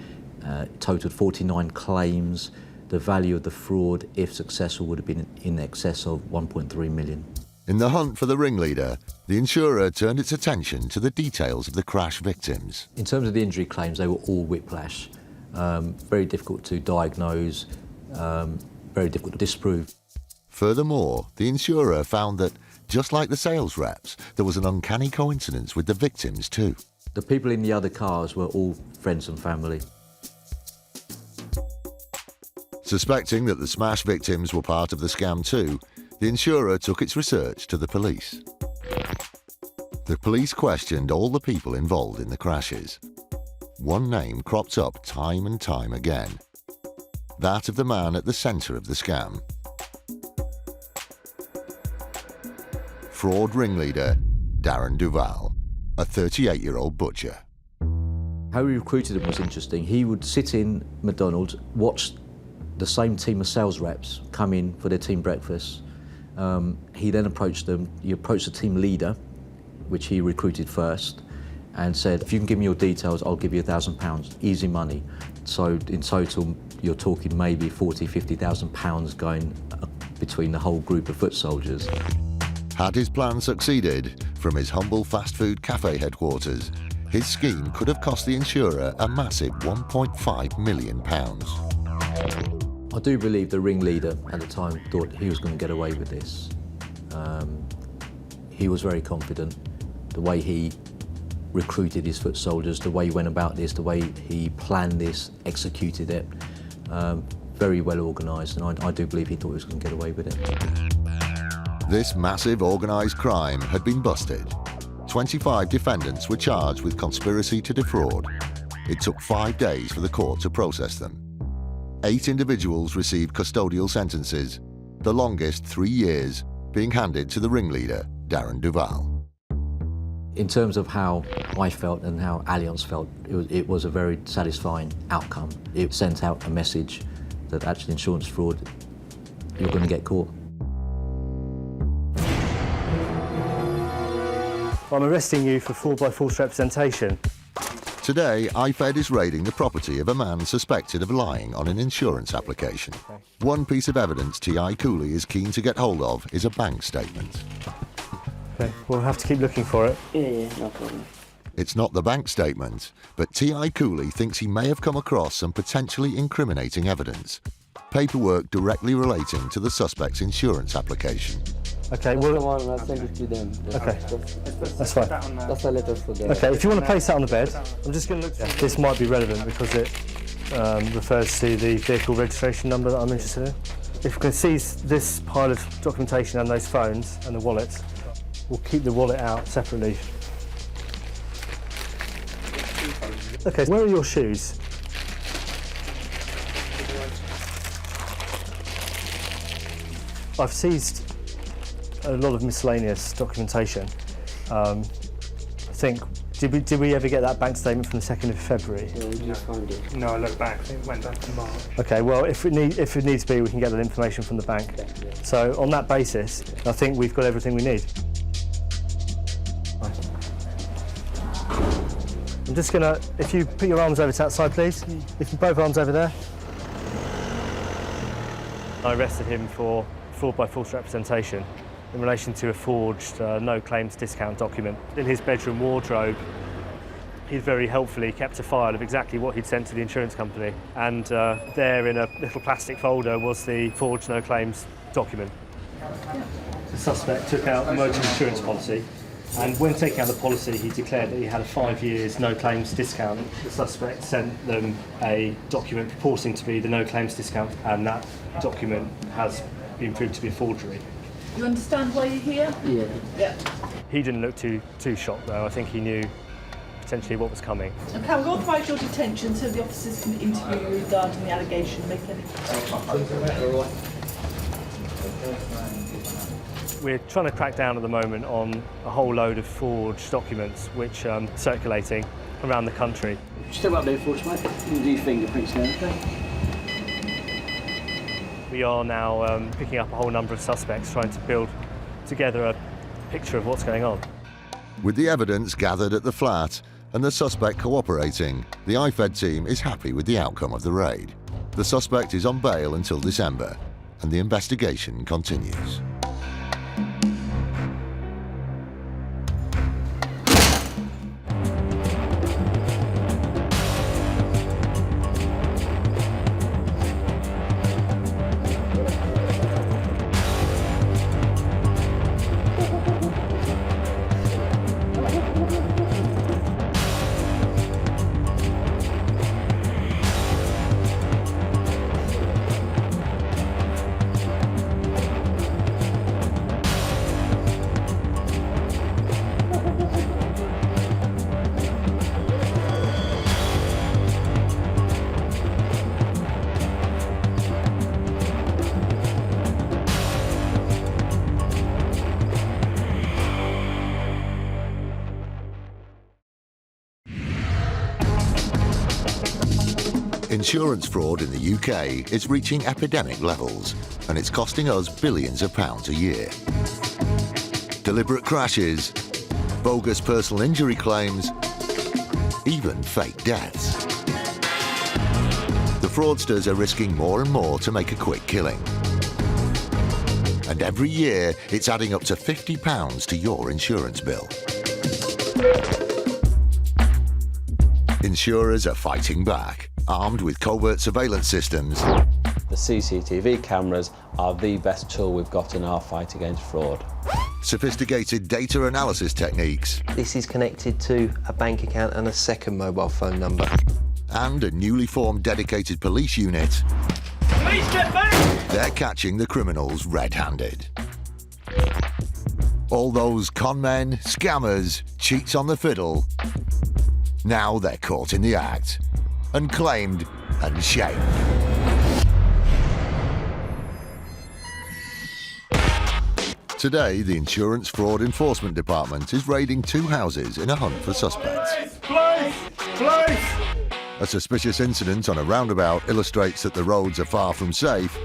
It totaled 49 claims. The value of the fraud, if successful, would have been in excess of 1.3 million. In the hunt for the ringleader, the insurer turned its attention to the details of the crash victims. In terms of the injury claims, they were all whiplash. Very difficult to diagnose, very difficult to disprove. Furthermore, the insurer found that, just like the sales reps, there was an uncanny coincidence with the victims too. The people in the other cars were all friends and family. Suspecting that the smash victims were part of the scam too, the insurer took its research to the police. The police questioned all the people involved in the crashes. One name cropped up time and time again. That of the man at the centre of the scam. Fraud ringleader Darren Duval, a 38-year-old butcher. How he recruited him was interesting. He would sit in McDonald's, watch the same team of sales reps come in for their team breakfast. He then approached them. He approached the team leader, which he recruited first, and said, if you can give me your details, I'll give you £1,000, easy money. So in total, you're talking maybe £40,000, £50,000 going between the whole group of foot soldiers. Had his plan succeeded, from his humble fast food cafe headquarters, his scheme could have cost the insurer a massive £1.5 million. I do believe the ringleader at the time thought he was going to get away with this. He was very confident. The way he recruited his foot soldiers, the way he went about this, the way he planned this, executed it, very well organised, and I do believe he thought he was going to get away with it. This massive organised crime had been busted. 25 defendants were charged with conspiracy to defraud. It took 5 days for the court to process them. 8 individuals received custodial sentences, the longest 3 years, being handed to the ringleader, Darren Duval. In terms of how I felt and how Allianz felt, it was a very satisfying outcome. It sent out a message that actually insurance fraud, you're going to get caught. I'm arresting you for fraud by false representation. Today, IFED is raiding the property of a man suspected of lying on an insurance application. One piece of evidence T.I. Cooley is keen to get hold of is a bank statement. Okay, we'll have to keep looking for it. Yeah, no problem. It's not the bank statement, but T.I. Cooley thinks he may have come across some potentially incriminating evidence. Paperwork directly relating to the suspect's insurance application. Okay, well, I'll send it to them. Okay, that's fine. That's a letter for them. Okay, if you want to place that on the bed, I'm just going to look. This might be relevant because it refers to the vehicle registration number that I'm interested in. If we can seize this pile of documentation and those phones and the wallet, we'll keep the wallet out separately. Okay, where are your shoes? I've seized a lot of miscellaneous documentation. I think, did we ever get that bank statement from the 2nd of February? No, I looked back. I think it went back to March. Okay, well, if it needs to be, we can get that information from the bank. So on that basis, I think we've got everything we need. I'm just gonna, if you put your arms over to that side, please. If you both arms over there. I arrested him for fraud by false representation in relation to a forged no claims discount document. In his bedroom wardrobe, he'd very helpfully kept a file of exactly what he'd sent to the insurance company, and there in a little plastic folder was the forged no claims document. The suspect took out a motor insurance policy, and when taking out the policy he declared that he had a 5 years no claims discount. The suspect sent them a document purporting to be the no claims discount, and that document has been proved to be a forgery. You understand why you're here? Yeah. He didn't look too shocked though. I think he knew potentially what was coming. Okay, we'll authorise your detention so the officers can interview you regarding the allegation. Make any... We're trying to crack down at the moment on a whole load of forged documents which are circulating around the country. Step up there for us, mate. You can do your fingerprints now, okay? We are now picking up a whole number of suspects, trying to build together a picture of what's going on. With the evidence gathered at the flat and the suspect cooperating, the IFED team is happy with the outcome of the raid. The suspect is on bail until December, and the investigation continues. Insurance fraud in the UK is reaching epidemic levels, and it's costing us billions of pounds a year. Deliberate crashes, bogus personal injury claims, even fake deaths. The fraudsters are risking more and more to make a quick killing. And every year, it's adding up to £50 to your insurance bill. Insurers are fighting back, armed with covert surveillance systems. The CCTV cameras are the best tool we've got in our fight against fraud. Sophisticated data analysis techniques. This is connected to a bank account and a second mobile phone number. And a newly formed dedicated police unit. Police, get back! They're catching the criminals red-handed. All those con men, scammers, cheats on the fiddle, now they're caught in the act, and claimed and shamed. Today, the Insurance Fraud Enforcement Department is raiding 2 houses in a hunt for suspects. Police! A suspicious incident on a roundabout illustrates that the roads are far from safe.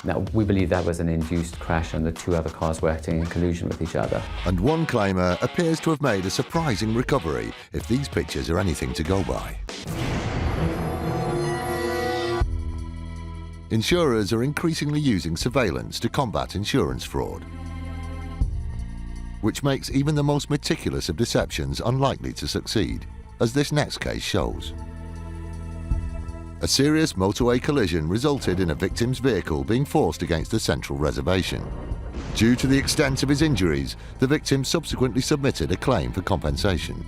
Now, we believe that was an induced crash and the 2 other cars were acting in collusion with each other. And one claimer appears to have made a surprising recovery, if these pictures are anything to go by. Insurers are increasingly using surveillance to combat insurance fraud, which makes even the most meticulous of deceptions unlikely to succeed, as this next case shows. A serious motorway collision resulted in a victim's vehicle being forced against a central reservation. Due to the extent of his injuries, the victim subsequently submitted a claim for compensation.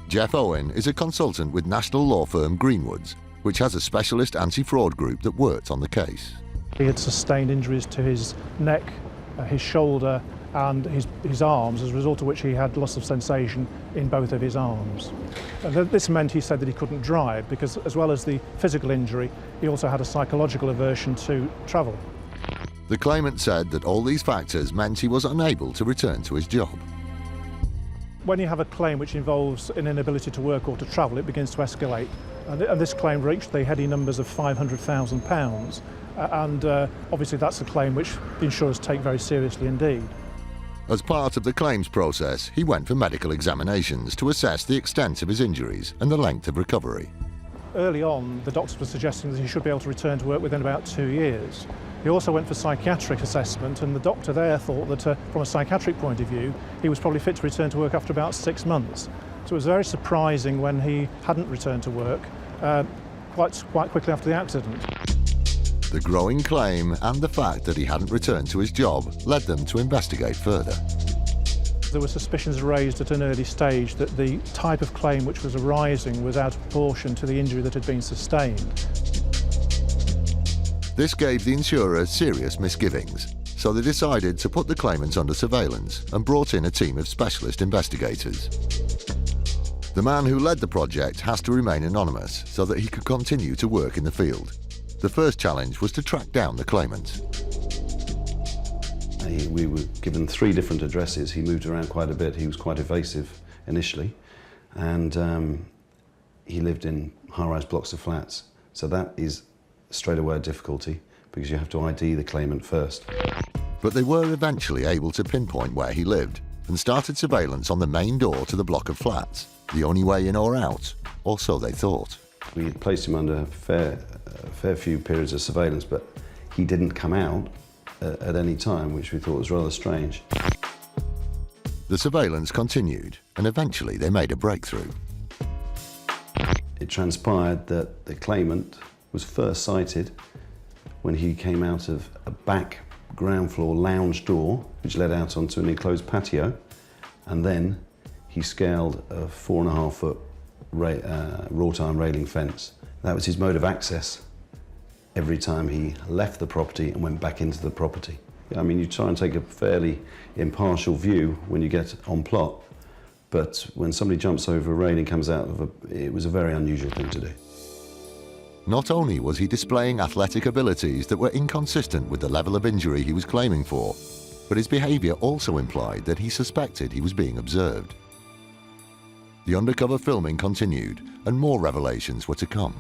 Jeff Owen is a consultant with national law firm Greenwoods, which has a specialist anti-fraud group that worked on the case. He had sustained injuries to his neck, his shoulder and his arms, as a result of which he had loss of sensation in both of his arms. This meant, he said, that he couldn't drive because, as well as the physical injury, he also had a psychological aversion to travel. The claimant said that all these factors meant he was unable to return to his job. When you have a claim which involves an inability to work or to travel, it begins to escalate. And this claim reached the heady numbers of £500,000. Obviously that's a claim which the insurers take very seriously indeed. As part of the claims process, he went for medical examinations to assess the extent of his injuries and the length of recovery. Early on, the doctors were suggesting that he should be able to return to work within about 2 years. He also went for psychiatric assessment, and the doctor there thought that from a psychiatric point of view, he was probably fit to return to work after about 6 months. So it was very surprising when he hadn't returned to work quite quickly after the accident. The growing claim and the fact that he hadn't returned to his job led them to investigate further. There were suspicions raised at an early stage that the type of claim which was arising was out of proportion to the injury that had been sustained. This gave the insurer serious misgivings, so they decided to put the claimant under surveillance and brought in a team of specialist investigators. The man who led the project has to remain anonymous so that he could continue to work in the field. The first challenge was to track down the claimant. We were given 3 different addresses. He moved around quite a bit. He was quite evasive initially, and he lived in high-rise blocks of flats. So that is straight away a difficulty because you have to ID the claimant first. But they were eventually able to pinpoint where he lived and started surveillance on the main door to the block of flats, the only way in or out, or so they thought. We placed him under a fair few periods of surveillance, but he didn't come out at any time, which we thought was rather strange. The surveillance continued, and eventually they made a breakthrough. It transpired that the claimant was first sighted when he came out of a back ground floor lounge door, which led out onto an enclosed patio, and then he scaled a 4.5-foot wrought iron railing fence. That was his mode of access every time he left the property and went back into the property. I mean, you try and take a fairly impartial view when you get on plot, but when somebody jumps over a railing, comes out of it was a very unusual thing to do. Not only was he displaying athletic abilities that were inconsistent with the level of injury he was claiming for, but his behaviour also implied that he suspected he was being observed. The undercover filming continued, and more revelations were to come.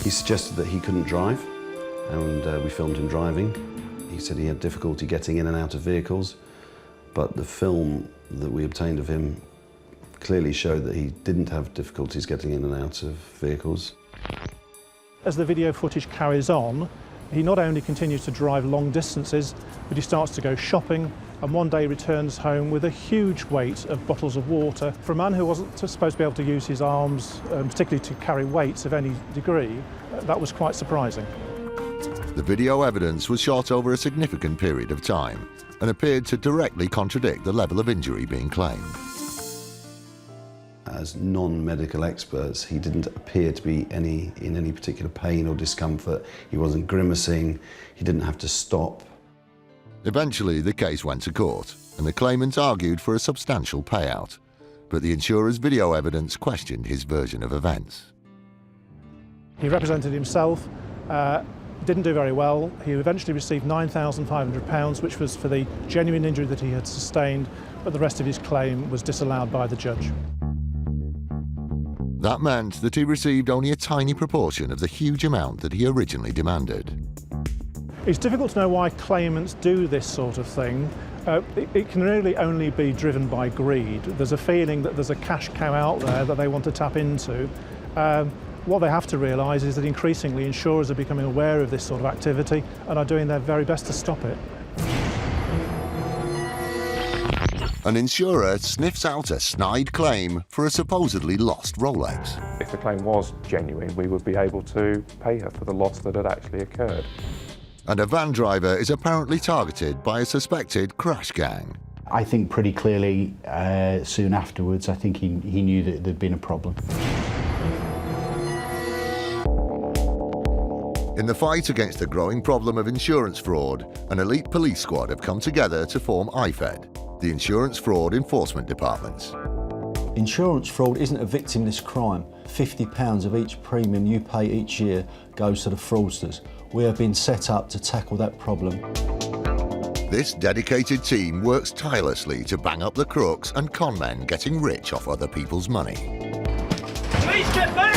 He suggested that he couldn't drive, and we filmed him driving. He said he had difficulty getting in and out of vehicles, but the film that we obtained of him clearly showed that he didn't have difficulties getting in and out of vehicles. As the video footage carries on, he not only continues to drive long distances, but he starts to go shopping, and one day returns home with a huge weight of bottles of water. For a man who wasn't supposed to be able to use his arms, particularly to carry weights of any degree, that was quite surprising. The video evidence was shot over a significant period of time and appeared to directly contradict the level of injury being claimed. As non-medical experts, he didn't appear to be in any particular pain or discomfort. He wasn't grimacing, he didn't have to stop. Eventually, the case went to court, and the claimant argued for a substantial payout, but the insurer's video evidence questioned his version of events. He represented himself, didn't do very well. He eventually received £9,500, which was for the genuine injury that he had sustained, but the rest of his claim was disallowed by the judge. That meant that he received only a tiny proportion of the huge amount that he originally demanded. It's difficult to know why claimants do this sort of thing. It can really only be driven by greed. There's a feeling that there's a cash cow out there that they want to tap into. What they have to realise is that increasingly insurers are becoming aware of this sort of activity and are doing their very best to stop it. An insurer sniffs out a snide claim for a supposedly lost Rolex. If the claim was genuine, we would be able to pay her for the loss that had actually occurred. And a van driver is apparently targeted by a suspected crash gang. I think pretty clearly, soon afterwards, I think he knew that there'd been a problem. In the fight against the growing problem of insurance fraud, an elite police squad have come together to form IFED, the Insurance Fraud Enforcement Department. Insurance fraud isn't a victimless crime. £50 of each premium you pay each year goes to the fraudsters. We have been set up to tackle that problem. This dedicated team works tirelessly to bang up the crooks and con men getting rich off other people's money. Police, get back!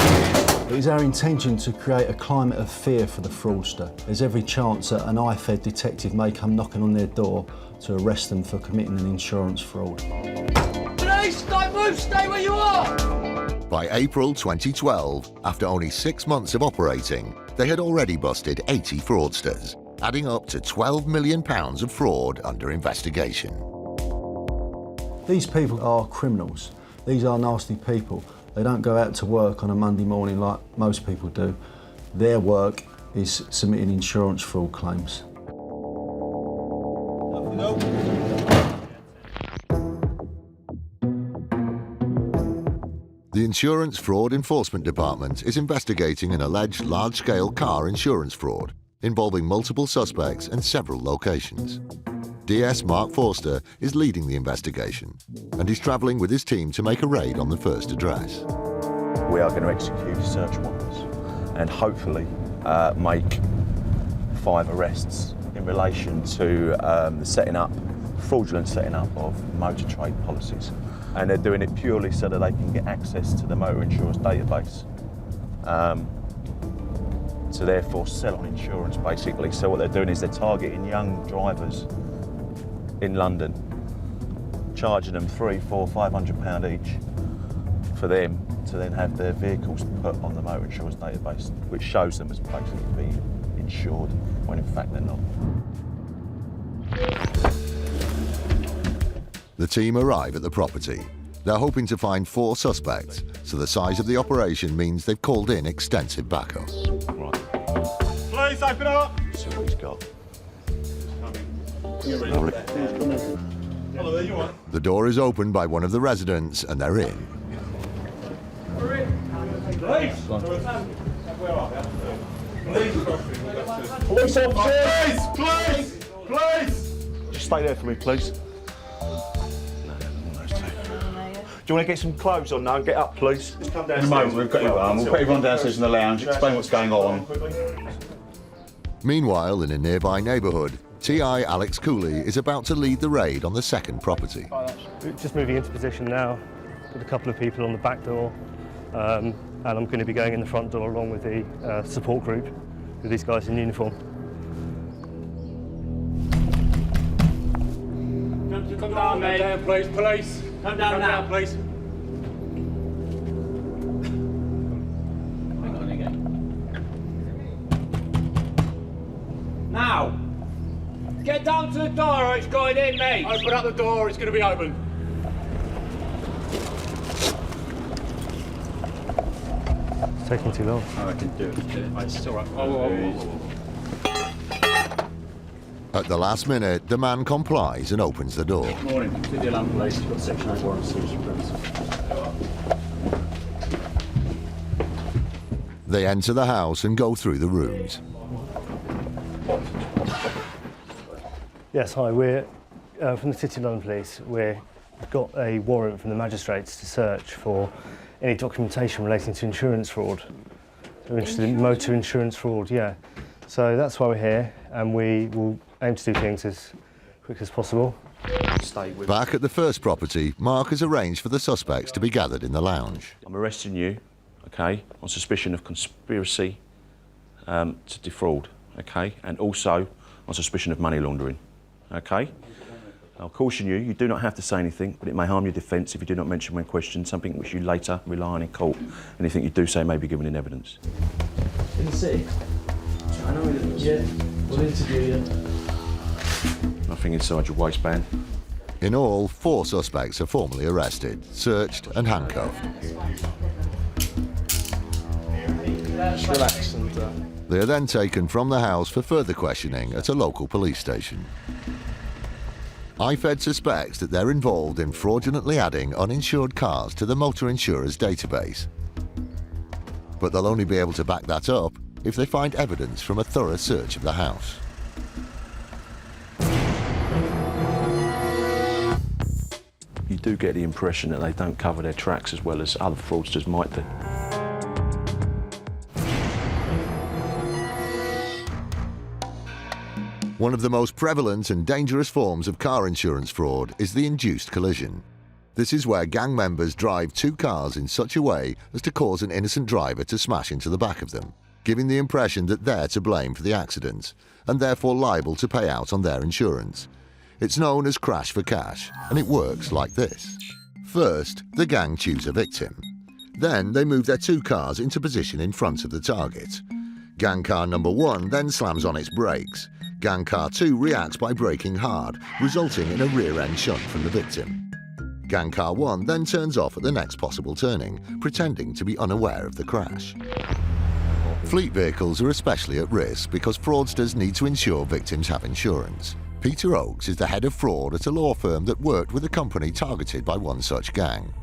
It is our intention to create a climate of fear for the fraudster. There's every chance that an IFED detective may come knocking on their door to arrest them for committing an insurance fraud. Police, don't move, stay where you are! By April 2012, after only 6 months of operating, they had already busted 80 fraudsters, adding up to £12 million of fraud under investigation. These people are criminals. These are nasty people. They don't go out to work on a Monday morning like most people do. Their work is submitting insurance fraud claims. The Insurance Fraud Enforcement Department is investigating an alleged large-scale car insurance fraud involving multiple suspects and several locations. DS Mark Forster is leading the investigation and is travelling with his team to make a raid on the first address. We are going to execute search warrants and hopefully make 5 arrests in relation to the fraudulent setting up of motor trade policies. And they're doing it purely so that they can get access to the motor insurance database. To therefore sell on insurance, basically. So what they're doing is they're targeting young drivers in London, charging them £300, £400, £500 each for them to then have their vehicles put on the motor insurance database, which shows them as basically being insured, when in fact they're not. The team arrive at the property. They're hoping to find 4 suspects, so the size of the operation means they've called in extensive backup. Right. Please open up! See what he's got. The door is opened by one of the residents and they're in. Police! Police officers! Please! Please! Just stay there for me, please. Do you want to get some clothes on now and get up, please? Just come downstairs. In a moment, we've got you on. We'll put everyone downstairs in the lounge, explain what's going on. Meanwhile, in a nearby neighbourhood, TI Alex Cooley is about to lead the raid on the second property. We're just moving into position now with a couple of people on the back door, and I'm going to be going in the front door along with the support group with these guys in uniform. Come down, mate. Come down, please. Police. Come down now, please. Now, get down to the door or it's going in, mate. Open up the door, it's going to be open. It's taking too long. I can do it. It's all right. At the last minute, the man complies and opens the door. Morning. To the alarm police. You've got Section 8 warrant search premises. They enter the house and go through the rooms. Yes, hi, we're from the City of London Police. We've got a warrant from the magistrates to search for any documentation relating to insurance fraud. We're interested in motor insurance fraud, yeah. So that's why we're here, and we will aim to do things as quick as possible. Back at the first property, Mark has arranged for the suspects to be gathered in the lounge. I'm arresting you, okay, on suspicion of conspiracy to defraud, okay, and also on suspicion of money laundering, okay? I'll caution you, you do not have to say anything, but it may harm your defence if you do not mention when questioned something which you later rely on in court. Anything you do say may be given in evidence. In the city? I know it. Yeah, we'll interview you. Nothing inside your waistband. In all, 4 suspects are formally arrested, searched and handcuffed. Just relax and... They are then taken from the house for further questioning at a local police station. IFED suspects that they're involved in fraudulently adding uninsured cars to the motor insurers database. But they'll only be able to back that up if they find evidence from a thorough search of the house. You do get the impression that they don't cover their tracks as well as other fraudsters might do. One of the most prevalent and dangerous forms of car insurance fraud is the induced collision. This is where gang members drive two cars in such a way as to cause an innocent driver to smash into the back of them, giving the impression that they're to blame for the accident and therefore liable to pay out on their insurance. It's known as crash for cash, and it works like this. First, the gang choose a victim. Then they move their two cars into position in front of the target. Gang car number 1 then slams on its brakes. Gang car 2 reacts by braking hard, resulting in a rear-end shunt from the victim. Gang car 1 then turns off at the next possible turning, pretending to be unaware of the crash. Fleet vehicles are especially at risk because fraudsters need to ensure victims have insurance. Peter Oakes is the head of fraud at a law firm that worked with a company targeted by one such gang.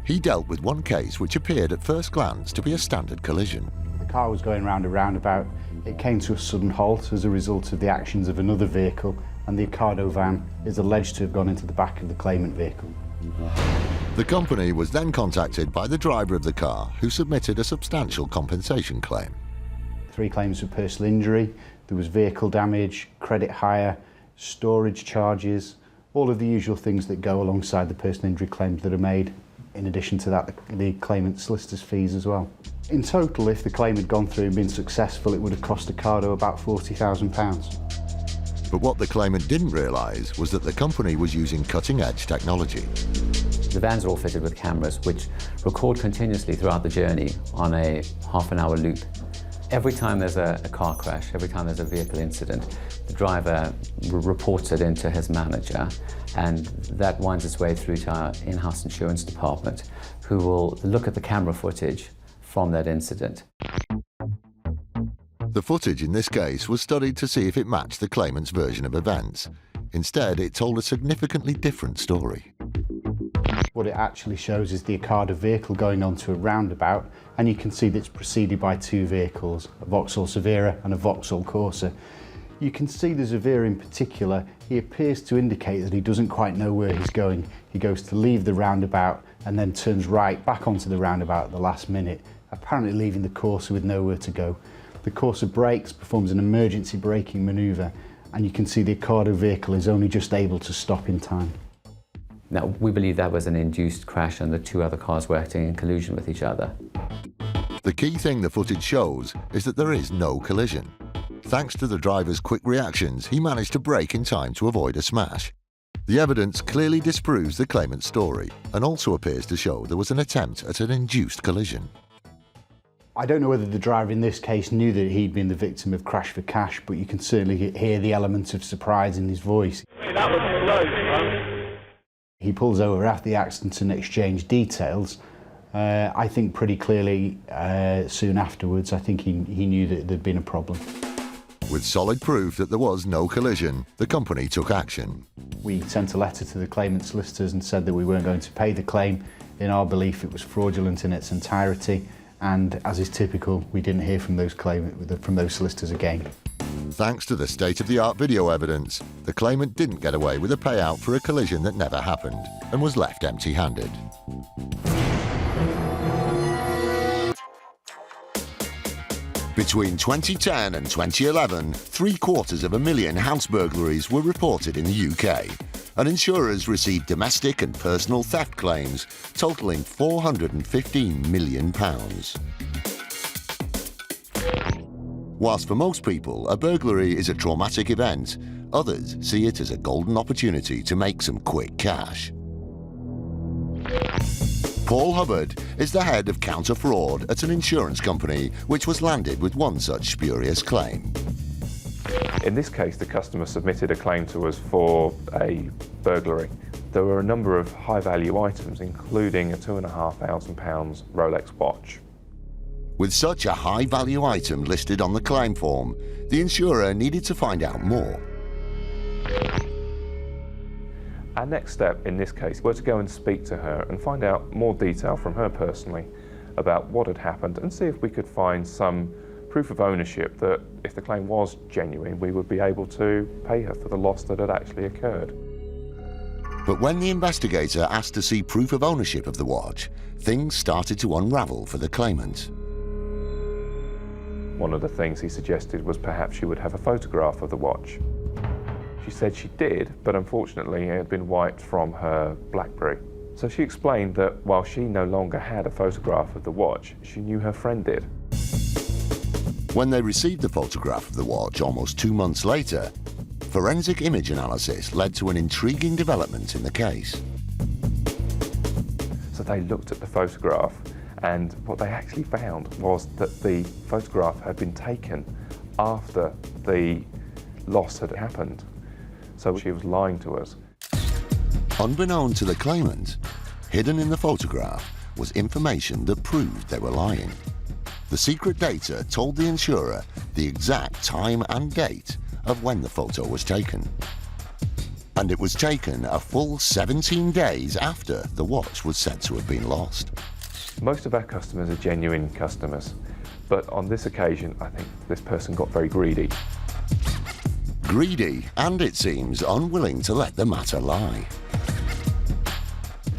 He dealt with one case which appeared at first glance to be a standard collision. The car was going round a roundabout. It came to a sudden halt as a result of the actions of another vehicle, and the Ocado van is alleged to have gone into the back of the claimant vehicle. The company was then contacted by the driver of the car, who submitted a substantial compensation claim. 3 claims for personal injury, there was vehicle damage, credit hire, storage charges, all of the usual things that go alongside the personal injury claims that are made. In addition to that, the claimant's solicitor's fees as well. In total, if the claim had gone through and been successful, it would have cost Ocado about £40,000. But what the claimant didn't realise was that the company was using cutting-edge technology. The vans are all fitted with cameras which record continuously throughout the journey on a half-an-hour loop. Every time there's a car crash, every time there's a vehicle incident, the driver reports it into his manager, and that winds its way through to our in-house insurance department, who will look at the camera footage from that incident. The footage in this case was studied to see if it matched the claimant's version of events. Instead, it told a significantly different story. What it actually shows is the Ocado vehicle going onto a roundabout, and you can see that it's preceded by 2 vehicles, a Vauxhall Severa and a Vauxhall Corsa. You can see the Severa in particular, he appears to indicate that he doesn't quite know where he's going. He goes to leave the roundabout and then turns right back onto the roundabout at the last minute, apparently leaving the Corsa with nowhere to go. The Corsa brakes, performs an emergency braking manoeuvre, and you can see the Ocado vehicle is only just able to stop in time. Now, we believe that was an induced crash and the 2 other cars were acting in collusion with each other. The key thing the footage shows is that there is no collision. Thanks to the driver's quick reactions, he managed to brake in time to avoid a smash. The evidence clearly disproves the claimant's story and also appears to show there was an attempt at an induced collision. I don't know whether the driver in this case knew that he'd been the victim of crash for cash, but you can certainly hear the element of surprise in his voice. That was close, man. He pulls over after the accident and exchange details. I think pretty clearly soon afterwards, I think he knew that there'd been a problem. With solid proof that there was no collision, the company took action. We sent a letter to the claimant's solicitors and said that we weren't going to pay the claim. In our belief, it was fraudulent in its entirety, and as is typical, we didn't hear from those solicitors again. Thanks to the state-of-the-art video evidence, the claimant didn't get away with a payout for a collision that never happened and was left empty-handed. Between 2010 and 2011, 750,000 house burglaries were reported in the UK, and insurers received domestic and personal theft claims totalling £415 million. Whilst for most people, a burglary is a traumatic event, others see it as a golden opportunity to make some quick cash. Paul Hubbard is the head of counter-fraud at an insurance company which was landed with one such spurious claim. In this case, the customer submitted a claim to us for a burglary. There were a number of high-value items, including a £2,500 Rolex watch. With such a high-value item listed on the claim form, the insurer needed to find out more. Our next step in this case was to go and speak to her and find out more detail from her personally about what had happened and see if we could find some proof of ownership that if the claim was genuine, we would be able to pay her for the loss that had actually occurred. But when the investigator asked to see proof of ownership of the watch, things started to unravel for the claimant. One of the things he suggested was perhaps she would have a photograph of the watch. She said she did, but unfortunately it had been wiped from her BlackBerry. So she explained that while she no longer had a photograph of the watch, she knew her friend did. When they received the photograph of the watch almost 2 months later, forensic image analysis led to an intriguing development in the case. So they looked at the photograph, and what they actually found was that the photograph had been taken after the loss had happened. So she was lying to us. Unbeknown to the claimant, hidden in the photograph was information that proved they were lying. The secret data told the insurer the exact time and date of when the photo was taken. And it was taken a full 17 days after the watch was said to have been lost. Most of our customers are genuine customers, but on this occasion, I think this person got very greedy. Greedy, and it seems unwilling to let the matter lie.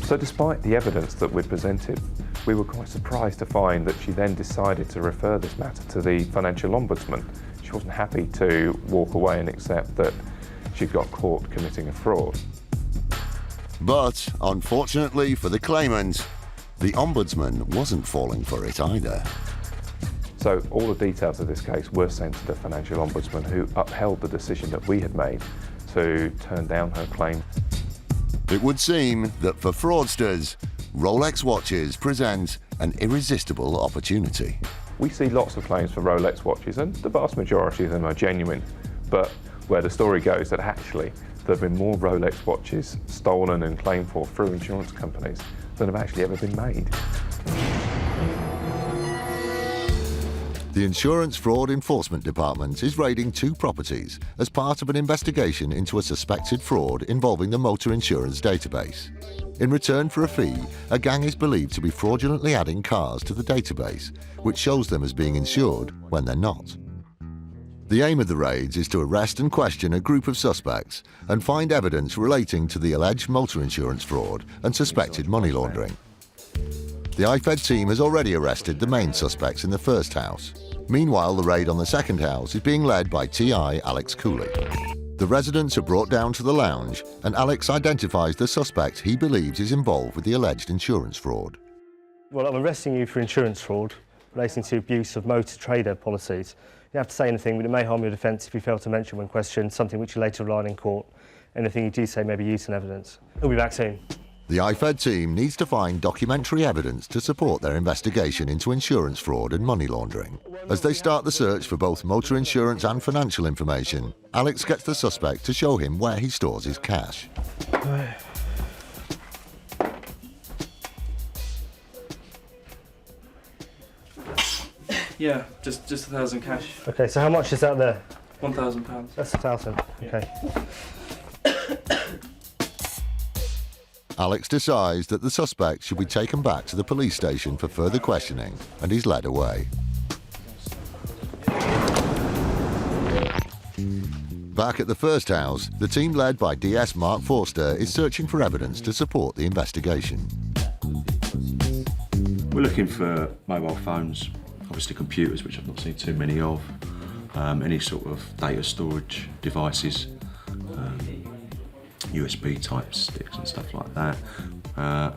So despite the evidence that we'd presented, we were quite surprised to find that she then decided to refer this matter to the Financial Ombudsman. She wasn't happy to walk away and accept that she'd got caught committing a fraud. But, unfortunately for the claimant, the Ombudsman wasn't falling for it either. So all the details of this case were sent to the Financial Ombudsman, who upheld the decision that we had made to turn down her claim. It would seem that for fraudsters, Rolex watches present an irresistible opportunity. We see lots of claims for Rolex watches, and the vast majority of them are genuine. But where the story goes that actually there have been more Rolex watches stolen and claimed for through insurance companies than have actually ever been made. The Insurance Fraud Enforcement Department is raiding 2 properties as part of an investigation into a suspected fraud involving the motor insurance database. In return for a fee, a gang is believed to be fraudulently adding cars to the database, which shows them as being insured when they're not. The aim of the raids is to arrest and question a group of suspects and find evidence relating to the alleged motor insurance fraud and suspected money laundering. The IFED team has already arrested the main suspects in the first house. Meanwhile, the raid on the second house is being led by TI Alex Cooley. The residents are brought down to the lounge, and Alex identifies the suspect he believes is involved with the alleged insurance fraud. Well, I'm arresting you for insurance fraud relating to abuse of motor trader policies. You don't have to say anything, but it may harm your defence if you fail to mention when questioned something which you later rely on in court. Anything you do say may be used in evidence. We'll be back soon. The IFED team needs to find documentary evidence to support their investigation into insurance fraud and money laundering. As they start the search for both motor insurance and financial information, Alex gets the suspect to show him where he stores his cash. Yeah, just 1,000 cash. Okay, so how much is out there? £1,000. That's 1,000. Okay. Alex decides that the suspect should be taken back to the police station for further questioning, and he's led away. Back at the first house, the team led by DS Mark Forster is searching for evidence to support the investigation. We're looking for mobile phones, obviously computers, which I've not seen too many of, any sort of data storage devices, USB type sticks and stuff like that,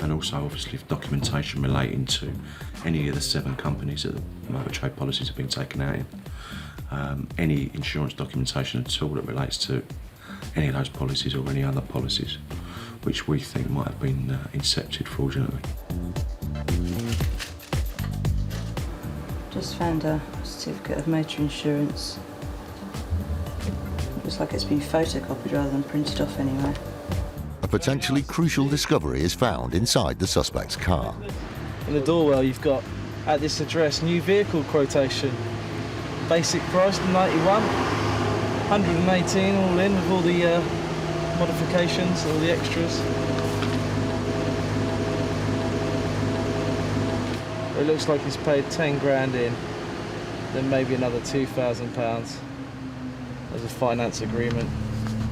and also obviously documentation relating to any of the 7 companies that the motor trade policies have been taken out in. Any insurance documentation at all that relates to any of those policies or any other policies which we think might have been incepted fraudulently. Just found a certificate of motor insurance. Looks like it's been photocopied rather than printed off anywhere. A potentially crucial discovery is found inside the suspect's car. In the doorwell, you've got, at this address, new vehicle quotation. Basic price, 91, 118 all in with all the modifications, all the extras. It looks like he's paid 10 grand in, then maybe another £2,000 as a finance agreement.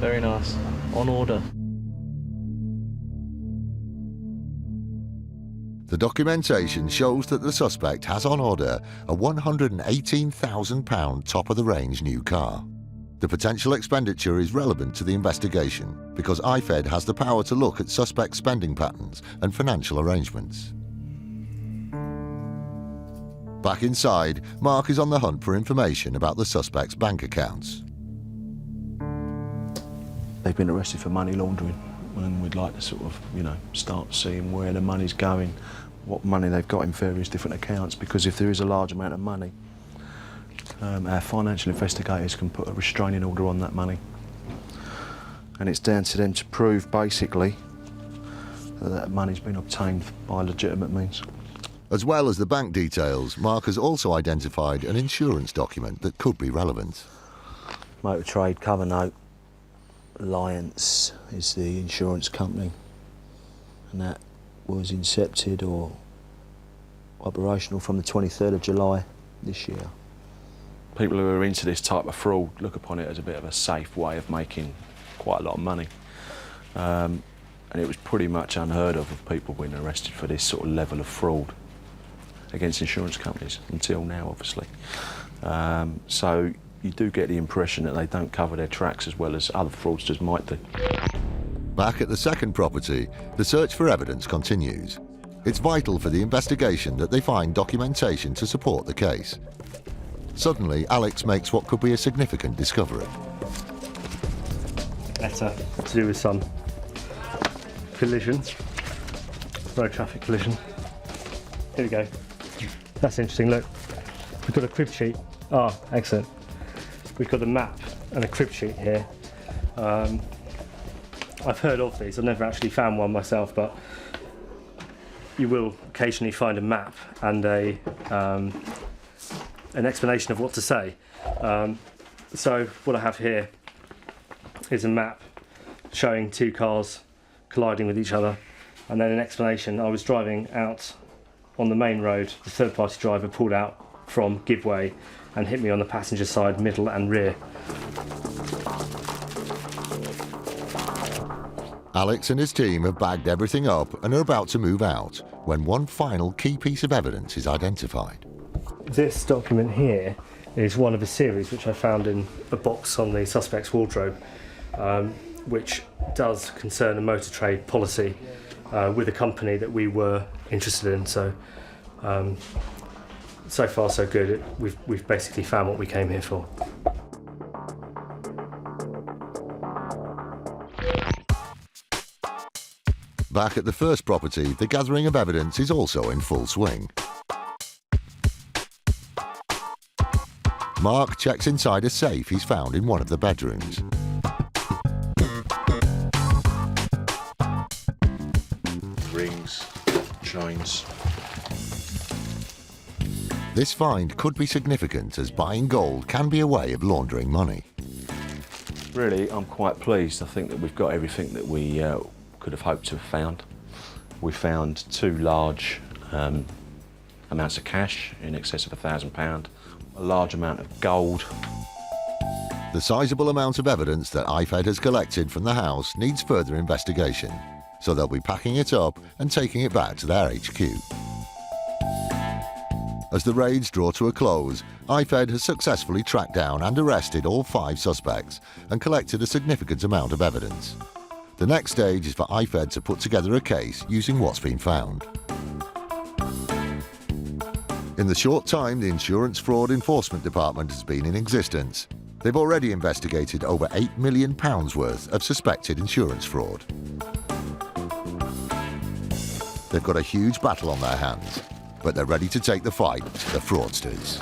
Very nice. On order. The documentation shows that the suspect has on order a £118,000 top-of-the-range new car. The potential expenditure is relevant to the investigation because IFED has the power to look at suspect spending patterns and financial arrangements. Back inside, Mark is on the hunt for information about the suspect's bank accounts. They've been arrested for money laundering, and we'd like to sort of, start seeing where the money's going, what money they've got in various different accounts, because if there is a large amount of money, our financial investigators can put a restraining order on that money. And it's down to them to prove, basically, that that money's been obtained by legitimate means. As well as the bank details, Mark has also identified an insurance document that could be relevant. Motor Trade Cover Note Alliance is the insurance company, and that was incepted or operational from the 23rd of July this year. People who are into this type of fraud look upon it as a bit of a safe way of making quite a lot of money. And it was pretty much unheard of people being arrested for this sort of level of fraud against insurance companies, until now, obviously. So you do get the impression that they don't cover their tracks as well as other fraudsters might do. Back at the second property, the search for evidence continues. It's vital for the investigation that they find documentation to support the case. Suddenly, Alex makes what could be a significant discovery. Letter to do with some collision, road traffic collision. Here we go. That's interesting, look. We've got a crib sheet. Ah, excellent. We've got a map and a crib sheet here. I've heard of these, I've never actually found one myself, but you will occasionally find a map and an explanation of what to say. So what I have here is a map showing two cars colliding with each other, and then an explanation. I was driving out on the main road, the third party driver pulled out from give way and hit me on the passenger side, middle and rear. Alex and his team have bagged everything up and are about to move out when one final key piece of evidence is identified. This document here is one of a series which I found in a box on the suspect's wardrobe, which does concern a motor trade policy with a company that we were interested in. So, so far so good. We've basically found what we came here for. Back at the first property, the gathering of evidence is also in full swing. Mark checks inside a safe he's found in one of the bedrooms. Rings, chains. This find could be significant, as buying gold can be a way of laundering money. Really, I'm quite pleased. I think that we've got everything that we could have hoped to have found. We found two large amounts of cash in excess of £1,000, a large amount of gold. The sizable amount of evidence that IFED has collected from the house needs further investigation, so they'll be packing it up and taking it back to their HQ. As the raids draw to a close, IFED has successfully tracked down and arrested all 5 suspects and collected a significant amount of evidence. The next stage is for IFED to put together a case using what's been found. In the short time the Insurance Fraud Enforcement Department has been in existence, they've already investigated over £8 million worth of suspected insurance fraud. They've got a huge battle on their hands, but they're ready to take the fight to the fraudsters.